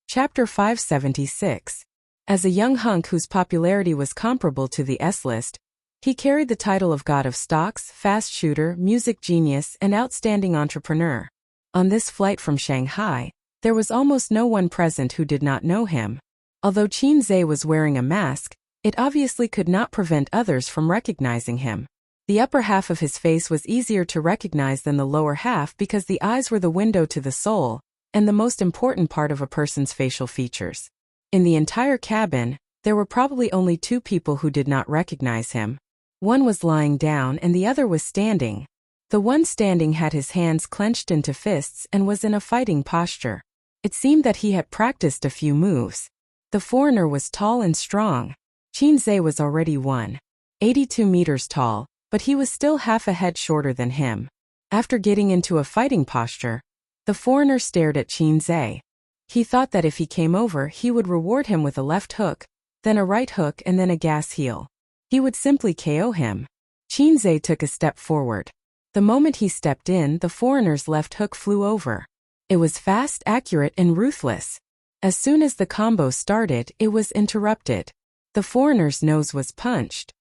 Chapter 576. As a young hunk whose popularity was comparable to the S-list, he carried the title of God of Stocks, Fast Shooter, Music Genius, and Outstanding Entrepreneur. On this flight from Shanghai, there was almost no one present who did not know him. Although Qinzhe was wearing a mask, it obviously could not prevent others from recognizing him. The upper half of his face was easier to recognize than the lower half because the eyes were the window to the soul, and the most important part of a person's facial features. In the entire cabin, there were probably only two people who did not recognize him. One was lying down and the other was standing. The one standing had his hands clenched into fists and was in a fighting posture. It seemed that he had practiced a few moves. The foreigner was tall and strong. Qinzhe was already 1.82 meters tall, but he was still half a head shorter than him. After getting into a fighting posture, the foreigner stared at Qinzhe. He thought that if he came over, he would reward him with a left hook, then a right hook and then a gas heel. He would simply KO him. Qinzhe took a step forward. The moment he stepped in, the foreigner's left hook flew over. It was fast, accurate, and ruthless. As soon as the combo started, it was interrupted. The foreigner's nose was punched.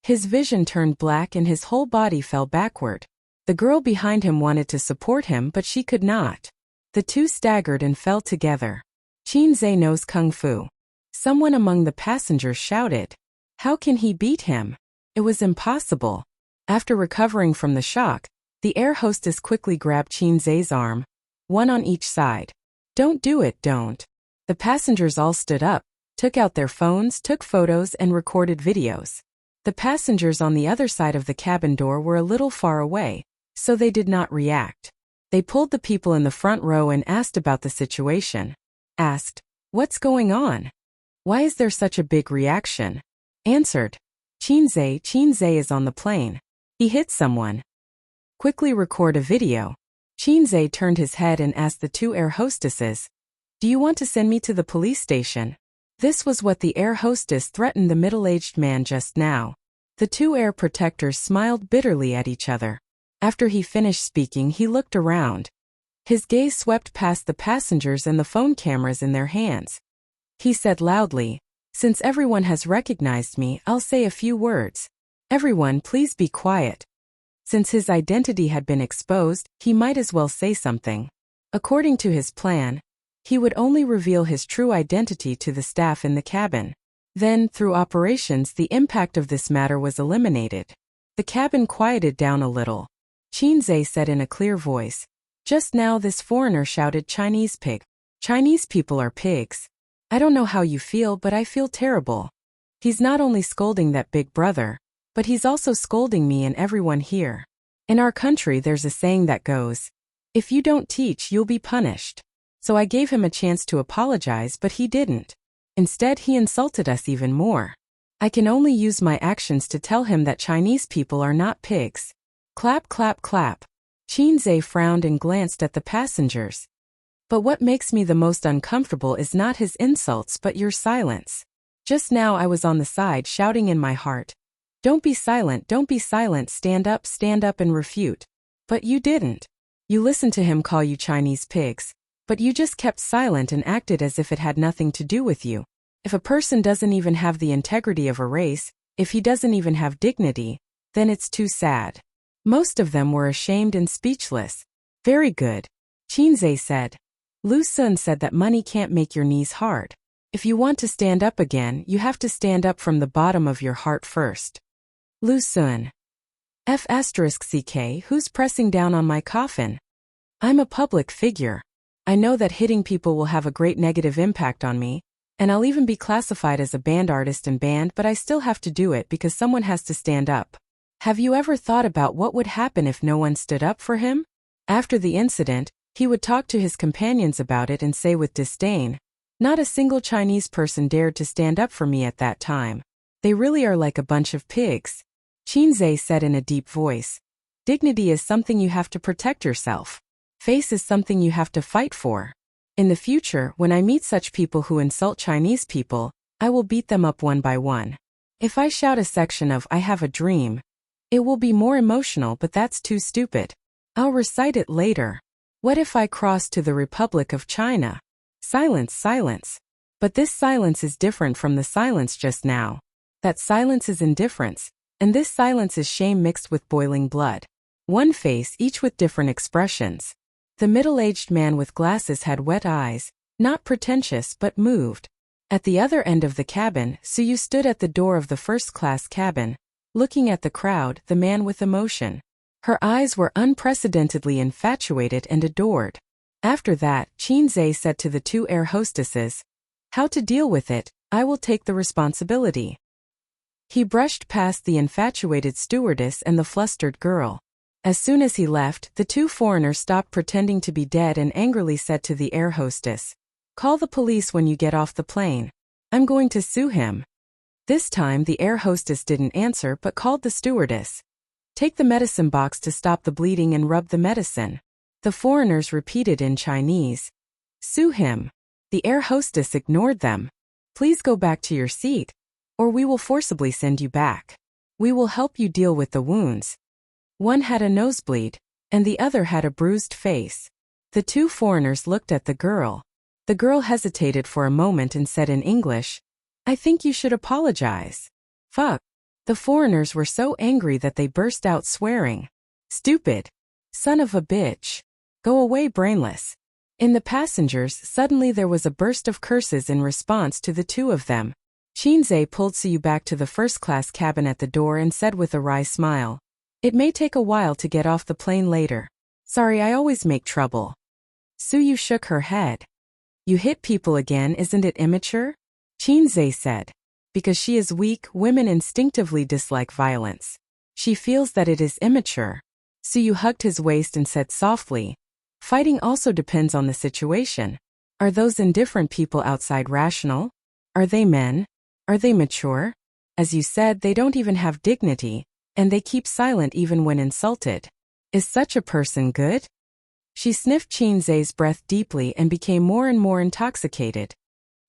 His vision turned black and his whole body fell backward. The girl behind him wanted to support him, but she could not. The two staggered and fell together. Qinzhe knows kung fu. Someone among the passengers shouted. How can he beat him? It was impossible. After recovering from the shock, the air hostess quickly grabbed Qinzhe's arm, one on each side. Don't do it, don't. The passengers all stood up, took out their phones, took photos, and recorded videos. The passengers on the other side of the cabin door were a little far away, so they did not react. They pulled the people in the front row and asked about the situation. Asked, "What's going on? Why is there such a big reaction?" Answered, Chinze is on the plane. He hit someone. Quickly record a video. Chinze turned his head and asked the two air hostesses, "Do you want to send me to the police station?" This was what the air hostess threatened the middle-aged man just now. The two air protectors smiled bitterly at each other. After he finished speaking, he looked around. His gaze swept past the passengers and the phone cameras in their hands. He said loudly, "Since everyone has recognized me, I'll say a few words. Everyone, please be quiet." Since his identity had been exposed, he might as well say something. According to his plan, he would only reveal his true identity to the staff in the cabin. Then, through operations, the impact of this matter was eliminated. The cabin quieted down a little. Chinze said in a clear voice, "Just now this foreigner shouted Chinese pig. Chinese people are pigs. I don't know how you feel, but I feel terrible. He's not only scolding that big brother, but he's also scolding me and everyone here. In our country there's a saying that goes, if you don't teach, you'll be punished." So I gave him a chance to apologize, but he didn't. Instead, he insulted us even more. I can only use my actions to tell him that Chinese people are not pigs. Clap, clap, clap. Chinze frowned and glanced at the passengers. "But what makes me the most uncomfortable is not his insults but your silence. Just now I was on the side shouting in my heart, 'Don't be silent, don't be silent, stand up and refute.' But you didn't. You listened to him call you Chinese pigs, but you just kept silent and acted as if it had nothing to do with you. If a person doesn't even have the integrity of a race, if he doesn't even have dignity, then it's too sad." Most of them were ashamed and speechless. "Very good," Chinze said. Lu Sun said that money can't make your knees hard. If you want to stand up again, you have to stand up from the bottom of your heart first. Lu Sun. F***CK, who's pressing down on my coffin? I'm a public figure. I know that hitting people will have a great negative impact on me, and I'll even be classified as a banned artist and banned, but I still have to do it because someone has to stand up. Have you ever thought about what would happen if no one stood up for him? After the incident, he would talk to his companions about it and say with disdain, "Not a single Chinese person dared to stand up for me at that time. They really are like a bunch of pigs." Chinze said in a deep voice, "Dignity is something you have to protect yourself. Face is something you have to fight for. In the future, when I meet such people who insult Chinese people, I will beat them up one by one. If I shout a section of 'I have a dream,' it will be more emotional, but that's too stupid. I'll recite it later. What if I cross to the Republic of China? Silence, silence. But this silence is different from the silence just now. That silence is indifference, and this silence is shame mixed with boiling blood. One face, each with different expressions. The middle-aged man with glasses had wet eyes, not pretentious but moved. At the other end of the cabin, Suyu stood at the door of the first-class cabin, looking at the crowd, the man with emotion. Her eyes were unprecedentedly infatuated and adored. After that, Chinze said to the two air hostesses, "How to deal with it, I will take the responsibility." He brushed past the infatuated stewardess and the flustered girl. As soon as he left, the two foreigners stopped pretending to be dead and angrily said to the air hostess, "Call the police when you get off the plane. I'm going to sue him." This time the air hostess didn't answer but called the stewardess. "Take the medicine box to stop the bleeding and rub the medicine." The foreigners repeated in Chinese, "Sue him." The air hostess ignored them. "Please go back to your seat, or we will forcibly send you back. We will help you deal with the wounds." One had a nosebleed, and the other had a bruised face. The two foreigners looked at the girl. The girl hesitated for a moment and said in English, "I think you should apologize." Fuck. The foreigners were so angry that they burst out swearing. "Stupid. Son of a bitch. Go away, brainless." In the passengers, suddenly there was a burst of curses in response to the two of them. Chinze pulled Suyu back to the first-class cabin at the door and said with a wry smile, "It may take a while to get off the plane later. Sorry, I always make trouble." Suyu shook her head. You hit people again, isn't it immature? Qinzhe said. Because she is weak, women instinctively dislike violence. She feels that it is immature. Suyu hugged his waist and said softly, fighting also depends on the situation. Are those indifferent people outside rational? Are they men? Are they mature? As you said, they don't even have dignity, and they keep silent even when insulted. Is such a person good? She sniffed Qinzhe's breath deeply and became more and more intoxicated.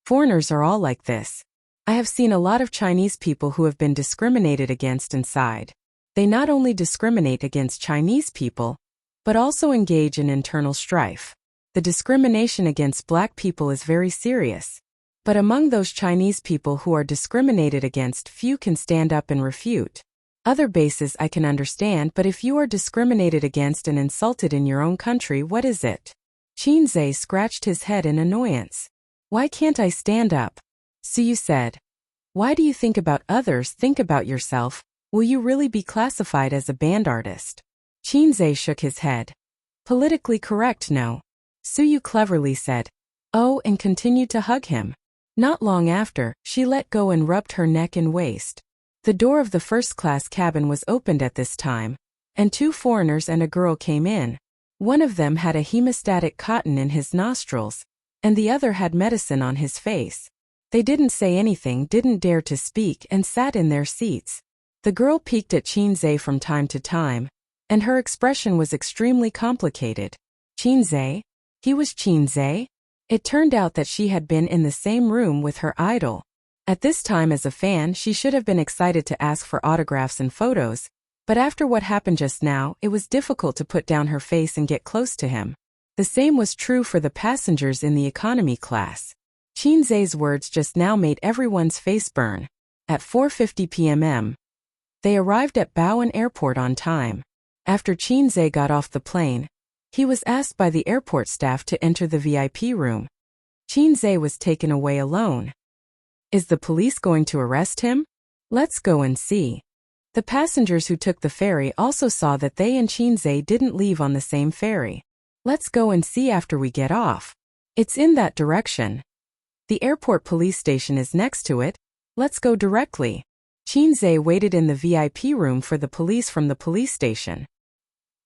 Foreigners are all like this. I have seen a lot of Chinese people who have been discriminated against inside. They not only discriminate against Chinese people, but also engage in internal strife. The discrimination against black people is very serious. But among those Chinese people who are discriminated against, few can stand up and refute. Other bases I can understand, but if you are discriminated against and insulted in your own country, what is it? Qinzhe scratched his head in annoyance. Why can't I stand up? Suyu said. Why do you think about others? Think about yourself. Will you really be classified as a band artist? Qinzhe shook his head. Politically correct, no. Suyu cleverly said. Oh, and continued to hug him. Not long after, she let go and rubbed her neck and waist. The door of the first-class cabin was opened at this time, and two foreigners and a girl came in. One of them had a hemostatic cotton in his nostrils, and the other had medicine on his face. They didn't say anything, didn't dare to speak, and sat in their seats. The girl peeked at Qinzhe from time to time, and her expression was extremely complicated. Qinzhe? He was Qinzhe? It turned out that she had been in the same room with her idol. At this time as a fan, she should have been excited to ask for autographs and photos, but after what happened just now, it was difficult to put down her face and get close to him. The same was true for the passengers in the economy class. Qinzhe's words just now made everyone's face burn. At 4:50 p.m. They arrived at Bowen Airport on time. After Qinzhe got off the plane, he was asked by the airport staff to enter the VIP room. Qinzhe was taken away alone. Is the police going to arrest him? Let's go and see. The passengers who took the ferry also saw that they and Qinzhe didn't leave on the same ferry. Let's go and see after we get off. It's in that direction. The airport police station is next to it. Let's go directly. Qinzhe waited in the VIP room for the police from the police station.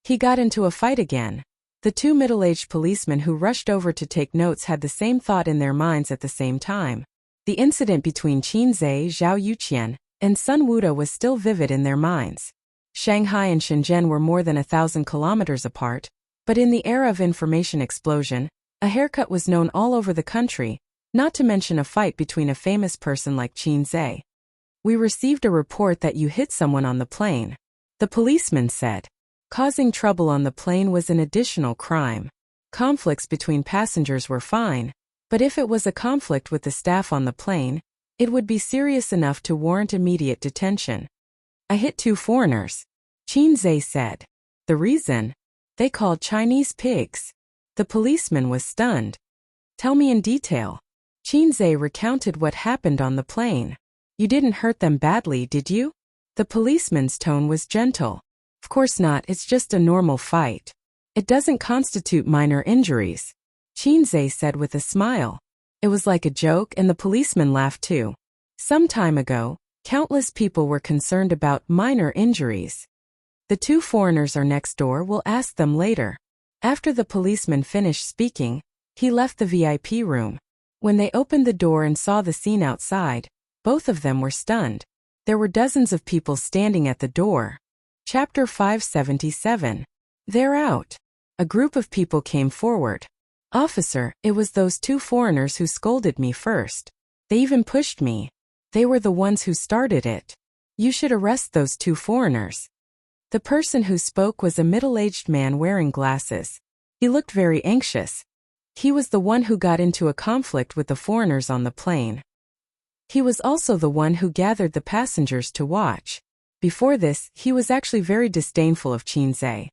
He got into a fight again. The two middle-aged policemen who rushed over to take notes had the same thought in their minds at the same time. The incident between Qinzhe, Zhao Yuqian, and Sun Wuda was still vivid in their minds. Shanghai and Shenzhen were more than 1,000 kilometers apart, but in the era of information explosion, a haircut was known all over the country, not to mention a fight between a famous person like Qinzhe. We received a report that you hit someone on the plane. The policeman said. Causing trouble on the plane was an additional crime. Conflicts between passengers were fine, but if it was a conflict with the staff on the plane, it would be serious enough to warrant immediate detention. I hit two foreigners. Qinzhe said. The reason? They called Chinese pigs. The policeman was stunned. Tell me in detail. Qinzhe recounted what happened on the plane. You didn't hurt them badly, did you? The policeman's tone was gentle. Of course not, it's just a normal fight. It doesn't constitute minor injuries. Qinzhe said with a smile. It was like a joke and the policeman laughed too. Some time ago, countless people were concerned about minor injuries. The two foreigners are next door, we'll ask them later. After the policeman finished speaking, he left the VIP room. When they opened the door and saw the scene outside, both of them were stunned. There were dozens of people standing at the door. Chapter 577. They're out. A group of people came forward. Officer, it was those two foreigners who scolded me first. They even pushed me. They were the ones who started it. You should arrest those two foreigners. The person who spoke was a middle-aged man wearing glasses. He looked very anxious. He was the one who got into a conflict with the foreigners on the plane. He was also the one who gathered the passengers to watch. Before this, he was actually very disdainful of Qinzhe.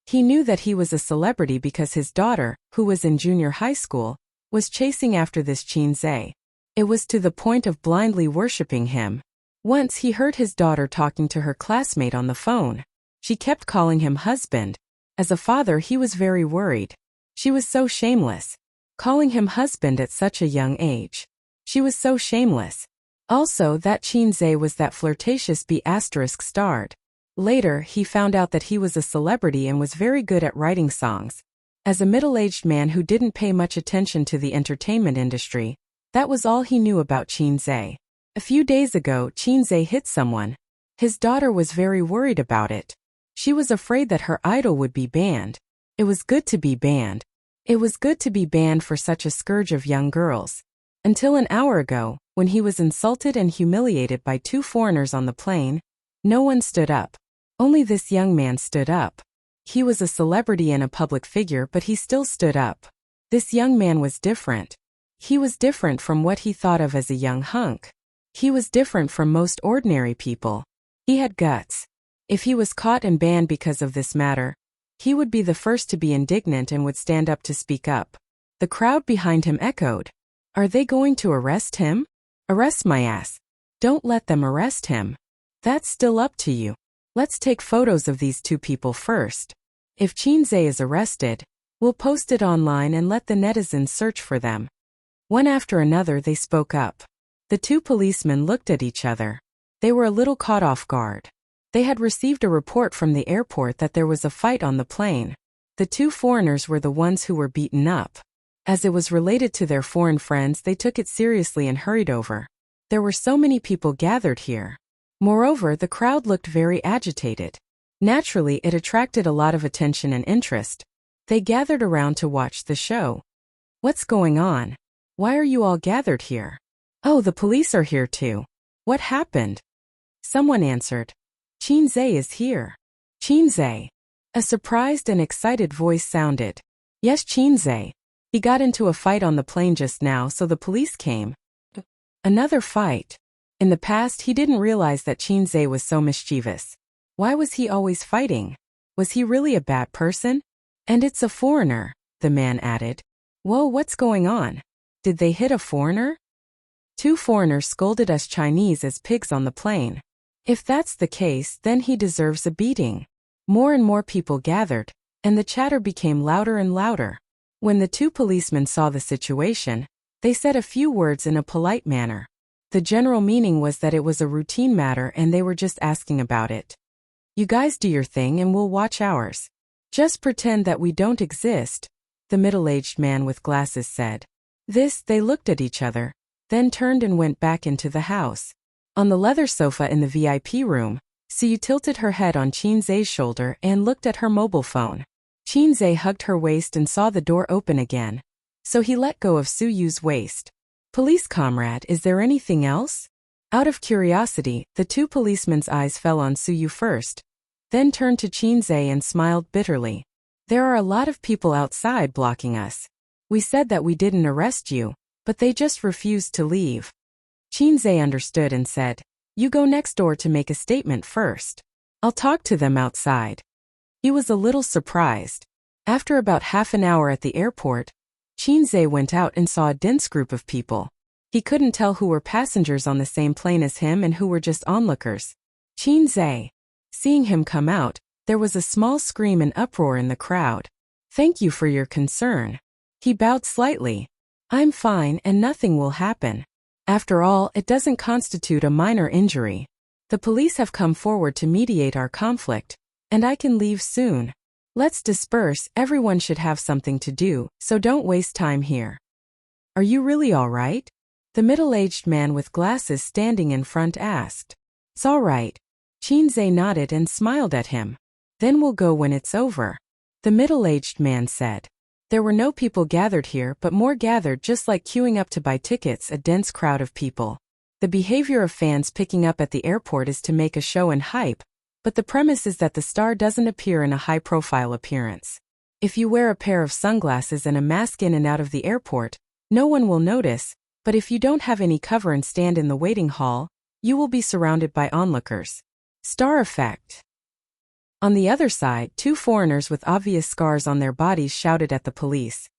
He knew that he was a celebrity because his daughter, who was in junior high school, was chasing after this Qinzhe. It was to the point of blindly worshipping him. Once he heard his daughter talking to her classmate on the phone. She kept calling him husband. As a father, he was very worried. She was so shameless. calling him husband at such a young age. She was so shameless. Also, that Qinze was that flirtatious B***starred. Later, he found out that he was a celebrity and was very good at writing songs. As a middle-aged man who didn't pay much attention to the entertainment industry, that was all he knew about Qinze. A few days ago, Qinze hit someone. His daughter was very worried about it. She was afraid that her idol would be banned. It was good to be banned. It was good to be banned for such a scourge of young girls. Until an hour ago, when he was insulted and humiliated by two foreigners on the plane, no one stood up. Only this young man stood up. He was a celebrity and a public figure, but he still stood up. This young man was different. He was different from what he thought of as a young hunk. He was different from most ordinary people. He had guts. If he was caught and banned because of this matter, he would be the first to be indignant and would stand up to speak up. The crowd behind him echoed. Are they going to arrest him? Arrest my ass. Don't let them arrest him. That's still up to you. Let's take photos of these two people first. If Qinze is arrested, we'll post it online and let the netizens search for them. One after another they spoke up. The two policemen looked at each other. They were a little caught off guard. They had received a report from the airport that there was a fight on the plane. The two foreigners were the ones who were beaten up. As it was related to their foreign friends, they took it seriously and hurried over. There were so many people gathered here. Moreover, the crowd looked very agitated. Naturally, it attracted a lot of attention and interest. They gathered around to watch the show. What's going on? Why are you all gathered here? Oh, the police are here too. What happened? Someone answered. Qinze is here. Qinze. A surprised and excited voice sounded. Yes, Qinze. He got into a fight on the plane just now, so the police came. Another fight. In the past, he didn't realize that Qinze was so mischievous. Why was he always fighting? Was he really a bad person? And it's a foreigner, the man added. Whoa, what's going on? Did they hit a foreigner? Two foreigners scolded us Chinese as pigs on the plane. If that's the case, then he deserves a beating. More and more people gathered, and the chatter became louder and louder. When the two policemen saw the situation, they said a few words in a polite manner. The general meaning was that it was a routine matter and they were just asking about it. You guys do your thing and we'll watch ours. Just pretend that we don't exist, the middle-aged man with glasses said. They looked at each other, then turned and went back into the house. On the leather sofa in the VIP room, Suyu tilted her head on Qinze's shoulder and looked at her mobile phone. Qinze hugged her waist and saw the door open again. So he let go of Suyu's waist. Police comrade, is there anything else? Out of curiosity, the two policemen's eyes fell on Suyu first, then turned to Qinze and smiled bitterly. There are a lot of people outside blocking us. We said that we didn't arrest you, but they just refused to leave. Qinze understood and said, You go next door to make a statement first. I'll talk to them outside. He was a little surprised. After about half an hour at the airport, Qinze went out and saw a dense group of people. He couldn't tell who were passengers on the same plane as him and who were just onlookers. Qinze. Seeing him come out, there was a small scream and uproar in the crowd. Thank you for your concern. He bowed slightly. I'm fine and nothing will happen. After all, it doesn't constitute a minor injury. The police have come forward to mediate our conflict, and I can leave soon. Let's disperse, everyone should have something to do, so don't waste time here. Are you really all right? The middle-aged man with glasses standing in front asked. It's all right. Qinze nodded and smiled at him. Then we'll go when it's over. The middle-aged man said. There were no people gathered here, but more gathered just like queuing up to buy tickets, a dense crowd of people. The behavior of fans picking up at the airport is to make a show and hype, but the premise is that the star doesn't appear in a high-profile appearance. If you wear a pair of sunglasses and a mask in and out of the airport, no one will notice, but if you don't have any cover and stand in the waiting hall, you will be surrounded by onlookers. Star effect. On the other side, two foreigners with obvious scars on their bodies shouted at the police.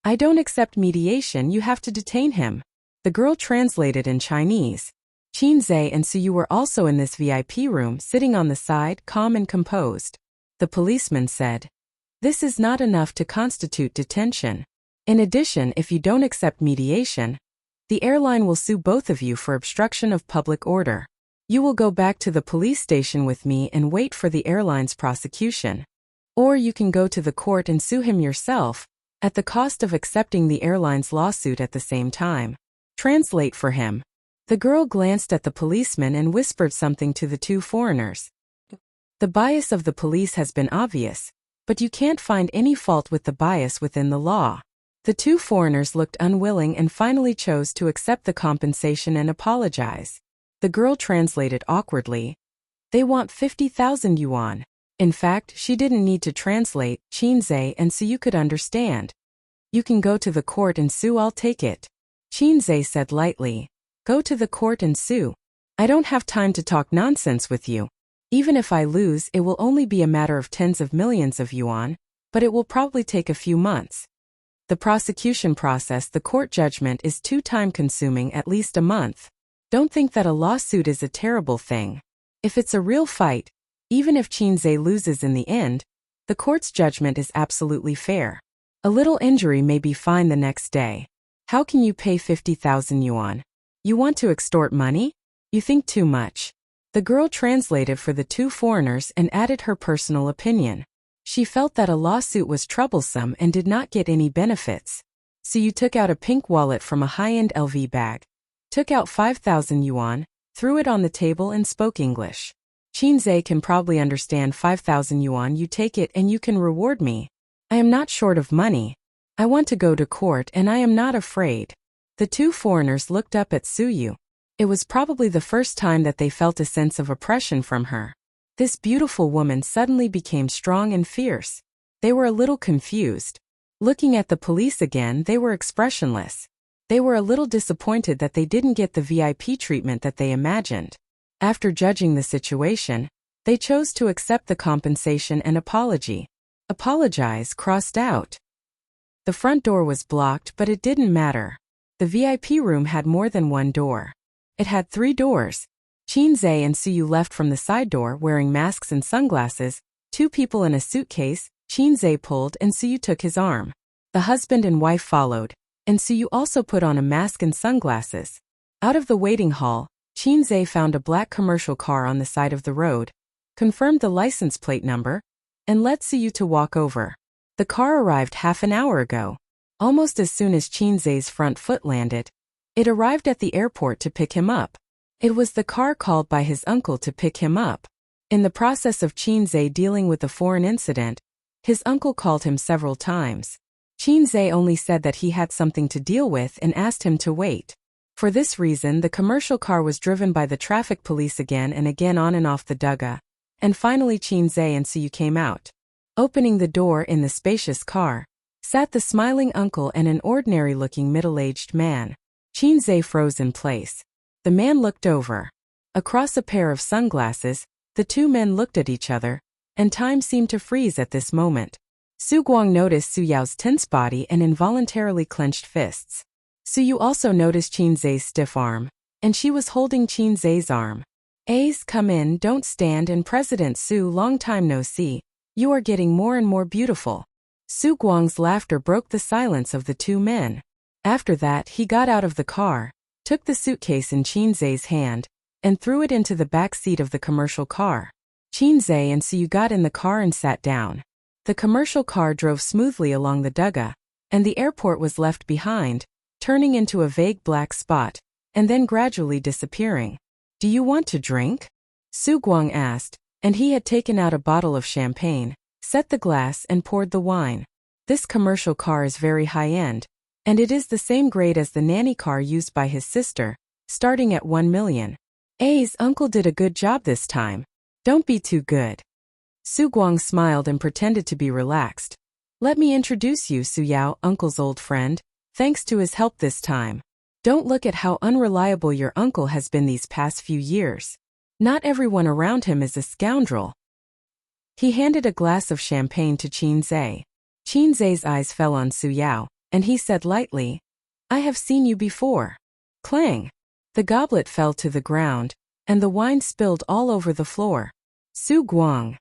I don't accept mediation, you have to detain him. The girl translated in Chinese. Qinze and Suyu were also in this VIP room, sitting on the side, calm and composed. The policeman said, This is not enough to constitute detention. In addition, if you don't accept mediation, the airline will sue both of you for obstruction of public order. You will go back to the police station with me and wait for the airline's prosecution. Or you can go to the court and sue him yourself, at the cost of accepting the airline's lawsuit at the same time. Translate for him. The girl glanced at the policeman and whispered something to the two foreigners. The bias of the police has been obvious, but you can't find any fault with the bias within the law. The two foreigners looked unwilling and finally chose to accept the compensation and apologize. The girl translated awkwardly. They want 50,000 yuan. In fact, she didn't need to translate, Qinzhe, and so you could understand. You can go to the court and sue, I'll take it. Qinzhe said lightly. Go to the court and sue. I don't have time to talk nonsense with you. Even if I lose, it will only be a matter of tens of millions of yuan, but it will probably take a few months. The prosecution process, the court judgment, is too time-consuming, at least a month. Don't think that a lawsuit is a terrible thing. If it's a real fight, even if Qinzhe loses in the end, the court's judgment is absolutely fair. A little injury may be fine the next day. How can you pay 50,000 yuan? You want to extort money? You think too much. The girl translated for the two foreigners and added her personal opinion. She felt that a lawsuit was troublesome and did not get any benefits. So you took out a pink wallet from a high-end LV bag, took out 5,000 yuan, threw it on the table and spoke English. Qinzhe can probably understand 5,000 yuan. You take it and you can reward me. I am not short of money. I want to go to court and I am not afraid. The two foreigners looked up at Suyu. It was probably the first time that they felt a sense of oppression from her. This beautiful woman suddenly became strong and fierce. They were a little confused. Looking at the police again, they were expressionless. They were a little disappointed that they didn't get the VIP treatment that they imagined. After judging the situation, they chose to accept the compensation and apology. Apologize, crossed out. The front door was blocked, but it didn't matter. The VIP room had more than one door. It had 3 doors. Qinzhe and Suyu left from the side door wearing masks and sunglasses, 2 people in a suitcase. Qinzhe pulled and Suyu took his arm. The husband and wife followed, and Suyu also put on a mask and sunglasses. Out of the waiting hall, Qinzhe found a black commercial car on the side of the road, confirmed the license plate number, and led Suyu to walk over. The car arrived half an hour ago. Almost as soon as Qinzhe's front foot landed, it arrived at the airport to pick him up. It was the car called by his uncle to pick him up. In the process of Qinzhe dealing with the foreign incident, his uncle called him several times. Qinzhe only said that he had something to deal with and asked him to wait. For this reason, the commercial car was driven by the traffic police again and again on and off the Duga. And finally Qinzhe and Suyu came out. Opening the door in the spacious car, sat the smiling uncle and an ordinary-looking middle-aged man. Qinzhe froze in place. The man looked over. Across a pair of sunglasses, the two men looked at each other, and time seemed to freeze at this moment. Su Guang noticed Su Yao's tense body and involuntarily clenched fists. Suyu also noticed Qinzhe's stiff arm, and she was holding Qinzhe's arm. Ace, come in, don't stand, and President Su, long time no see. You are getting more and more beautiful. Su Guang's laughter broke the silence of the two men. After that, he got out of the car, took the suitcase in Qinzhe's hand, and threw it into the back seat of the commercial car. Qinzhe and Suyu got in the car and sat down. The commercial car drove smoothly along the Duga, and the airport was left behind, turning into a vague black spot, and then gradually disappearing. Do you want to drink? Su Guang asked, and he had taken out a bottle of champagne, set the glass and poured the wine. This commercial car is very high-end, and it is the same grade as the nanny car used by his sister, starting at 1 million. A's uncle did a good job this time. Don't be too good. Su Guang smiled and pretended to be relaxed. Let me introduce you, Su Yao, uncle's old friend, thanks to his help this time. Don't look at how unreliable your uncle has been these past few years. Not everyone around him is a scoundrel. He handed a glass of champagne to Qinzhe. Qinzhe's eyes fell on Su Yao, and he said lightly, I have seen you before. Clang! The goblet fell to the ground, and the wine spilled all over the floor. Su Guang.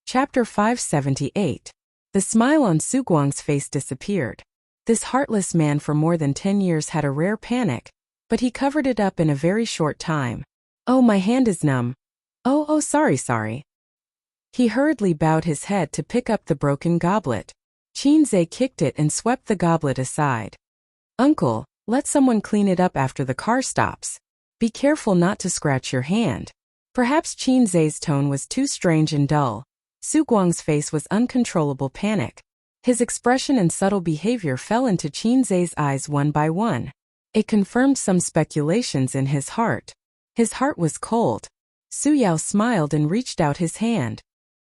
Chapter 578. The smile on Su Guang's face disappeared. This heartless man for more than 10 years had a rare panic, but he covered it up in a very short time. "Oh, my hand is numb. Oh, sorry. He hurriedly bowed his head to pick up the broken goblet. Chinze kicked it and swept the goblet aside. "Uncle, let someone clean it up after the car stops. Be careful not to scratch your hand." Perhaps Chinze's tone was too strange and dull. Su Guang's face was uncontrollable panic. His expression and subtle behavior fell into Chinze's eyes one by one. It confirmed some speculations in his heart. His heart was cold. Su Yao smiled and reached out his hand.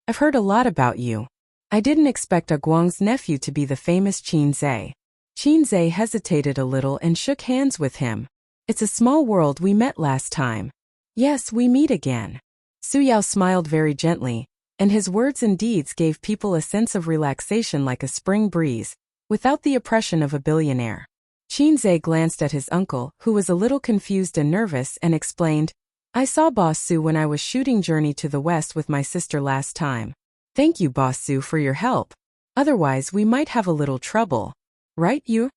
"I've heard a lot about you. I didn't expect a Guang's nephew to be the famous Chinze." Chinze hesitated a little and shook hands with him. "It's a small world. We met last time." "Yes, we meet again." Su Yao smiled very gently, and his words and deeds gave people a sense of relaxation like a spring breeze, without the oppression of a billionaire. Chinze glanced at his uncle, who was a little confused and nervous, and explained, "I saw Boss Su when I was shooting Journey to the West with my sister last time. Thank you, Boss Su, for your help. Otherwise we might have a little trouble. Right, you?"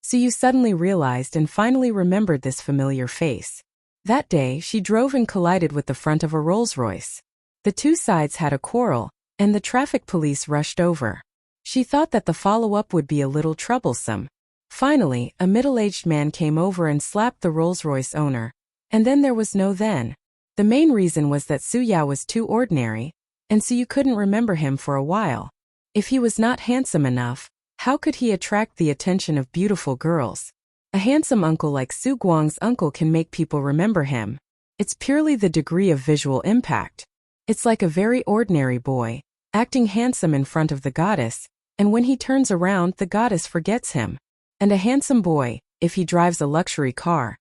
Su suddenly realized and finally remembered this familiar face. That day, she drove and collided with the front of a Rolls-Royce. The two sides had a quarrel, and the traffic police rushed over. She thought that the follow-up would be a little troublesome. Finally, a middle-aged man came over and slapped the Rolls-Royce owner. And then there was no then. The main reason was that Su Yao was too ordinary, and so you couldn't remember him for a while. If he was not handsome enough, how could he attract the attention of beautiful girls? A handsome uncle like Su Guang's uncle can make people remember him. It's purely the degree of visual impact. It's like a very ordinary boy, acting handsome in front of the goddess, and when he turns around, the goddess forgets him. And a handsome boy, if he drives a luxury car,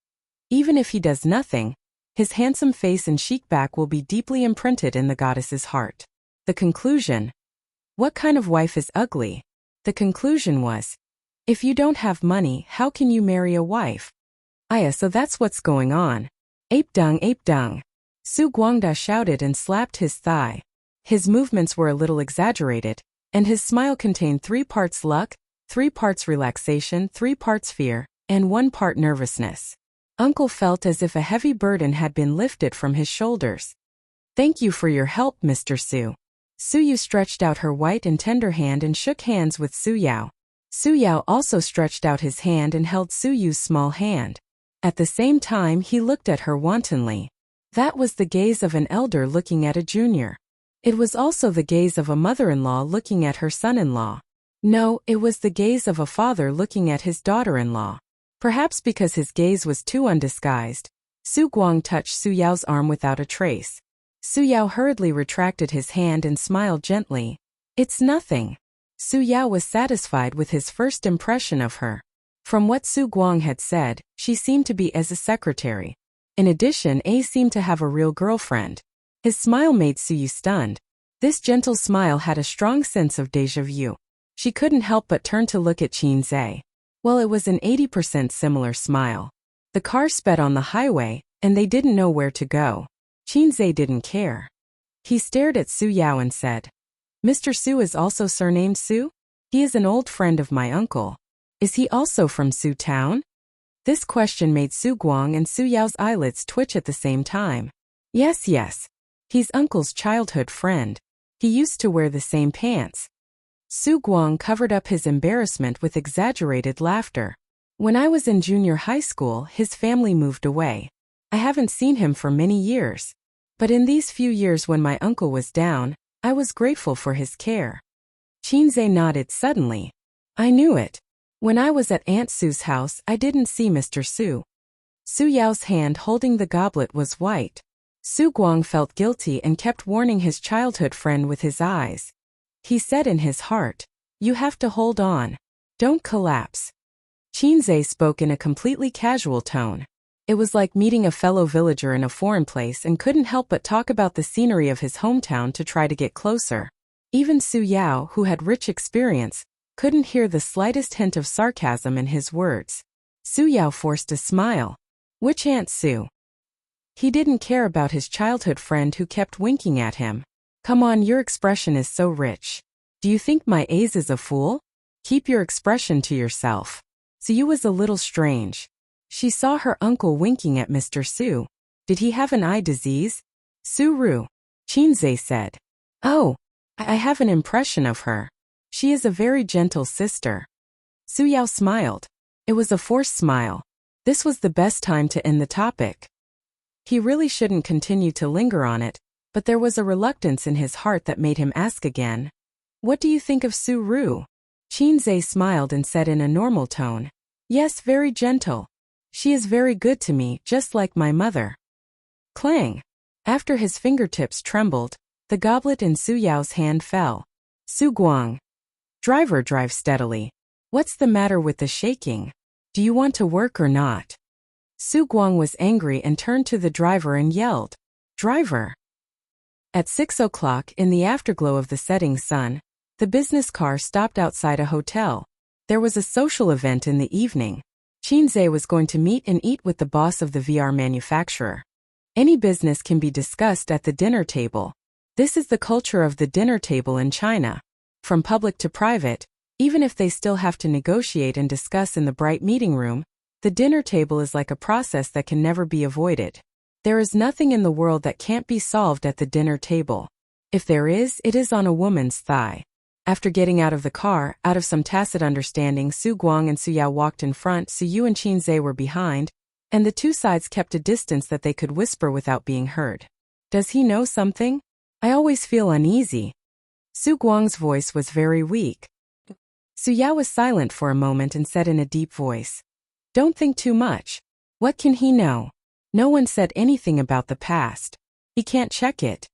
even if he does nothing, his handsome face and chic back will be deeply imprinted in the goddess's heart. The conclusion. What kind of wife is ugly? The conclusion was, if you don't have money, how can you marry a wife? So that's what's going on. Ape dung. Su Guangda shouted and slapped his thigh. His movements were a little exaggerated, and his smile contained 3 parts luck, 3 parts relaxation, 3 parts fear, and 1 part nervousness. Uncle felt as if a heavy burden had been lifted from his shoulders. "Thank you for your help, Mr. Su." Su Yu stretched out her white and tender hand and shook hands with Su Yao. Su Yao also stretched out his hand and held Su Yu's small hand. At the same time, he looked at her wantonly. That was the gaze of an elder looking at a junior. It was also the gaze of a mother-in-law looking at her son-in-law. No, it was the gaze of a father looking at his daughter-in-law. Perhaps because his gaze was too undisguised, Su Guang touched Su Yao's arm without a trace. Su Yao hurriedly retracted his hand and smiled gently. "It's nothing." Su Yao was satisfied with his first impression of her. From what Su Guang had said, she seemed to be as a secretary. In addition, seemed to have a real girlfriend. His smile made Su Yu stunned. This gentle smile had a strong sense of déjà vu. She couldn't help but turn to look at Chinze. Well, it was an 80% similar smile. The car sped on the highway, and they didn't know where to go. Chinze didn't care. He stared at Su Yao and said, "Mr. Su is also surnamed Su? He is an old friend of my uncle. Is he also from Su Town?" This question made Su Guang and Su Yao's eyelids twitch at the same time. Yes. He's uncle's childhood friend. He used to wear the same pants." Su Guang covered up his embarrassment with exaggerated laughter. "When I was in junior high school, his family moved away. I haven't seen him for many years. But in these few years when my uncle was down, I was grateful for his care." Chinze nodded suddenly. "I knew it. When I was at Aunt Su's house, I didn't see Mr. Su." Su Yao's hand holding the goblet was white. Su Guang felt guilty and kept warning his childhood friend with his eyes. He said in his heart, "You have to hold on. Don't collapse." Chinze spoke in a completely casual tone. It was like meeting a fellow villager in a foreign place and couldn't help but talk about the scenery of his hometown to try to get closer. Even Su Yao, who had rich experience, couldn't hear the slightest hint of sarcasm in his words. Su Yao forced a smile. Which Aunt Su? He didn't care about his childhood friend who kept winking at him. "Come on, your expression is so rich. Do you think my Ace is a fool?" Keep your expression to yourself. Su was a little strange. She saw her uncle winking at Mr. Su. Did he have an eye disease? Su-ru. Qinzhe said. Oh, I have an impression of her. She is a very gentle sister. Su-yao smiled. It was a forced smile. This was the best time to end the topic. He really shouldn't continue to linger on it, but there was a reluctance in his heart that made him ask again. What do you think of Su-ru? Qinzhe smiled and said in a normal tone. Yes, very gentle. She is very good to me, just like my mother. Clang! After his fingertips trembled, the goblet in Su-yao's hand fell. Su Guang. Driver, drive steadily. What's the matter with the shaking? Do you want to work or not? Su Guang was angry and turned to the driver and yelled. Driver! At 6 o'clock in the afterglow of the setting sun, the business car stopped outside a hotel. There was a social event in the evening. Qinzhe was going to meet and eat with the boss of the VR manufacturer. Any business can be discussed at the dinner table. This is the culture of the dinner table in China. From public to private, even if they still have to negotiate and discuss in the bright meeting room, the dinner table is like a process that can never be avoided. There is nothing in the world that can't be solved at the dinner table. If there is, it is on a woman's thigh. After getting out of the car, out of some tacit understanding, Su Guang and Su Yao walked in front, Su Yu and Qinzhe were behind, and the two sides kept a distance that they could whisper without being heard. Does he know something? I always feel uneasy. Su Guang's voice was very weak. Su Yao was silent for a moment and said in a deep voice. Don't think too much. What can he know? No one said anything about the past. He can't check it.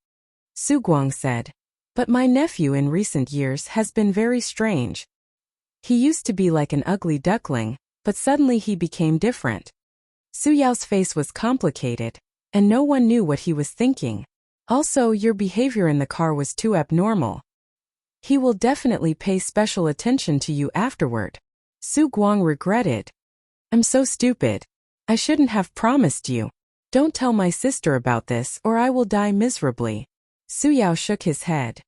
Su Guang said. But my nephew in recent years has been very strange. He used to be like an ugly duckling, but suddenly he became different. Su Yao's face was complicated, and no one knew what he was thinking. Also, your behavior in the car was too abnormal. He will definitely pay special attention to you afterward. Su Guang regretted. I'm so stupid. I shouldn't have promised you. Don't tell my sister about this or I will die miserably. Su Yao shook his head.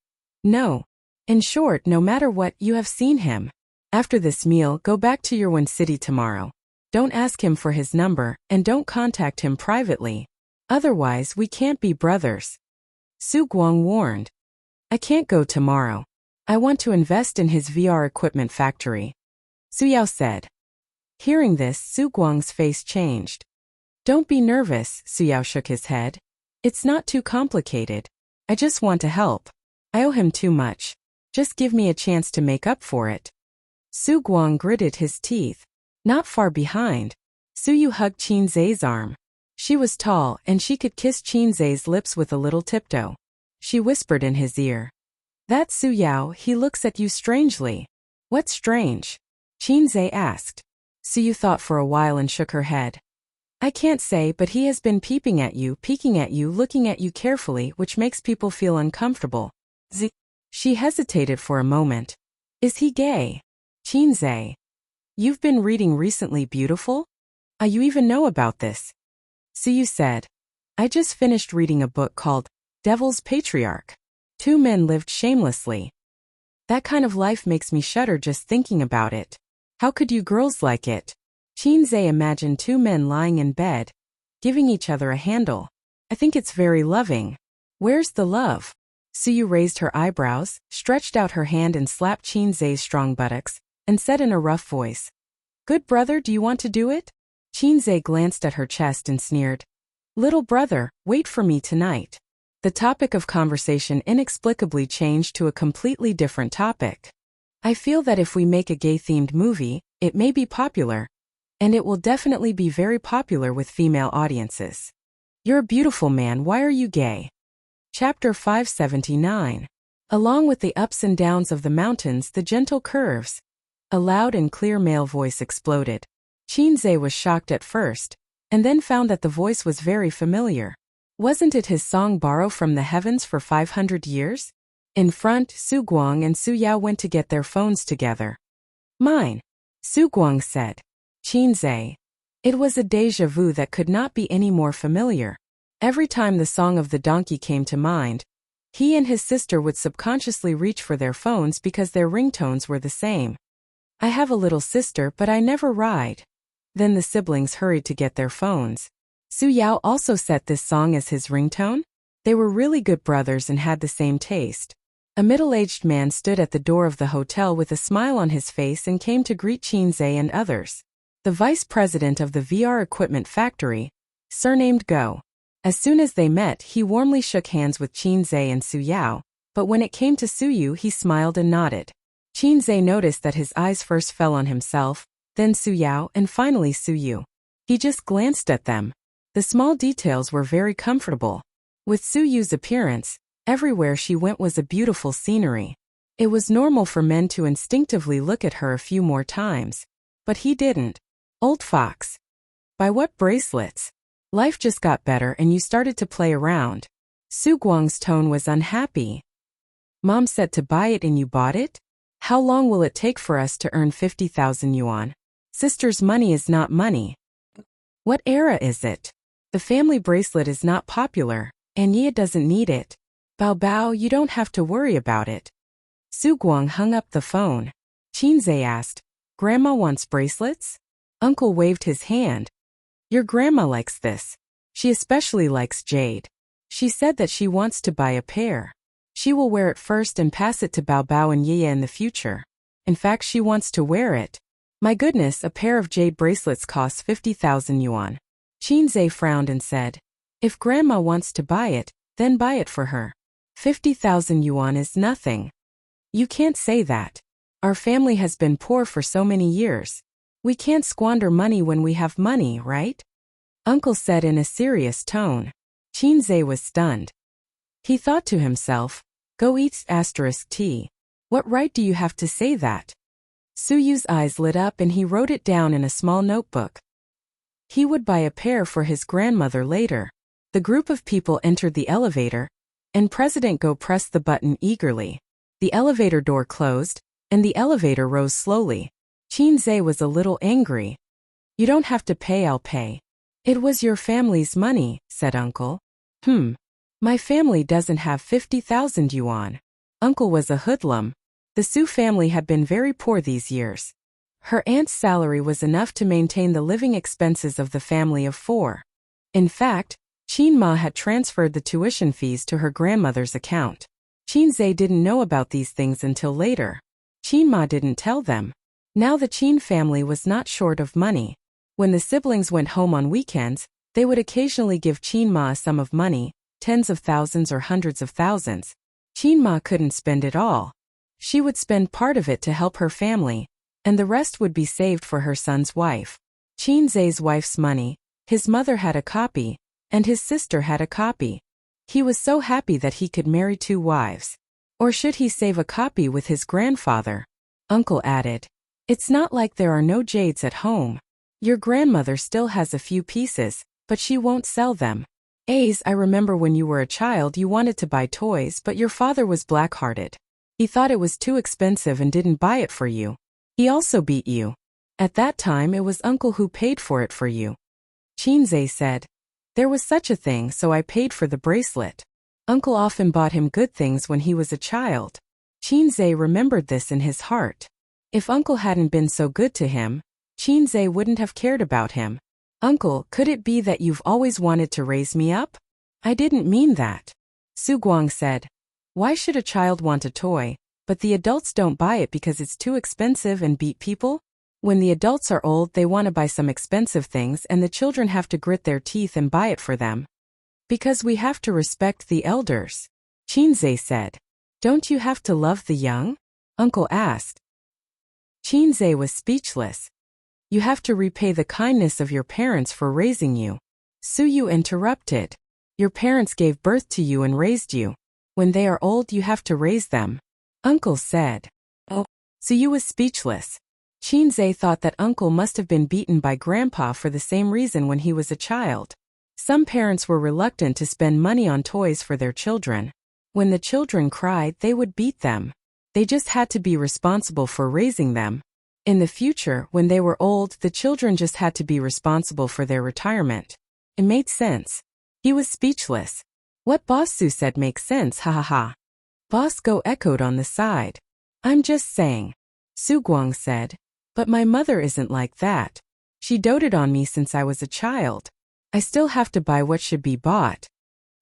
No. In short, no matter what, you have seen him. After this meal, go back to your one city tomorrow. Don't ask him for his number, and don't contact him privately. Otherwise, we can't be brothers. Su Guang warned. I can't go tomorrow. I want to invest in his VR equipment factory. Su Yao said. Hearing this, Su Guang's face changed. Don't be nervous, Su Yao shook his head. It's not too complicated. I just want to help. I owe him too much. Just give me a chance to make up for it. Su Guang gritted his teeth. Not far behind, Su Yu hugged Qinzhe's arm. She was tall and she could kiss Qinzhe's lips with a little tiptoe. She whispered in his ear. That's Su Yao, he looks at you strangely. What's strange? Qinzhe asked. Su Yu thought for a while and shook her head. I can't say, but he has been peeking at you, looking at you carefully, which makes people feel uncomfortable. She hesitated for a moment. Is he gay? Qinzhe. You've been reading recently, beautiful? You even know about this? Su Yu said. I just finished reading a book called Devil's Patriarch. Two men lived shamelessly. That kind of life makes me shudder just thinking about it. How could you girls like it? Qinzhe imagined two men lying in bed, giving each other a handle. I think it's very loving. Where's the love? Su Yu raised her eyebrows, stretched out her hand and slapped Qinzhe's strong buttocks, and said in a rough voice. Good brother, do you want to do it? Qinzhe glanced at her chest and sneered. Little brother, wait for me tonight. The topic of conversation inexplicably changed to a completely different topic. I feel that if we make a gay-themed movie, it may be popular. And it will definitely be very popular with female audiences. You're a beautiful man, why are you gay? Chapter 579. Along with the ups and downs of the mountains, the gentle curves. A loud and clear male voice exploded. Qinzhe was shocked at first, and then found that the voice was very familiar. Wasn't it his song Borrow from the Heavens for 500 years? In front, Su Guang and Su Yao went to get their phones together. Mine, Su Guang said. Qinzhe. It was a déjà vu that could not be any more familiar. Every time the song of the donkey came to mind, he and his sister would subconsciously reach for their phones because their ringtones were the same. I have a little sister but I never ride. Then the siblings hurried to get their phones. Su Yao also set this song as his ringtone. They were really good brothers and had the same taste. A middle-aged man stood at the door of the hotel with a smile on his face and came to greet Qinzei and others. The vice president of the VR equipment factory, surnamed Go. As soon as they met, he warmly shook hands with Qinzei and Su Yao, but when it came to Su Yu, he smiled and nodded. Qinzei noticed that his eyes first fell on himself, then Su Yao, and finally Su Yu. He just glanced at them. The small details were very comfortable. With Su Yu's appearance, everywhere she went was a beautiful scenery. It was normal for men to instinctively look at her a few more times. But he didn't. Old fox. By what bracelets? Life just got better and you started to play around. Su Guang's tone was unhappy. Mom said to buy it and you bought it? How long will it take for us to earn 50,000 yuan? Sister's money is not money. What era is it? The family bracelet is not popular, and Yia doesn't need it. Bao Bao, you don't have to worry about it. Su Guang hung up the phone. Qinzei asked, Grandma wants bracelets? Uncle waved his hand. Your grandma likes this. She especially likes jade. She said that she wants to buy a pair. She will wear it first and pass it to Bao Bao and Yia in the future. In fact, she wants to wear it. My goodness, a pair of jade bracelets costs 50,000 yuan. Qinzei frowned and said, if Grandma wants to buy it, then buy it for her. 50,000 yuan is nothing. You can't say that. Our family has been poor for so many years. We can't squander money when we have money, right? Uncle said in a serious tone. Qinzei was stunned. He thought to himself, go eat *T. What right do you have to say that? Su Yu's eyes lit up and he wrote it down in a small notebook. He would buy a pair for his grandmother later. The group of people entered the elevator, and President Go pressed the button eagerly. The elevator door closed, and the elevator rose slowly. Qinzei was a little angry. You don't have to pay, I'll pay. It was your family's money, said Uncle. My family doesn't have 50,000 yuan. Uncle was a hoodlum. The Su family had been very poor these years. Her aunt's salary was enough to maintain the living expenses of the family of 4. In fact, Qin Ma had transferred the tuition fees to her grandmother's account. Qinzei didn't know about these things until later. Qin Ma didn't tell them. Now the Qin family was not short of money. When the siblings went home on weekends, they would occasionally give Qin Ma a sum of money, tens of thousands or hundreds of thousands. Qin Ma couldn't spend it all. She would spend part of it to help her family, and the rest would be saved for her son's wife. Qinzei's wife's money, his mother had a copy, and his sister had a copy. He was so happy that he could marry 2 wives. Or should he save a copy with his grandfather? Uncle added, it's not like there are no jades at home. Your grandmother still has a few pieces, but she won't sell them. I remember when you were a child you wanted to buy toys but your father was black-hearted. He thought it was too expensive and didn't buy it for you. He also beat you. At that time it was Uncle who paid for it for you. Qinzei said, there was such a thing, so I paid for the bracelet. Uncle often bought him good things when he was a child. Qinzei remembered this in his heart. If Uncle hadn't been so good to him, Qinzei wouldn't have cared about him. Uncle, could it be that you've always wanted to raise me up? I didn't mean that. Su Guang said, why should a child want a toy, but the adults don't buy it because it's too expensive and beat people? When the adults are old they want to buy some expensive things and the children have to grit their teeth and buy it for them. Because we have to respect the elders. Qinzei said. Don't you have to love the young? Uncle asked. Qinzei was speechless. You have to repay the kindness of your parents for raising you. Su Yu interrupted. Your parents gave birth to you and raised you. When they are old you have to raise them. Uncle said. Oh. Su Yu was speechless. Qinzei thought that Uncle must have been beaten by Grandpa for the same reason when he was a child. Some parents were reluctant to spend money on toys for their children. When the children cried, they would beat them. They just had to be responsible for raising them. In the future, when they were old, the children just had to be responsible for their retirement. It made sense. He was speechless. What Boss Su said makes sense, ha ha ha. Boss Go echoed on the side. I'm just saying. Su Guang said, But my mother isn't like that. She doted on me since I was a child. I still have to buy what should be bought.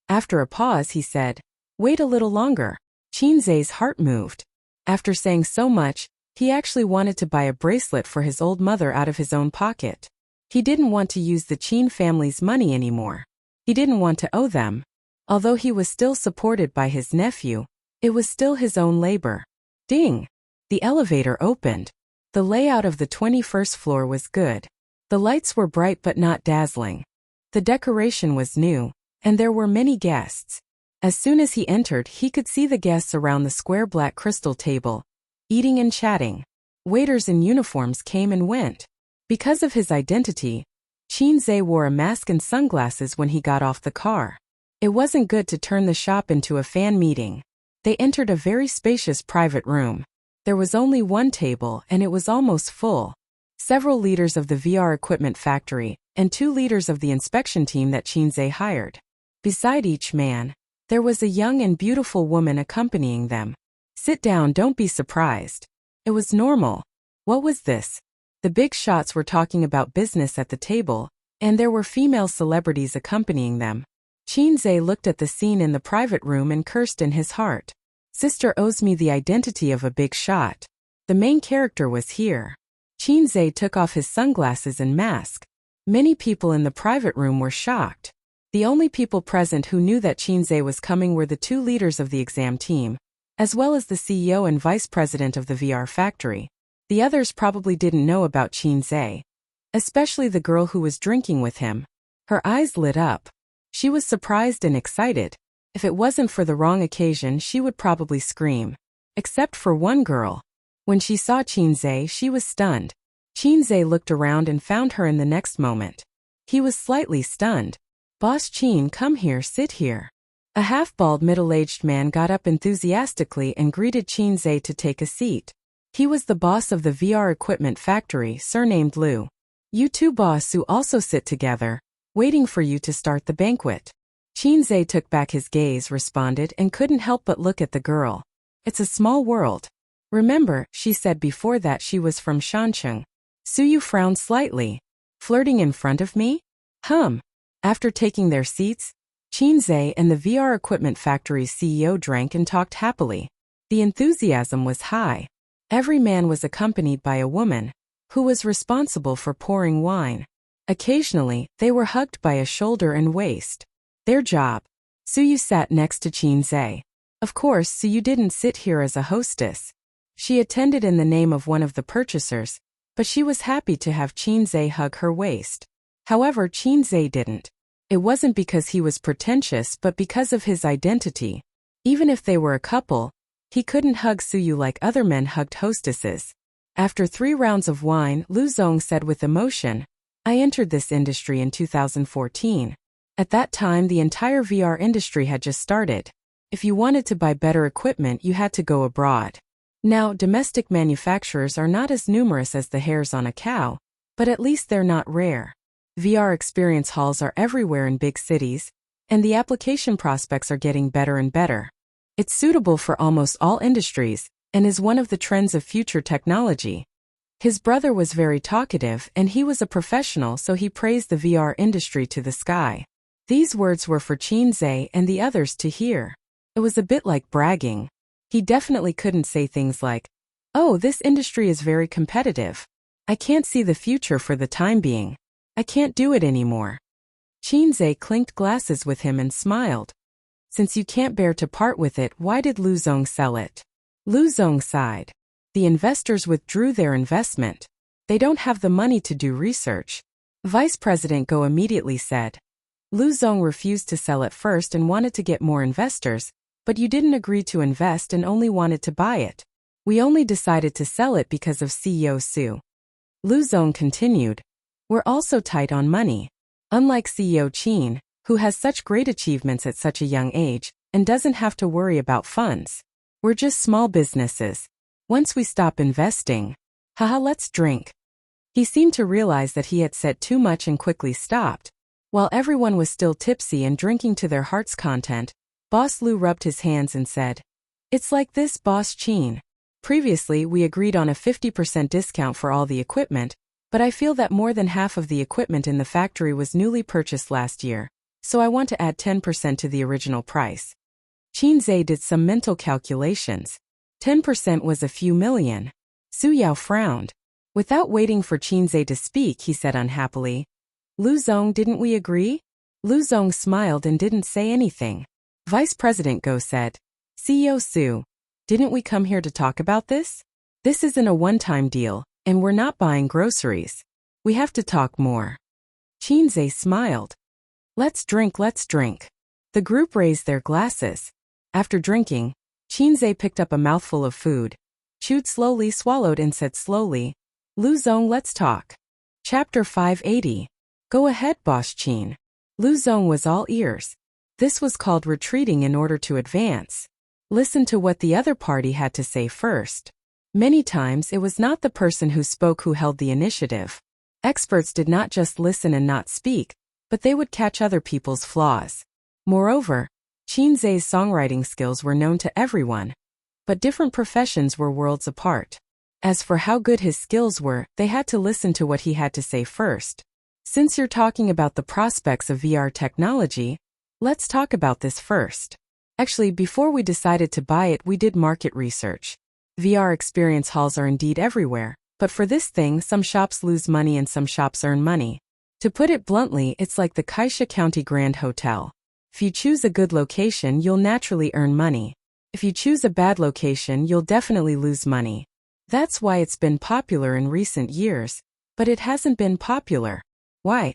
After a pause, he said, "Wait a little longer." Chinze's heart moved. After saying so much, he actually wanted to buy a bracelet for his old mother out of his own pocket. He didn't want to use the Chin family's money anymore. He didn't want to owe them. Although he was still supported by his nephew, it was still his own labor. Ding! The elevator opened. The layout of the 21st floor was good. The lights were bright but not dazzling. The decoration was new, and there were many guests. As soon as he entered, he could see the guests around the square black crystal table, eating and chatting. Waiters in uniforms came and went. Because of his identity, Chinze wore a mask and sunglasses when he got off the car. It wasn't good to turn the shop into a fan meeting. They entered a very spacious private room. There was only one table and it was almost full. Several leaders of the VR equipment factory and 2 leaders of the inspection team that Chinze hired. Beside each man, there was a young and beautiful woman accompanying them. "Sit down, don't be surprised." It was normal. What was this? The big shots were talking about business at the table, and there were female celebrities accompanying them. Chinze looked at the scene in the private room and cursed in his heart. Sister owes me the identity of a big shot. The main character was here. Chinze took off his sunglasses and mask. Many people in the private room were shocked. The only people present who knew that Chinze was coming were the 2 leaders of the exam team, as well as the CEO and vice president of the VR factory. The others probably didn't know about Chinze, especially the girl who was drinking with him. Her eyes lit up. She was surprised and excited. If it wasn't for the wrong occasion, she would probably scream. Except for one girl. When she saw Chinze, she was stunned. Chinze looked around and found her in the next moment. He was slightly stunned. "Boss Chin, come here, sit here." A half-bald middle-aged man got up enthusiastically and greeted Chinze to take a seat. He was the boss of the VR equipment factory, surnamed Lu. "You two boss Su also sit together, waiting for you to start the banquet." Chinze took back his gaze, responded, and couldn't help but look at the girl. "It's a small world. Remember, she said before that she was from Shancheng." Suyu frowned slightly. "Flirting in front of me? After taking their seats, Chinze and the VR equipment factory's CEO drank and talked happily. The enthusiasm was high. Every man was accompanied by a woman, who was responsible for pouring wine. Occasionally, they were hugged by a shoulder and waist. Their job. Suyu sat next to Chinze. Of course, Suyu didn't sit here as a hostess. She attended in the name of one of the purchasers, but she was happy to have Chinze hug her waist. However, Chinze didn't. It wasn't because he was pretentious but because of his identity. Even if they were a couple, he couldn't hug Suyu like other men hugged hostesses. After 3 rounds of wine, Lu Zong said with emotion, "I entered this industry in 2014. At that time, the entire VR industry had just started. If you wanted to buy better equipment, you had to go abroad. Now, domestic manufacturers are not as numerous as the hairs on a cow, but at least they're not rare. VR experience halls are everywhere in big cities, and the application prospects are getting better and better. It's suitable for almost all industries, and is one of the trends of future technology." His brother was very talkative, and he was a professional, so he praised the VR industry to the sky. These words were for Chinze and the others to hear. It was a bit like bragging. He definitely couldn't say things like, "Oh, this industry is very competitive. I can't see the future for the time being. I can't do it anymore." Chinze clinked glasses with him and smiled. "Since you can't bear to part with it, why did Lu Zong sell it?" Lu Zong sighed. "The investors withdrew their investment. They don't have the money to do research." Vice President Go immediately said. "Lu Zong refused to sell at first and wanted to get more investors, but you didn't agree to invest and only wanted to buy it. We only decided to sell it because of CEO Su." Lu Zong continued. "We're also tight on money. Unlike CEO Chin, who has such great achievements at such a young age and doesn't have to worry about funds. We're just small businesses. Once we stop investing, let's drink." He seemed to realize that he had said too much and quickly stopped. While everyone was still tipsy and drinking to their heart's content, Boss Lu rubbed his hands and said, "It's like this, Boss Chin. Previously, we agreed on a 50% discount for all the equipment, but I feel that more than half of the equipment in the factory was newly purchased last year, so I want to add 10% to the original price. Qinzhe did some mental calculations. 10% was a few million. Su Yao frowned. Without waiting for Qinzhe to speak, he said unhappily, Lu Zong, didn't we agree? Lu Zong smiled and didn't say anything. Vice President Go said, CEO Su, didn't we come here to talk about this? This isn't a one-time deal, and we're not buying groceries. We have to talk more. Qinzhe smiled. Let's drink, let's drink. The group raised their glasses. After drinking, Qinzhe picked up a mouthful of food, chewed slowly, swallowed and said slowly, Lu Zong, let's talk. Chapter 580. Go ahead, Boss Qin. Lu Zong was all ears. This was called retreating in order to advance. Listen to what the other party had to say first. Many times it was not the person who spoke who held the initiative. Experts did not just listen and not speak, but they would catch other people's flaws. Moreover, Qinzhe's songwriting skills were known to everyone, but different professions were worlds apart. As for how good his skills were, they had to listen to what he had to say first. Since you're talking about the prospects of VR technology, let's talk about this first. Actually, before we decided to buy it, we did market research. VR experience halls are indeed everywhere, but for this thing, some shops lose money and some shops earn money. To put it bluntly, it's like the Kaisha County Grand Hotel. If you choose a good location, you'll naturally earn money. If you choose a bad location, you'll definitely lose money. That's why it's been popular in recent years, but it hasn't been popular. Why?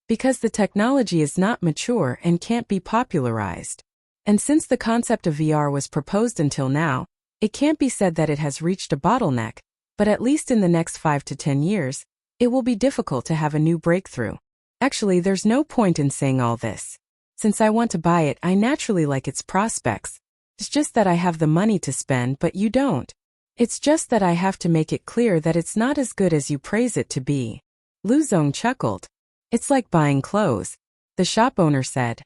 Because the technology is not mature and can't be popularized. And since the concept of VR was proposed until now, it can't be said that it has reached a bottleneck, but at least in the next 5 to 10 years, it will be difficult to have a new breakthrough. Actually, there's no point in saying all this. Since I want to buy it, I naturally like its prospects. It's just that I have the money to spend, but you don't. It's just that I have to make it clear that it's not as good as you praise it to be. Lu Zong chuckled. It's like buying clothes. The shop owner said,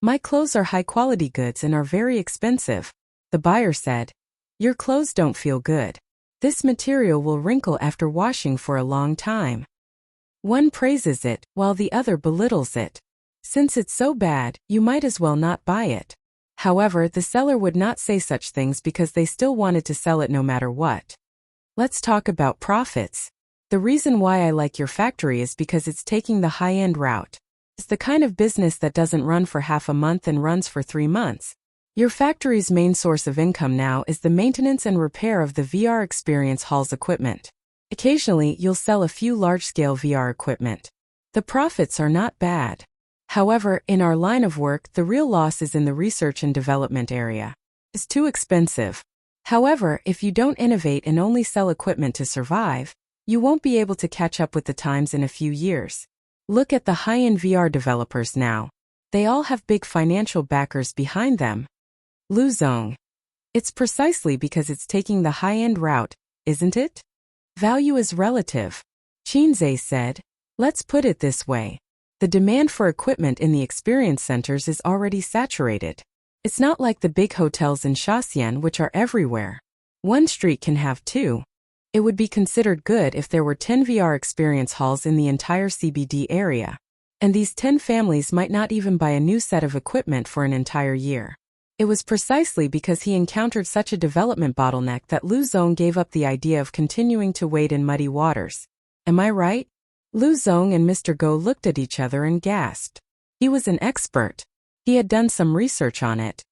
My clothes are high-quality goods and are very expensive. The buyer said, Your clothes don't feel good. This material will wrinkle after washing for a long time. One praises it, while the other belittles it. Since it's so bad, you might as well not buy it. However, the seller would not say such things because they still wanted to sell it no matter what. Let's talk about profits. The reason why I like your factory is because it's taking the high-end route. It's the kind of business that doesn't run for half a month and runs for 3 months. Your factory's main source of income now is the maintenance and repair of the VR experience hall's equipment. Occasionally, you'll sell a few large-scale VR equipment. The profits are not bad. However, in our line of work, the real loss is in the research and development area. It's too expensive. However, if you don't innovate and only sell equipment to survive, you won't be able to catch up with the times in a few years. Look at the high-end VR developers now. They all have big financial backers behind them. Lu Zong. It's precisely because it's taking the high-end route, isn't it? Value is relative. Qinzhe said, Let's put it this way. The demand for equipment in the experience centers is already saturated. It's not like the big hotels in Shaxian which are everywhere. One street can have 2. It would be considered good if there were 10 VR experience halls in the entire CBD area. And these 10 families might not even buy a new set of equipment for an entire year. It was precisely because he encountered such a development bottleneck that Lu Zong gave up the idea of continuing to wade in muddy waters. Am I right? Lu Zong and Mr. Go looked at each other and gasped. He was an expert. He had done some research on it.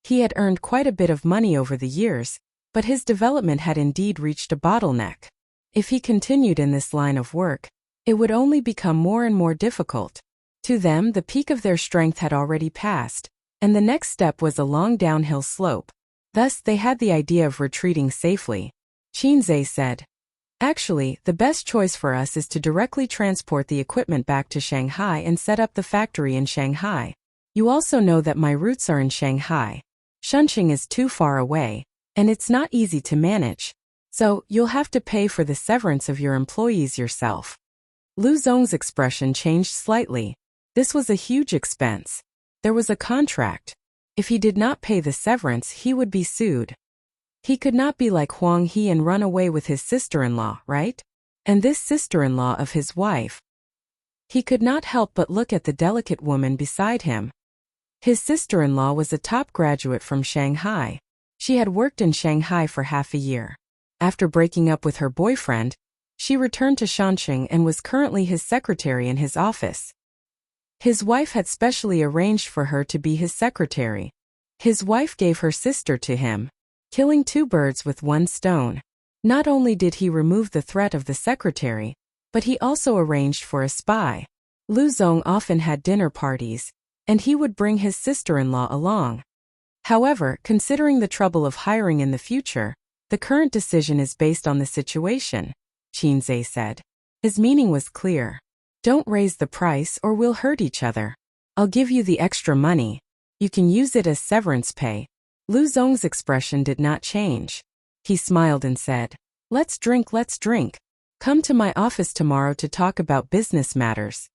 He had earned quite a bit of money over the years, but his development had indeed reached a bottleneck. If he continued in this line of work, it would only become more and more difficult. To them, the peak of their strength had already passed, and the next step was a long downhill slope. Thus, they had the idea of retreating safely. Qinzhe said, Actually, the best choice for us is to directly transport the equipment back to Shanghai and set up the factory in Shanghai. You also know that my roots are in Shanghai. Shunqing is too far away, and it's not easy to manage. So, you'll have to pay for the severance of your employees yourself. Lu Zong's expression changed slightly. This was a huge expense. There was a contract. If he did not pay the severance, he would be sued. He could not be like Huang He and run away with his sister-in-law, right? And this sister-in-law of his wife. He could not help but look at the delicate woman beside him. His sister-in-law was a top graduate from Shanghai. She had worked in Shanghai for half a year. After breaking up with her boyfriend, she returned to Shanxing and was currently his secretary in his office. His wife had specially arranged for her to be his secretary. His wife gave her sister to him, killing two birds with one stone. Not only did he remove the threat of the secretary, but he also arranged for a spy. Lu Zong often had dinner parties, and he would bring his sister-in-law along. However, considering the trouble of hiring in the future, the current decision is based on the situation, Qin Zhe said. His meaning was clear. Don't raise the price or we'll hurt each other. I'll give you the extra money. You can use it as severance pay. Lu Zong's expression did not change. He smiled and said, let's drink, let's drink. Come to my office tomorrow to talk about business matters.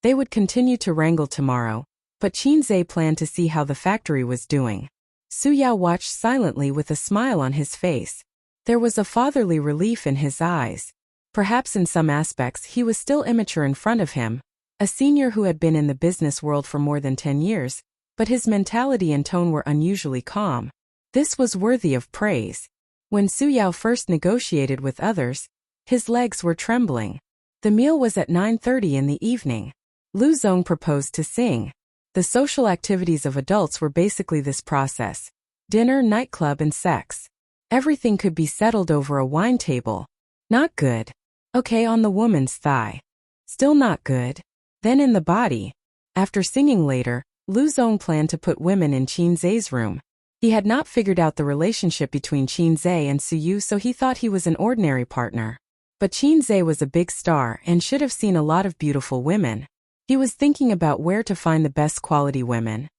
They would continue to wrangle tomorrow, but Qin Zhe planned to see how the factory was doing. Su Yao watched silently with a smile on his face. There was a fatherly relief in his eyes. Perhaps in some aspects he was still immature in front of him, a senior who had been in the business world for more than 10 years, but his mentality and tone were unusually calm. This was worthy of praise. When Su Yao first negotiated with others, his legs were trembling. The meal was at 9:30 in the evening. Lu Zong proposed to sing. The social activities of adults were basically this process: dinner, nightclub, and sex. Everything could be settled over a wine table. Not good. Okay, on the woman's thigh. Still not good. Then in the body. After singing later, Lu Zong planned to put women in Qin Zhe's room. He had not figured out the relationship between Qin Zhe and Su Yu, so he thought he was an ordinary partner. But Qin Zhe was a big star and should have seen a lot of beautiful women. He was thinking about where to find the best quality women.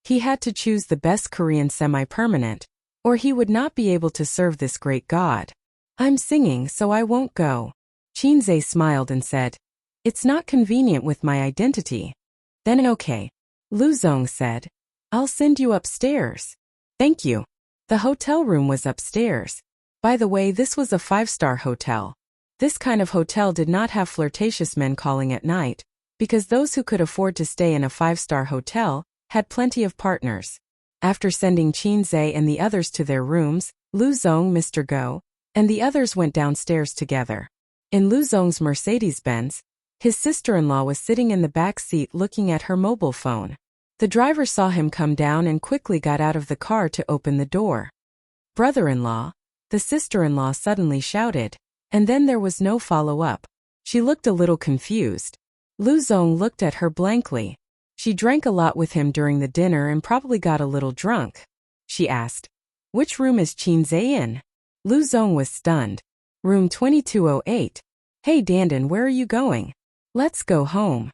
He had to choose the best Korean semi-permanent, or he would not be able to serve this great god. I'm singing, so I won't go. Qin Zhe smiled and said, it's not convenient with my identity. Then okay. Lu Zong said, I'll send you upstairs. Thank you. The hotel room was upstairs. By the way, this was a 5-star hotel. This kind of hotel did not have flirtatious men calling at night, because those who could afford to stay in a 5-star hotel had plenty of partners. After sending Qin Zhe and the others to their rooms, Lu Zong, Mr. Go, and the others went downstairs together. In Lu Zong's Mercedes-Benz, his sister-in-law was sitting in the back seat looking at her mobile phone. The driver saw him come down and quickly got out of the car to open the door. Brother-in-law, the sister-in-law suddenly shouted, and then there was no follow-up. She looked a little confused. Lu Zong looked at her blankly. She drank a lot with him during the dinner and probably got a little drunk. She asked, which room is Qin Zhe in? Lu Zong was stunned. Room 2208. Hey Dandan, where are you going? Let's go home.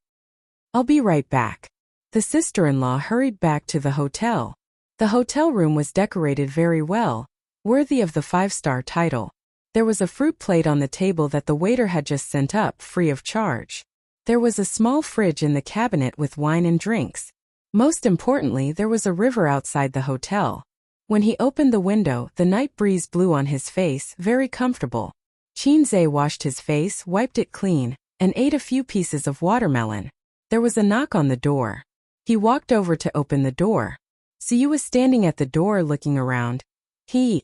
I'll be right back. The sister-in-law hurried back to the hotel. The hotel room was decorated very well, worthy of the 5-star title. There was a fruit plate on the table that the waiter had just sent up free of charge. There was a small fridge in the cabinet with wine and drinks. Most importantly, there was a river outside the hotel. When he opened the window, the night breeze blew on his face, very comfortable. Qin Zhe washed his face, wiped it clean, and ate a few pieces of watermelon. There was a knock on the door. He walked over to open the door. Su Yu was standing at the door looking around. He,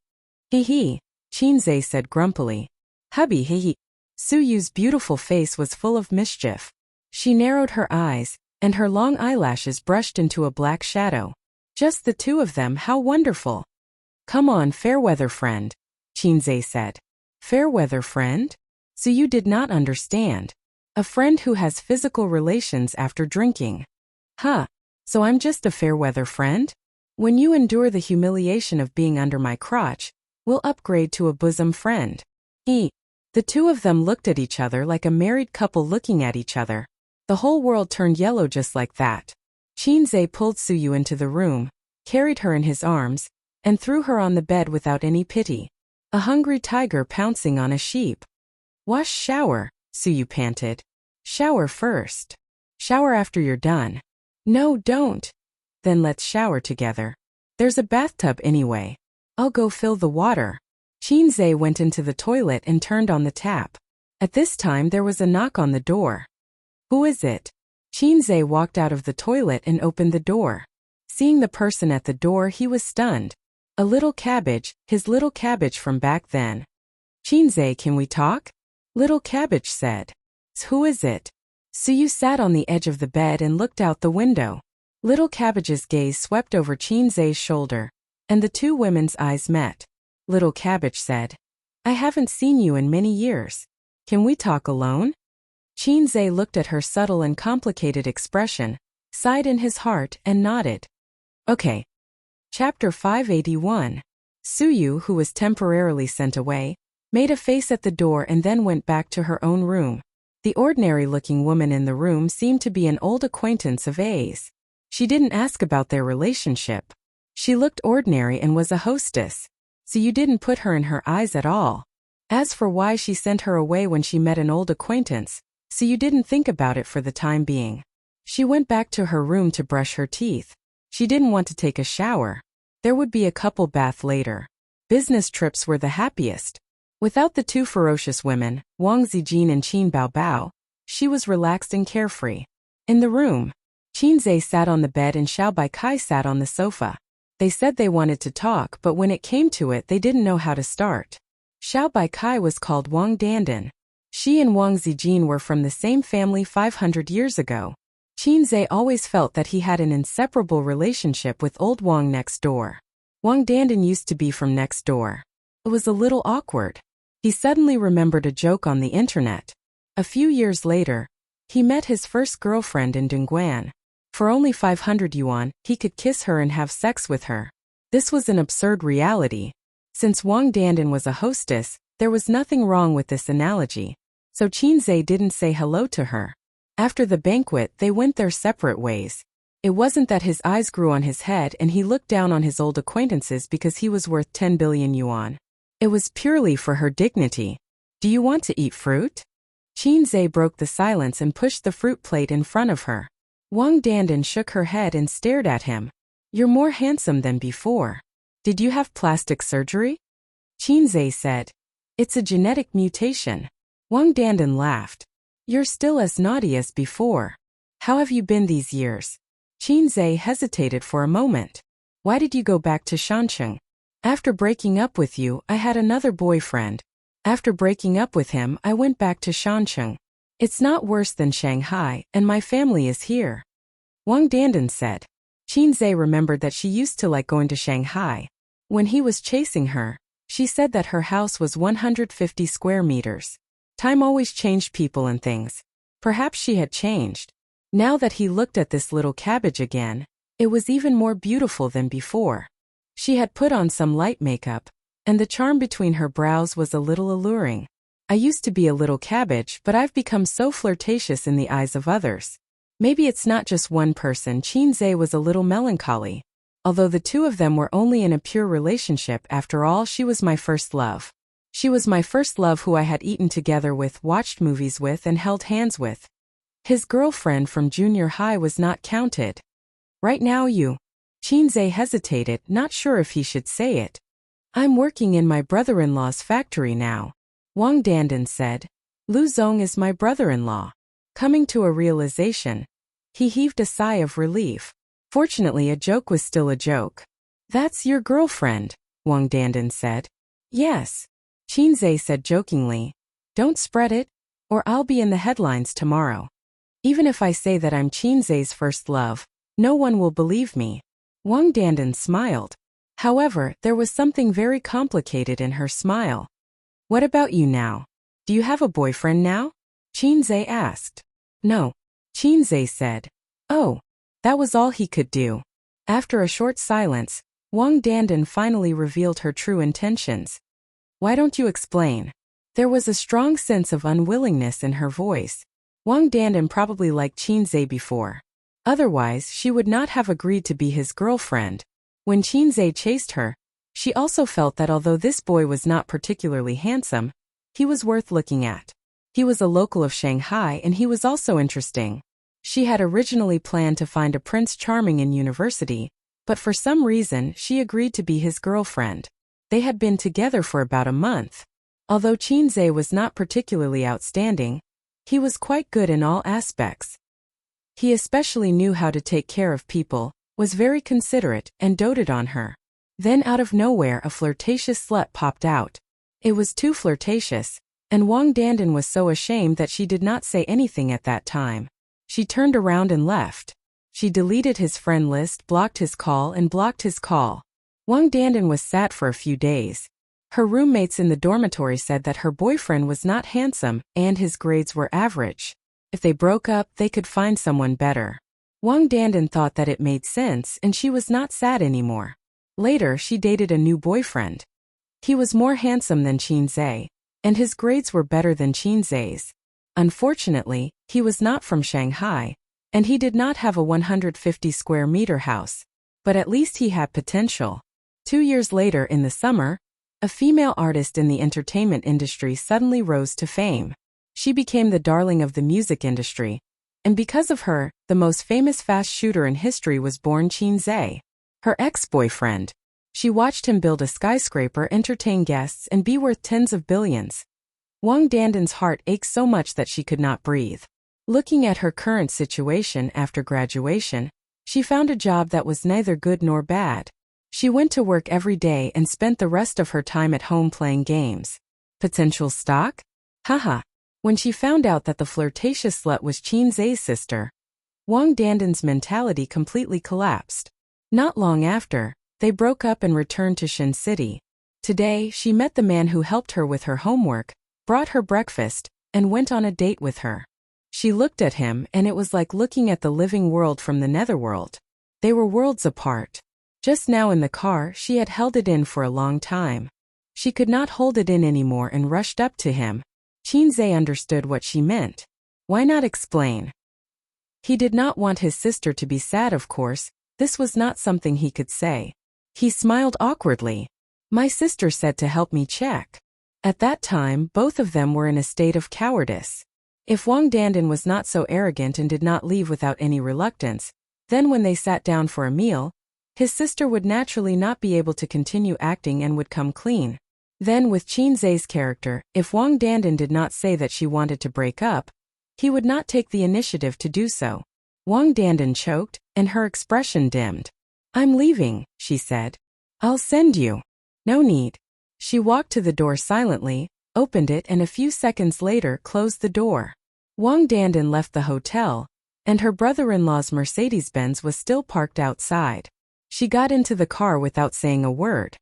Qin Zhe said grumpily. Hubby, he. Su Yu's beautiful face was full of mischief. She narrowed her eyes, and her long eyelashes brushed into a black shadow. Just the two of them, how wonderful. Come on, fair-weather friend, Qin Zhe said. Fair-weather friend? Su Yu did not understand. A friend who has physical relations after drinking. Huh, so I'm just a fair-weather friend? When you endure the humiliation of being under my crotch, we'll upgrade to a bosom friend. The two of them looked at each other like a married couple looking at each other. The whole world turned yellow just like that. Qin Zhe pulled Su Yu into the room, carried her in his arms, and threw her on the bed without any pity. A hungry tiger pouncing on a sheep. Wash, shower, Su Yu panted. Shower first. Shower after you're done. No, don't. Then let's shower together. There's a bathtub anyway. I'll go fill the water. Qinzhe went into the toilet and turned on the tap. At this time there was a knock on the door. Who is it? Qinzhe walked out of the toilet and opened the door. Seeing the person at the door, he was stunned. A little cabbage, his little cabbage from back then. Qinzhe, can we talk? Little cabbage said. Who is it? Suyu sat on the edge of the bed and looked out the window. Little cabbage's gaze swept over Qinzhe's shoulder, and the two women's eyes met. Little cabbage said, I haven't seen you in many years. Can we talk alone? Qinzhe looked at her subtle and complicated expression, sighed in his heart, and nodded. Okay. Chapter 581. Suyu, who was temporarily sent away, made a face at the door and then went back to her own room. The ordinary-looking woman in the room seemed to be an old acquaintance of A's. She didn't ask about their relationship. She looked ordinary and was a hostess, so you didn't put her in her eyes at all. As for why she sent her away when she met an old acquaintance, so you didn't think about it for the time being. She went back to her room to brush her teeth. She didn't want to take a shower. There would be a couple bath later. Business trips were the happiest. Without the two ferocious women, Wang Zijin and Qin Baobao, she was relaxed and carefree. In the room, Qinzhe sat on the bed and Xiao Baikai sat on the sofa. They said they wanted to talk, but when it came to it they didn't know how to start. Xiao Baikai was called Wang Dandan. She and Wang Zijin were from the same family 500 years ago. Qinzhe always felt that he had an inseparable relationship with old Wang next door. Wang Dandan used to be from next door. It was a little awkward. He suddenly remembered a joke on the internet. A few years later, he met his first girlfriend in Dongguan. For only 500 yuan, he could kiss her and have sex with her. This was an absurd reality. Since Wang Dandan was a hostess, there was nothing wrong with this analogy. So Qinzhe didn't say hello to her. After the banquet, they went their separate ways. It wasn't that his eyes grew on his head and he looked down on his old acquaintances because he was worth 10 billion yuan. It was purely for her dignity. Do you want to eat fruit? Qinzhe broke the silence and pushed the fruit plate in front of her. Wang Dandan shook her head and stared at him. You're more handsome than before. Did you have plastic surgery? Qinzhe said. It's a genetic mutation. Wang Dandan laughed. You're still as naughty as before. How have you been these years? Qinzhe hesitated for a moment. Why did you go back to Shancheng? After breaking up with you, I had another boyfriend. After breaking up with him, I went back to Shancheng. It's not worse than Shanghai, and my family is here. Wang Dandan said. Qinzhe remembered that she used to like going to Shanghai. When he was chasing her, she said that her house was 150 square meters. Time always changed people and things. Perhaps she had changed. Now that he looked at this little cabbage again, it was even more beautiful than before. She had put on some light makeup, and the charm between her brows was a little alluring. I used to be a little cabbage, but I've become so flirtatious in the eyes of others. Maybe it's not just one person. Qinzhe was a little melancholy. Although the two of them were only in a pure relationship, after all, she was my first love. She was my first love who I had eaten together with, watched movies with, and held hands with. His girlfriend from junior high was not counted. Right now you. Qinzhe hesitated, not sure if he should say it. I'm working in my brother-in-law's factory now. Wang Dandan said. Lu Zong is my brother-in-law. Coming to a realization, he heaved a sigh of relief. Fortunately, a joke was still a joke. That's your girlfriend, Wang Dandan said. Yes. Qinzhe said jokingly. Don't spread it, or I'll be in the headlines tomorrow. Even if I say that I'm Qinzhe's first love, no one will believe me. Wang Dandan smiled. However, there was something very complicated in her smile. What about you now? Do you have a boyfriend now? Qinzhe asked. No. Qinzhe said. Oh. That was all he could do. After a short silence, Wang Dandan finally revealed her true intentions. Why don't you explain? There was a strong sense of unwillingness in her voice. Wang Dandan probably liked Qinzhe before. Otherwise, she would not have agreed to be his girlfriend. When Qinzhe chased her, she also felt that although this boy was not particularly handsome, he was worth looking at. He was a local of Shanghai and he was also interesting. She had originally planned to find a Prince Charming in university, but for some reason she agreed to be his girlfriend. They had been together for about a month. Although Qinze was not particularly outstanding, he was quite good in all aspects. He especially knew how to take care of people, was very considerate, and doted on her. Then out of nowhere a flirtatious slut popped out. It was too flirtatious, and Wang Dandan was so ashamed that she did not say anything at that time. She turned around and left. She deleted his friend list, blocked his call, and blocked his call. Wang Dandan was sad for a few days. Her roommates in the dormitory said that her boyfriend was not handsome and his grades were average. If they broke up, they could find someone better. Wang Dandan thought that it made sense and she was not sad anymore. Later, she dated a new boyfriend. He was more handsome than Qinze, and his grades were better than Qinze's. Unfortunately, he was not from Shanghai, and he did not have a 150 square meter house. But at least he had potential. 2 years later in the summer, a female artist in the entertainment industry suddenly rose to fame. She became the darling of the music industry, and because of her, the most famous fast shooter in history was born, Qinze, her ex-boyfriend. She watched him build a skyscraper, entertain guests, and be worth tens of billions. Wang Dandan's heart ached so much that she could not breathe. Looking at her current situation after graduation, she found a job that was neither good nor bad. She went to work every day and spent the rest of her time at home playing games. Potential stock? Haha. When she found out that the flirtatious slut was Qinze's sister, Wang Dandan's mentality completely collapsed. Not long after, they broke up and returned to Shen City. Today, she met the man who helped her with her homework, brought her breakfast, and went on a date with her. She looked at him and it was like looking at the living world from the netherworld. They were worlds apart. Just now in the car, she had held it in for a long time. She could not hold it in anymore and rushed up to him. Qinze understood what she meant. Why not explain? He did not want his sister to be sad, of course. This was not something he could say. He smiled awkwardly. My sister said to help me check. At that time, both of them were in a state of cowardice. If Wang Dandan was not so arrogant and did not leave without any reluctance, then when they sat down for a meal, his sister would naturally not be able to continue acting and would come clean. Then with Qinze's character, if Wang Dandan did not say that she wanted to break up, he would not take the initiative to do so. Wang Dandan choked, and her expression dimmed. I'm leaving, she said. I'll send you. No need. She walked to the door silently, opened it and a few seconds later closed the door. Wang Dandan left the hotel, and her brother-in-law's Mercedes-Benz was still parked outside. She got into the car without saying a word.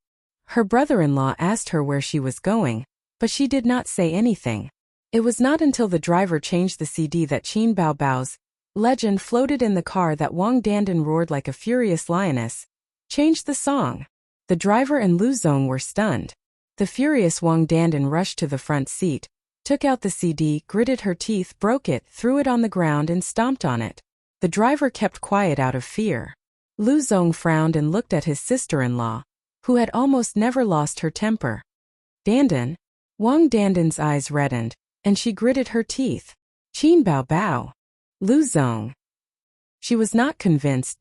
Her brother-in-law asked her where she was going, but she did not say anything. It was not until the driver changed the CD that Qin Baobao's legend floated in the car that Wang Dandan roared like a furious lioness. Changed the song. The driver and Lu Zong were stunned. The furious Wang Dandan rushed to the front seat, took out the CD, gritted her teeth, broke it, threw it on the ground and stomped on it. The driver kept quiet out of fear. Lu Zong frowned and looked at his sister-in-law, who had almost never lost her temper. Dandan? Wang Dandan's eyes reddened, and she gritted her teeth. Qin Baobao. Lu Zong. She was not convinced.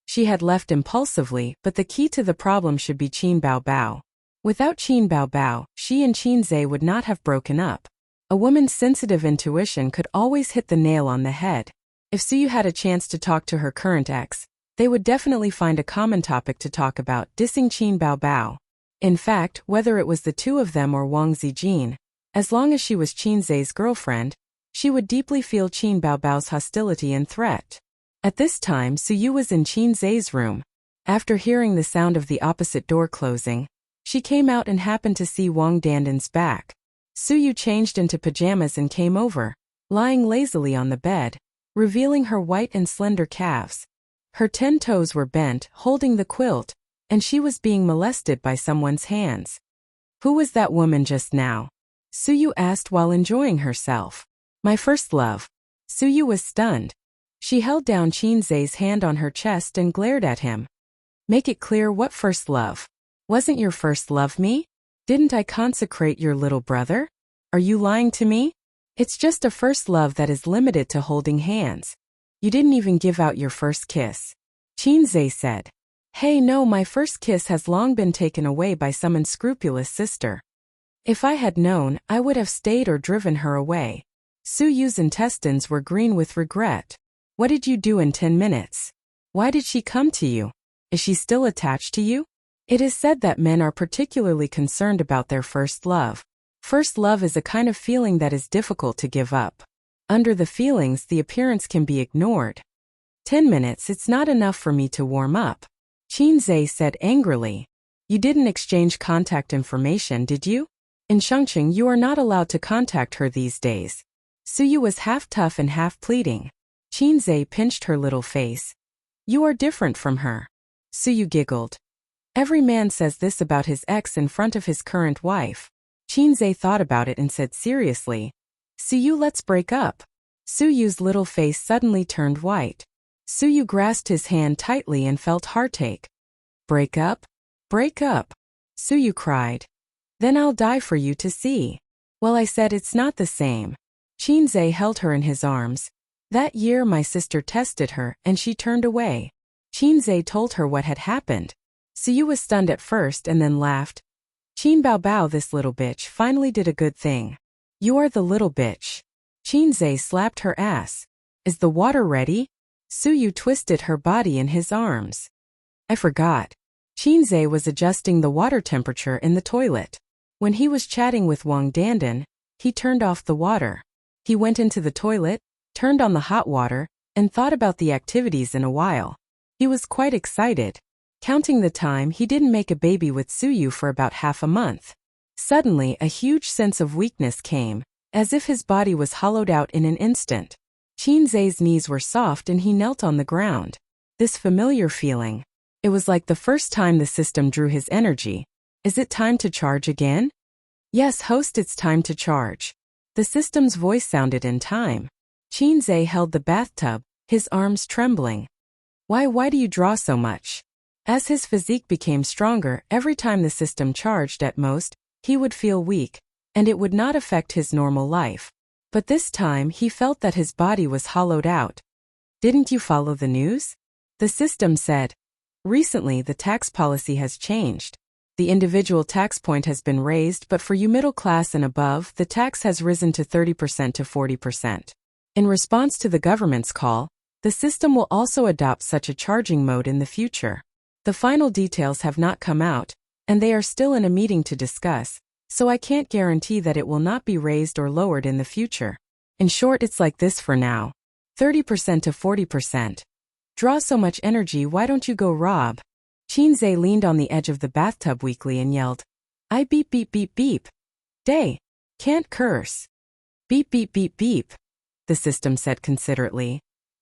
She had left impulsively, but the key to the problem should be Qin Baobao. Without Qin Baobao, she and Qinze would not have broken up. A woman's sensitive intuition could always hit the nail on the head. If Suyu had a chance to talk to her current ex, they would definitely find a common topic to talk about, dissing Qin Baobao. In fact, whether it was the two of them or Wang Zijin, as long as she was Qinze's girlfriend, she would deeply feel Qin Baobao's hostility and threat. At this time, Suyu was in Qinze's room. After hearing the sound of the opposite door closing, she came out and happened to see Wang Dandan's back. Suyu changed into pajamas and came over, lying lazily on the bed, revealing her white and slender calves. Her 10 toes were bent, holding the quilt, and she was being molested by someone's hands. Who was that woman just now? Suyu asked while enjoying herself. My first love. Suyu was stunned. She held down Qinze's hand on her chest and glared at him. Make it clear, what first love? Wasn't your first love me? Didn't I consecrate your little brother? Are you lying to me? It's just a first love that is limited to holding hands. You didn't even give out your first kiss. Qinze said. Hey no, my first kiss has long been taken away by some unscrupulous sister. If I had known, I would have stayed or driven her away. Su Yu's intestines were green with regret. What did you do in 10 minutes? Why did she come to you? Is she still attached to you? It is said that men are particularly concerned about their first love. First love is a kind of feeling that is difficult to give up. Under the feelings, the appearance can be ignored. 10 minutes, it's not enough for me to warm up. Qinzhe said angrily. You didn't exchange contact information, did you? In Chongqing, you are not allowed to contact her these days. Suyu was half tough and half pleading. Qinzhe pinched her little face. You are different from her. Suyu giggled. Every man says this about his ex in front of his current wife. Qinzhe thought about it and said seriously, Suyu, let's break up. Suyu's little face suddenly turned white. Suyu grasped his hand tightly and felt heartache. Break up? Break up. Suyu cried. Then I'll die for you to see. Well, I said it's not the same. Qinzhe held her in his arms. That year my sister tested her and she turned away. Qinzhe told her what had happened. Suyu was stunned at first and then laughed. Qin Bao Bao, this little bitch, finally did a good thing. You are the little bitch. Qinzhe slapped her ass. Is the water ready? Suyu twisted her body in his arms. I forgot. Qinzhe was adjusting the water temperature in the toilet. When he was chatting with Wang Dandan, he turned off the water. He went into the toilet, turned on the hot water, and thought about the activities in a while. He was quite excited. Counting the time, he didn't make a baby with Suyu for about half a month. Suddenly, a huge sense of weakness came, as if his body was hollowed out in an instant. Qinzhe's knees were soft and he knelt on the ground. This familiar feeling. It was like the first time the system drew his energy. Is it time to charge again? Yes, host, it's time to charge. The system's voice sounded in time. Qinzhe held the bathtub, his arms trembling. Why do you draw so much? As his physique became stronger, every time the system charged at most, he would feel weak, and it would not affect his normal life. But this time he felt that his body was hollowed out. Didn't you follow the news? The system said. Recently the tax policy has changed. The individual tax point has been raised, but for you middle class and above, the tax has risen to 30% to 40%. In response to the government's call, the system will also adopt such a charging mode in the future. The final details have not come out, and they are still in a meeting to discuss, so I can't guarantee that it will not be raised or lowered in the future. In short, it's like this for now. 30% to 40%. Draw so much energy, why don't you go rob? Qinzhe leaned on the edge of the bathtub weakly and yelled, I beep beep beep beep. Day. Can't curse. Beep beep beep beep. The system said considerately.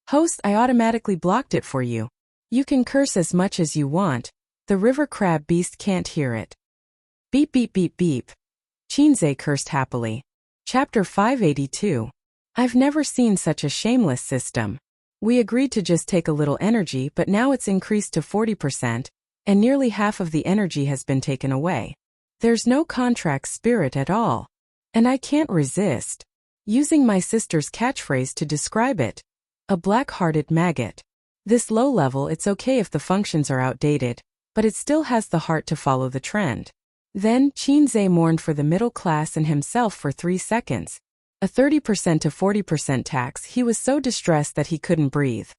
Host, I automatically blocked it for you. You can curse as much as you want. The river crab beast can't hear it. Beep beep beep beep. Qinzhe cursed happily. Chapter 582. I've never seen such a shameless system. We agreed to just take a little energy, but now it's increased to 40%, and nearly half of the energy has been taken away. There's no contract spirit at all. And I can't resist using my sister's catchphrase to describe it. A black-hearted maggot. This low level, it's okay if the functions are outdated, but it still has the heart to follow the trend. Then, Qinzhe mourned for the middle class and himself for 3 seconds. A 30% to 40% tax, he was so distressed that he couldn't breathe.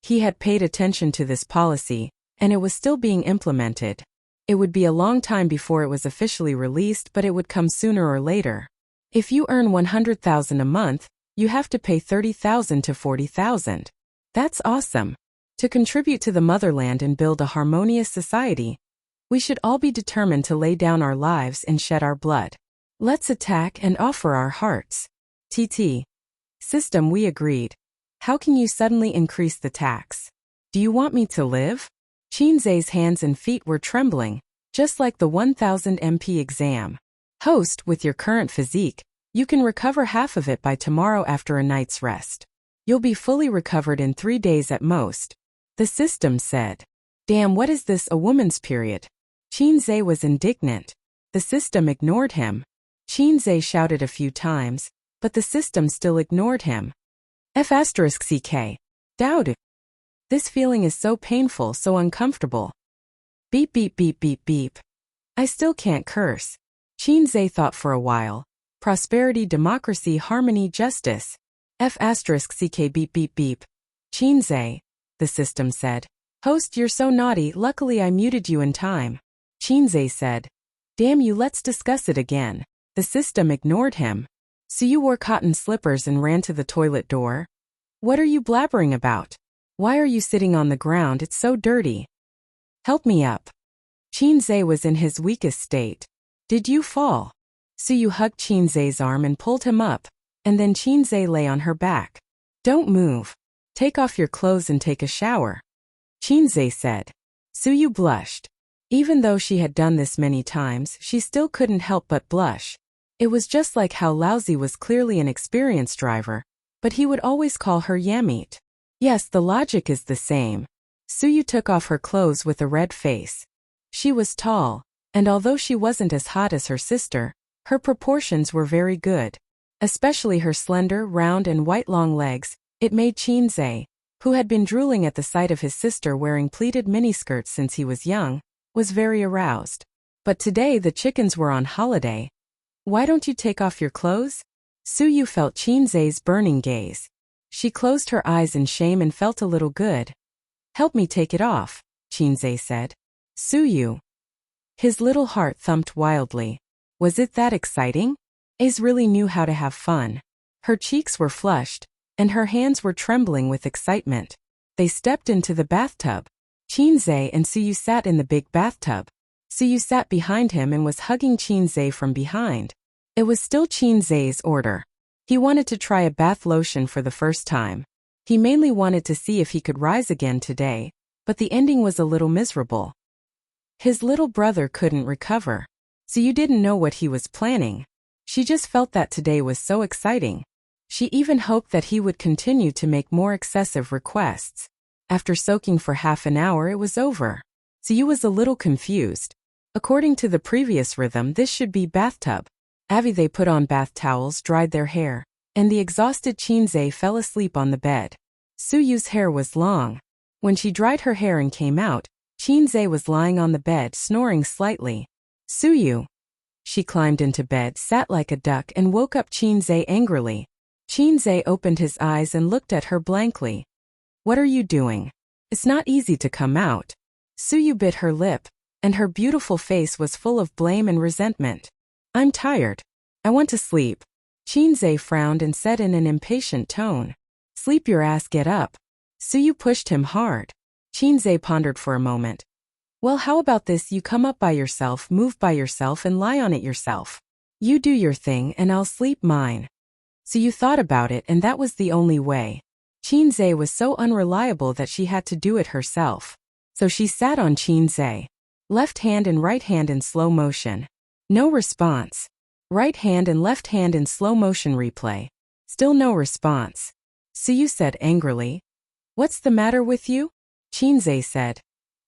He had paid attention to this policy, and it was still being implemented. It would be a long time before it was officially released, but it would come sooner or later. If you earn 100,000 a month, you have to pay 30,000 to 40,000. That's awesome. To contribute to the motherland and build a harmonious society, we should all be determined to lay down our lives and shed our blood. Let's attack and offer our hearts. TT. System, we agreed. How can you suddenly increase the tax? Do you want me to live? Qinzhe's hands and feet were trembling, just like the 1000 MP exam. Host, with your current physique, you can recover half of it by tomorrow after a night's rest. You'll be fully recovered in 3 days at most. The system said. Damn, what is this, a woman's period? Qinzhe was indignant. The system ignored him. Qinzhe shouted a few times, but the system still ignored him. F***ck. Doubt. This feeling is so painful, so uncomfortable. Beep beep beep beep beep. I still can't curse. Chinze thought for a while. Prosperity, democracy, harmony, justice. F***ck beep beep beep. Chinze, the system said. Host, you're so naughty, luckily I muted you in time. Chinze said. Damn you, let's discuss it again. The system ignored him. So you wore cotton slippers and ran to the toilet door? What are you blabbering about? Why are you sitting on the ground? It's so dirty. Help me up. Chinze was in his weakest state. Did you fall? Suyu hugged Chinze's arm and pulled him up, and then Chinze lay on her back. Don't move. Take off your clothes and take a shower. Chinze said. Suyu blushed. Even though she had done this many times, she still couldn't help but blush. It was just like how Laozi was clearly an experienced driver, but he would always call her Yamit. Yes, the logic is the same. Suyu took off her clothes with a red face. She was tall, and although she wasn't as hot as her sister, her proportions were very good. Especially her slender, round and white long legs, it made Chinze, who had been drooling at the sight of his sister wearing pleated miniskirts since he was young, was very aroused. But today the chickens were on holiday. Why don't you take off your clothes? Suyu felt Chinze's burning gaze. She closed her eyes in shame and felt a little good. Help me take it off, Chinze said. Suyu. His little heart thumped wildly. Was it that exciting? Ace really knew how to have fun. Her cheeks were flushed, and her hands were trembling with excitement. They stepped into the bathtub. Chinze and Suyu sat in the big bathtub. Suyu sat behind him and was hugging Chinze from behind. It was still Chinze's order. He wanted to try a bath lotion for the first time. He mainly wanted to see if he could rise again today, but the ending was a little miserable. His little brother couldn't recover. Suyu didn't know what he was planning. She just felt that today was so exciting. She even hoped that he would continue to make more excessive requests. After soaking for half an hour, it was over. Suyu was a little confused. According to the previous rhythm, this should be bathtub. They put on bath towels, dried their hair, and the exhausted Chinze fell asleep on the bed. Suyu's hair was long. When she dried her hair and came out, Chinze was lying on the bed, snoring slightly. Suyu. She climbed into bed, sat like a duck, and woke up Chinze angrily. Chinze opened his eyes and looked at her blankly. What are you doing? It's not easy to come out. Suyu bit her lip, and her beautiful face was full of blame and resentment. I'm tired. I want to sleep. Chinze frowned and said in an impatient tone. Sleep your ass, get up. Suyu pushed him hard. Chinze pondered for a moment. Well, how about this? You come up by yourself, move by yourself, and lie on it yourself. You do your thing and I'll sleep mine. Suyu thought about it, and that was the only way. Chinze was so unreliable that she had to do it herself. So she sat on Chinze. Left hand and right hand in slow motion. No response. Right hand and left hand in slow motion replay. Still no response. Suyu said angrily. What's the matter with you? Chinze said.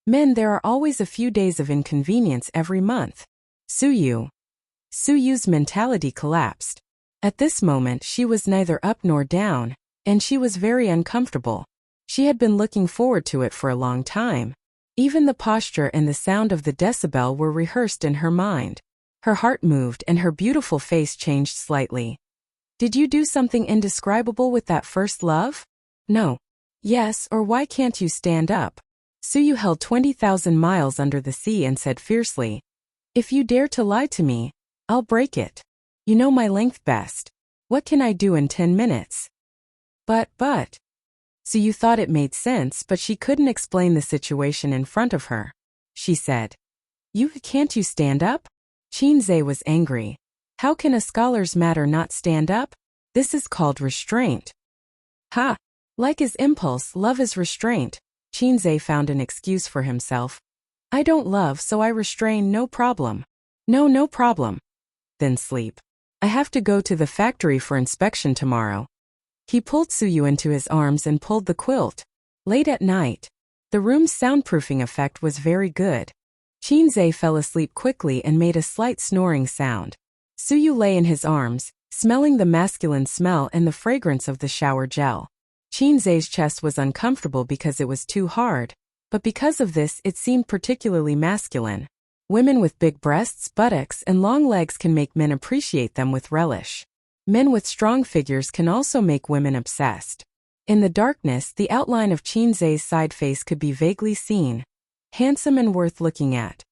Men, there are always a few days of inconvenience every month. Suyu's mentality collapsed. At this moment she was neither up nor down, and she was very uncomfortable. She had been looking forward to it for a long time. Even the posture and the sound of the decibel were rehearsed in her mind. Her heart moved and her beautiful face changed slightly. Did you do something indescribable with that first love? No. Yes, or why can't you stand up? Suyu held 20,000 miles under the sea and said fiercely. If you dare to lie to me, I'll break it. You know my length best. What can I do in 10 minutes? But. Suyu thought it made sense, but she couldn't explain the situation in front of her. She said. Can't you stand up? Chinze was angry. How can a scholar's matter not stand up? This is called restraint. Ha! Like is impulse, love is restraint. Chinze found an excuse for himself. I don't love, so I restrain, no problem. No problem. Then sleep. I have to go to the factory for inspection tomorrow. He pulled Suyu into his arms and pulled the quilt. Late at night. The room's soundproofing effect was very good. Chinze fell asleep quickly and made a slight snoring sound. Suyu lay in his arms, smelling the masculine smell and the fragrance of the shower gel. Chinze's chest was uncomfortable because it was too hard. but because of this it seemed particularly masculine. Women with big breasts, buttocks, and long legs can make men appreciate them with relish. Men with strong figures can also make women obsessed. In the darkness, the outline of Qinzhe's side face could be vaguely seen. Handsome and worth looking at.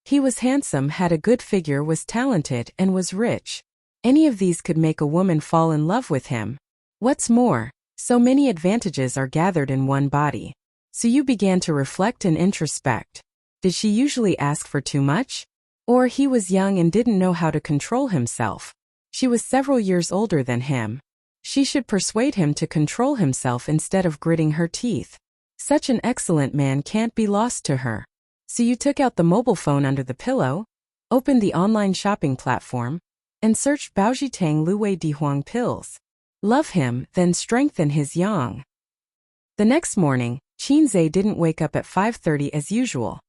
He was handsome, had a good figure, was talented, and was rich. Any of these could make a woman fall in love with him. What's more, so many advantages are gathered in one body. So you began to reflect and introspect. Did she usually ask for too much? Or he was young and didn't know how to control himself. She was several years older than him. She should persuade him to control himself instead of gritting her teeth. Such an excellent man can't be lost to her. So you took out the mobile phone under the pillow, opened the online shopping platform, and searched Baojitang Luwei Dihuang pills. Love him, then strengthen his yang. The next morning, Qinzhe didn't wake up at 5:30 as usual.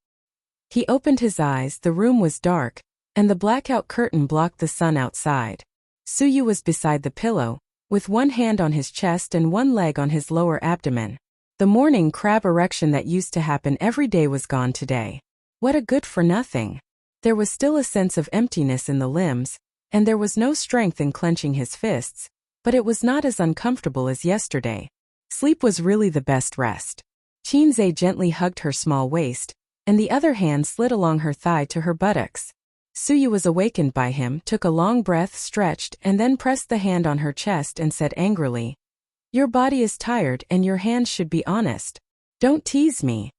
He opened his eyes, the room was dark, and the blackout curtain blocked the sun outside. Suyu was beside the pillow, with one hand on his chest and one leg on his lower abdomen. The morning crab erection that used to happen every day was gone today. What a good-for-nothing. There was still a sense of emptiness in the limbs, and there was no strength in clenching his fists, but it was not as uncomfortable as yesterday. Sleep was really the best rest. Qinzhe gently hugged her small waist, and the other hand slid along her thigh to her buttocks. Suyu was awakened by him, took a long breath, stretched, and then pressed the hand on her chest and said angrily, "Your body is tired and your hands should be honest. Don't tease me."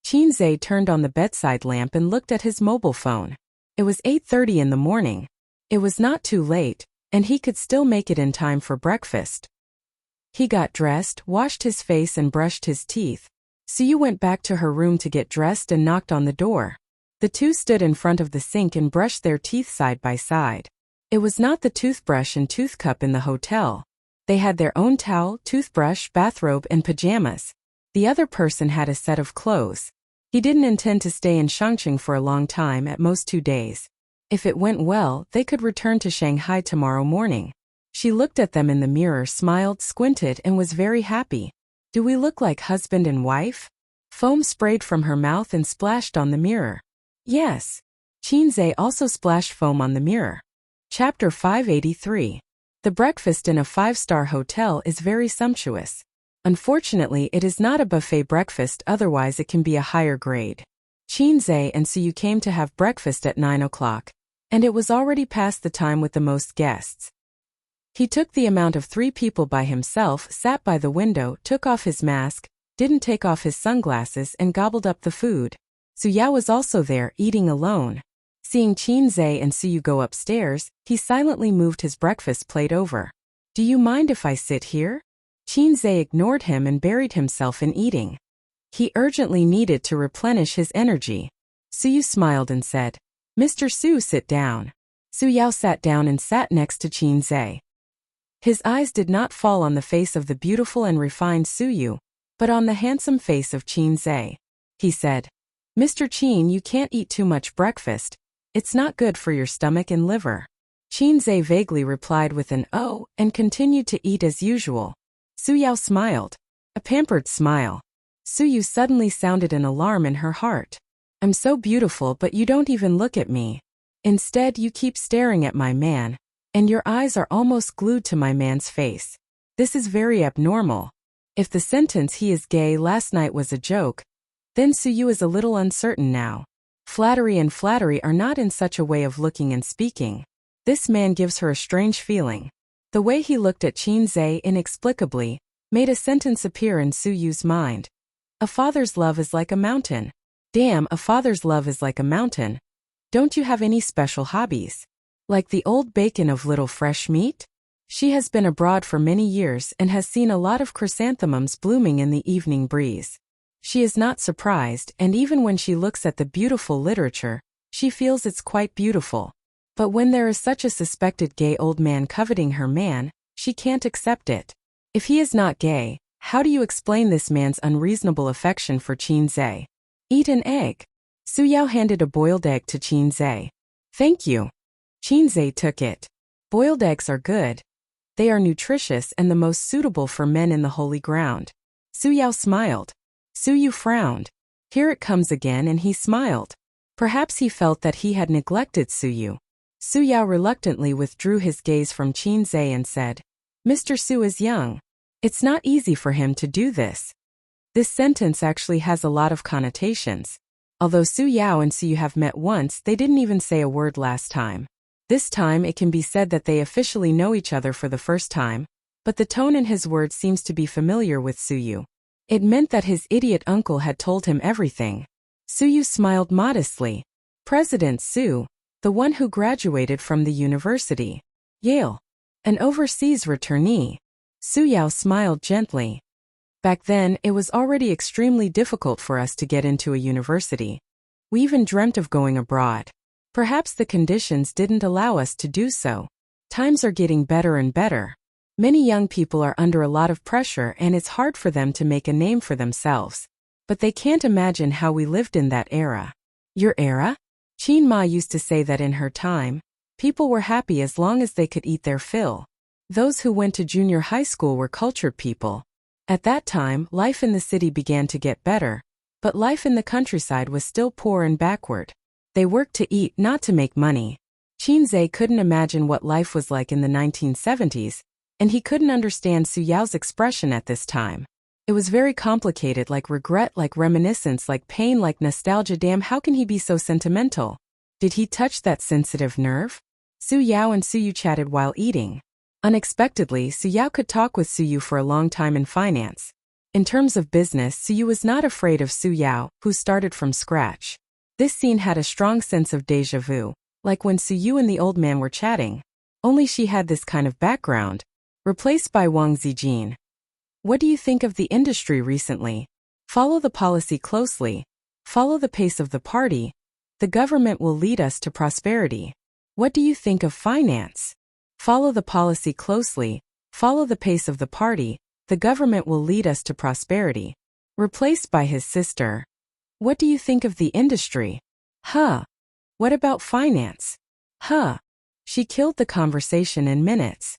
Qinzhe turned on the bedside lamp and looked at his mobile phone. It was 8:30 in the morning. It was not too late, and he could still make it in time for breakfast. He got dressed, washed his face and brushed his teeth. Suyu went back to her room to get dressed and knocked on the door. The two stood in front of the sink and brushed their teeth side by side. It was not the toothbrush and toothcup in the hotel. They had their own towel, toothbrush, bathrobe, and pajamas. The other person had a set of clothes. He didn't intend to stay in Chongqing for a long time, at most 2 days. If it went well, they could return to Shanghai tomorrow morning. She looked at them in the mirror, smiled, squinted, and was very happy. Do we look like husband and wife? Foam sprayed from her mouth and splashed on the mirror. Yes. Qinzhe also splashed foam on the mirror. Chapter 583. The breakfast in a 5-star hotel is very sumptuous. Unfortunately, it is not a buffet breakfast, otherwise it can be a higher grade. Qinzhe and Suyu came to have breakfast at 9 o'clock, and it was already past the time with the most guests. He took the amount of 3 people by himself, sat by the window, took off his mask, didn't take off his sunglasses, and gobbled up the food. Suya was also there, eating alone. Seeing Qinzhe and Suyu go upstairs, he silently moved his breakfast plate over. "Do you mind if I sit here?" Qinzhe ignored him and buried himself in eating. He urgently needed to replenish his energy. Suyu smiled and said, "Mr. Su, sit down." Suyao sat down and sat next to Qinzhe. His eyes did not fall on the face of the beautiful and refined Suyu, but on the handsome face of Qinzhe. He said, "Mr. Qin, you can't eat too much breakfast. It's not good for your stomach and liver." Qinzhe vaguely replied with an "oh" and continued to eat as usual. Suyao smiled. A pampered smile. Suyu suddenly sounded an alarm in her heart. "I'm so beautiful, but you don't even look at me. Instead, you keep staring at my man, and your eyes are almost glued to my man's face. This is very abnormal. If the sentence 'he is gay' last night was a joke, then Suyu is a little uncertain now. Flattery and flattery are not in such a way of looking and speaking. This man gives her a strange feeling." The way he looked at Qinzhe inexplicably made a sentence appear in Suyu's mind. "A father's love is like a mountain." Damn, a father's love is like a mountain. Don't you have any special hobbies? Like the old bacon of little fresh meat? She has been abroad for many years and has seen a lot of chrysanthemums blooming in the evening breeze. She is not surprised, and even when she looks at the beautiful literature, she feels it's quite beautiful. But when there is such a suspected gay old man coveting her man, she can't accept it. If he is not gay, how do you explain this man's unreasonable affection for Qinzhe? "Eat an egg." Suyao handed a boiled egg to Qinzhe. "Thank you." Qinzhe took it. Boiled eggs are good. They are nutritious and the most suitable for men in the holy ground. Suyao smiled. Suyu frowned. Here it comes again, and he smiled. Perhaps he felt that he had neglected Suyu. Su Yao reluctantly withdrew his gaze from Qin Zhe and said, Mr. Su is young. It's not easy for him to do this. This sentence actually has a lot of connotations. Although Su Yao and Suyu have met once, they didn't even say a word last time. This time it can be said that they officially know each other for the first time, but the tone in his words seems to be familiar with Suyu. It meant that his idiot uncle had told him everything. Suyu smiled modestly. President Su, the one who graduated from the university. Yale. An overseas returnee. Su Yao smiled gently. Back then, it was already extremely difficult for us to get into a university. We even dreamt of going abroad. Perhaps the conditions didn't allow us to do so. Times are getting better and better. Many young people are under a lot of pressure, and it's hard for them to make a name for themselves. But they can't imagine how we lived in that era. Your era? Qin Ma used to say that in her time, people were happy as long as they could eat their fill. Those who went to junior high school were cultured people. At that time, life in the city began to get better, but life in the countryside was still poor and backward. They worked to eat, not to make money. Qin Zhe couldn't imagine what life was like in the 1970s, and he couldn't understand Su Yao's expression at this time. It was very complicated, like regret, like reminiscence, like pain, like nostalgia. Damn, how can he be so sentimental? Did he touch that sensitive nerve? Su Yao and Suyu chatted while eating. Unexpectedly, Su Yao could talk with Suyu for a long time in finance. In terms of business, Suyu was not afraid of Su Yao, who started from scratch. This scene had a strong sense of déjà vu, like when Suyu and the old man were chatting. Only she had this kind of background. Replaced by Wang Zijin. What do you think of the industry recently? Follow the policy closely. Follow the pace of the party. The government will lead us to prosperity. What do you think of finance? Follow the policy closely. Follow the pace of the party. The government will lead us to prosperity. Replaced by his sister. What do you think of the industry? Huh. What about finance? Huh. She killed the conversation in minutes.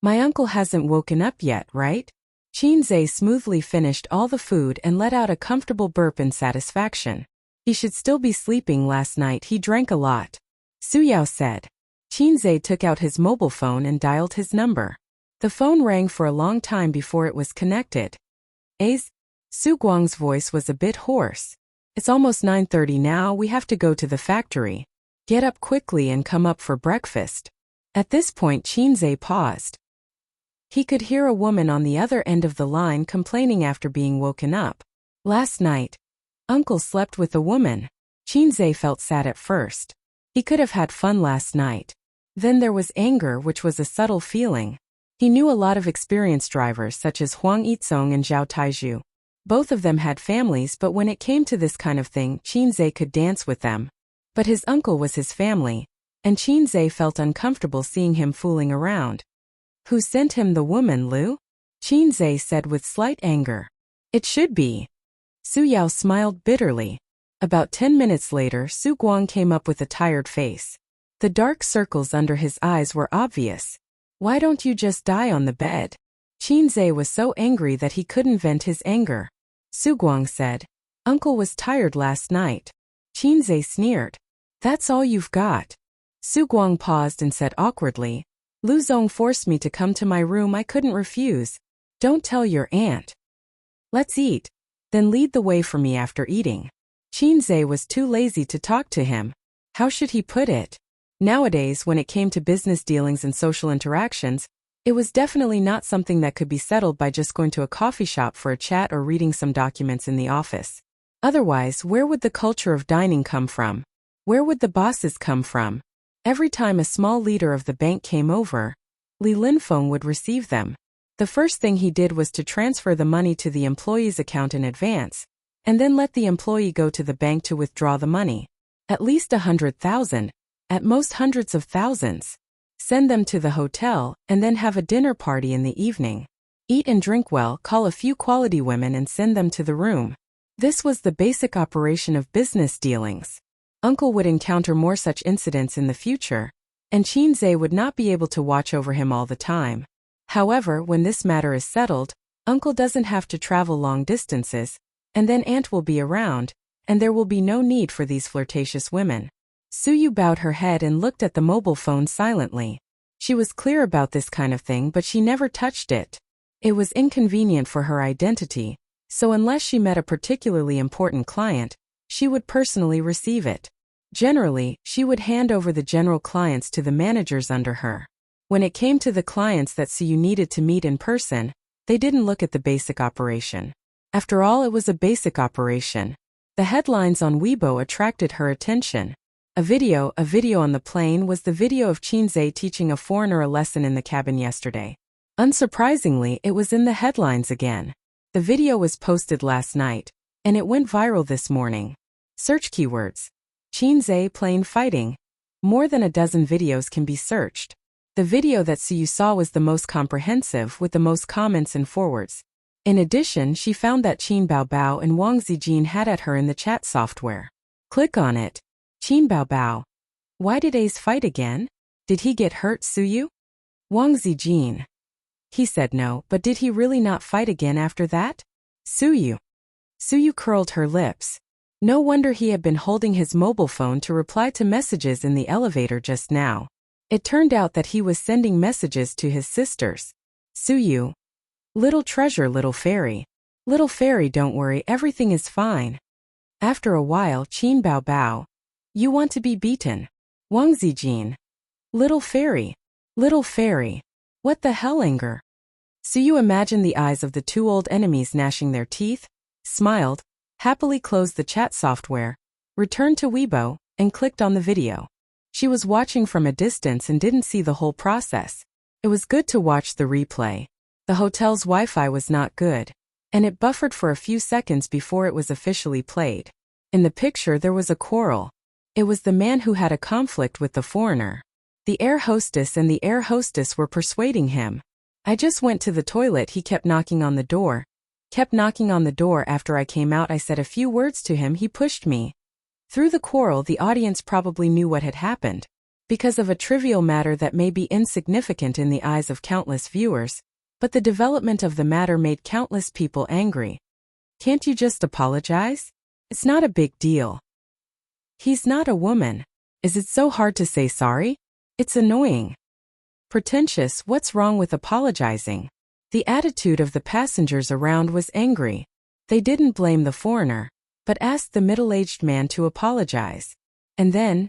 My uncle hasn't woken up yet, right? Qin Zhe smoothly finished all the food and let out a comfortable burp in satisfaction. He should still be sleeping. Last night he drank a lot. Su Yao said. Qin Zhe took out his mobile phone and dialed his number. The phone rang for a long time before it was connected. Su Guang's voice was a bit hoarse. It's almost 9:30 now, we have to go to the factory. Get up quickly and come up for breakfast. At this point Qin Zhe paused. He could hear a woman on the other end of the line complaining after being woken up. Last night, Uncle slept with a woman. Qin Zhe felt sad at first. He could have had fun last night. Then there was anger, which was a subtle feeling. He knew a lot of experienced drivers such as Huang Yizong and Zhao Taizhu. Both of them had families, but when it came to this kind of thing, Qin Zhe could dance with them. But his uncle was his family, and Qin Zhe felt uncomfortable seeing him fooling around. Who sent him the woman, Lu? Qin Zhe said with slight anger. It should be. Su Yao smiled bitterly. About 10 minutes later, Su Guang came up with a tired face. The dark circles under his eyes were obvious. Why don't you just die on the bed? Qin Zhe was so angry that he couldn't vent his anger. Su Guang said, Uncle was tired last night. Qin Zhe sneered. That's all you've got. Su Guang paused and said awkwardly, Lu Zong forced me to come to my room. I couldn't refuse. Don't tell your aunt. Let's eat. Then lead the way for me after eating. Qin Zhe was too lazy to talk to him. How should he put it? Nowadays, when it came to business dealings and social interactions, it was definitely not something that could be settled by just going to a coffee shop for a chat or reading some documents in the office. Otherwise, where would the culture of dining come from? Where would the bosses come from? Every time a small leader of the bank came over, Li Linfeng would receive them. The first thing he did was to transfer the money to the employee's account in advance, and then let the employee go to the bank to withdraw the money. At least 100,000, at most hundreds of thousands. Send them to the hotel, and then have a dinner party in the evening. Eat and drink well, call a few quality women and send them to the room. This was the basic operation of business dealings. Uncle would encounter more such incidents in the future, and Qin Zhe would not be able to watch over him all the time. However, when this matter is settled, Uncle doesn't have to travel long distances, and then Aunt will be around, and there will be no need for these flirtatious women. Suyu bowed her head and looked at the mobile phone silently. She was clear about this kind of thing, but she never touched it. It was inconvenient for her identity, so unless she met a particularly important client, she would personally receive it. Generally, she would hand over the general clients to the managers under her. When it came to the clients that Suyu needed to meet in person, they didn't look at the basic operation. After all, it was a basic operation. The headlines on Weibo attracted her attention. A video on the plane was the video of Qinzhe teaching a foreigner a lesson in the cabin yesterday. Unsurprisingly, it was in the headlines again. The video was posted last night, and it went viral this morning. Search keywords. Qinzhe plane fighting. More than a dozen videos can be searched. The video that Suyu saw was the most comprehensive, with the most comments and forwards. In addition, she found that Qin Baobao and Wang Zijin had at her in the chat software. Click on it. Qin Baobao. Why did Ace fight again? Did he get hurt, Suyu? Wang Zijin. He said no, but did he really not fight again after that? Suyu. Suyu curled her lips. No wonder he had been holding his mobile phone to reply to messages in the elevator just now. It turned out that he was sending messages to his sisters. Suyu. Little treasure, little fairy. Little fairy, don't worry, everything is fine. After a while, Qin Baobao. You want to be beaten. Wang Zijin. Little fairy. Little fairy. What the hell, anger? Suyu imagined the eyes of the two old enemies gnashing their teeth, smiled, happily closed the chat software, returned to Weibo, and clicked on the video. She was watching from a distance and didn't see the whole process. It was good to watch the replay. The hotel's Wi-Fi was not good, and it buffered for a few seconds before it was officially played. In the picture there was a quarrel. It was the man who had a conflict with the foreigner. The air hostess and the air hostess were persuading him. I just went to the toilet, he kept knocking on the door. After I came out I said a few words to him, he pushed me. Through the quarrel the audience probably knew what had happened. Because of a trivial matter that may be insignificant in the eyes of countless viewers, but the development of the matter made countless people angry. Can't you just apologize? It's not a big deal. He's not a woman. Is it so hard to say sorry? It's annoying. Pretentious, what's wrong with apologizing? The attitude of the passengers around was angry. They didn't blame the foreigner, but asked the middle-aged man to apologize. And then,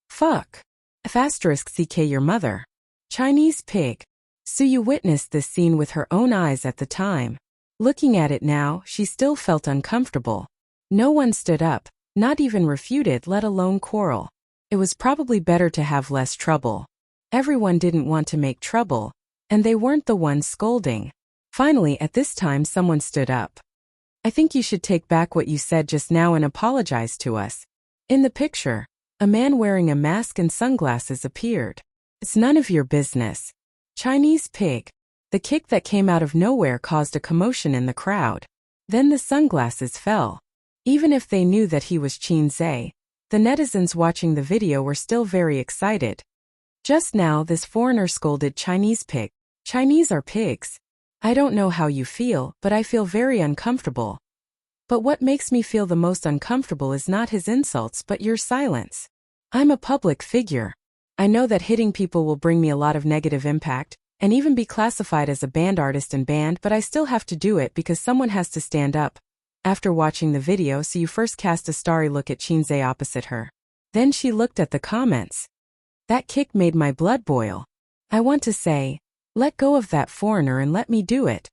fuck. *CK your mother. Chinese pig. Suyu witnessed this scene with her own eyes at the time. Looking at it now, she still felt uncomfortable. No one stood up, not even refuted, let alone quarrel. It was probably better to have less trouble. Everyone didn't want to make trouble, and they weren't the ones scolding. Finally, at this time, someone stood up. I think you should take back what you said just now and apologize to us. In the picture, a man wearing a mask and sunglasses appeared. It's none of your business. Chinese pig. The kick that came out of nowhere caused a commotion in the crowd. Then the sunglasses fell. Even if they knew that he was Qinzhe, the netizens watching the video were still very excited. Just now this foreigner scolded Chinese pig. Chinese are pigs. I don't know how you feel, but I feel very uncomfortable. But what makes me feel the most uncomfortable is not his insults but your silence. I'm a public figure. I know that hitting people will bring me a lot of negative impact, and even be classified as a band artist and banned, but I still have to do it because someone has to stand up. After watching the video, Suyu first cast a starry look at Qinzhe opposite her. Then she looked at the comments. That kick made my blood boil. I want to say, let go of that foreigner and let me do it.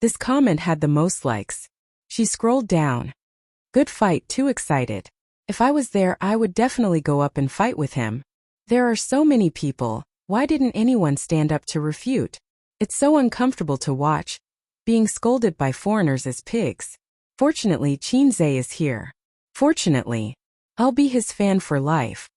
This comment had the most likes. She scrolled down. Good fight, too excited. If I was there, I would definitely go up and fight with him. There are so many people, why didn't anyone stand up to refute? It's so uncomfortable to watch, being scolded by foreigners as pigs. Fortunately, Qinzhe is here. Fortunately, I'll be his fan for life.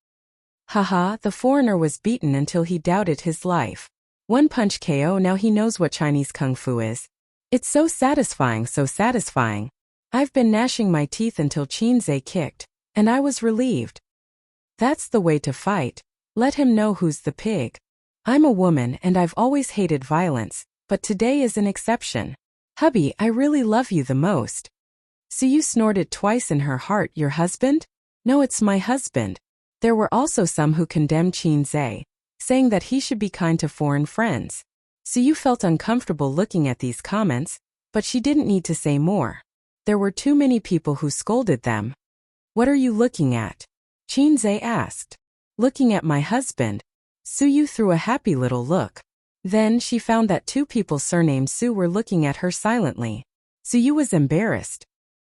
Haha, the foreigner was beaten until he doubted his life. One punch KO, now he knows what Chinese Kung Fu is. It's so satisfying, so satisfying. I've been gnashing my teeth until Qinzhe kicked, and I was relieved. That's the way to fight. Let him know who's the pig. I'm a woman and I've always hated violence, but today is an exception. Hubby, I really love you the most. Suyu snorted twice in her heart. Your husband? No, it's my husband. There were also some who condemned Qinzai, saying that he should be kind to foreign friends. Suyu felt uncomfortable looking at these comments, but she didn't need to say more. There were too many people who scolded them. What are you looking at? Qinzai asked. Looking at my husband. Suyu threw a happy little look. Then she found that two people surnamed Su were looking at her silently. Suyu was embarrassed.